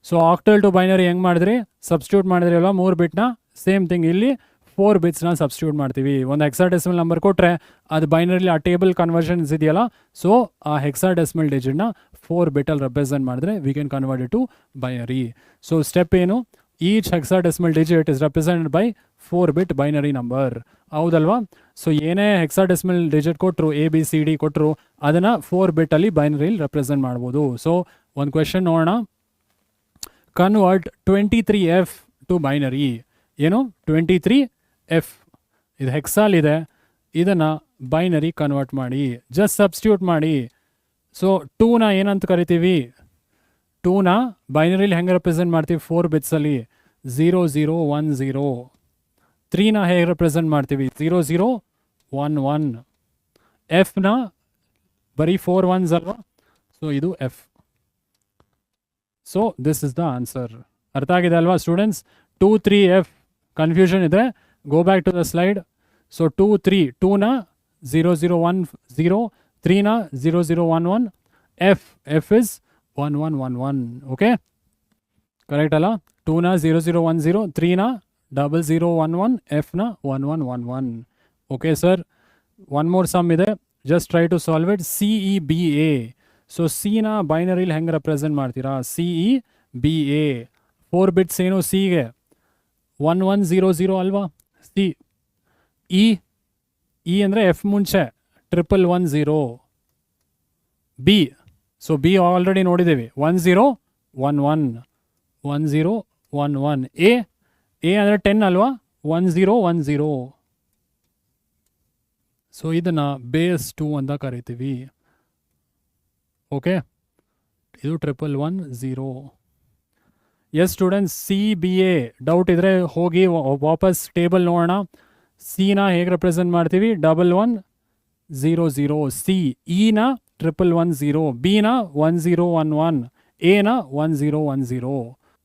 Speaker 1: So octal to binary ಹೆಂಗೆ ಮಾಡಿದ್ರಿ? ಸಬ್ಸ್ಟಿಟ್ಯೂಟ್ ಮಾಡಿದ್ರಿ ಅಲ್ವಾ 3 ಬಿಟ್ನ. ಸೇಮ್ ಥಿಂಗ್ ಇಲ್ಲಿ 4 ಬಿಟ್ಸ್ನ ಸಬ್ಸ್ಟಿಟ್ಯೂಟ್ ಮಾಡ್ತೀವಿ. ಒಂದು ಹೆಕ್ಸಾಡೆಸಿಮಲ್ ನಂಬರ್ ಕೊಟ್ಟರೆ ಅದು ಬೈನರಿಲಿ ಆ ಟೇಬಲ್ ಕನ್ವರ್ಷನ್ಸ್ ಇದೆಯಲ್ಲ, ಸೊ ಆ ಹೆಕ್ಸಾಡೆಸಿಮಲ್ ಡಿಜಿಟ್ನ 4 ಬಿಟ್ಟಲ್ಲಿ ರೆಪ್ರೆಸೆಂಟ್ ಮಾಡಿದ್ರೆ we can convert it to binary. So step ಏನು? Each hexadecimal digit is represented by 4 bit binary number. ಹೌದಲ್ವಾ? ಸೊ ಏನೇ ಹೆಕ್ಸಾಡೆಸಿಮಲ್ ಡಿಜಿಟ್ ಕೊಟ್ಟರು, ABCD ಕೊಟ್ಟರು, ಅದನ್ನು 4 ಬಿಟ್ಟಲ್ಲಿ ಬೈನರಿಲಿ ರೆಪ್ರೆಸೆಂಟ್ ಮಾಡ್ಬೋದು. ಸೊ ಒಂದು ಕ್ವೆಶನ್ ನೋಡೋಣ. Convert 23F to binary. ಏನು? 23F ಇದು ಹೆಕ್ಸಾಲ್ ಇದೆ, ಇದನ್ನು ಬೈನರಿ ಕನ್ವರ್ಟ್ ಮಾಡಿ. ಜಸ್ಟ್ ಸಬ್ಸ್ಟಿಟ್ಯೂಟ್ ಮಾಡಿ. ಸೊ 2ನ ಏನಂತ ಕರಿತೀವಿ? 2ನ ಬೈನರಿಲಿ ಹೆಂಗೆ ರೆಪ್ರೆಸೆಂಟ್ ಮಾಡ್ತೀವಿ? 4 ಬಿಟ್ಸಲ್ಲಿ 0 0 1 0. 3ನ ಹೇಗೆ ರೆಪ್ರೆಸೆಂಟ್ ಮಾಡ್ತೀವಿ? 0 0 1 1. Fನ ಬರೀ 4 1s ಅಲ್ವಾ? ಸೊ ಇದು F. So this is the answer. ಅರ್ಥ ಆಗಿದೆ ಅಲ್ವಾ ಸ್ಟೂಡೆಂಟ್ಸ್? 2 3F ಕನ್ಫ್ಯೂಷನ್ ಇದೆ, go back to the slide. So 2 3, 2ನ 0 0 1 0, 3ನ 0 0 1 1. F ಇಸ್ 1 1 1 1. ಓಕೆ, ಕರೆಕ್ಟ್ ಅಲ್ಲ? 2ನ 0 0 1 0, 3ನ 0 0 1 1, Fನ 1 1 1 1. Okay sir, one more sum ಇದೆ, just try to solve it. CEBA. So ಸಿನ ಬೈನರಿಲಿ ಹೆಂಗೆ ರೆಪ್ರೆಸೆಂಟ್ ಮಾಡ್ತೀರಾ? CEBA 4 ಬಿಟ್ಸ್ ಏನು? ಸಿಗೆ 1 1 0 0 ಅಲ್ವಾ? ಸಿ ಇ ಅಂದರೆ ಎಫ್ ಮುಂಚೆ 1110 ಬಿ. ಸೊ ಬಿ ಆಲ್ರೆಡಿ ನೋಡಿದ್ದೀವಿ 1011 1011. ಎ ಅಂದರೆ 10 ಅಲ್ವಾ 1010. ಸೊ ಇದನ್ನು ಬೇಸ್ 2 ಅಂತ ಕರಿತೀವಿ. ಓಕೆ, ಇದು 1110. Yes students, C B A doubt ಇದ್ದರೆ ಹೋಗಿ ವಾಪಸ್ ಟೇಬಲ್ ನೋಡೋಣ. ಸಿನ ಹೇಗೆ ರೆಪ್ರೆಸೆಂಟ್ ಮಾಡ್ತೀವಿ 1100. ಸಿ ಇನ 1110, ಬಿನ 1011, ಎನ 1010.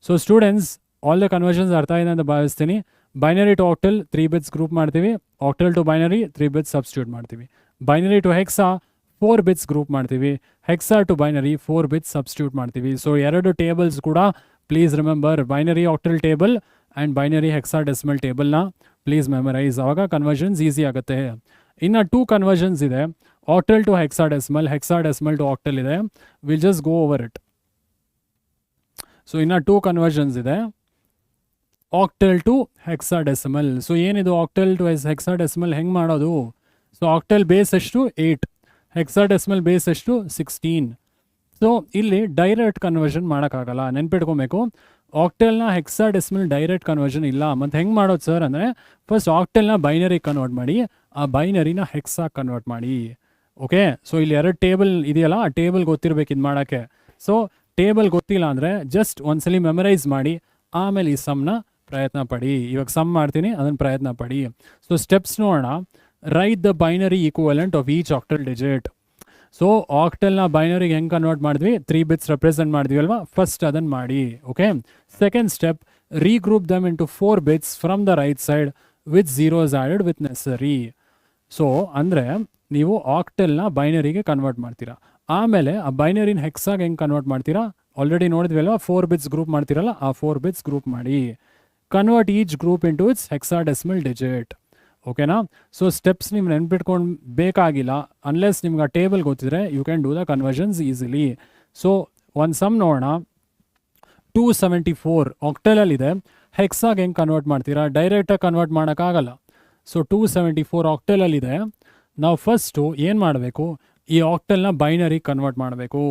Speaker 1: So students, all the conversions ಅರ್ಥ ಆಗಿದೆ ಅಂತ ಭಾವಿಸ್ತೀನಿ. Binary to octal 3 bits group ಮಾಡ್ತೀವಿ. Octal to binary 3 bits substitute ಮಾಡ್ತೀವಿ. Binary to hexa 4 bits group ಮಾಡ್ತೀವಿ. Hexa to binary 4 bits substitute ಮಾಡ್ತೀವಿ. ಸೊ 2 ಟೇಬಲ್ಸ್ ಕೂಡ please remember, binary octal table and binary hexadecimal ಟೇಬಲ್ನ ಪ್ಲೀಸ್ ಮೆಮರೈಸ್. ಆವಾಗ conversions easy ಆಗುತ್ತೆ. ಇನ್ನು 2 conversions ಇದೆ, octal to hexadecimal, hexadecimal to octal ಇದೆ. Will just go over it. So ಇನ್ನು 2 conversions ಇದೆ, ಆಕ್ಟಲ್ ಟು ಹೆಕ್ಸಾಡೆಸಿಮಲ್. ಸೊ ಏನಿದು ಆಕ್ಟಲ್ ಟು ಹೆಕ್ಸಾಡೆಸಿಮಲ್ ಹೆಂಗೆ ಮಾಡೋದು? ಸೊ ಆಕ್ಟಲ್ ಬೇಸ್ ಎಷ್ಟು 8, ಹೆಕ್ಸಾಡೆಸಿಮಲ್ ಬೇಸ್ ಎಷ್ಟು 16. ಸೊ ಇಲ್ಲಿ ಡೈರೆಕ್ಟ್ ಕನ್ವರ್ಷನ್ ಮಾಡೋಕ್ಕಾಗಲ್ಲ, ನೆನ್ಪಿಟ್ಕೊಬೇಕು. ಆಕ್ಟಲ್ನ ಹೆಕ್ಸಾಡೆಸಿಮಲ್ ಡೈರೆಕ್ಟ್ ಕನ್ವರ್ಷನ್ ಇಲ್ಲ. ಮತ್ತು ಹೆಂಗೆ ಮಾಡೋದು ಸರ್ ಅಂದರೆ, ಫಸ್ಟ್ ಆಕ್ಟಲ್ನ ಬೈನರಿ ಕನ್ವರ್ಟ್ ಮಾಡಿ, ಆ ಬೈನರಿನ ಹೆಕ್ಸಾ ಕನ್ವರ್ಟ್ ಮಾಡಿ. ಓಕೆ, ಸೊ ಇಲ್ಲಿ 2 ಟೇಬಲ್ ಇದೆಯಲ್ಲ, ಆ ಟೇಬಲ್ ಗೊತ್ತಿರಬೇಕು ಇದು ಮಾಡೋಕ್ಕೆ. ಸೊ ಟೇಬಲ್ ಗೊತ್ತಿಲ್ಲ ಅಂದರೆ ಜಸ್ಟ್ ಒಂದ್ಸಲಿ ಮೆಮರೈಸ್ ಮಾಡಿ, ಆಮೇಲೆ ಈ ಸಮ್ನ ಪ್ರಯತ್ನ ಪಡಿ. ಇವಾಗ ಸಮ್ ಮಾಡ್ತೀನಿ, ಅದನ್ನು ಪ್ರಯತ್ನ ಪಡಿ. ಸೊ ಸ್ಟೆಪ್ಸ್ ನೋಡೋಣ. Right the binary equivalent of each octal digit. So ಆಕ್ಟಲ್ನ ಬೈನರಿಗೆ ಹೆಂಗೆ ಕನ್ವರ್ಟ್ ಮಾಡಿದ್ವಿ, 3 ಬಿಟ್ಸ್ ರೆಪ್ರೆಸೆಂಟ್ ಮಾಡಿದ್ವಿ ಅಲ್ವಾ, ಫಸ್ಟ್ ಅದನ್ನು ಮಾಡಿ. Okay, second step, regroup them into 4 bits from the right side with zeros added with necessary. So ಅಂದರೆ ನೀವು ಆಕ್ಟಲ್ನ ಬೈನರಿಗೆ ಕನ್ವರ್ಟ್ ಮಾಡ್ತೀರಾ, ಆಮೇಲೆ ಆ ಬೈನರಿನ ಹೆಕ್ಸಾಗೆ ಹೆಂಗೆ ಕನ್ವರ್ಟ್ ಮಾಡ್ತೀರಾ ಆಲ್ರೆಡಿ ನೋಡಿದ್ವಿ ಅಲ್ವಾ, 4 ಬಿಟ್ಸ್ ಗ್ರೂಪ್ ಮಾಡ್ತೀರಲ್ಲ, ಆ 4 ಬಿಟ್ಸ್ ಗ್ರೂಪ್ ಮಾಡಿ. Convert each group into its hexadecimal digit. ಓಕೆನಾ? ಸೊ ಸ್ಟೆಪ್ಸ್ ನಿಮ್ಗೆ ನೆನ್ಪಿಟ್ಕೊಂಡು ಬೇಕಾಗಿಲ್ಲ, ಅನ್ಲೆಸ್ ನಿಮ್ಗೆ ಆ ಟೇಬಲ್ ಗೊತ್ತಿದ್ರೆ you can do the conversions easily. So ಒಂದು ಸಮ್ ನೋಡೋಣ. 274 ಆಕ್ಟಲಲ್ಲಿದೆ, ಹೆಕ್ಸಾಗೆ ಹೆಂಗೆ ಕನ್ವರ್ಟ್ ಮಾಡ್ತೀರಾ? ಡೈರೆಕ್ಟಾಗಿ ಕನ್ವರ್ಟ್ ಮಾಡೋಕ್ಕಾಗಲ್ಲ. ಸೊ 274 ಆಕ್ಟಲಲ್ಲಿದೆ. ನಾವು ಫಸ್ಟು ಏನು ಮಾಡಬೇಕು, ಈ ಆಕ್ಟಲ್ನ ಬೈನರಿ ಕನ್ವರ್ಟ್ ಮಾಡಬೇಕು.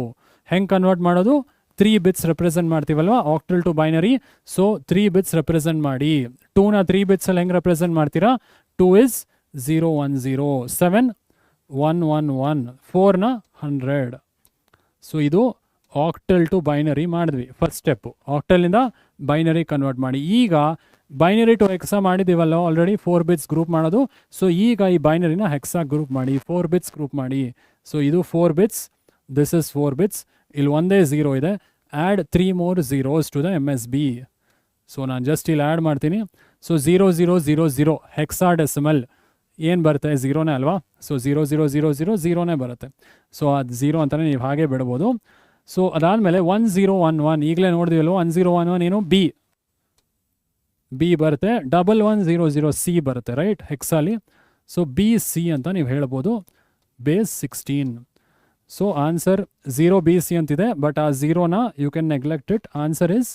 Speaker 1: ಹೆಂಗೆ ಕನ್ವರ್ಟ್ ಮಾಡೋದು? 3 ಬಿಟ್ಸ್ ರೆಪ್ರೆಸೆಂಟ್ ಮಾಡ್ತೀವಲ್ವ octal to binary. So 3 bits represent ಮಾಡಿ. 2ನ 3 ಬಿಟ್ಸಲ್ಲಿ ಹೆಂಗೆ ರೆಪ್ರೆಸೆಂಟ್ ಮಾಡ್ತೀರಾ? 2 is 010, 7 111, 4ನ 100. ಸೊ ಇದು ಆಕ್ಟಲ್ ಟು ಬೈನರಿ ಮಾಡಿದ್ವಿ, ಫಸ್ಟ್ ಸ್ಟೆಪ್ಪು. ಆಕ್ಟಲಿಂದ ಬೈನರಿ ಕನ್ವರ್ಟ್ ಮಾಡಿ. ಈಗ ಬೈನರಿ ಟು ಹೆಕ್ಸಾ ಮಾಡಿದ್ದೀವಲ್ಲ ಆಲ್ರೆಡಿ, 4 ಬಿಟ್ಸ್ ಗ್ರೂಪ್ ಮಾಡೋದು. ಸೊ ಈಗ ಈ ಬೈನರಿನ ಹೆಕ್ಸಾ ಗ್ರೂಪ್ ಮಾಡಿ, 4 ಬಿಟ್ಸ್ ಗ್ರೂಪ್ ಮಾಡಿ. ಸೊ ಇದು 4 ಬಿಟ್ಸ್, ದಿಸ್ ಇಸ್ 4 ಬಿಟ್ಸ್. ಇಲ್ಲಿ ಒಂದೇ 0 ಇದೆ, add 3 more zeros to the MSB. So ನಾನು ಜಸ್ಟ್ ಇಲ್ಲಿ ಆ್ಯಡ್ ಮಾಡ್ತೀನಿ. ಸೊ 0000 ಹೆಕ್ಸಾಡೆಸಿಮಲ್ ಏನು ಬರುತ್ತೆ? 0ನೇ ಅಲ್ವಾ? ಸೊ 0000 0ನೇ ಬರುತ್ತೆ. ಸೊ ಅದು 0 ಅಂತಲೇ ನೀವು ಹಾಗೆ ಬಿಡ್ಬೋದು. ಸೊ ಅದಾದಮೇಲೆ 1011 ಈಗಲೇ ನೋಡಿದಿವಲ್ವ, 1011 ಏನು? ಬಿ ಬರುತ್ತೆ. 1100 ಸಿ ಬರುತ್ತೆ, ರೈಟ್, ಹೆಕ್ಸಾಲಿ. ಸೊ ಬಿ ಸಿ ಅಂತ ನೀವು ಹೇಳ್ಬೋದು. Base 16. So answer 0 B C ಅಂತಿದೆ, ಬಟ್ ಆ 0ನ you can neglect it. Answer is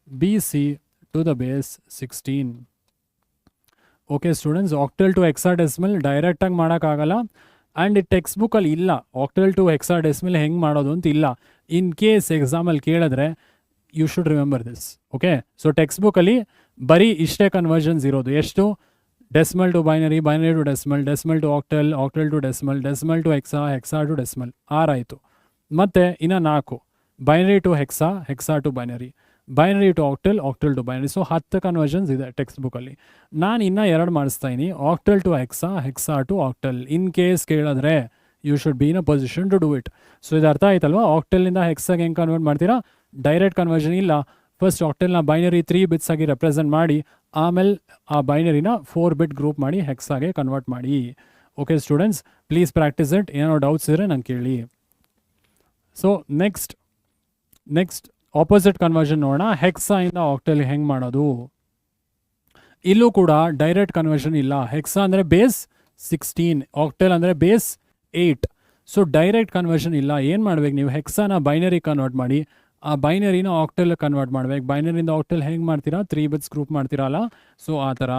Speaker 1: B C to the base 16. Okay students, octal to hexadecimal ಡೈರೆಕ್ಟಾಗಿ ಮಾಡೋಕ್ಕಾಗಲ್ಲ, ಆ್ಯಂಡ್ ಟೆಕ್ಸ್ಟ್ ಬುಕ್ಕಲ್ಲಿ ಇಲ್ಲ ಆಕ್ಟಲ್ ಟು ಹೆಕ್ಸಾಡೆಸಿಮಲ್ ಹೆಂಗೆ ಮಾಡೋದು ಅಂತ ಇಲ್ಲ. ಇನ್ ಕೇಸ್ ಎಕ್ಸಾಮಲ್ಲಿ ಕೇಳಿದ್ರೆ you should remember this. Okay, so text ಬುಕ್ಕಲ್ಲಿ ಬರೀ ಇಷ್ಟೇ ಕನ್ವರ್ಷನ್ಸ್ ಇರೋದು. ಎಷ್ಟು? Decimal to binary, binary to decimal, decimal to octal, octal to decimal, decimal to hexa, hexa to decimal. 6 ಆಯಿತು. ಮತ್ತು ಇನ್ನು 4, binary to hexa, hexa to binary, binary to octal, octal to binary. So 10 conversions ಇದೆ text ಬುಕ್ಕಲ್ಲಿ. ನಾನು ಇನ್ನೂ 2 ಮಾಡಿಸ್ತಾ ಇದ್ದೀನಿ, octal to hexa, hexa to octal. In case ಕೇಳಿದ್ರೆ you should be in a position to do it. So ಇದು ಅರ್ಥ ಆಯ್ತಲ್ವಾ? ಆಕ್ಟಲಿಂದ ಹೆಕ್ಸಾಗೆ ಹೆಂಗೆ ಕನ್ವರ್ಟ್ ಮಾಡ್ತೀರಾ? ಡೈರೆಕ್ಟ್ ಕನ್ವರ್ಷನ್ ಇಲ್ಲ, ಫಸ್ಟ್ ಆಕ್ಟಲ್ನ ಬೈನರಿ 3 ಬಿಟ್ಸ್ ಆಗಿ ರೆಪ್ರೆಸೆಂಟ್ ಮಾಡಿ, ಆಮೇಲೆ ಆ ಬೈನರಿನ 4 ಬಿಟ್ ಗ್ರೂಪ್ ಮಾಡಿ ಹೆಕ್ಸಾಗೆ ಕನ್ವರ್ಟ್ ಮಾಡಿ. Okay students, please practice it. ಏನೋ ಡೌಟ್ಸ್ ಇದ್ದರೆ ನಂಗೆ ಕೇಳಿ. ಸೊ ನೆಕ್ಸ್ಟ್ ಆಪೋಸಿಟ್ ಕನ್ವರ್ಷನ್ ನೋಡೋಣ. ಹೆಕ್ಸಾ ಇಂದ ಆಕ್ಟಲ್ ಹೆಂಗೆ ಮಾಡೋದು? ಇಲ್ಲೂ ಕೂಡ ಡೈರೆಕ್ಟ್ ಕನ್ವರ್ಷನ್ ಇಲ್ಲ. ಹೆಕ್ಸಾ ಅಂದರೆ ಬೇಸ್ 16, ಆಕ್ಟಲ್ ಅಂದರೆ ಬೇಸ್ 8. ಸೊ ಡೈರೆಕ್ಟ್ ಕನ್ವರ್ಷನ್ ಇಲ್ಲ. ಏನು ಮಾಡ್ಬೇಕು ನೀವು? ಹೆಕ್ಸಾನ ಬೈನರಿ ಕನ್ವರ್ಟ್ ಮಾಡಿ, ಆ ಬೈನರಿನ ಆಕ್ಟಲ್ ಕನ್ವರ್ಟ್ ಮಾಡ್ಬೇಕು. ಬೈನರಿಯಿಂದ ಆಕ್ಟಲ್ ಹೆಂಗೆ ಮಾಡ್ತೀರಾ? 3 ಬಿಟ್ಸ್ ಗ್ರೂಪ್ ಮಾಡ್ತೀರಲ್ಲ, ಸೊ ಆ ಥರ.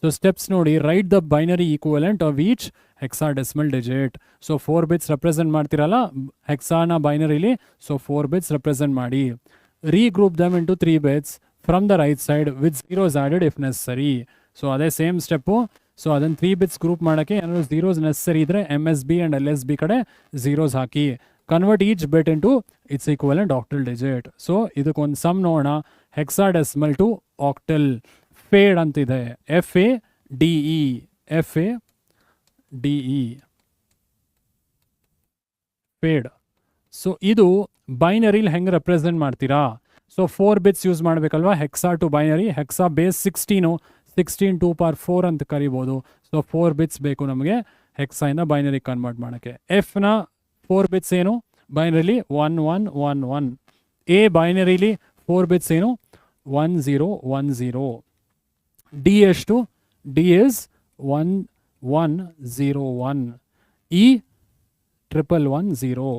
Speaker 1: ಸೊ ಸ್ಟೆಪ್ಸ್ ನೋಡಿ, right the binary equivalent of each hexadecimal digit. So 4 bits represent ಮಾಡ್ತಿರಲ್ಲ ಹೆಕ್ಸಾನ ಬೈನರಿಲಿ, ಸೊ 4 ಬಿಟ್ಸ್ ರೆಪ್ರೆಸೆಂಟ್ ಮಾಡಿ. Regroup them into 3 bits from the right side with zeros added if necessary. So ಅದೇ same step. So ಅದನ್ನು 3 bits group ಮಾಡೋಕ್ಕೆ ಏನಾದ್ರು zeros necessary ಇದ್ದರೆ MSB and LSB ಕಡೆ ಝೀರೋಸ್ ಹಾಕಿ. Convert each bit into its equivalent octal digit. So ಇದಕ್ಕೊಂದು sum ನೋಡೋಣ. Hexadecimal to octal fade ಅಂತಿದೆ, FADE, ಫೇಡ್. ಸೊ ಇದು ಬೈನರಿಲಿ ಹೆಂಗೆ ರೆಪ್ರೆಸೆಂಟ್ ಮಾಡ್ತೀರಾ? ಸೊ 4 ಬಿಟ್ಸ್ ಯೂಸ್ ಮಾಡಬೇಕಲ್ವಾ hexa to binary. Hexa base 16 2/4 ಅಂತ ಕರಿಬೋದು. ಸೊ 4 ಬಿಟ್ಸ್ ಬೇಕು ನಮಗೆ ಹೆಕ್ಸಾಯಿಂದ ಬೈನರಿ ಕನ್ವರ್ಟ್ ಮಾಡೋಕ್ಕೆ. ಎಫ್ನ 4 ಬಿಟ್ಸ್ ಏನು ಬೈನರಿಲಿ? 1 1 1 1. ಎ ಬೈನರಿಲಿ 4 ಬಿಟ್ಸ್ ಏನು? 1 0 1 0. ಡಿ ಎಷ್ಟು? D is 1 1 0 1. ಇ 1 1 0.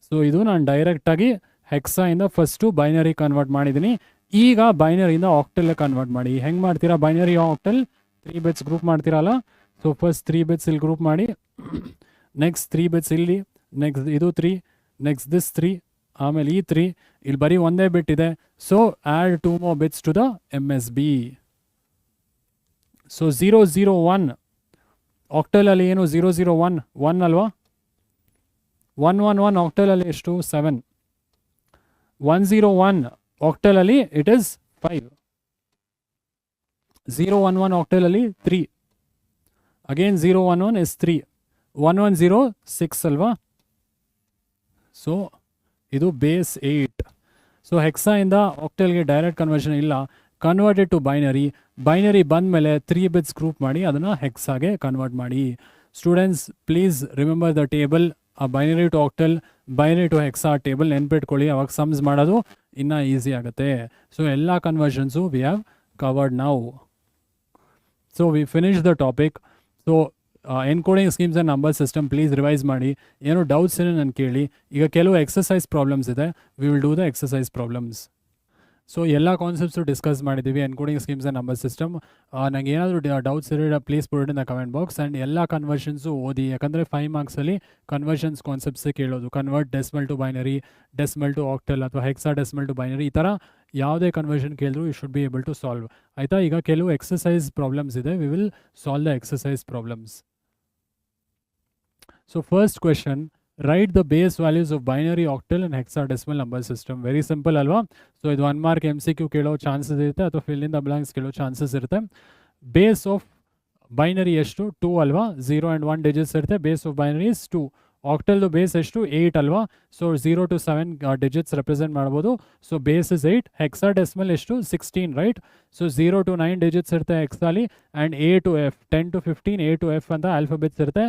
Speaker 1: ಸೊ ಇದು ನಾನು ಡೈರೆಕ್ಟಾಗಿ ಹೆಕ್ಸಾಯಿಂದ ಫಸ್ಟು ಬೈನರಿ ಕನ್ವರ್ಟ್ ಮಾಡಿದ್ದೀನಿ. ಈಗ ಬೈನರಿಯಿಂದ ಆಕ್ಟಲ್ ಕನ್ವರ್ಟ್ ಮಾಡಿ. ಹೆಂಗೆ ಮಾಡ್ತೀರಾ ಬೈನರಿ ಆಕ್ಟಲ್? 3 ಬಿಟ್ಸ್ ಗ್ರೂಪ್ ಮಾಡ್ತೀರಲ್ಲ. ಸೊ ಫಸ್ಟ್ 3 ಬಿಟ್ಸ್ ಇಲ್ಲಿ ಗ್ರೂಪ್ ಮಾಡಿ, ನೆಕ್ಸ್ಟ್ 3 ಬಿಟ್ಸ್ ಇಲ್ಲಿ, ನೆಕ್ಸ್ಟ್ ಇದು 3, ನೆಕ್ಸ್ಟ್ ದಿಸ್ 3, ಆಮೇಲೆ ಈ 3. ಇಲ್ಲಿ ಬರೀ ಒಂದೇ ಬಿಟ್ ಇದೆ. So add 2 more bits to the MSB. So 0 0 1 ಆಕ್ಟಲಲ್ಲಿ ಏನು? 0 0 1 1 ಅಲ್ವಾ? 1 1 1 ಆಕ್ಟಲಲ್ಲಿ ಎಷ್ಟು? 7. 1 0 1 ಆಕ್ಟಲಲ್ಲಿ ಇಟ್ ಇಸ್ 5. 0 1 1 ಆಕ್ಟಲಲ್ಲಿ 3. Again 0 1 1 is 3. 1 1 0 6 ಅಲ್ವಾ? ಸೊ ಇದು ಬೇಸ್ 8. ಸೊ ಹೆಕ್ಸಾಯಿಂದ ಆಕ್ಟಲ್ಗೆ ಡೈರೆಕ್ಟ್ ಕನ್ವರ್ಷನ್ ಇಲ್ಲ. Converted to binary. ಬೈನರಿ ಬಂದ ಮೇಲೆ 3 ಬಿಟ್ಸ್ ಗ್ರೂಪ್ ಮಾಡಿ ಅದನ್ನು ಹೆಕ್ಸಾಗೆ ಕನ್ವರ್ಟ್ ಮಾಡಿ. Students please remember the table. ಆ binary to octal, binary to hexa table ನೆನ್ಪಿಟ್ಕೊಳ್ಳಿ. ಅವಾಗ ಸಮ್ಸ್ ಮಾಡೋದು ಇನ್ನೂ ಈಸಿ ಆಗುತ್ತೆ. ಸೊ ಎಲ್ಲ conversions we have covered now. So we finish the topic. So encoding schemes and number system please revise ಮಾಡಿ. ಏನೋ doubts ಏನೋ ನಾನು ಕೇಳಿ. ಈಗ ಕೆಲವು ಎಕ್ಸಸೈಸ್ ಪ್ರಾಬ್ಲಮ್ಸ್ ಇದೆ, we will do the exercise problems. So ಎಲ್ಲ ಕಾನ್ಸೆಪ್ಟ್ಸು ಡಿಸ್ಕಸ್ ಮಾಡಿದ್ದೀವಿ encoding schemes and number system. ನನಗೆ ಏನಾದರೂ ಡೌಟ್ಸ್ ಇರೋ please put in the comment box. And ಎಲ್ಲ ಕನ್ವರ್ಷನ್ಸು ಓದಿ, ಯಾಕಂದರೆ 5 ಮಾರ್ಕ್ಸಲ್ಲಿ ಕನ್ವರ್ಷನ್ಸ್ ಕಾನ್ಸೆಪ್ಟ್ಸೇ ಕೇಳೋದು. Convert decimal to binary, decimal to octal ಅಥವಾ ಹೆಕ್ಸಾ ಡೆಸಿಮಲ್ ಟು ಬೈನರಿ, ಈ ಥರ ಯಾವುದೇ ಕನ್ವರ್ಷನ್ ಕೇಳಿದ್ರು you should be able to solve. ಆಯಿತಾ? ಈಗ ಕೆಲವು ಎಕ್ಸಸೈಸ್ ಪ್ರಾಬ್ಲಮ್ಸ್ ಇದೆ, we will solve the exercise problems. So first question, write the base values of binary, octal and hexadecimal number system. Very simple alva. So ಇದು 1 mark MCQ ಕೇಳೋ chances ಇರುತ್ತೆ ಅಥವಾ fill in the blanks ಕೇಳೋ chances ಇರುತ್ತೆ. Base of binary ಎಷ್ಟು? 2 ಅಲ್ವಾ? 0 and 1 digits ಇರುತ್ತೆ. Base of binary is 2. ಆಕ್ಟಲ್ದು ಬೇಸ್ ಎಷ್ಟು? 8 ಅಲ್ವಾ? ಸೊ 0 to 7 ಡಿಜಿಟ್ಸ್ ರೆಪ್ರೆಸೆಂಟ್ ಮಾಡ್ಬೋದು. So base is 8. ಹೆಕ್ಸಾಡೆಸಿಮಲ್ ಎಷ್ಟು? 16, ರೈಟ್? ಸೊ 0 to 9 ಡಿಜಿಟ್ಸ್ ಇರುತ್ತೆ ಹೆಕ್ಸಾಲಿ. And A to F, 10 to 15 A to F ಅಂತ ಆಲ್ಫಾಬೆಟ್ಸ್ ಇರುತ್ತೆ.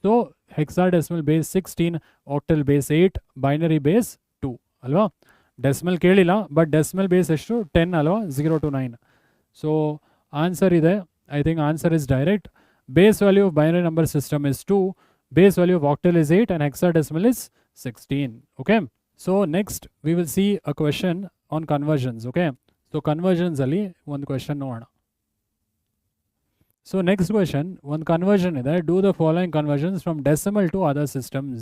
Speaker 1: So hexadecimal base 16, octal base 8, binary base 2 ಅಲ್ವಾ? ಡೆಸಿಮಲ್ ಕೇಳಿಲ್ಲ, ಬಟ್ ಡೆಸಿಮಲ್ ಬೇಸ್ ಎಷ್ಟು? 10 ಅಲ್ವಾ? 0 to 9. ಸೊ ಆನ್ಸರ್ ಇದೆ. I think answer is direct. Base value of binary number system is 2. Base value of octal is 8 and hexadecimal is 16. Okay. So next we will see a question on conversions. Okay. So conversions ali one question ನೋಡೋಣ. So next question, one conversion ಇದೆ. Do the following conversions from decimal to other systems.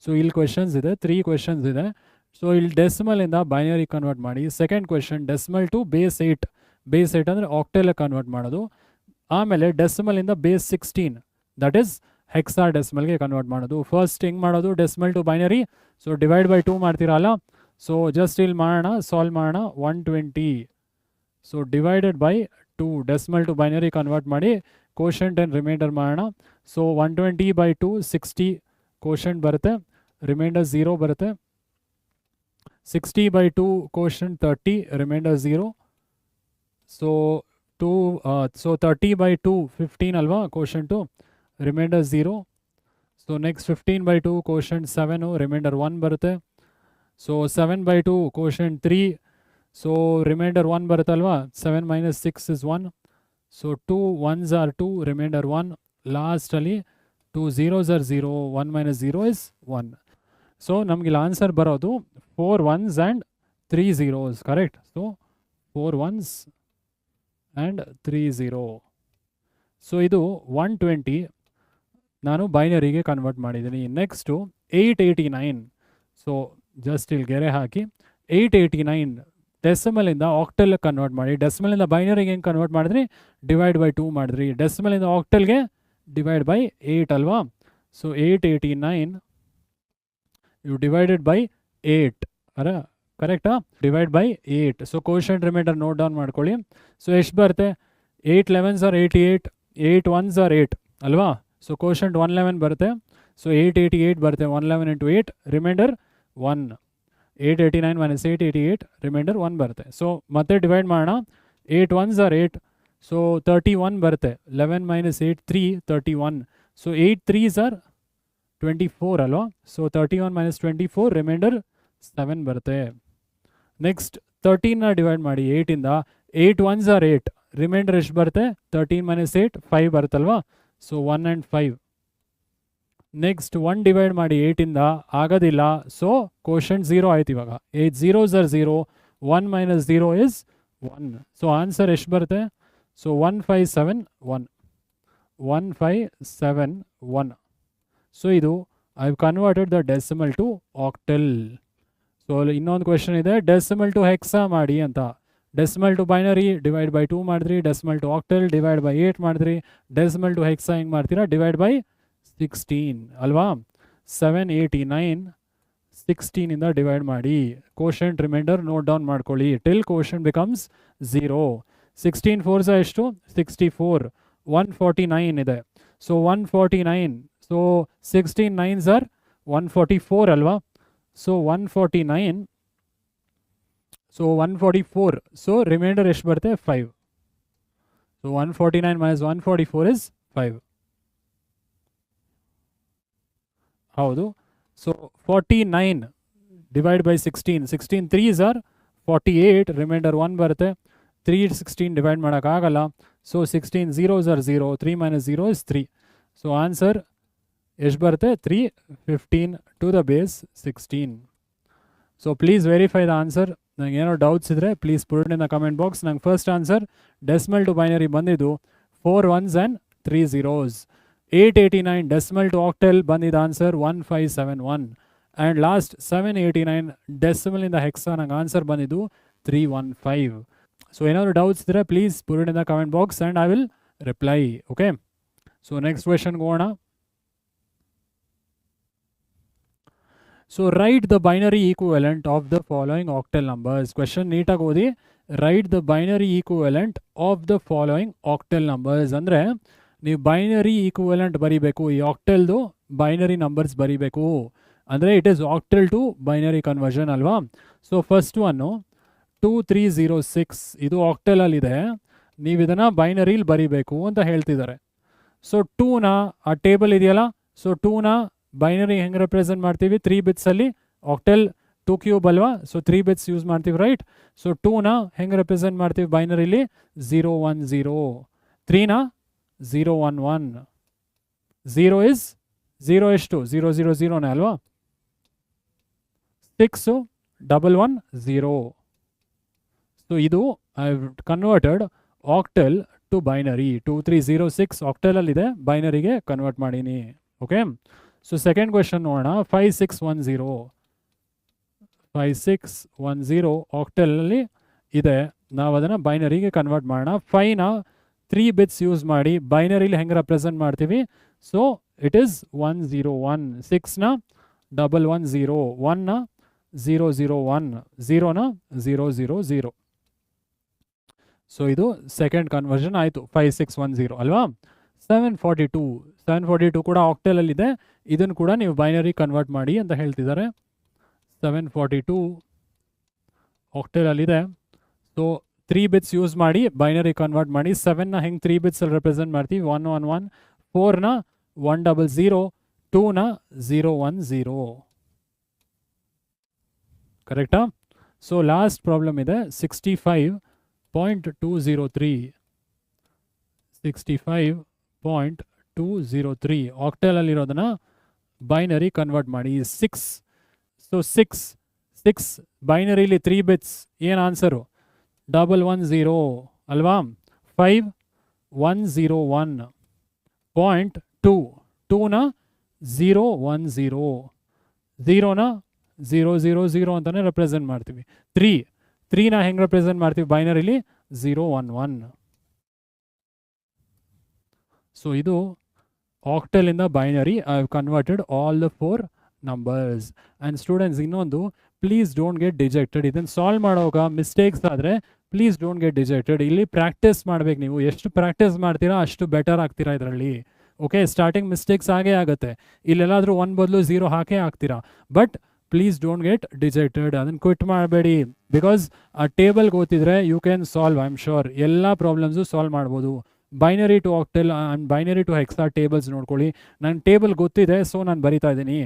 Speaker 1: So ಇಲ್ಲಿ questions ಇದೆ, 3 questions ಇದೆ. So ಇಲ್ಲಿ decimal ಇಂದ binary convert ಮಾಡಿ. Second question, decimal to base 8. Base 8 ಅಂದರೆ octal convert ಮಾಡೋದು. ಆಮೇಲೆ decimal ಇಂದ base 16, that is ಹೆಕ್ಸಾಡೆಸಿಮಲ್ಗೆ ಕನ್ವರ್ಟ್ ಮಾಡೋದು. ಫಸ್ಟ್ ಹೆಂಗೆ ಮಾಡೋದು? Decimal to binary. So divide by 2 ಮಾಡ್ತೀರಲ್ಲ. ಸೊ ಜಸ್ಟ್ ಇಲ್ಲಿ ಮಾಡೋಣ, ಸಾಲ್ವ್ ಮಾಡೋಣ. 120. So divided by 2, decimal to binary convert ಮಾಡಿ ಕೋಶಂಟ್ ಆ್ಯಂಡ್ ರಿಮೈಂಡರ್ ಮಾಡೋಣ. ಸೊ 120 by 2 60 ಕೋಶಂಟ್ ಬರುತ್ತೆ, ರಿಮೈಂಡರ್ 0 ಬರುತ್ತೆ. 60 by 2 quotient 30, remainder 0. So 30 by 2 15 ಅಲ್ವಾ quotient, remainder 0. So next 15 by 2 quotient 7, remainder 1 ಬರುತ್ತೆ. So 7 by 2 quotient 3. So reminder 1 ಬರುತ್ತಲ್ವಾ? 7 minus 6 is 1. So 2 1s are 2, remainder 1. ಲಾಸ್ಟಲ್ಲಿ 2 zeros are 0, 1 minus 0 is 1. So ನಮಗೆ ಇಲ್ಲಿ answer ಬರೋದು 4 1s and 3 zeros, correct? So 4 1s and 30. So ಇದು 120 ನಾನು ಬೈನರಿಗೆ convert ಮಾಡಿದ್ದೀನಿ. Next 889. So just ಇಲ್ಲಿ ಗೆರೆ ಹಾಕಿ 889 ಡೆಸಿಮಲಿಂದ ಆಕ್ಟಲ್ ಕನ್ವರ್ಟ್ ಮಾಡಿ. ಡೆಸಿಮಲಿಂದ ಬೈನರಿಗೆ ಹೆಂಗೆ ಕನ್ವರ್ಟ್ ಮಾಡಿದ್ರಿ? ಡಿವೈಡ್ ಬೈ 2 ಮಾಡಿದ್ರಿ. ಡೆಸಿಮಲಿಂದ ಆಕ್ಟಲ್ಗೆ ಡಿವೈಡ್ ಬೈ 8 ಅಲ್ವಾ? ಸೊ 889 you divided by 8 ಅರ ಕರೆಕ್ಟಾ? Divide by 8. So quotient remainder note down ಮಾಡ್ಕೊಳ್ಳಿ. ಸೊ ಎಷ್ಟು ಬರುತ್ತೆ? 8 11s are 88, 8 1s are 8 ಅಲ್ವಾ? ಸೊ ಕೋಶಂಟ್ 111 ಬರುತ್ತೆ. ಸೊ 888 ಬರುತ್ತೆ. 111 into 8 ರಿಮೈಂಡರ್ 1. 889 minus 888 ರಿಮೈಂಡರ್ 1 ಬರುತ್ತೆ. ಸೊ ಮತ್ತೆ ಡಿವೈಡ್ ಮಾಡೋಣ. 8 1s are 8. ಸೊ 31 ಬರುತ್ತೆ. 11 minus 8 3 31. ಸೊ 8 3s are 24 ಅಲ್ವಾ? ಸೊ 31 minus 24 ರಿಮೈಂಡರ್ 7 ಬರುತ್ತೆ. ನೆಕ್ಸ್ಟ್ 13ನ ಡಿವೈಡ್ ಮಾಡಿ 8ಇಂದ. 8 1s are 8 ರಿಮೈಂಡರ್ ಎಷ್ಟು ಬರುತ್ತೆ? 13 minus 8 5 ಬರುತ್ತಲ್ವಾ? So 1 and 5. ನೆಕ್ಸ್ಟ್ 1 ಡಿವೈಡ್ ಮಾಡಿ 8ಇಂದ ಆಗೋದಿಲ್ಲ. ಸೊ ಕೋಶಂಟ್ 0 ಆಯ್ತು ಇವಾಗ. 8 zeros are 0. 1 minus 0 is 1. So answer ಎಷ್ಟು ಬರುತ್ತೆ? ಸೊ 1571. 1571. ಸೊ ಇದು I have converted the decimal to octal. So ಇನ್ನೊಂದು ಕ್ವೆಶನ್ ಇದೆ, ಡೆಸಿಮಲ್ ಟು ಹೆಕ್ಸಾ ಮಾಡಿ ಅಂತ. Decimal to binary divide by 2 ಮಾಡಿದ್ರಿ. Decimal to octal divide by 8 ಮಾಡಿದ್ರಿ. ಡೆಸಿಮಲ್ ಟು ಹೆಕ್ಸಾ ಹೆಂಗೆ ಮಾಡ್ತೀರಾ? ಡಿವೈಡ್ ಬೈ 16 ಅಲ್ವಾ? 789 16ಇಂದ ಡಿವೈಡ್ ಮಾಡಿ. ಕೋಶಂಟ್ ರಿಮೈಂಡರ್ ನೋಟ್ ಡೌನ್ ಮಾಡ್ಕೊಳ್ಳಿ ಟಿಲ್ ಕೋಶಂಟ್ ಬಿಕಮ್ಸ್ 0. 16 4s ಎಷ್ಟು? 64. 149 ಇದೆ. ಸೊ 149. ಸೊ 16 9s are 144 ಅಲ್ವಾ? ಸೊ 149. ಸೊ 144. ಸೊ ರಿಮೈಂಡರ್ ಎಷ್ಟು ಬರುತ್ತೆ? 5. So 149 minus 144 is 5. ಹೌದು. So 49 divide by 16. 16 3s are 48 remainder 1 ಬರುತ್ತೆ. 3 16 ಡಿವೈಡ್ ಮಾಡೋಕ್ಕಾಗಲ್ಲ. So 16 zeros are 0. 3 minus 0 is 3. So answer ಎಷ್ಟು ಬರುತ್ತೆ? 315 to the base 16. So please verify the answer. ನನಗೆ ಏನೋ ಡೌಟ್ಸ್ ಇದ್ದರೆ please put in the comment box. ನಂಗೆ first answer decimal to binary ಬಂದಿದ್ದು 4 1s and 3 zeros. 889 decimal to octal ಬಂದಿದ್ದ answer 1571. And last 789 ಡೆಸಿಮಲಿಂದ hexa ನಂಗೆ ಆನ್ಸರ್ ಬಂದಿದ್ದು 315. So ಏನಾದರೂ ಡೌಟ್ಸ್ ಇದ್ದರೆ please put in the comment box and I will reply. Okay. So next ಕ್ವೆಶನ್ಗೆ ಹೋಗೋಣ. So right the binary equivalent of the following octal numbers. Question ನೀಟಾಗಿ ಓದಿ. Right the binary equivalent of the following octal numbers ಅಂದರೆ ನೀವು binary equivalent ಬರೀಬೇಕು. ಈ ಆಕ್ಟಲ್ದು binary numbers ಬರೀಬೇಕು. ಅಂದರೆ it is octal to binary conversion ಅಲ್ವಾ? ಸೊ ಫಸ್ಟ್ ಒನ್ನು 2306 ಇದು ಆಕ್ಟಲಲ್ಲಿದೆ. ನೀವು ಇದನ್ನು ಬೈನರಿಲಿ ಬರೀಬೇಕು ಅಂತ ಹೇಳ್ತಿದ್ದಾರೆ. ಸೊ 2ನ ಆ ಟೇಬಲ್ ಇದೆಯಲ್ಲ, ಸೊ 2ನ ಬೈನರಿ ಹೆಂಗೆ ರೆಪ್ರೆಸೆಂಟ್ ಮಾಡ್ತೀವಿ? 3 ಬಿಟ್ಸಲ್ಲಿ. ಆಕ್ಟಲ್ 2 ಕ್ಯೂಬ್ ಅಲ್ವಾ? ಸೊ 3 ಬಿಟ್ಸ್ ಯೂಸ್ ಮಾಡ್ತೀವಿ, ರೈಟ್? ಸೊ 2ನ ಹೆಂಗೆ ರೆಪ್ರೆಸೆಂಟ್ ಮಾಡ್ತೀವಿ ಬೈನರಿಲಿ? 0 1 0. 3ನ 0 1 1. 0 ಇಸ್ 0 ಎಷ್ಟು? 0 0 0ನೇ ಅಲ್ವಾ? 6 1 1 0. ಸೊ ಇದು I have converted octal to binary. 2306 ಆಕ್ಟಲಲ್ಲಿದೆ, ಬೈನರಿಗೆ ಕನ್ವರ್ಟ್ ಮಾಡೀನಿ. ಓಕೆ. ಸೊ ಸೆಕೆಂಡ್ ಕ್ವೆಶನ್ ನೋಡೋಣ. 5610. 5610 ಆಕ್ಟಲಲ್ಲಿ ಇದೆ, ನಾವು ಅದನ್ನು ಬೈನರಿಗೆ ಕನ್ವರ್ಟ್ ಮಾಡೋಣ. 5ನ 3 ಬಿಟ್ಸ್ ಯೂಸ್ ಮಾಡಿ ಬೈನರಿಲಿ ಹೆಂಗೆ ರೆಪ್ರೆಸೆಂಟ್ ಮಾಡ್ತೀವಿ? So it is 101. 6ನ 110. 1ನ 001. 0ನ 000. ಸೊ ಇದು ಸೆಕೆಂಡ್ ಕನ್ವರ್ಷನ್ ಆಯಿತು. 5610 ಅಲ್ವಾ? 742 ಕೂಡ ಆಕ್ಟಲಲ್ಲಿದೆ, ಇದನ್ನು ಕೂಡ ನೀವು ಬೈನರಿ ಕನ್ವರ್ಟ್ ಮಾಡಿ ಅಂತ ಹೇಳ್ತಿದ್ದಾರೆ. 742 ಆಕ್ಟಲಲ್ಲಿದೆ. ಸೊ 3 ಬಿಟ್ಸ್ ಯೂಸ್ ಮಾಡಿ ಬೈನರಿ ಕನ್ವರ್ಟ್ ಮಾಡಿ. 7ನ ಹೆಂಗೆ 3 ಬಿಟ್ಸಲ್ಲಿ ರೆಪ್ರೆಸೆಂಟ್ ಮಾಡ್ತೀವಿ? 111. 4ನ 100. 2ನ 010. ಕರೆಕ್ಟಾ? ಸೊ ಲಾಸ್ಟ್ ಪ್ರಾಬ್ಲಮ್ ಇದೆ 65.203. 65.203 ಆಕ್ಟಲಲ್ಲಿರೋದನ್ನ ಬೈನರಿ ಕನ್ವರ್ಟ್ ಮಾಡಿ. 6. ಸೊ 6 ಬೈನರಿಲಿ 3 ಬಿಟ್ಸ್ ಏನು ಆನ್ಸರು? 110 ಅಲ್ವಾ? 5101.2 2ನ 010 0ನ 000 ಅಂತಾನೆ ರೆಪ್ರೆಸೆಂಟ್ ಮಾಡ್ತೀವಿ. 3ನ ಹೆಂಗೆ ರೆಪ್ರೆಸೆಂಟ್ ಮಾಡ್ತೀವಿ ಬೈನರಿಲಿ 011. ಸೊ ಇದು ಆಕ್ಟಲ್ ಇಂದ binary I have converted all the 4 numbers. And students ಇನ್ನೊಂದು, ಪ್ಲೀಸ್ ಡೋಂಟ್ ಗೆಟ್ ಡಿಜೆಕ್ಟೆಡ್. ಇದನ್ನು ಸಾಲ್ವ್ ಮಾಡೋವಾಗ ಮಿಸ್ಟೇಕ್ಸ್ ಆದರೆ ಪ್ಲೀಸ್ ಡೋಂಟ್ ಗೆಟ್ ಡಿಜೆಕ್ಟೆಡ್. ಇಲ್ಲಿ ಪ್ರಾಕ್ಟೀಸ್ ಮಾಡ್ಬೇಕು. ನೀವು ಎಷ್ಟು ಪ್ರಾಕ್ಟೀಸ್ ಮಾಡ್ತೀರಾ ಅಷ್ಟು ಬೆಟರ್ ಆಗ್ತೀರಾ ಇದರಲ್ಲಿ. ಓಕೆ, ಸ್ಟಾರ್ಟಿಂಗ್ ಮಿಸ್ಟೇಕ್ಸ್ ಆಗೇ ಆಗುತ್ತೆ. ಇಲ್ಲೆಲ್ಲಾದರೂ 1 ಬದಲು 0 ಹಾಕೇ ಆಗ್ತೀರಾ. But please don't get dejected. ಅದನ್ನು ಕ್ವಿಟ್ ಮಾಡಬೇಡಿ. ಬಿಕಾಸ್ ಆ ಟೇಬಲ್ಗೆ ಓದ್ತಿದ್ರೆ you can solve, I am sure ಎಲ್ಲ ಪ್ರಾಬ್ಲಮ್ಸು ಸಾಲ್ವ್ ಮಾಡ್ಬೋದು. Binary to octal and binary to hexa tables ನೋಡ್ಕೊಳ್ಳಿ. ನನ್ನ ಟೇಬಲ್ ಗೊತ್ತಿದೆ, ಸೊ ನಾನು ಬರಿತಾ ಇದ್ದೀನಿ.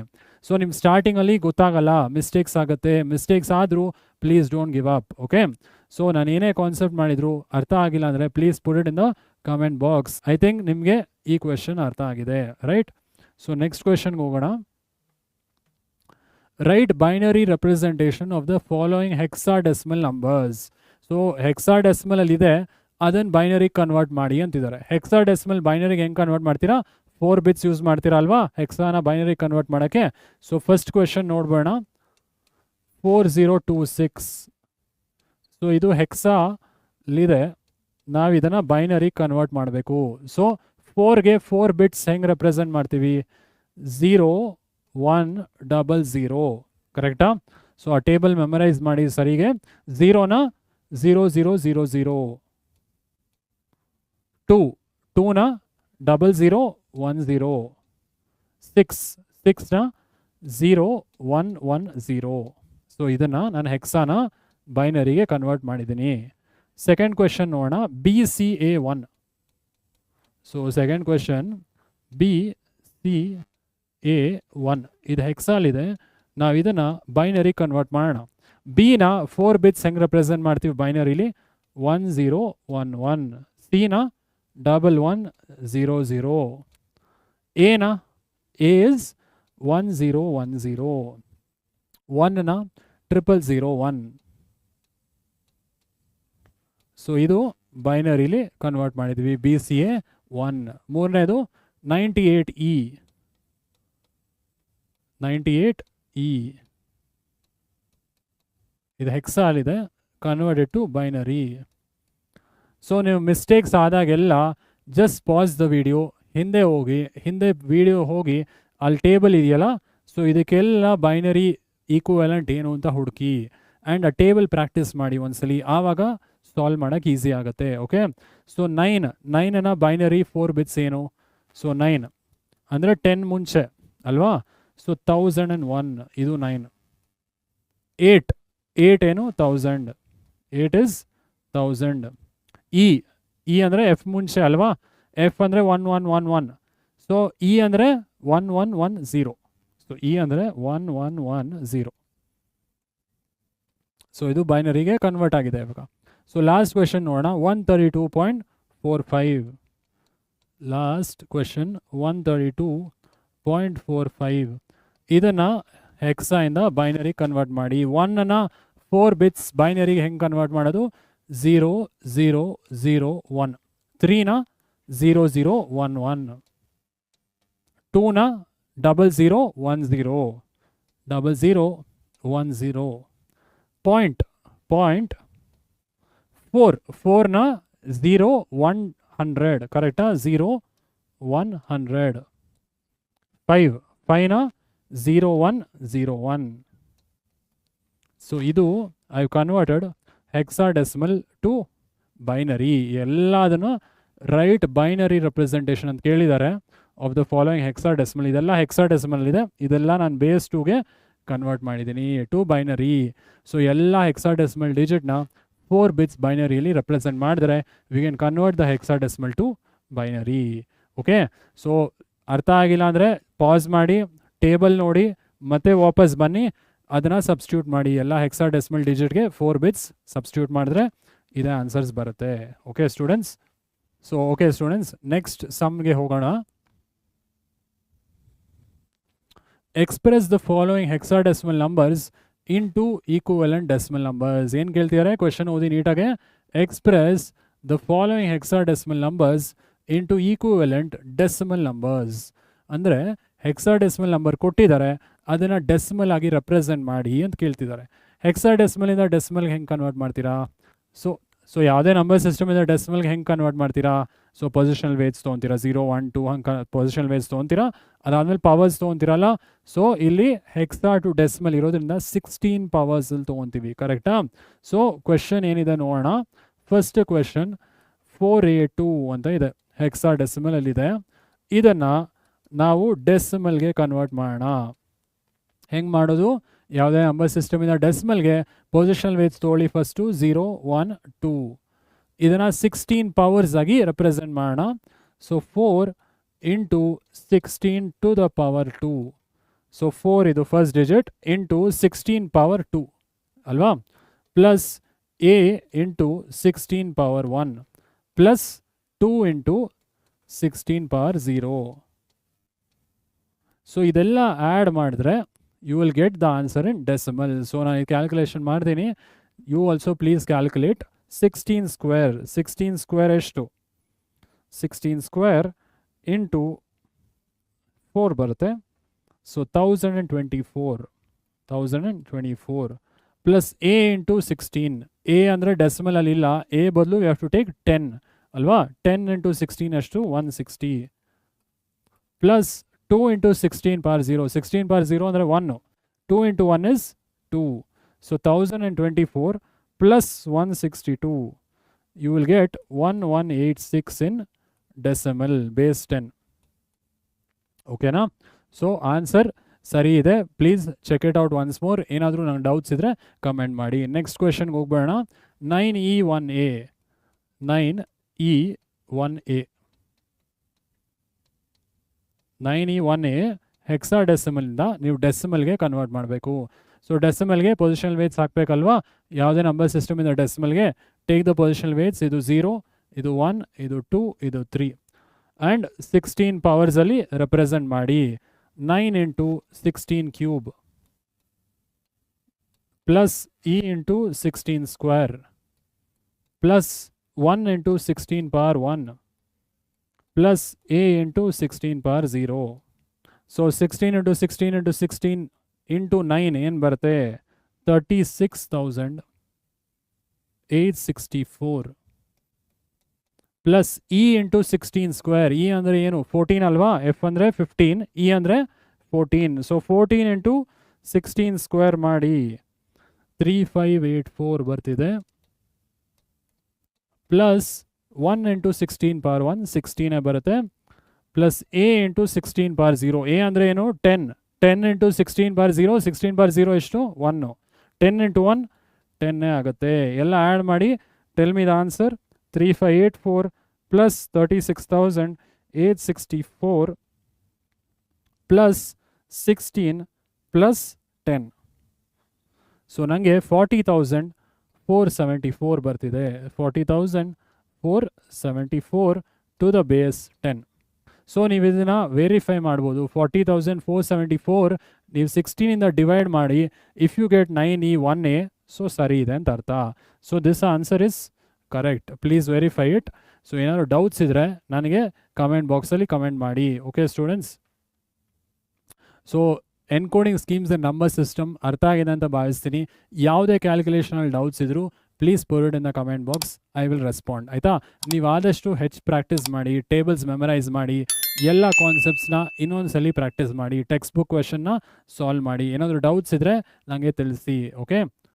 Speaker 1: ಸೊ ನಿಮ್ಮ ಸ್ಟಾರ್ಟಿಂಗಲ್ಲಿ ಗೊತ್ತಾಗಲ್ಲ, ಮಿಸ್ಟೇಕ್ಸ್ ಆಗುತ್ತೆ. ಮಿಸ್ಟೇಕ್ಸ್ ಆದರೂ please don't give up. Okay, so ನಾನು ಏನೇ ಕಾನ್ಸೆಪ್ಟ್ ಮಾಡಿದ್ರು ಅರ್ಥ ಆಗಿಲ್ಲ ಅಂದರೆ please put it in the comment box. I think ನಿಮಗೆ ಈ ಕ್ವೆಶನ್ ಅರ್ಥ ಆಗಿದೆ, ರೈಟ್? ಸೊ ನೆಕ್ಸ್ಟ್ ಕ್ವೆಶನ್ಗೆ ಹೋಗೋಣ. Right binary representation of the following hexadecimal numbers. So hexadecimal ಅಲ್ಲಿ ಇದೆ, ಅದನ್ನು ಬೈನರಿಗೆ ಕನ್ವರ್ಟ್ ಮಾಡಿ ಅಂತಿದ್ದಾರೆ. ಹೆಕ್ಸಾಡೆಸಿಮಲ್ ಬೈನರಿಗೆ ಹೆಂಗೆ ಕನ್ವರ್ಟ್ ಮಾಡ್ತೀರಾ? 4 ಬಿಟ್ಸ್ ಯೂಸ್ ಮಾಡ್ತೀರಾ ಅಲ್ವಾ ಹೆಕ್ಸಾನ ಬೈನರಿ ಕನ್ವರ್ಟ್ ಮಾಡೋಕ್ಕೆ. ಸೊ ಫಸ್ಟ್ ಕ್ವೆಶನ್ ನೋಡ್ಬೋಣ. 4026. ಸೊ ಇದು ಹೆಕ್ಸಾಲಿದೆ, ನಾವು ಇದನ್ನು ಬೈನರಿ ಕನ್ವರ್ಟ್ ಮಾಡಬೇಕು. ಸೊ 4ಗೆ 4 ಬಿಟ್ಸ್ ಹೆಂಗೆ ರೆಪ್ರೆಸೆಂಟ್ ಮಾಡ್ತೀವಿ? 0100. ಕರೆಕ್ಟಾ? ಸೊ ಆ ಟೇಬಲ್ ಮೆಮರೈಸ್ ಮಾಡಿ ಸರಿಗೆ. 0ನ 0000, 2ನ 0010, 6ನ 0110. ಸೊ ಇದನ್ನು ನಾನು ಹೆಕ್ಸಾನ ಬೈನರಿಗೆ ಕನ್ವರ್ಟ್ ಮಾಡಿದ್ದೀನಿ. ಸೆಕೆಂಡ್ ಕ್ವೆಶನ್ ನೋಡೋಣ. BCA1. So second question BCA1 ಇದು ಹೆಕ್ಸಾಲಿದೆ, ನಾವು ಇದನ್ನು ಬೈನರಿ ಕನ್ವರ್ಟ್ ಮಾಡೋಣ. ಬಿನ 4 ಬಿಟ್ಸ್ ಹೆಂಗೆ ರೆಪ್ರೆಸೆಂಟ್ ಮಾಡ್ತೀವಿ ಬೈನರಿಲಿ? 1011. ಸಿನ 1100. ಎನ ಎ ಇಸ್ 1010. 1ನ 0001. ಸೊ ಇದು ಬೈನರಿಲಿ ಕನ್ವರ್ಟ್ ಮಾಡಿದ್ವಿ BCA1. ಮೂರನೇದು 98E. 98E ಇದು ಹೆಕ್ಸಾಲಿದೆ, ಕನ್ವರ್ಟೆಡ್ ಟು ಬೈನರಿ. ಸೊ ನೀವು ಮಿಸ್ಟೇಕ್ಸ್ ಆದಾಗೆಲ್ಲ ಜಸ್ಟ್ ಪಾಸ್ ದ ವಿಡಿಯೋ, ಹಿಂದೆ ವಿಡಿಯೋ ಹೋಗಿ ಅಲ್ಲಿ ಟೇಬಲ್ ಇದೆಯಲ್ಲ, ಸೊ ಇದಕ್ಕೆಲ್ಲ ಬೈನರಿ ಈಕ್ವಲೆಂಟ್ ಏನು ಅಂತ ಹುಡುಕಿ ಆ್ಯಂಡ್ ಆ ಟೇಬಲ್ ಪ್ರಾಕ್ಟೀಸ್ ಮಾಡಿ ಒಂದ್ಸಲಿ, ಆವಾಗ ಸಾಲ್ವ್ ಮಾಡೋಕ್ಕೆ ಈಸಿ ಆಗುತ್ತೆ. ಓಕೆ, ಸೊ 9ನ ಬೈನರಿ 4 ಬಿಟ್ಸ್ ಏನು? ಸೊ 9 ಅಂದರೆ 10 ಮುಂಚೆ ಅಲ್ವಾ? ಸೊ 1001 ಇದು 9. 8 ಏನು? 1000. 8 ಇಸ್ 1000. ಇ ಅಂದರೆ ಎಫ್ ಮುಂಚೆ ಅಲ್ವಾ? ಎಫ್ ಅಂದರೆ 1111. ಸೊ ಇ ಅಂದರೆ 1110. ಸೊ ಇ ಅಂದರೆ 1110. ಸೊ ಇದು ಬೈನರಿಗೆ ಕನ್ವರ್ಟ್ ಆಗಿದೆ ಇವಾಗ. ಸೊ ಲಾಸ್ಟ್ ಕ್ವೆಶನ್ ನೋಡೋಣ. 132.45. Last question 132.45. ಇದನ್ನು ಹೆಕ್ಸಾಯಿಂದ ಬೈನರಿ ಕನ್ವರ್ಟ್ ಮಾಡಿ. 1ನ 4 ಬಿಟ್ಸ್ ಬೈನರಿಗೆ ಹೆಂಗೆ ಕನ್ವರ್ಟ್ ಮಾಡೋದು? 0001. 3ನ 0011. 2ನ 0010. 0010. ಪಾಯಿಂಟ್ 4ನ 0100. ಕರೆಕ್ಟಾ? 0100. 5ನ 0101. ಸೊ ಇದು I converted hexadecimal to binary. ಎಲ್ಲದನ್ನು ರೈಟ್ ಬೈನರಿ ರೆಪ್ರೆಸೆಂಟೇಷನ್ ಅಂತ ಕೇಳಿದ್ದಾರೆ ಆಫ್ ದ ಫಾಲೋಯಿಂಗ್ ಹೆಕ್ಸಾಡೆಸಿಮಲ್. ಇದೆಲ್ಲ ಹೆಕ್ಸಾಡೆಸಿಮಲ್ ಇದೆ, ಇದೆಲ್ಲ ನಾನು ಬೇಸ್ 2ಗೆ ಕನ್ವರ್ಟ್ ಮಾಡಿದ್ದೀನಿ ಟು ಬೈನರಿ. ಸೊ ಎಲ್ಲ ಹೆಕ್ಸಾಡೆಸಿಮಲ್ ಡಿಜಿಟ್ನ 4 ಬಿಟ್ಸ್ ಬೈನರಿಯಲ್ಲಿ ರೆಪ್ರೆಸೆಂಟ್ ಮಾಡಿದ್ರೆ we can convert the hexadecimal to binary. Okay, so ಅರ್ಥ ಆಗಿಲ್ಲ ಅಂದರೆ ಪಾಸ್ ಮಾಡಿ, ಟೇಬಲ್ ನೋಡಿ, ಮತ್ತೆ ವಾಪಸ್ ಬನ್ನಿ, ಅದನ್ನು ಸಬ್ಸ್ಟಿಟ್ಯೂಟ್ ಮಾಡಿ. ಎಲ್ಲ ಹೆಕ್ಸಾಡೆಸಿಮಲ್ ಡಿಜಿಟ್ಗೆ 4 ಬಿಟ್ಸ್ ಸಬ್ಸ್ಟಿಟ್ಯೂಟ್ ಮಾಡಿದ್ರೆ ಇದೇ ಆನ್ಸರ್ಸ್ ಬರುತ್ತೆ. Okay students? So okay students, next ಸಮ್ಗೆ ಹೋಗೋಣ. Express the following hexadecimal numbers in to equivalent decimal numbers. ಏನು ಕೇಳ್ತಿದ್ದಾರೆ? ಕ್ವೆಶನ್ ಓದಿ ನೀಟಾಗೆ. Express the following hexadecimal numbers into equivalent decimal numbers. ಅಂದರೆ ಹೆಕ್ಸಾಡೆಸಿಮಲ್ ನಂಬರ್ ಕೊಟ್ಟಿದ್ದಾರೆ, ಅದನ್ನು ಡೆಸಿಮಲ್ ಆಗಿ ರೆಪ್ರೆಸೆಂಟ್ ಮಾಡಿ ಅಂತ ಕೇಳ್ತಿದ್ದಾರೆ. ಹೆಕ್ಸಾಡೆಸಿಮಲಿಂದ ಡೆಸಿಮಲ್ಗೆ ಹೆಂಗೆ ಕನ್ವರ್ಟ್ ಮಾಡ್ತೀರಾ? ಸೊ ಯಾವುದೇ ನಂಬರ್ ಸಿಸ್ಟಮಿಂದ ಡೆಸಿಮಲ್ಗೆ ಹೆಂಗೆ ಕನ್ವರ್ಟ್ ಮಾಡ್ತೀರಾ? ಸೊ ಪೊಸಿಷನಲ್ ವೇಟ್ಸ್ ತೊಗೊತೀರಾ, 0 1 2 ಹಂಗೆ ಪೊಸಿಷನಲ್ ವೇಟ್ಸ್ ತೊಗೊತೀರಾ, ಅದಾದಮೇಲೆ ಪವರ್ಸ್ ತೊಗೊತೀರಲ್ಲ. ಸೊ ಇಲ್ಲಿ ಹೆಕ್ಸಾ ಟು ಡೆಸಿಮಲ್ ಇರೋದ್ರಿಂದ 16 ಪವರ್ಸಲ್ಲಿ ತೊಗೊತೀವಿ, ಕರೆಕ್ಟಾ? ಸೊ ಕ್ವೆಶನ್ ಏನಿದೆ ನೋಡೋಣ. ಫಸ್ಟ್ ಕ್ವೆಶನ್ 4A2 ಅಂತ ಇದೆ, ಹೆಕ್ಸಾ ಡೆಸಿಮಲಲ್ಲಿದೆ. ಇದನ್ನು ನಾವು ಡೆಸಿಮಲ್ಗೆ ಕನ್ವರ್ಟ್ ಮಾಡೋಣ. ಹೆಂಗೆ ಮಾಡೋದು? ಯಾವುದೇ ನಂಬರ್ ಸಿಸ್ಟಮಿಂದ ಡೆಸಿಮಲ್ಗೆ ಪೊಸಿಷನಲ್ ವೇಟ್ಸ್ ತೊಗೊಳ್ಳಿ ಫಸ್ಟು, 0 1 2. ಇದನ್ನು 16 ಪವರ್ಸ್ ಆಗಿ ರೆಪ್ರೆಸೆಂಟ್ ಮಾಡೋಣ. So 4 into 16 to the power 2. So 4 ಇದು ಫಸ್ಟ್ ಡಿಜಿಟ್ ಇಂಟು 16 ಪವರ್ 2 ಅಲ್ವಾ? Plus A into 16 power 1 plus 2 into 16 power 0. So ಇದೆಲ್ಲ ಆ್ಯಡ್ ಮಾಡಿದ್ರೆ you will get the answer in decimal. So ನಾನು calculation ಮಾಡ್ತೀನಿ, you also please calculate. 16 square, 16 square ಎಷ್ಟು? 16 square into 4 ಬರುತ್ತೆ. So 1024 plus A into 16. A ಅಂದರೆ ಡೆಸಿಮಲಲ್ಲಿ ಇಲ್ಲ, A ಬದಲು you have to take 10 ಅಲ್ವಾ? 10 ಇಂಟು 16 ಎಷ್ಟು? 160 ಪ್ಲಸ್ 2 ಇಂಟು 16 ಪವರ್ 0. 16 ಪವರ್ 0 ಅಂದರೆ 1. 2 into 1 is 2. So 1024 plus 162, you will get 1186 in decimal base 10. ಓಕೆನಾ? So answer ಸರಿ ಇದೆ. Please check it out once more. ಏನಾದರೂ ನಂಗೆ ಡೌಟ್ಸ್ ಇದ್ದರೆ ಕಮೆಂಟ್ ಮಾಡಿ. ನೆಕ್ಸ್ಟ್ ಕ್ವೆಶನ್ಗೆ ಹೋಗ್ಬೇಡ. 9E1A 9E1A ಹೆಕ್ಸಾಡೆಸಿಮಲಿಂದ ನೀವು ಡೆಸಿಮಲ್ಗೆ ಕನ್ವರ್ಟ್ ಮಾಡಬೇಕು. ಸೊ ಡೆಸಿಮಲ್ಗೆ ಪೊಸಿಷನಲ್ ವೇಟ್ಸ್ ಹಾಕಬೇಕಲ್ವಾ? ಯಾವುದೇ ನಂಬರ್ ಸಿಸ್ಟಮಿಂದ ಡೆಸಿಮಲ್ಗೆ ಟೇಕ್ ದ ಪೊಸಿಷನಲ್ ವೇಟ್ಸ್. ಇದು 0, ಇದು 1, ಇದು 2, ಇದು 3 ಆ್ಯಂಡ್ 16 ಪವರ್ಸಲ್ಲಿ ರೆಪ್ರೆಸೆಂಟ್ ಮಾಡಿ. 9 into 16 cube plus E into 16 square plus 1 into 16 power 1 plus A into 16 power 0. So 16 into 16 into 16 into 9 ಏನು ಬರುತ್ತೆ? 36,864 plus E into 16 square. E ಅಂದರೆ ಏನು? 14 ಅಲ್ವಾ? ಎಫ್ ಅಂದರೆ 15, ಇ ಅಂದರೆ 14. ಸೊ 14 ಇಂಟು 16 ಸ್ಕ್ವೇರ್ ಮಾಡಿ 3584 ಬರ್ತಿದೆ. ಪ್ಲಸ್ 1 ಇಂಟು 16 ಪವರ್ 1 16 ಬರುತ್ತೆ. Plus A into 16 power 0. A ಅಂದರೆ ಏನು? 10. 10 ಇಂಟು 16 ಪವರ್ 0. 16 ಪವರ್ 0 ಎಷ್ಟು? 1. 10 ಇಂಟು 1 10 ಆಗುತ್ತೆ. ಎಲ್ಲ ಆ್ಯಡ್ ಮಾಡಿ tell me the answer. 3584 plus 36,864 plus 16 plus 10. So ನನಗೆ 40,474 ಬರ್ತಿದೆ. 40,474 ಟು ದ ಬೇಸ್ 10. ಸೊ ನೀವು ಇದನ್ನು ವೆರಿಫೈ ಮಾಡ್ಬೋದು. 40,474 ನೀವು 16ಇಂದ ಡಿವೈಡ್ ಮಾಡಿ. If you get 9E1A, so ಸರಿ ಇದೆ ಅಂತ ಅರ್ಥ. So this answer is correct. Please verify it. So ಏನಾದರೂ ಡೌಟ್ಸ್ ಇದ್ದರೆ ನನಗೆ ಕಮೆಂಟ್ ಬಾಕ್ಸಲ್ಲಿ ಕಮೆಂಟ್ ಮಾಡಿ. Okay students? So encoding schemes and number system ಅರ್ಥ ಆಗಿದೆ ಅಂತ ಭಾವಿಸ್ತೀನಿ. ಯಾವುದೇ ಕ್ಯಾಲ್ಕುಲೇಷನಲ್ಲಿ ಡೌಟ್ಸ್ ಇದ್ದರೂ please put it in the comment box. I will respond. ಆಯಿತಾ? ನೀವು ಆದಷ್ಟು ಹೆಚ್ಚು ಪ್ರಾಕ್ಟೀಸ್ ಮಾಡಿ, ಟೇಬಲ್ಸ್ ಮೆಮರೈಸ್ ಮಾಡಿ, ಎಲ್ಲ ಕಾನ್ಸೆಪ್ಟ್ಸ್ನ ಇನ್ನೊಂದು ಸಲ ಪ್ರಾಕ್ಟೀಸ್ ಮಾಡಿ, ಟೆಕ್ಸ್ಟ್ ಬುಕ್ ಕ್ವೆಶನ್ನ ಸಾಲ್ವ್ ಮಾಡಿ. ಏನಾದರೂ ಡೌಟ್ಸ್ ಇದ್ದರೆ ನನಗೆ ತಿಳಿಸಿ. ಓಕೆ?